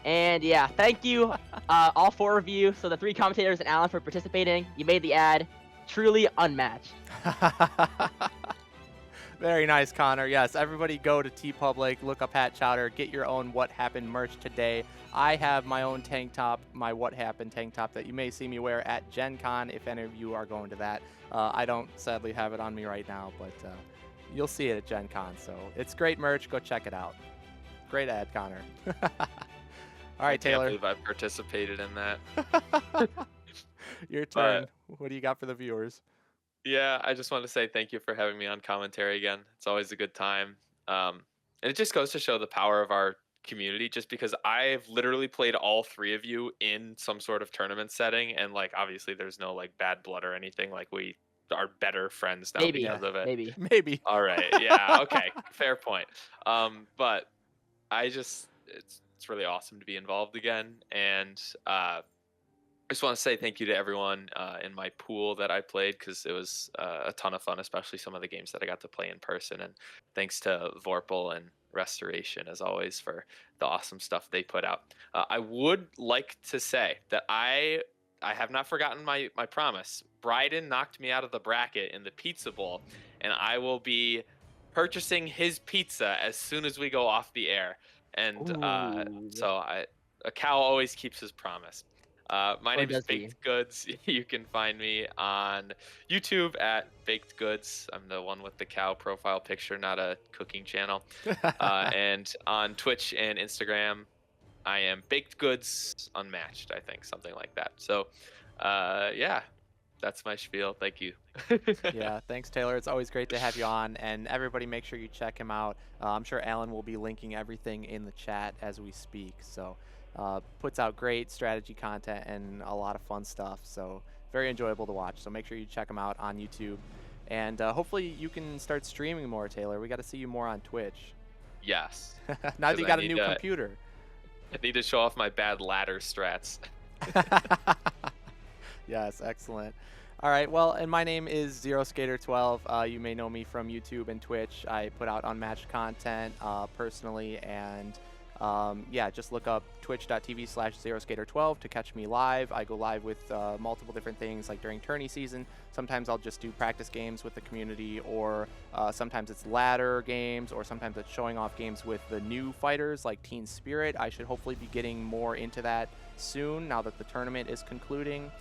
and yeah, thank you, all 4 of you, so the 3 commentators and Alan for participating. You made the ad truly unmatched. Very nice, Connor. Yes, everybody go to TeePublic, look up Hat Chowder, get your own What Happened merch today. I have my own tank top, my What Happened tank top that you may see me wear at Gen Con if any of you are going to that. I don't sadly have it on me right now, but you'll see it at Gen Con. So it's great merch. Go check it out. Great ad, Connor. All right, I can't Taylor. believe I've participated in that. Your turn. What do you got for the viewers? Yeah, I just want to say thank you for having me on commentary again. It's always a good time. And it just goes to show the power of our community, just because I've literally played all 3 of you in some sort of tournament setting, and like obviously there's no like bad blood or anything. Like we are better friends now Maybe, because of it. maybe. Maybe. All right. Yeah. Okay. Fair point. But it's really awesome to be involved again, and I just want to say thank you to everyone in my pool that I played, because it was a ton of fun, especially some of the games that I got to play in person. And thanks to Vorpal and Restoration, as always, for the awesome stuff they put out. I would like to say that I have not forgotten my promise. Bryden knocked me out of the bracket in the Pizza Bowl, and I will be purchasing his pizza as soon as we go off the air. And Ooh. so a cow always keeps his promise. My name is does he? Baked Goods. You can find me on YouTube at Baked Goods. I'm the one with the cow profile picture, not a cooking channel. And on Twitch and Instagram, I am Baked Goods Unmatched, I think, something like that. So, yeah, that's my spiel. Thank you. Yeah, thanks, Taylor. It's always great to have you on, and everybody make sure you check him out. I'm sure Alan will be linking everything in the chat as we speak. So, puts out great strategy content and a lot of fun stuff. So, very enjoyable to watch. So, make sure you check him out on YouTube, and hopefully you can start streaming more, Taylor. We got to see you more on Twitch. Yes. Now that 'Cause you I got a need new to- computer. I need to show off my bad ladder strats. Yes, excellent. All right, well, and my name is ZeroSkater12. You may know me from YouTube and Twitch. I put out Unmatched content personally, and yeah, just look up twitch.tv/ZeroSkater12 to catch me live. I go live with multiple different things, like during tourney season. Sometimes I'll just do practice games with the community, or sometimes it's ladder games, or sometimes it's showing off games with the new fighters like Teen Spirit. I should hopefully be getting more into that soon now that the tournament is concluding.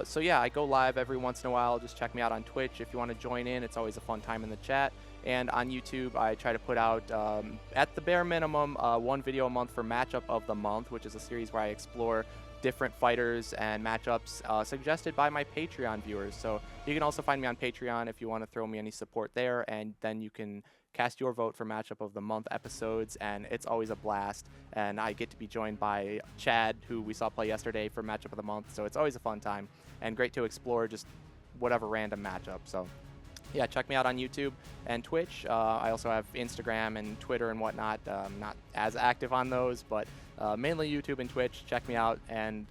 So yeah, I go live every once in a while. Just check me out on Twitch if you want to join in. It's always a fun time in the chat. And on YouTube, I try to put out, at the bare minimum, one video a month for Matchup of the Month, which is a series where I explore different fighters and matchups suggested by my Patreon viewers. So you can also find me on Patreon if you want to throw me any support there, and then you can cast your vote for Matchup of the Month episodes, and it's always a blast. And I get to be joined by Chad, who we saw play yesterday for Matchup of the Month, so it's always a fun time and great to explore just whatever random matchup. So yeah, check me out on YouTube and Twitch. I also have Instagram and Twitter and whatnot. Not as active on those, but mainly YouTube and Twitch. Check me out and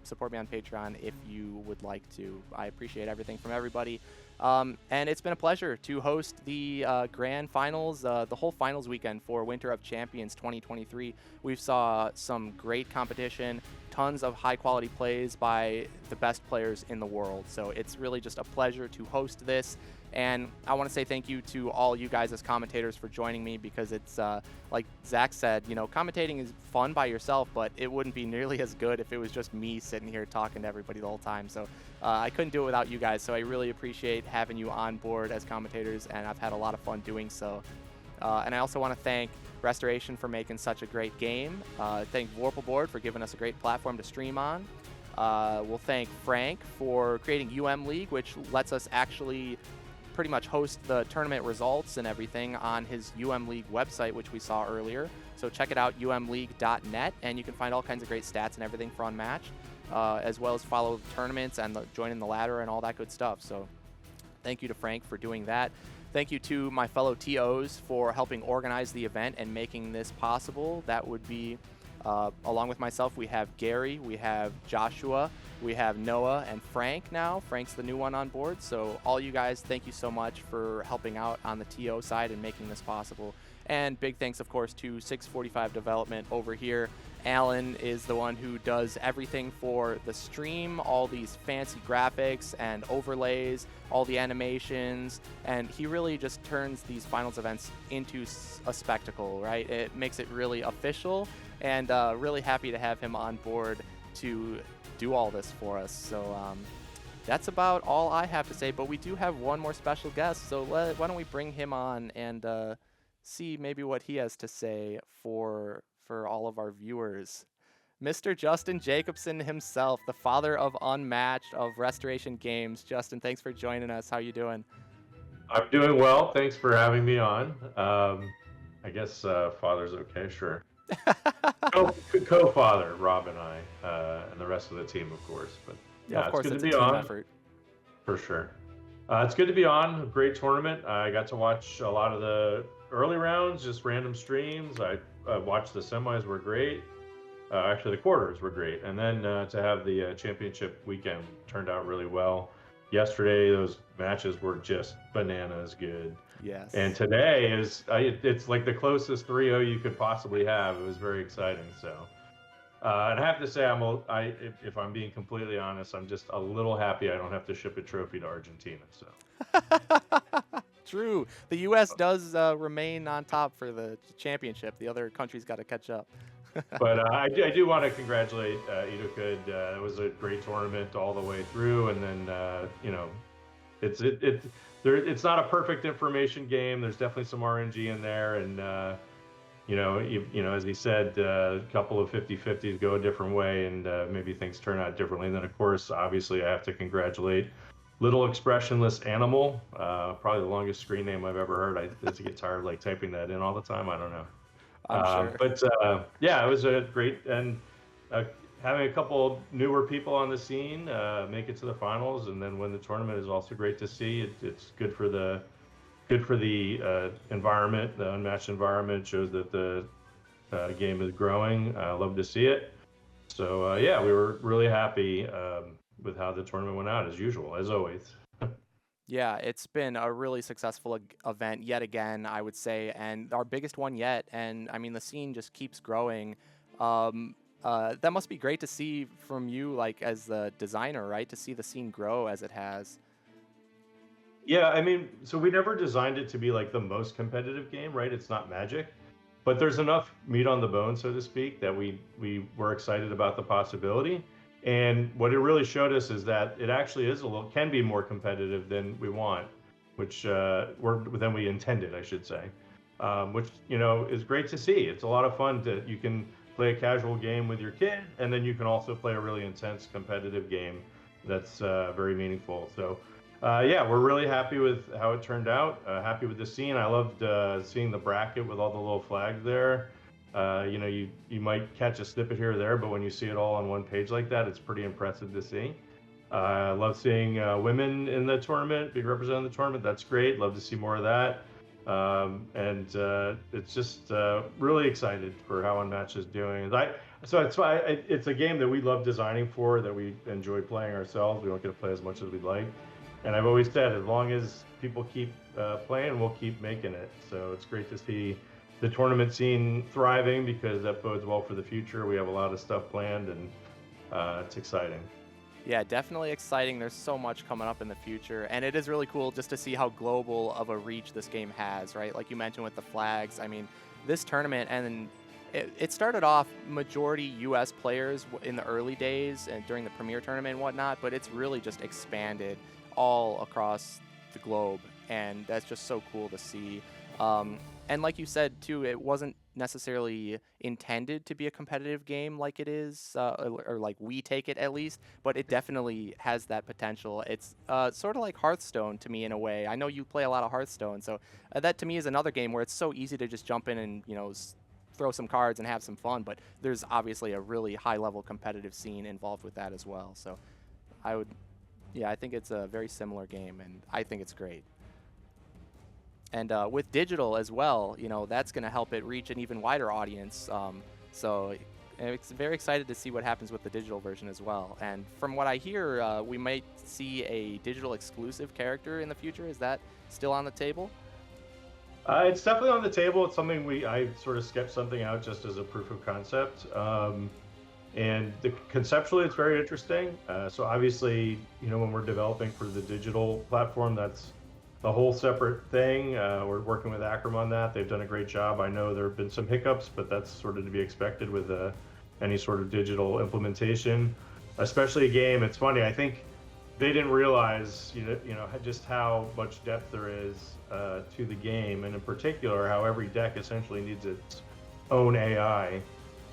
support me on Patreon if you would like to. I appreciate everything from everybody. And it's been a pleasure to host the grand finals, the whole finals weekend for Winter of Champions 2023. We've saw some great competition, tons of high quality plays by the best players in the world. So it's really just a pleasure to host this. And I want to say thank you to all you guys as commentators for joining me, because it's like Zach said, you know, commentating is fun by yourself, but it wouldn't be nearly as good if it was just me sitting here talking to everybody the whole time. So I couldn't do it without you guys. So I really appreciate having you on board as commentators, and I've had a lot of fun doing so. And I also want to thank Restoration for making such a great game. Thank Vorpalboard for giving us a great platform to stream on. We'll thank Frank for creating UM League, which lets us actually pretty much host the tournament results and everything on his UM League website, which we saw earlier. So check it out, umleague.net, and you can find all kinds of great stats and everything for Unmatched, as well as follow tournaments and join in the ladder and all that good stuff. So thank you to Frank for doing that. Thank you to my fellow TOs for helping organize the event and making this possible. That would be, along with myself, we have Gary, we have Joshua, we have Noah, and Frank now. Frank's the new one on board. So all you guys, thank you so much for helping out on the TO side and making this possible. And big thanks, of course, to 645 Development over here. Alan is the one who does everything for the stream, all these fancy graphics and overlays, all the animations, and he really just turns these finals events into a spectacle, right? It makes it really official, and really happy to have him on board to do all this for us. So that's about all I have to say, but we do have one more special guest, so why don't we bring him on and see maybe what he has to say for all of our viewers. Mr. Justin Jacobson himself, the father of Unmatched, of Restoration Games. Justin, thanks for joining us. How you doing? I'm doing well. Thanks for having me on. I guess father's okay, sure. Co-father, Rob and I, and the rest of the team, of course. But yeah, of course, it's good it's to be a team on. effort. For sure. It's good to be on. A great tournament. I got to watch a lot of the early rounds, just random streams. I watched the semis, were great. Actually, the quarters were great. And then to have the championship weekend turned out really well. Yesterday, those matches were just bananas good. Yes. And today it's like the closest 3-0 you could possibly have. It was very exciting. So, and I have to say, if I'm being completely honest, I'm just a little happy I don't have to ship a trophy to Argentina. So. True. The U.S. does remain on top for the championship. The other countries got to catch up. But I do want to congratulate ETOCUD. It was a great tournament all the way through, and then it's not a perfect information game. There's definitely some RNG in there, and as he said, a couple of 50-50s go a different way, and maybe things turn out differently. And then, of course, obviously, I have to congratulate littleexpressionlessanimal. Probably the longest screen name I've ever heard. I just get tired of typing that in all the time. I don't know. I'm sure. But yeah, it was a great, and having a couple newer people on the scene make it to the finals and then win the tournament is also great to see. It's good for the environment, the Unmatched environment. Shows that the game is growing. I love to see it. So yeah, we were really happy with how the tournament went out, as usual, as always. Yeah, it's been a really successful event yet again, I would say, and our biggest one yet. And I mean, the scene just keeps growing. That must be great to see from you, as the designer, right? To see the scene grow as it has. Yeah, I mean, so we never designed it to be the most competitive game, right? It's not Magic, but there's enough meat on the bone, so to speak, that we were excited about the possibility. And what it really showed us is that it actually is can be more competitive than we want, which than we intended, I should say, which is great to see. It's a lot of fun you can play a casual game with your kid, and then you can also play a really intense competitive game that's very meaningful. So yeah, we're really happy with how it turned out. Happy with the scene. I loved seeing the bracket with all the little flags there. You might catch a snippet here or there, but when you see it all on one page like that, it's pretty impressive to see. I love seeing women in the tournament, being represented in the tournament. That's great. Love to see more of that. It's just really excited for how Unmatched is doing. It's a game that we love designing for, that we enjoy playing ourselves. We don't get to play as much as we'd like. And I've always said, as long as people keep playing, we'll keep making it. So it's great to see the tournament scene thriving, because that bodes well for the future. We have a lot of stuff planned, and it's exciting. Yeah, definitely exciting. There's so much coming up in the future, and it is really cool just to see how global of a reach this game has, right? Like you mentioned with the flags. I mean, this tournament, and it started off majority U.S. players in the early days and during the Premier tournament and whatnot, but it's really just expanded all across the globe, and that's just so cool to see. And like you said too, it wasn't necessarily intended to be a competitive game like it is, or like we take it at least, but it definitely has that potential. It's sort of like Hearthstone to me in a way. I know you play a lot of Hearthstone, so that to me is another game where it's so easy to just jump in and throw some cards and have some fun, but there's obviously a really high level competitive scene involved with that as well. So I think it's a very similar game, and I think it's great. And with digital as well, that's going to help it reach an even wider audience. So it's very excited to see what happens with the digital version as well. And from what I hear, we might see a digital exclusive character in the future. Is that still on the table? It's definitely on the table. It's something I sort of sketched something out just as a proof of concept. And conceptually, it's very interesting. So obviously, when we're developing for the digital platform, that's a whole separate thing. We're working with Acrom on that. They've done a great job. I know there have been some hiccups, but that's sort of to be expected with any sort of digital implementation, especially a game. It's funny. I think they didn't realize, just how much depth there is to the game, and in particular, how every deck essentially needs its own AI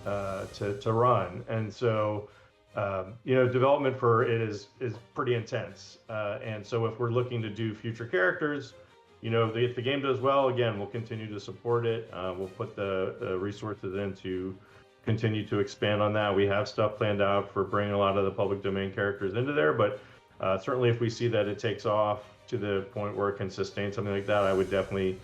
to run. And so, development for it is pretty intense. And so if we're looking to do future characters, if the game does well, again, we'll continue to support it. We'll put the resources in to continue to expand on that. We have stuff planned out for bringing a lot of the public domain characters into there, but certainly if we see that it takes off to the point where it can sustain something like that, I would definitely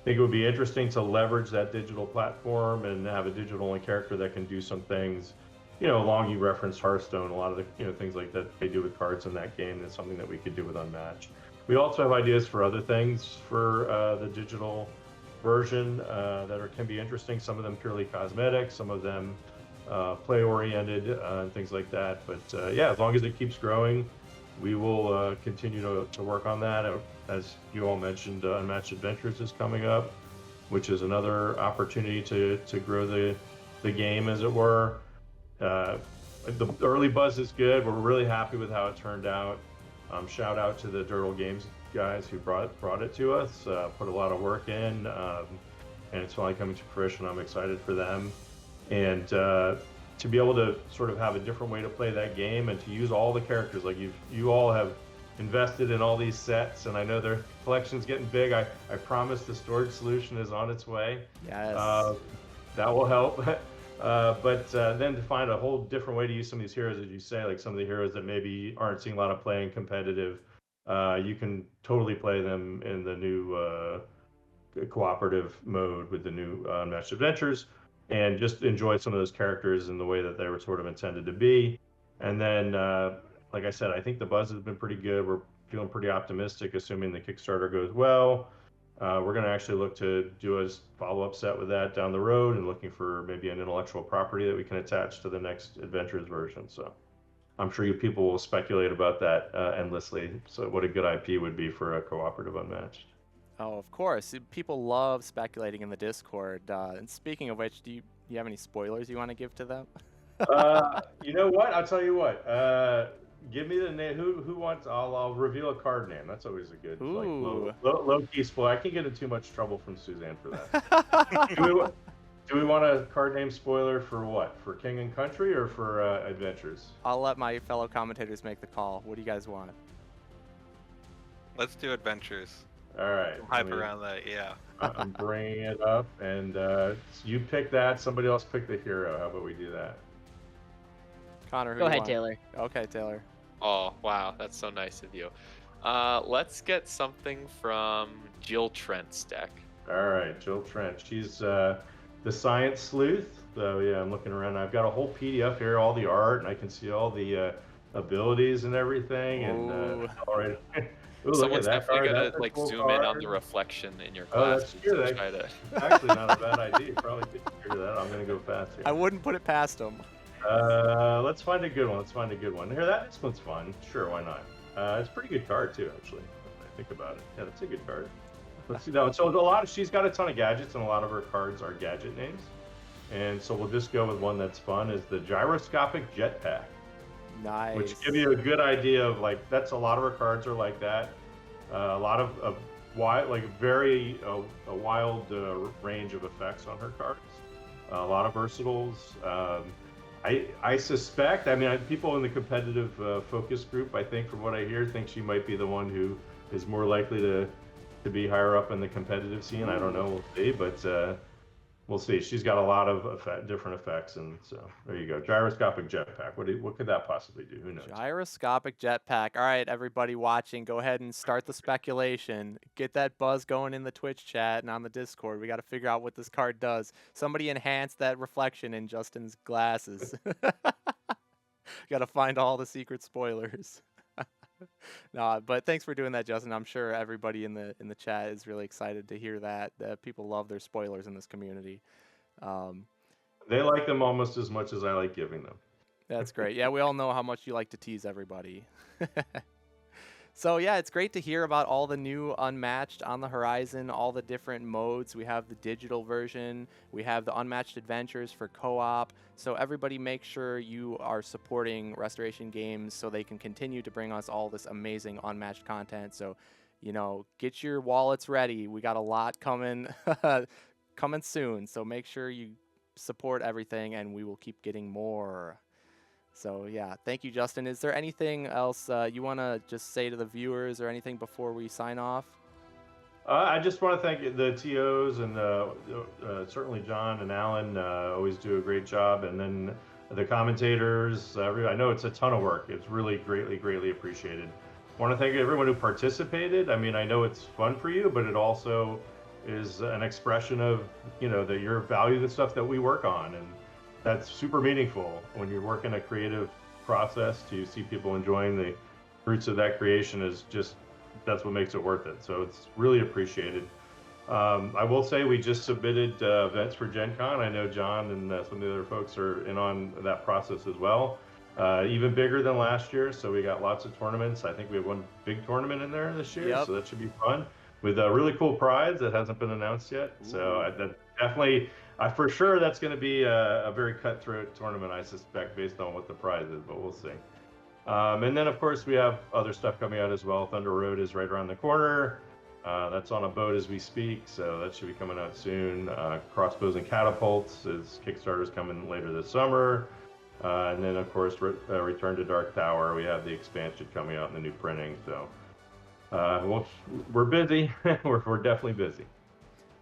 think it would be interesting to leverage that digital platform and have a digital-only character that can do some things. Along you referenced Hearthstone, a lot of the things like that they do with cards in that game. That's something that we could do with Unmatched. We also have ideas for other things for the digital version that can be interesting. Some of them purely cosmetic, some of them play-oriented, and things like that. But yeah, as long as it keeps growing, we will continue to work on that. As you all mentioned, Unmatched Adventures is coming up, which is another opportunity to grow the game, as it were. The early buzz is good. We're really happy with how it turned out. Shout out to the Dirtle Games guys who brought it to us, put a lot of work in, and it's finally coming to fruition. I'm excited for them. And to be able to sort of have a different way to play that game and to use all the characters, like you all have invested in all these sets, and I know their collection's getting big. I promise the storage solution is on its way. Yes. That will help. But then to find a whole different way to use some of these heroes, as you say, like some of the heroes that maybe aren't seeing a lot of play in competitive, you can totally play them in the new cooperative mode with the new Unmatched Adventures, and just enjoy some of those characters in the way that they were sort of intended to be. And then, like I said, I think the buzz has been pretty good. We're feeling pretty optimistic, assuming the Kickstarter goes well. We're going to actually look to do a follow-up set with that down the road, and looking for maybe an intellectual property that we can attach to the next Adventures version. So I'm sure you people will speculate about that endlessly. So what a good IP would be for a cooperative Unmatched. Oh, of course. People love speculating in the Discord. And speaking of which, do you have any spoilers you want to give to them? You know what? I'll tell you what. Give me the name. Who wants? I'll reveal a card name. That's always a good like Ooh. low key spoil. I can get in too much trouble from Suzanne for that. Do we want a card name spoiler for what? For King and Country or for Adventures? I'll let my fellow commentators make the call. What do you guys want? Let's do Adventures. All right. Hype around that, yeah. I'm bringing it up, and you pick that. Somebody else pick the hero. How about we do that? Connor, who Go you ahead, want? Taylor. Okay, Taylor. Oh, wow. That's so nice of you. Let's get something from Jill Trent's deck. All right, Jill Trent. She's the science sleuth. So yeah, I'm looking around. I've got a whole PDF here, all the art, and I can see all the abilities and everything. And all right. Ooh, Someone's look at that definitely card. gonna That's a like cool zoom in on card. the reflection in your Oh, glasses. that's true. to That's try to... actually not a bad idea. You probably could figure that out. I'm gonna go fast here. I wouldn't put it past him. Let's find a good one. Here, this one's fun. Sure, why not? It's a pretty good card too, actually. When I think about it. Yeah, that's a good card. Let's see. No, so she's got a ton of gadgets, and a lot of her cards are gadget names. And so we'll just go with one that's fun. Is the gyroscopic jetpack. Nice. Which give you a good idea of like that's a lot of her cards are like that. A lot of wild, like very a wild range of effects on her cards. A lot of versatiles. I suspect. I mean, people in the competitive focus group, I think, from what I hear, think she might be the one who is more likely to be higher up in the competitive scene. I don't know. We'll see, but we'll see. She's got a lot of different effects, and so there you go. Gyroscopic jetpack. What could that possibly do? Who knows? Gyroscopic jetpack. All right, everybody watching, go ahead and start the speculation. Get that buzz going in the Twitch chat and on the Discord. We got to figure out what this card does. Somebody enhance that reflection in Justin's glasses. Got to find all the secret spoilers. No, but thanks for doing that, Justin. I'm sure everybody in the chat is really excited to hear that. People love their spoilers in this community. They like them almost as much as I like giving them. That's great. Yeah, we all know how much you like to tease everybody. So yeah, it's great to hear about all the new Unmatched on the horizon, all the different modes. We have the digital version, we have the Unmatched Adventures for co-op. So everybody make sure you are supporting Restoration Games so they can continue to bring us all this amazing Unmatched content. So, you know, get your wallets ready. We got a lot coming coming soon. So make sure you support everything and we will keep getting more. So yeah, thank you, Justin. Is there anything else you want to just say to the viewers or anything before we sign off? I just want to thank the TOs and certainly John and Alan always do a great job. And then the commentators, I know it's a ton of work. It's really greatly appreciated. I want to thank everyone who participated. I mean, I know it's fun for you, but it also is an expression of, you know, that you value the stuff that we work on. And that's super meaningful when you're working a creative process. To see people enjoying the fruits of that creation is just, that's what makes it worth it. So it's really appreciated. I will say we just submitted events for Gen Con. I know John and some of the other folks are in on that process as well. Even bigger than last year. So we got lots of tournaments. I think we have one big tournament in there this year. Yep. So that should be fun with a really cool prize that hasn't been announced yet. Ooh. So that definitely, for sure, that's going to be a very cutthroat tournament, I suspect, based on what the prize is, but we'll see. And then, of course, we have other stuff coming out as well. Thunder Road is right around the corner. That's on a boat as we speak, so that should be coming out soon. Crossbows and Catapults is Kickstarter's coming later this summer. And then, of course, Return to Dark Tower. We have the expansion coming out in the new printing, so we're busy. we're definitely busy.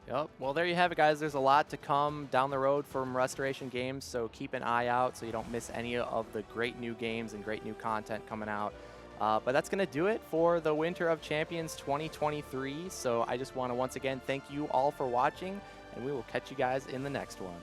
Yep. Well, there you have it, guys. There's a lot to come down the road from Restoration Games, so keep an eye out so you don't miss any of the great new games and great new content coming out. But that's going to do it for the Winter of Champions 2023. So I just want to once again thank you all for watching, and we will catch you guys in the next one.